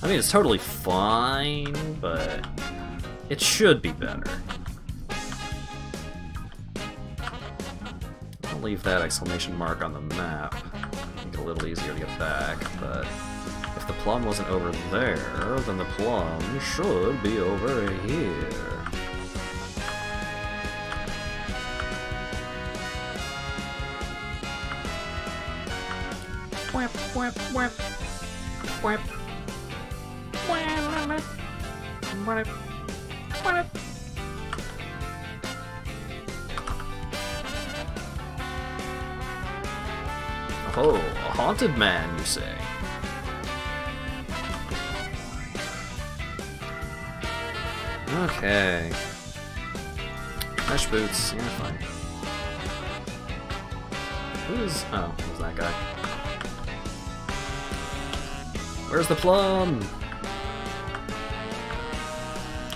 I mean, it's totally fine, but it should be better. I'll leave that exclamation mark on the map. Make it a little easier to get back, but if the plum wasn't over there, then the plum should be over here. Whip, whip, whip. Whip. Whip. Whip. Whip. Oh, a haunted man, you say? Okay. Mesh boots, yeah, fine. Who's... oh, who's that guy? Where's the plum?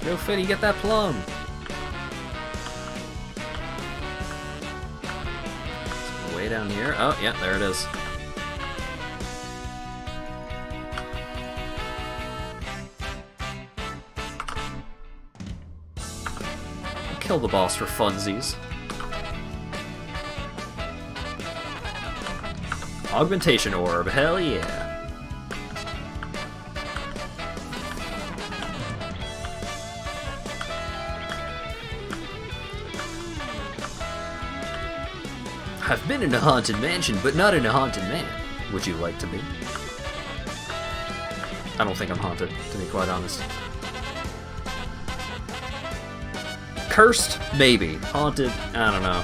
Yo, Fitty, get that plum! It's way down here. Oh, yeah, there it is. Kill the boss for funsies. Augmentation orb, hell yeah. I've been in a haunted mansion, but not in a haunted man. Would you like to be? I don't think I'm haunted, to be quite honest. Cursed? Maybe. Haunted? I don't know.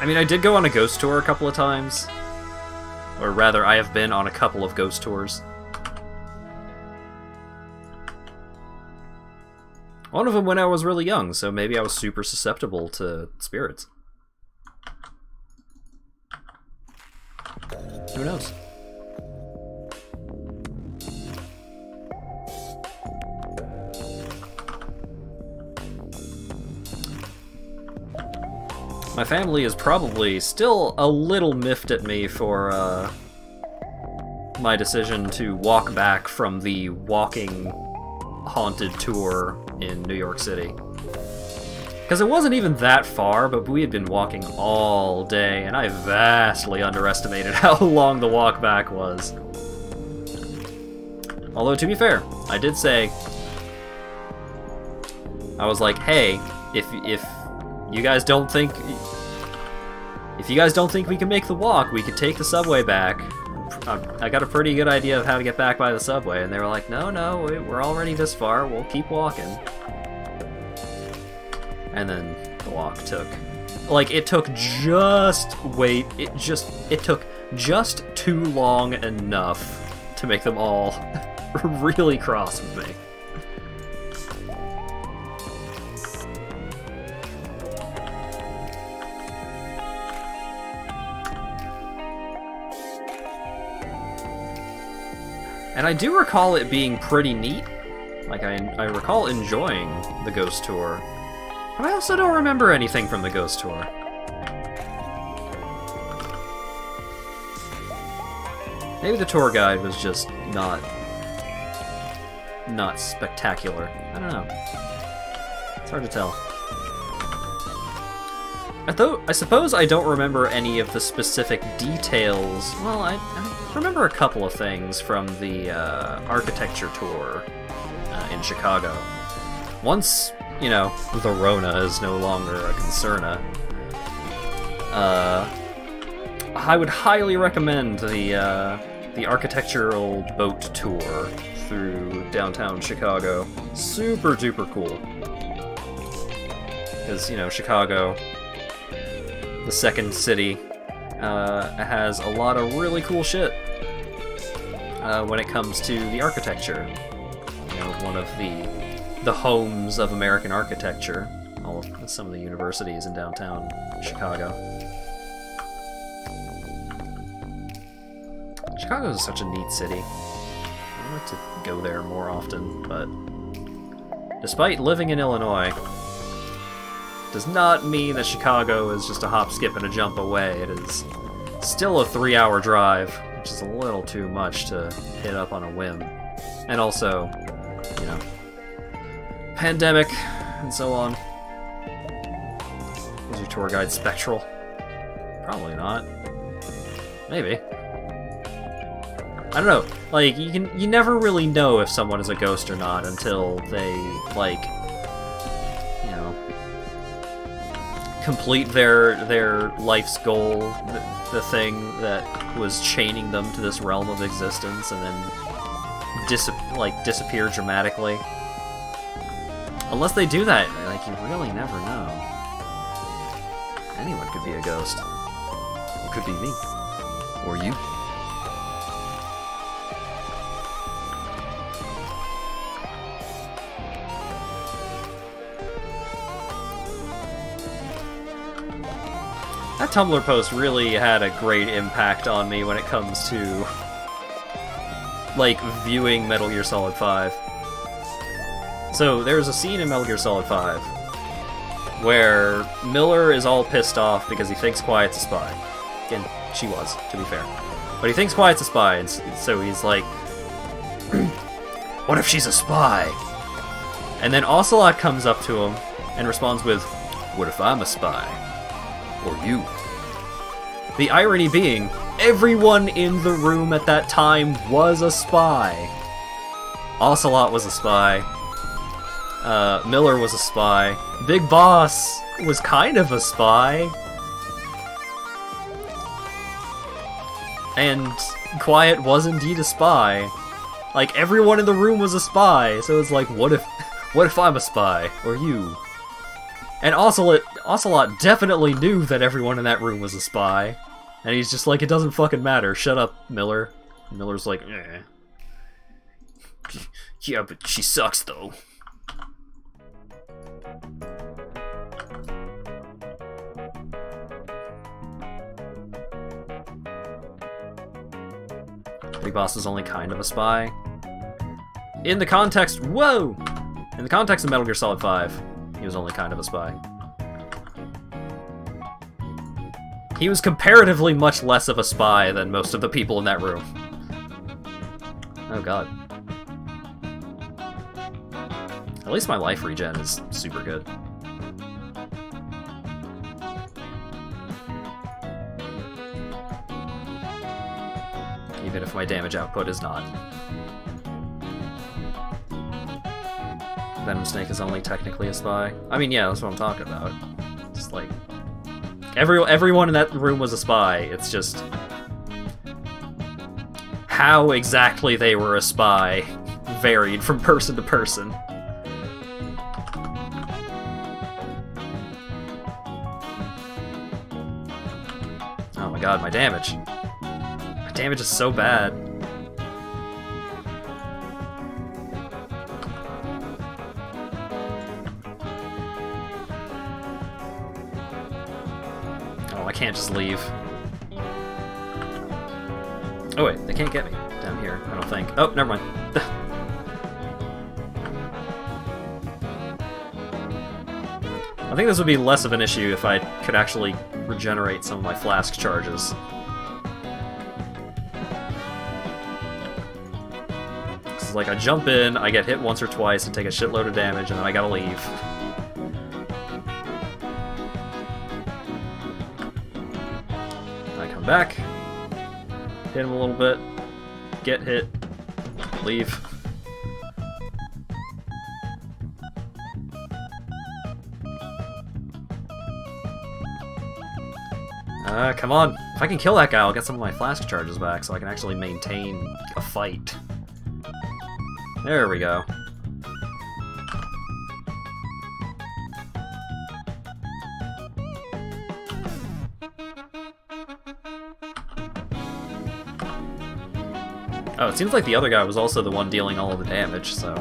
I mean, I did go on a ghost tour a couple of times. Or rather, I have been on a couple of ghost tours. One of them when I was really young, so maybe I was super susceptible to spirits. Who knows? My family is probably still a little miffed at me for my decision to walk back from the walking haunted tour in New York City. Because it wasn't even that far, but we had been walking all day, and I vastly underestimated how long the walk back was. Although, to be fair, I did say, I was like, hey, if you guys don't think we can make the walk, we could take the subway back. I got a pretty good idea of how to get back by the subway, and they were like, no, we're already this far, we'll keep walking. And then the walk took, like, it took it took just too long enough to make them all really cross with me. And I do recall it being pretty neat. Like, I recall enjoying the ghost tour. But I also don't remember anything from the ghost tour. Maybe the tour guide was just not spectacular. I don't know. It's hard to tell. I suppose I don't remember any of the specific details. Well, I remember a couple of things from the architecture tour in Chicago. Once, you know, the Rona is no longer a concerna, I would highly recommend the architectural boat tour through downtown Chicago. Super duper cool. Because, you know, Chicago, the second city, has a lot of really cool shit when it comes to the architecture. You know, one of the homes of American architecture, some of the universities in downtown Chicago. Chicago is such a neat city. I'd like to go there more often, but despite living in Illinois, does not mean that Chicago is just a hop, skip, and a jump away. It is still a 3-hour drive, which is a little too much to hit up on a whim. And also, you know, pandemic and so on. Is your tour guide spectral? Probably not. Maybe. I don't know. Like, you never really know if someone is a ghost or not until they, like, you know, complete their life's goal, the thing that was chaining them to this realm of existence, and then disappear dramatically. Unless they do that, like, you really never know. Anyone could be a ghost. could be me. Or you. That Tumblr post really had a great impact on me when it comes to, like, viewing Metal Gear Solid 5. So, there's a scene in Metal Gear Solid 5 where Miller is all pissed off because he thinks Quiet's a spy. Again, she was, to be fair. But he thinks Quiet's a spy, and so he's like, what if she's a spy? And then Ocelot comes up to him and responds with, what if I'm a spy? Or you? The irony being, everyone in the room at that time was a spy. Ocelot was a spy. Miller was a spy. Big Boss was kind of a spy. And Quiet was indeed a spy. Like, everyone in the room was a spy, so it's like, what if I'm a spy? Or you? And Ocelot definitely knew that everyone in that room was a spy. And he's just like, it doesn't fucking matter, shut up, Miller. And Miller's like, eh. Yeah, but she sucks, though. Big Boss is only kind of a spy. In the context, whoa! In the context of Metal Gear Solid 5, he was only kind of a spy. He was comparatively much less of a spy than most of the people in that room. Oh god. At least my life regen is super good. Even if my damage output is not. Venom Snake is only technically a spy. I mean, yeah, that's what I'm talking about. Just like... Everyone in that room was a spy, it's just... how exactly they were a spy varied from person to person. Oh my god, my damage. My damage is so bad. Oh, I can't just leave. Oh wait, they can't get me down here, I don't think. Oh, never mind. I think this would be less of an issue if I could actually regenerate some of my flask charges. It's like I jump in, I get hit once or twice and take a shitload of damage, and then I gotta leave. I come back, hit him a little bit, get hit, leave. Come on. If I can kill that guy, I'll get some of my flask charges back so I can actually maintain a fight. There we go. Oh, it seems like the other guy was also the one dealing all of the damage, so...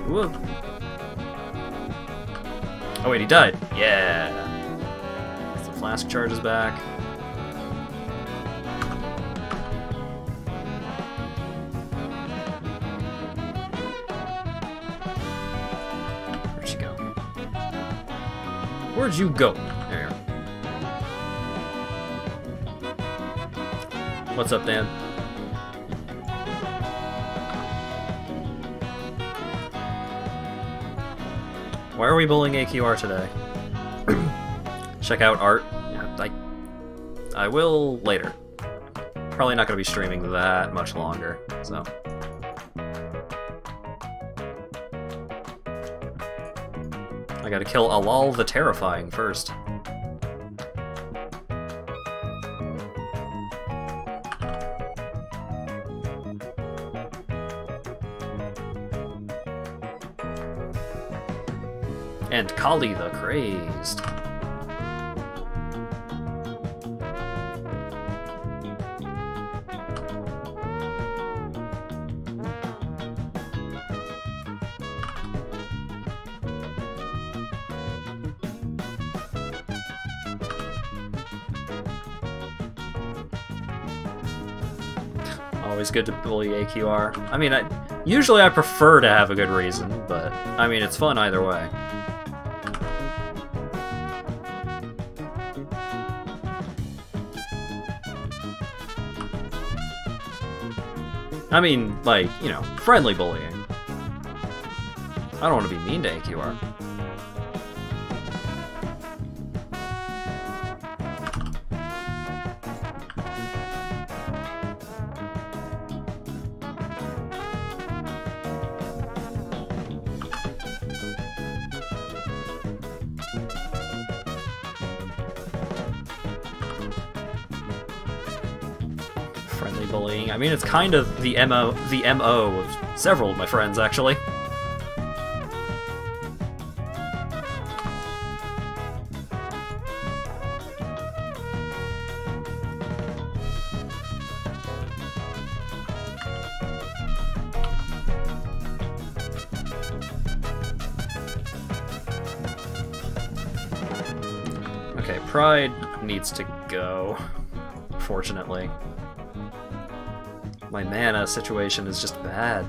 Whoa. Oh wait, he died. Yeah. Get some flask charges back. Where'd she go? Where'd you go? There. What's up, Dan? Why are we bullying AQR today? Check out art. Yeah, I will later. Probably not going to be streaming that much longer, so... I gotta kill Alal the Terrifying first. And Kali the Crazed. Always good to bully AQR. I mean, usually I prefer to have a good reason, but I mean, it's fun either way. I mean, like, you know, friendly bullying. I don't want to be mean to AQR. Friendly bullying. I mean, it's kind of the MO of several of my friends, actually. Okay, Pride needs to go, fortunately. My mana situation is just bad.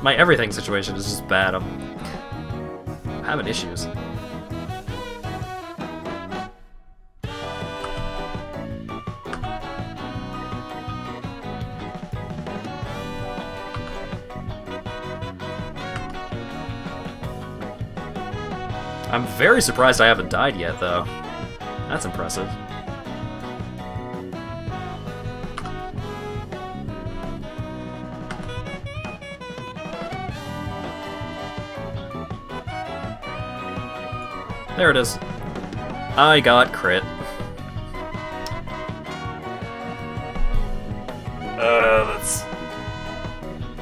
My everything situation is just bad. I'm having issues. I'm very surprised I haven't died yet, though. That's impressive. There it is. I got crit. That's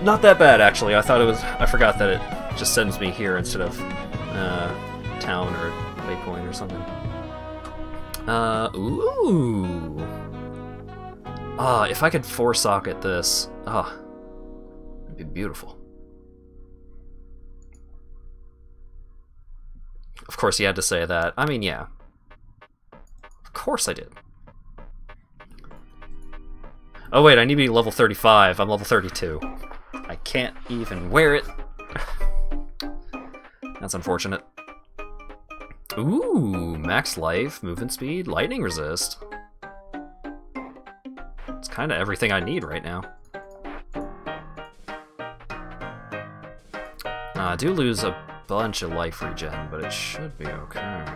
not that bad, actually. I thought it was... I forgot that it just sends me here instead of town or waypoint or something. Ooh. If I could 4-socket this, it'd be beautiful. Of course you had to say that. I mean, yeah. Of course I did. Oh wait, I need to be level 35. I'm level 32. I can't even wear it. That's unfortunate. Ooh, max life, movement speed, lightning resist. It's kind of everything I need right now. I do lose a bunch of life regen, but it should be okay.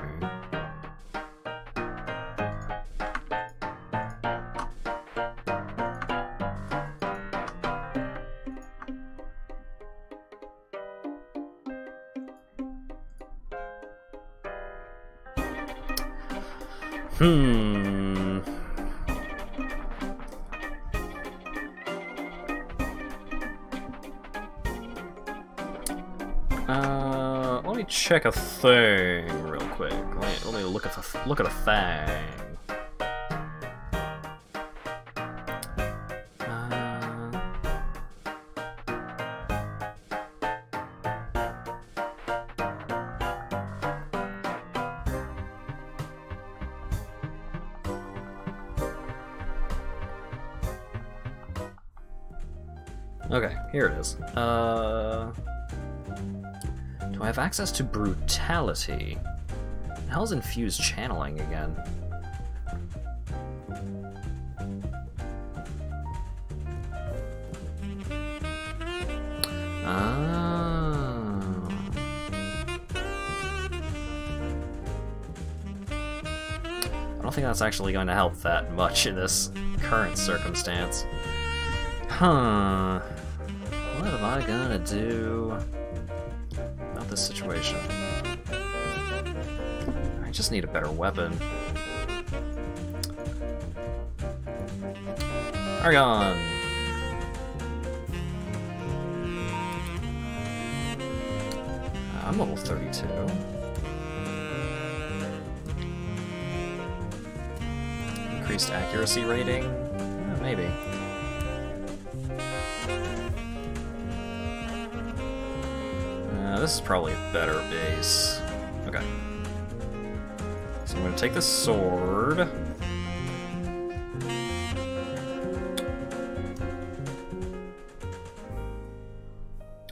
Let me check a thing real quick. Let me look at a thing. Okay, here it is. Do I have access to brutality? The hell's infused channeling again? I don't don't think that's actually going to help that much in this current circumstance. Huh. What am I gonna do about this situation? I just need a better weapon. Argon! I'm level 32. Increased accuracy rating? Maybe. This is probably a better base. Okay. So I'm going to take the sword.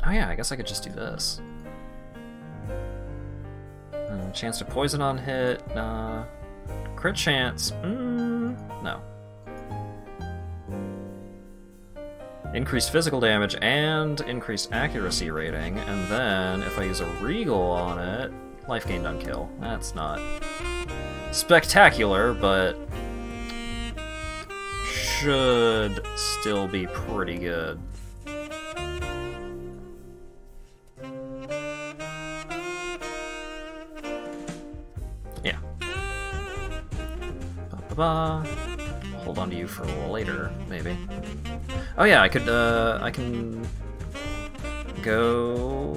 Oh yeah, I guess I could just do this. Chance to poison on hit. Crit chance. No. Increased physical damage and increased accuracy rating, and then if I use a regal on it, life gained on kill. That's not spectacular, but should still be pretty good. Yeah. Hold on to you for later, maybe. Oh yeah, I could, I can go...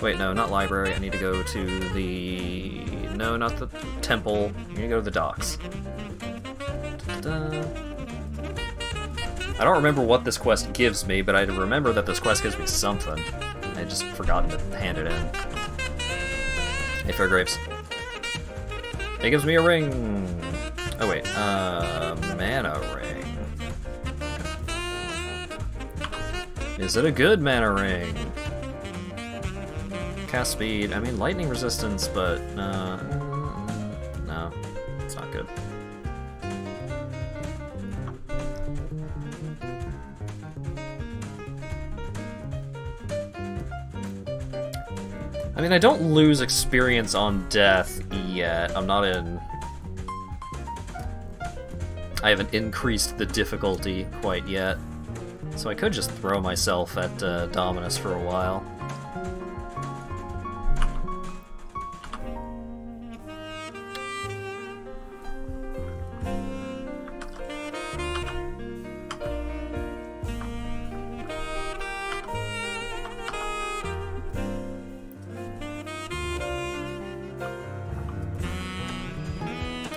Wait, no, not library. I need to go to the... No, not the temple. I need to go to the docks. I don't remember what this quest gives me, but I remember that this quest gives me something. I just forgotten to hand it in. Hey, Fairgraves. It gives me a ring! Oh wait, mana ring. Is it a good mana ring? Cast speed, I mean lightning resistance, but no, it's not good. I mean, I don't lose experience on death yet. I'm not in... I haven't increased the difficulty quite yet. So I could just throw myself at Dominus for a while.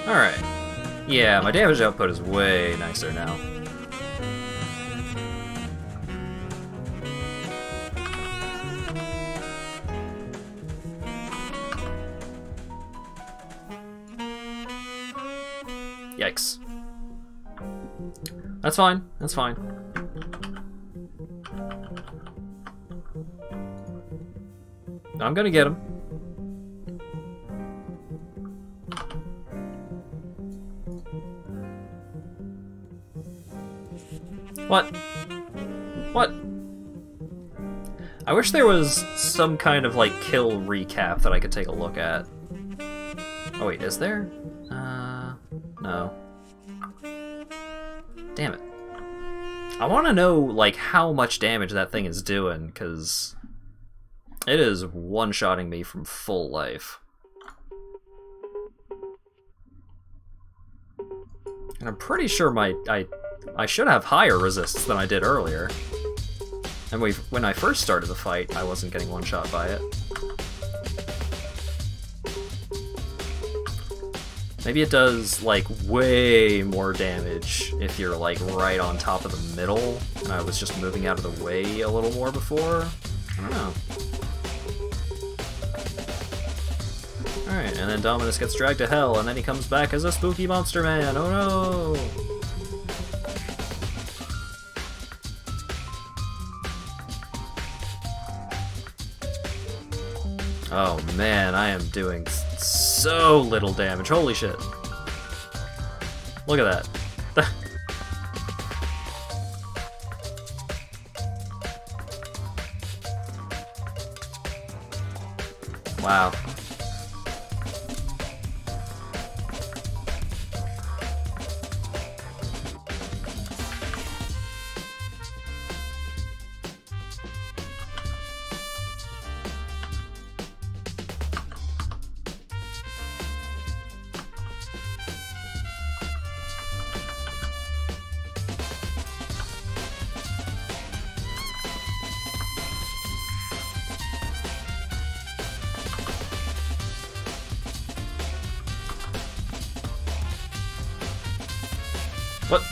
Alright. Yeah, my damage output is way nicer now. Yikes. That's fine, that's fine. I'm gonna get him. What? What? I wish there was some kind of, like, kill recap that I could take a look at. Oh wait, is there? No. Damn it. I want to know, like, how much damage that thing is doing, because it is one-shotting me from full life. And I'm pretty sure I should have higher resists than I did earlier. And when I first started the fight, I wasn't getting one-shot by it. Maybe it does, like, way more damage if you're, like, right on top of the middle, and I was just moving out of the way a little more before. I don't know. Alright, and then Dominus gets dragged to hell, and then he comes back as a spooky monster man. Oh no! Oh man, I am doing so little damage. Holy shit. Look at that. Wow. What?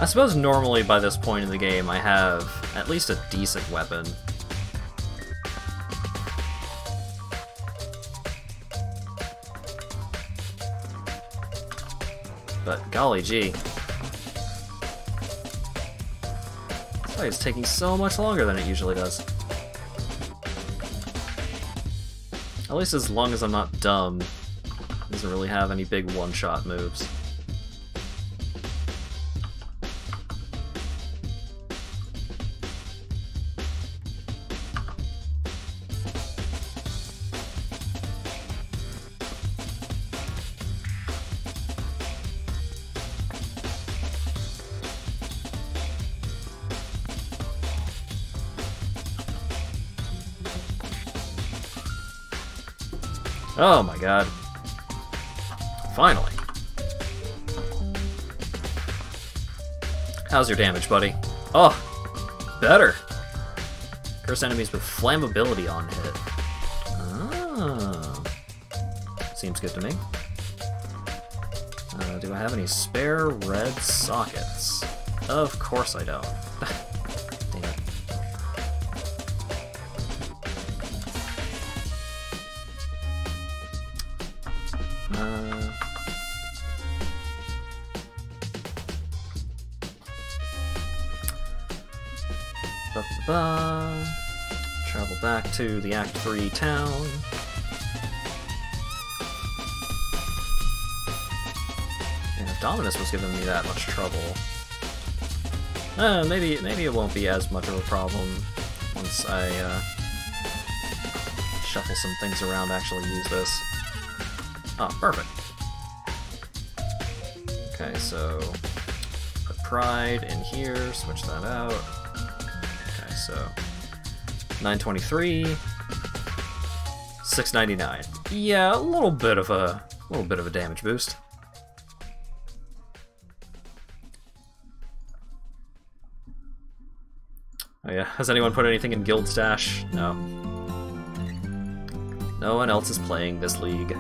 I suppose normally by this point in the game I have at least a decent weapon. But golly gee. This fight is taking so much longer than it usually does. At least as long as I'm not dumb. It doesn't really have any big one-shot moves. Oh my god. Finally. How's your damage, buddy? Oh, better. Curse enemies with flammability on hit. Oh. Seems good to me. Do I have any spare red sockets? Of course I don't. Damn it. Travel back to the Act 3 town. And if Dominus was giving me that much trouble, maybe it won't be as much of a problem once I shuffle some things around to actually use this. Oh, perfect. Okay, so put Pride in here, switch that out. Okay, so 923, 699. Yeah, a little bit of a damage boost. Oh yeah, has anyone put anything in Guild Stash? No. No one else is playing this league.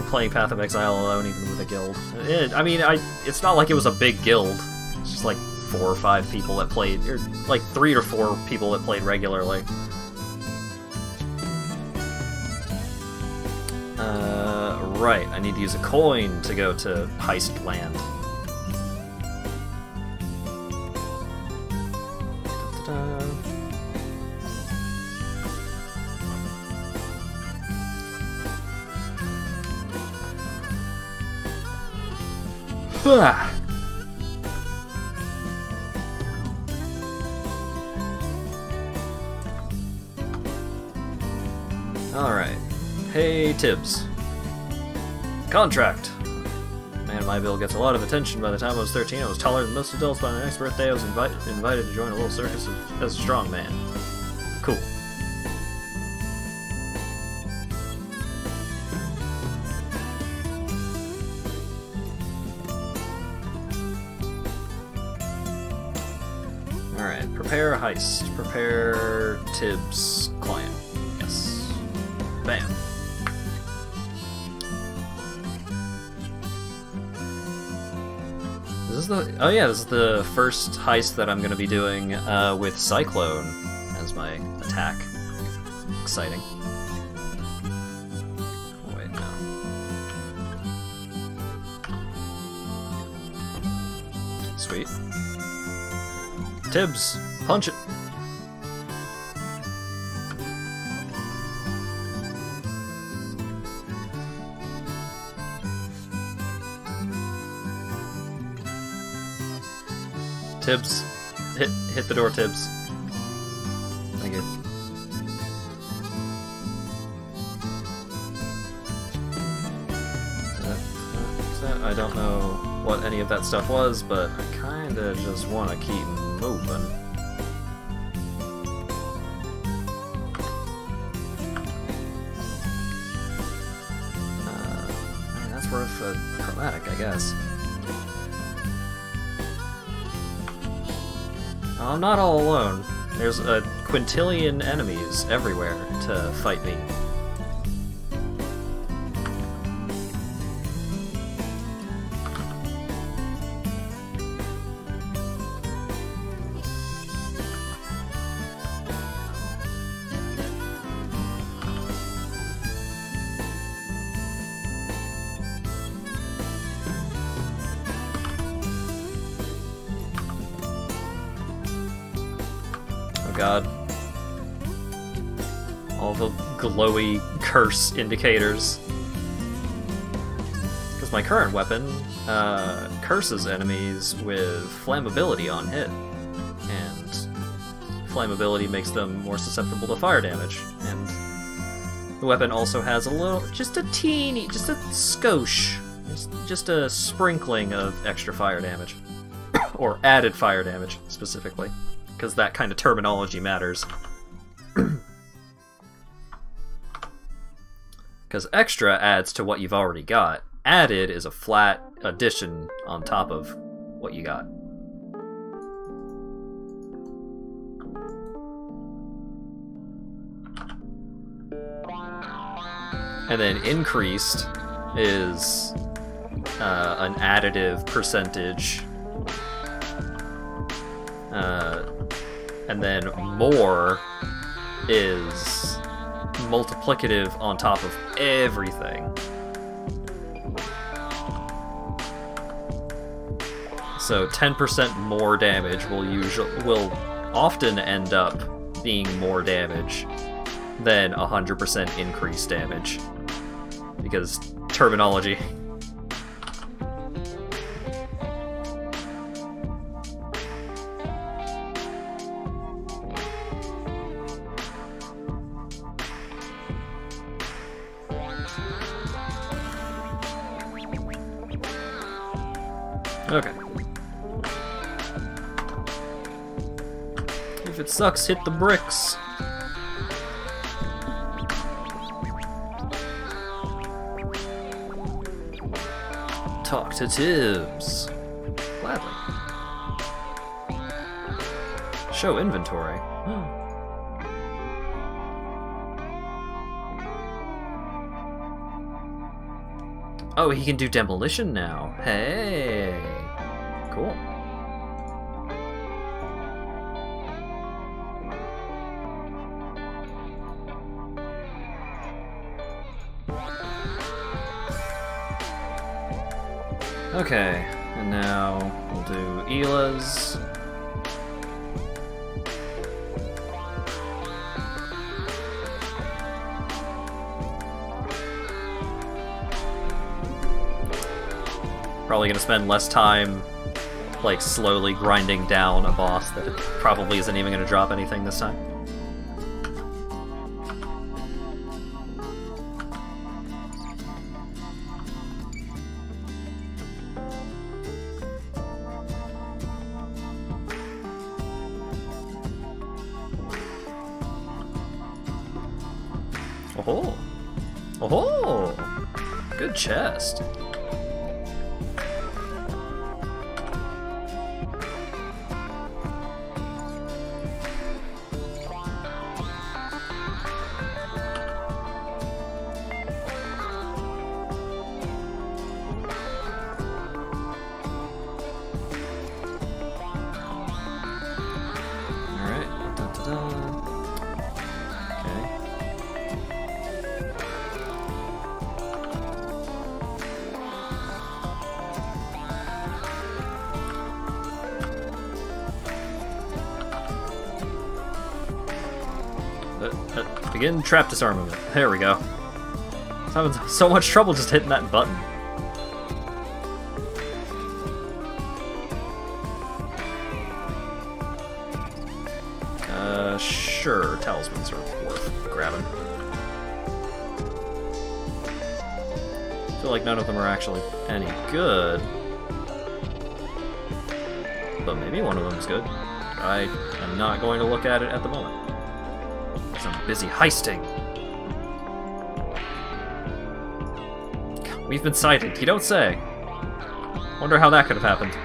Playing Path of Exile alone, even with a guild. It's not like it was a big guild. It's just like 4 or 5 people that played, or like 3 or 4 people that played regularly. Right, I need to use a coin to go to Heist Land. Alright. Hey, Tibbs. Contract! Man, my bill gets a lot of attention. By the time I was 13, I was taller than most adults. By my next birthday, I was invited to join a little circus as a strong man. Cool. Alright, prepare a heist. Prepare Tibbs client. Yes. Bam. Oh yeah, this is the first heist that I'm going to be doing with Cyclone as my attack. Exciting. Oh wait, no. Sweet. Tibbs, punch it! Tibbs, hit the door, Tibbs. Thank you. I don't know what any of that stuff was, but I kinda just wanna keep moving. I mean, that's worth a chromatic, I guess. I'm not all alone. There's a quintillion enemies everywhere to fight me. God. All the glowy curse indicators. Because my current weapon curses enemies with flammability on hit. And flammability makes them more susceptible to fire damage. And the weapon also has a little, just a teeny, just a skosh. Just a sprinkling of extra fire damage. Or added fire damage, specifically. Because that kind of terminology matters. Because extra adds to what you've already got. Added is a flat addition on top of what you got. And then increased is an additive percentage. And then more is multiplicative on top of everything. So 10% more damage will often end up being more damage than 100% increased damage. Because terminology. Okay. If it sucks, hit the bricks. Talk to Tibbs. Gladly. Show inventory. Oh, he can do demolition now. Hey. Cool. Okay, and now we'll do Ela's. Probably gonna spend less time like slowly grinding down a boss that probably isn't even gonna drop anything this time. Oh, oh, good chest. Begin trap disarmament. There we go. I'm having so much trouble just hitting that button. Sure, talismans are worth grabbing. I feel like none of them are actually any good. But maybe one of them is good. I am not going to look at it at the moment. Because I'm busy heisting. We've been sighted. You don't say. Wonder how that could have happened.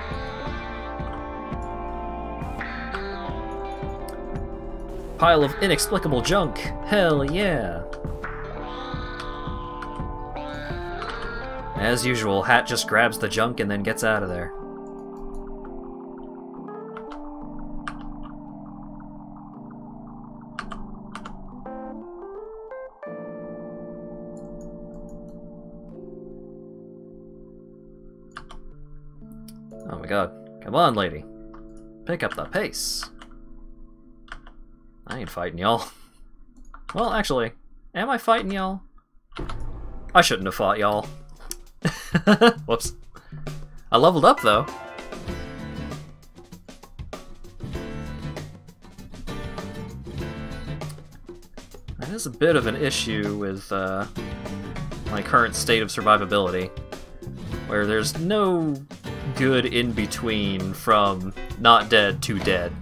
Pile of inexplicable junk. Hell yeah. As usual, Hat just grabs the junk and then gets out of there. Oh my god. Come on, lady. Pick up the pace. I ain't fighting y'all. Well, actually, am I fighting y'all? I shouldn't have fought y'all. Whoops. I leveled up, though. That is a bit of an issue with my current state of survivability, where there's no good in between from not dead to dead.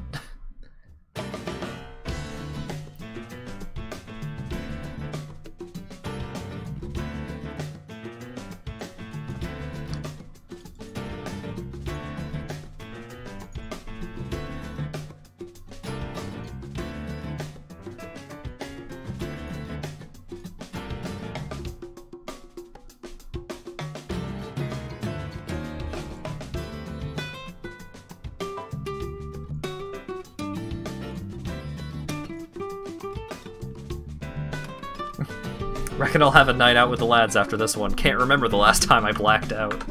Reckon I'll have a night out with the lads after this one. Can't remember the last time I blacked out.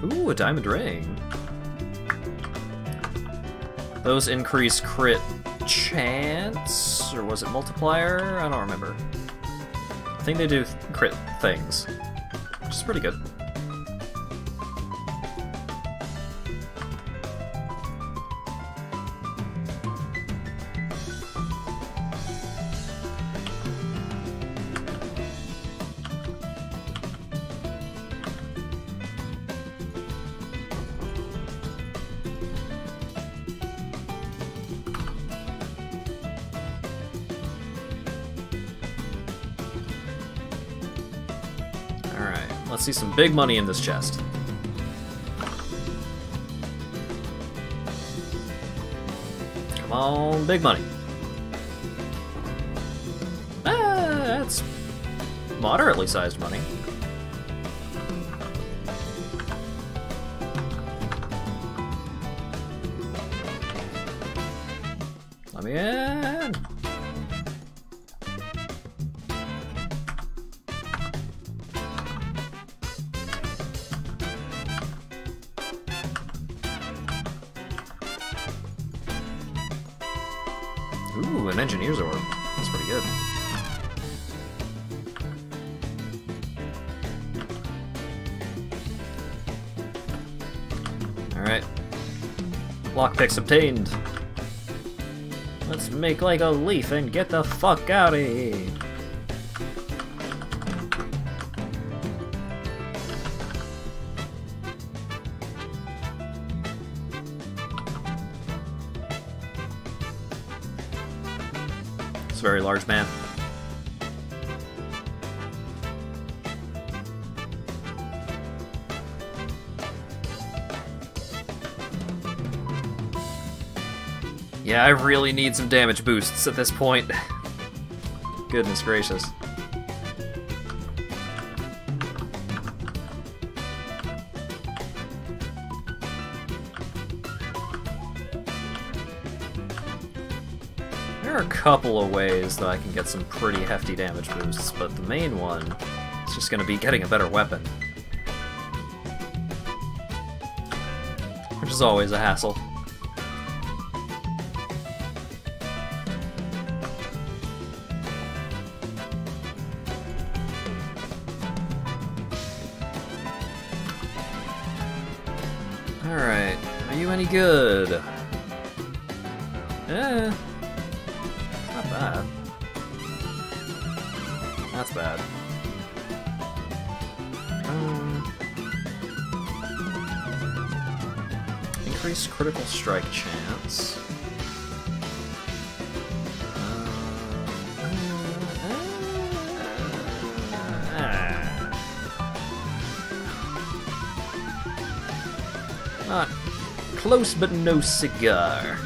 Ooh, a diamond ring. Those increase crit chance, or was it multiplier? I don't remember. I think they do crit things, which is pretty good. Let's see some big money in this chest. Come on, big money. That's moderately sized money. Let me in. Ooh, an engineer's orb. That's pretty good. Alright. Lockpicks obtained. Let's make like a leaf and get the fuck out of here. It's a very large man. Yeah, I really need some damage boosts at this point. Goodness gracious. are a couple of ways that I can get some pretty hefty damage boosts, but the main one is just going to be getting a better weapon. Which is always a hassle. Alright, are you any good? Eh, not bad. That's bad. Increased critical strike chance. Not close, but no cigar.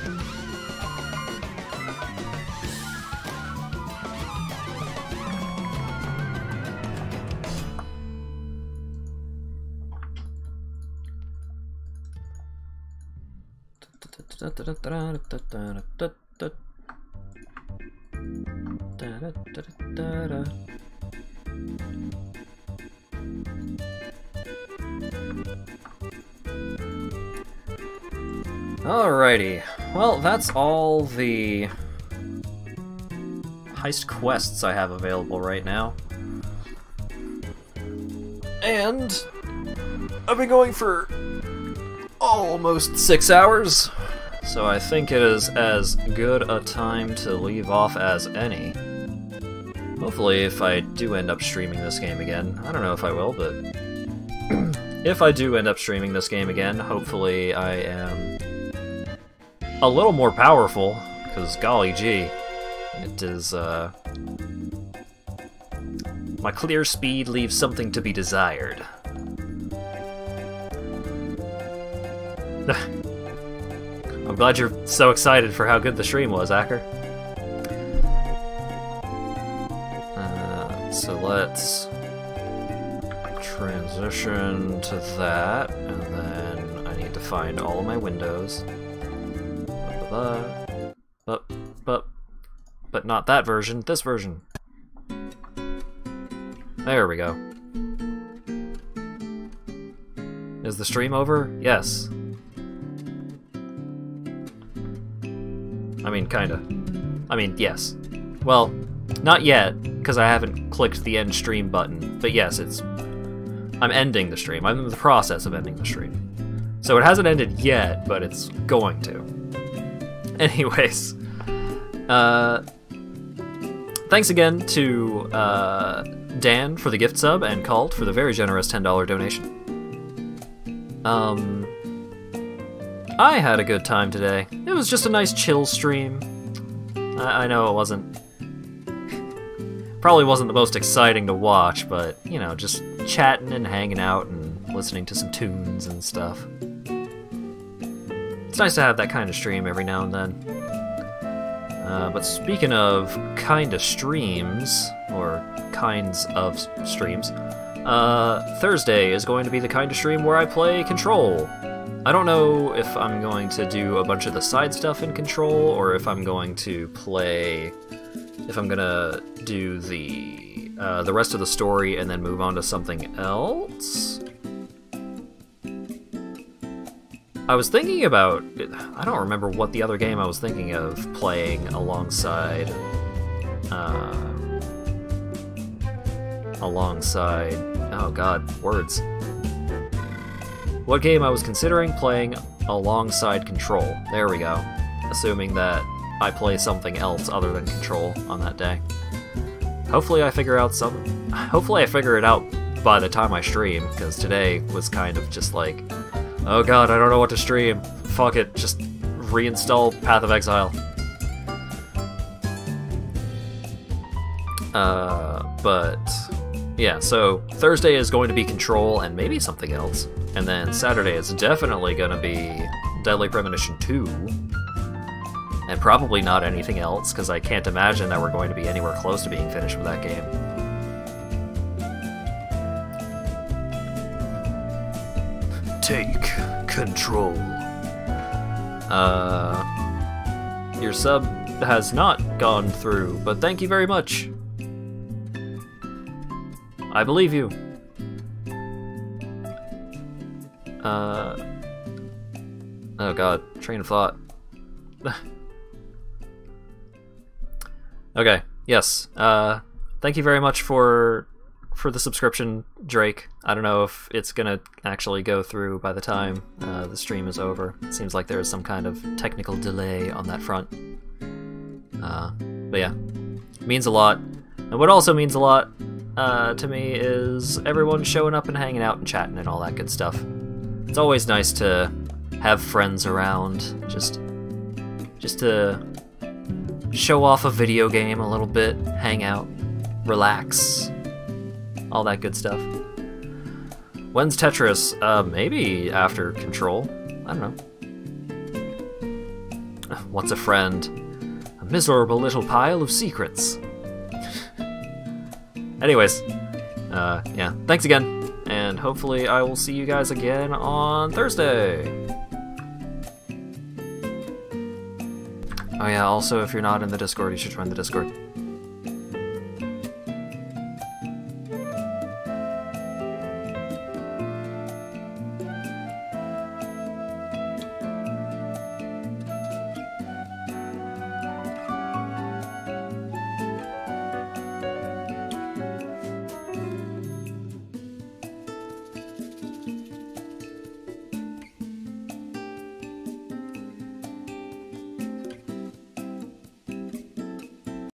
Alrighty, well, that's all the heist quests I have available right now. And I've been going for almost 6 hours, so I think it is as good a time to leave off as any. Hopefully, if I do end up streaming this game again, I don't know if I will, but if I do end up streaming this game again, hopefully I am a little more powerful, because golly gee, it is, my clear speed leaves something to be desired. I'm glad you're so excited for how good the stream was, Acker. So let's transition to that, and then I need to find all of my windows. But not that version, this version. There we go. Is the stream over? Yes. I mean, kinda. I mean, yes. Well, not yet, because I haven't clicked the end stream button, but yes, I'm ending the stream. I'm in the process of ending the stream. So it hasn't ended yet, but it's going to. Anyways, thanks again to Dan for the gift sub and Cult for the very generous $10 donation. I had a good time today. It was just a nice chill stream. I know it probably wasn't the most exciting to watch, but, you know, just chatting and hanging out and listening to some tunes and stuff. It's nice to have that kind of stream every now and then. But speaking of kinda streams, or kinds of streams, Thursday is going to be the kind of stream where I play Control. I don't know if I'm going to do a bunch of the side stuff in Control, or if I'm going to do the rest of the story and then move on to something else. I was thinking about, I don't remember what the other game I was thinking of playing alongside, oh god, words. What game I was considering playing alongside Control. There we go. Assuming that I play something else other than Control on that day. Hopefully I figure it out by the time I stream, because today was kind of just like, oh god, I don't know what to stream. Fuck it, just reinstall Path of Exile. But yeah, so Thursday is going to be Control and maybe something else. And then Saturday is definitely going to be Deadly Premonition 2. And probably not anything else, because I can't imagine that we're going to be anywhere close to being finished with that game. Take control. Your sub has not gone through, but thank you very much. I believe you. Oh god, train of thought. Okay, yes. Thank you very much for the subscription, Drake. I don't know if it's gonna actually go through by the time the stream is over. It seems like there is some kind of technical delay on that front. But yeah, it means a lot. And what also means a lot to me is everyone showing up and hanging out and chatting and all that good stuff. It's always nice to have friends around, just to show off a video game a little bit, hang out, relax, all that good stuff. When's Tetris? Maybe after Control. I don't know. What's a friend? A miserable little pile of secrets. Anyways, yeah, thanks again, and hopefully I will see you guys again on Thursday. Oh yeah, also if you're not in the Discord, you should join the Discord.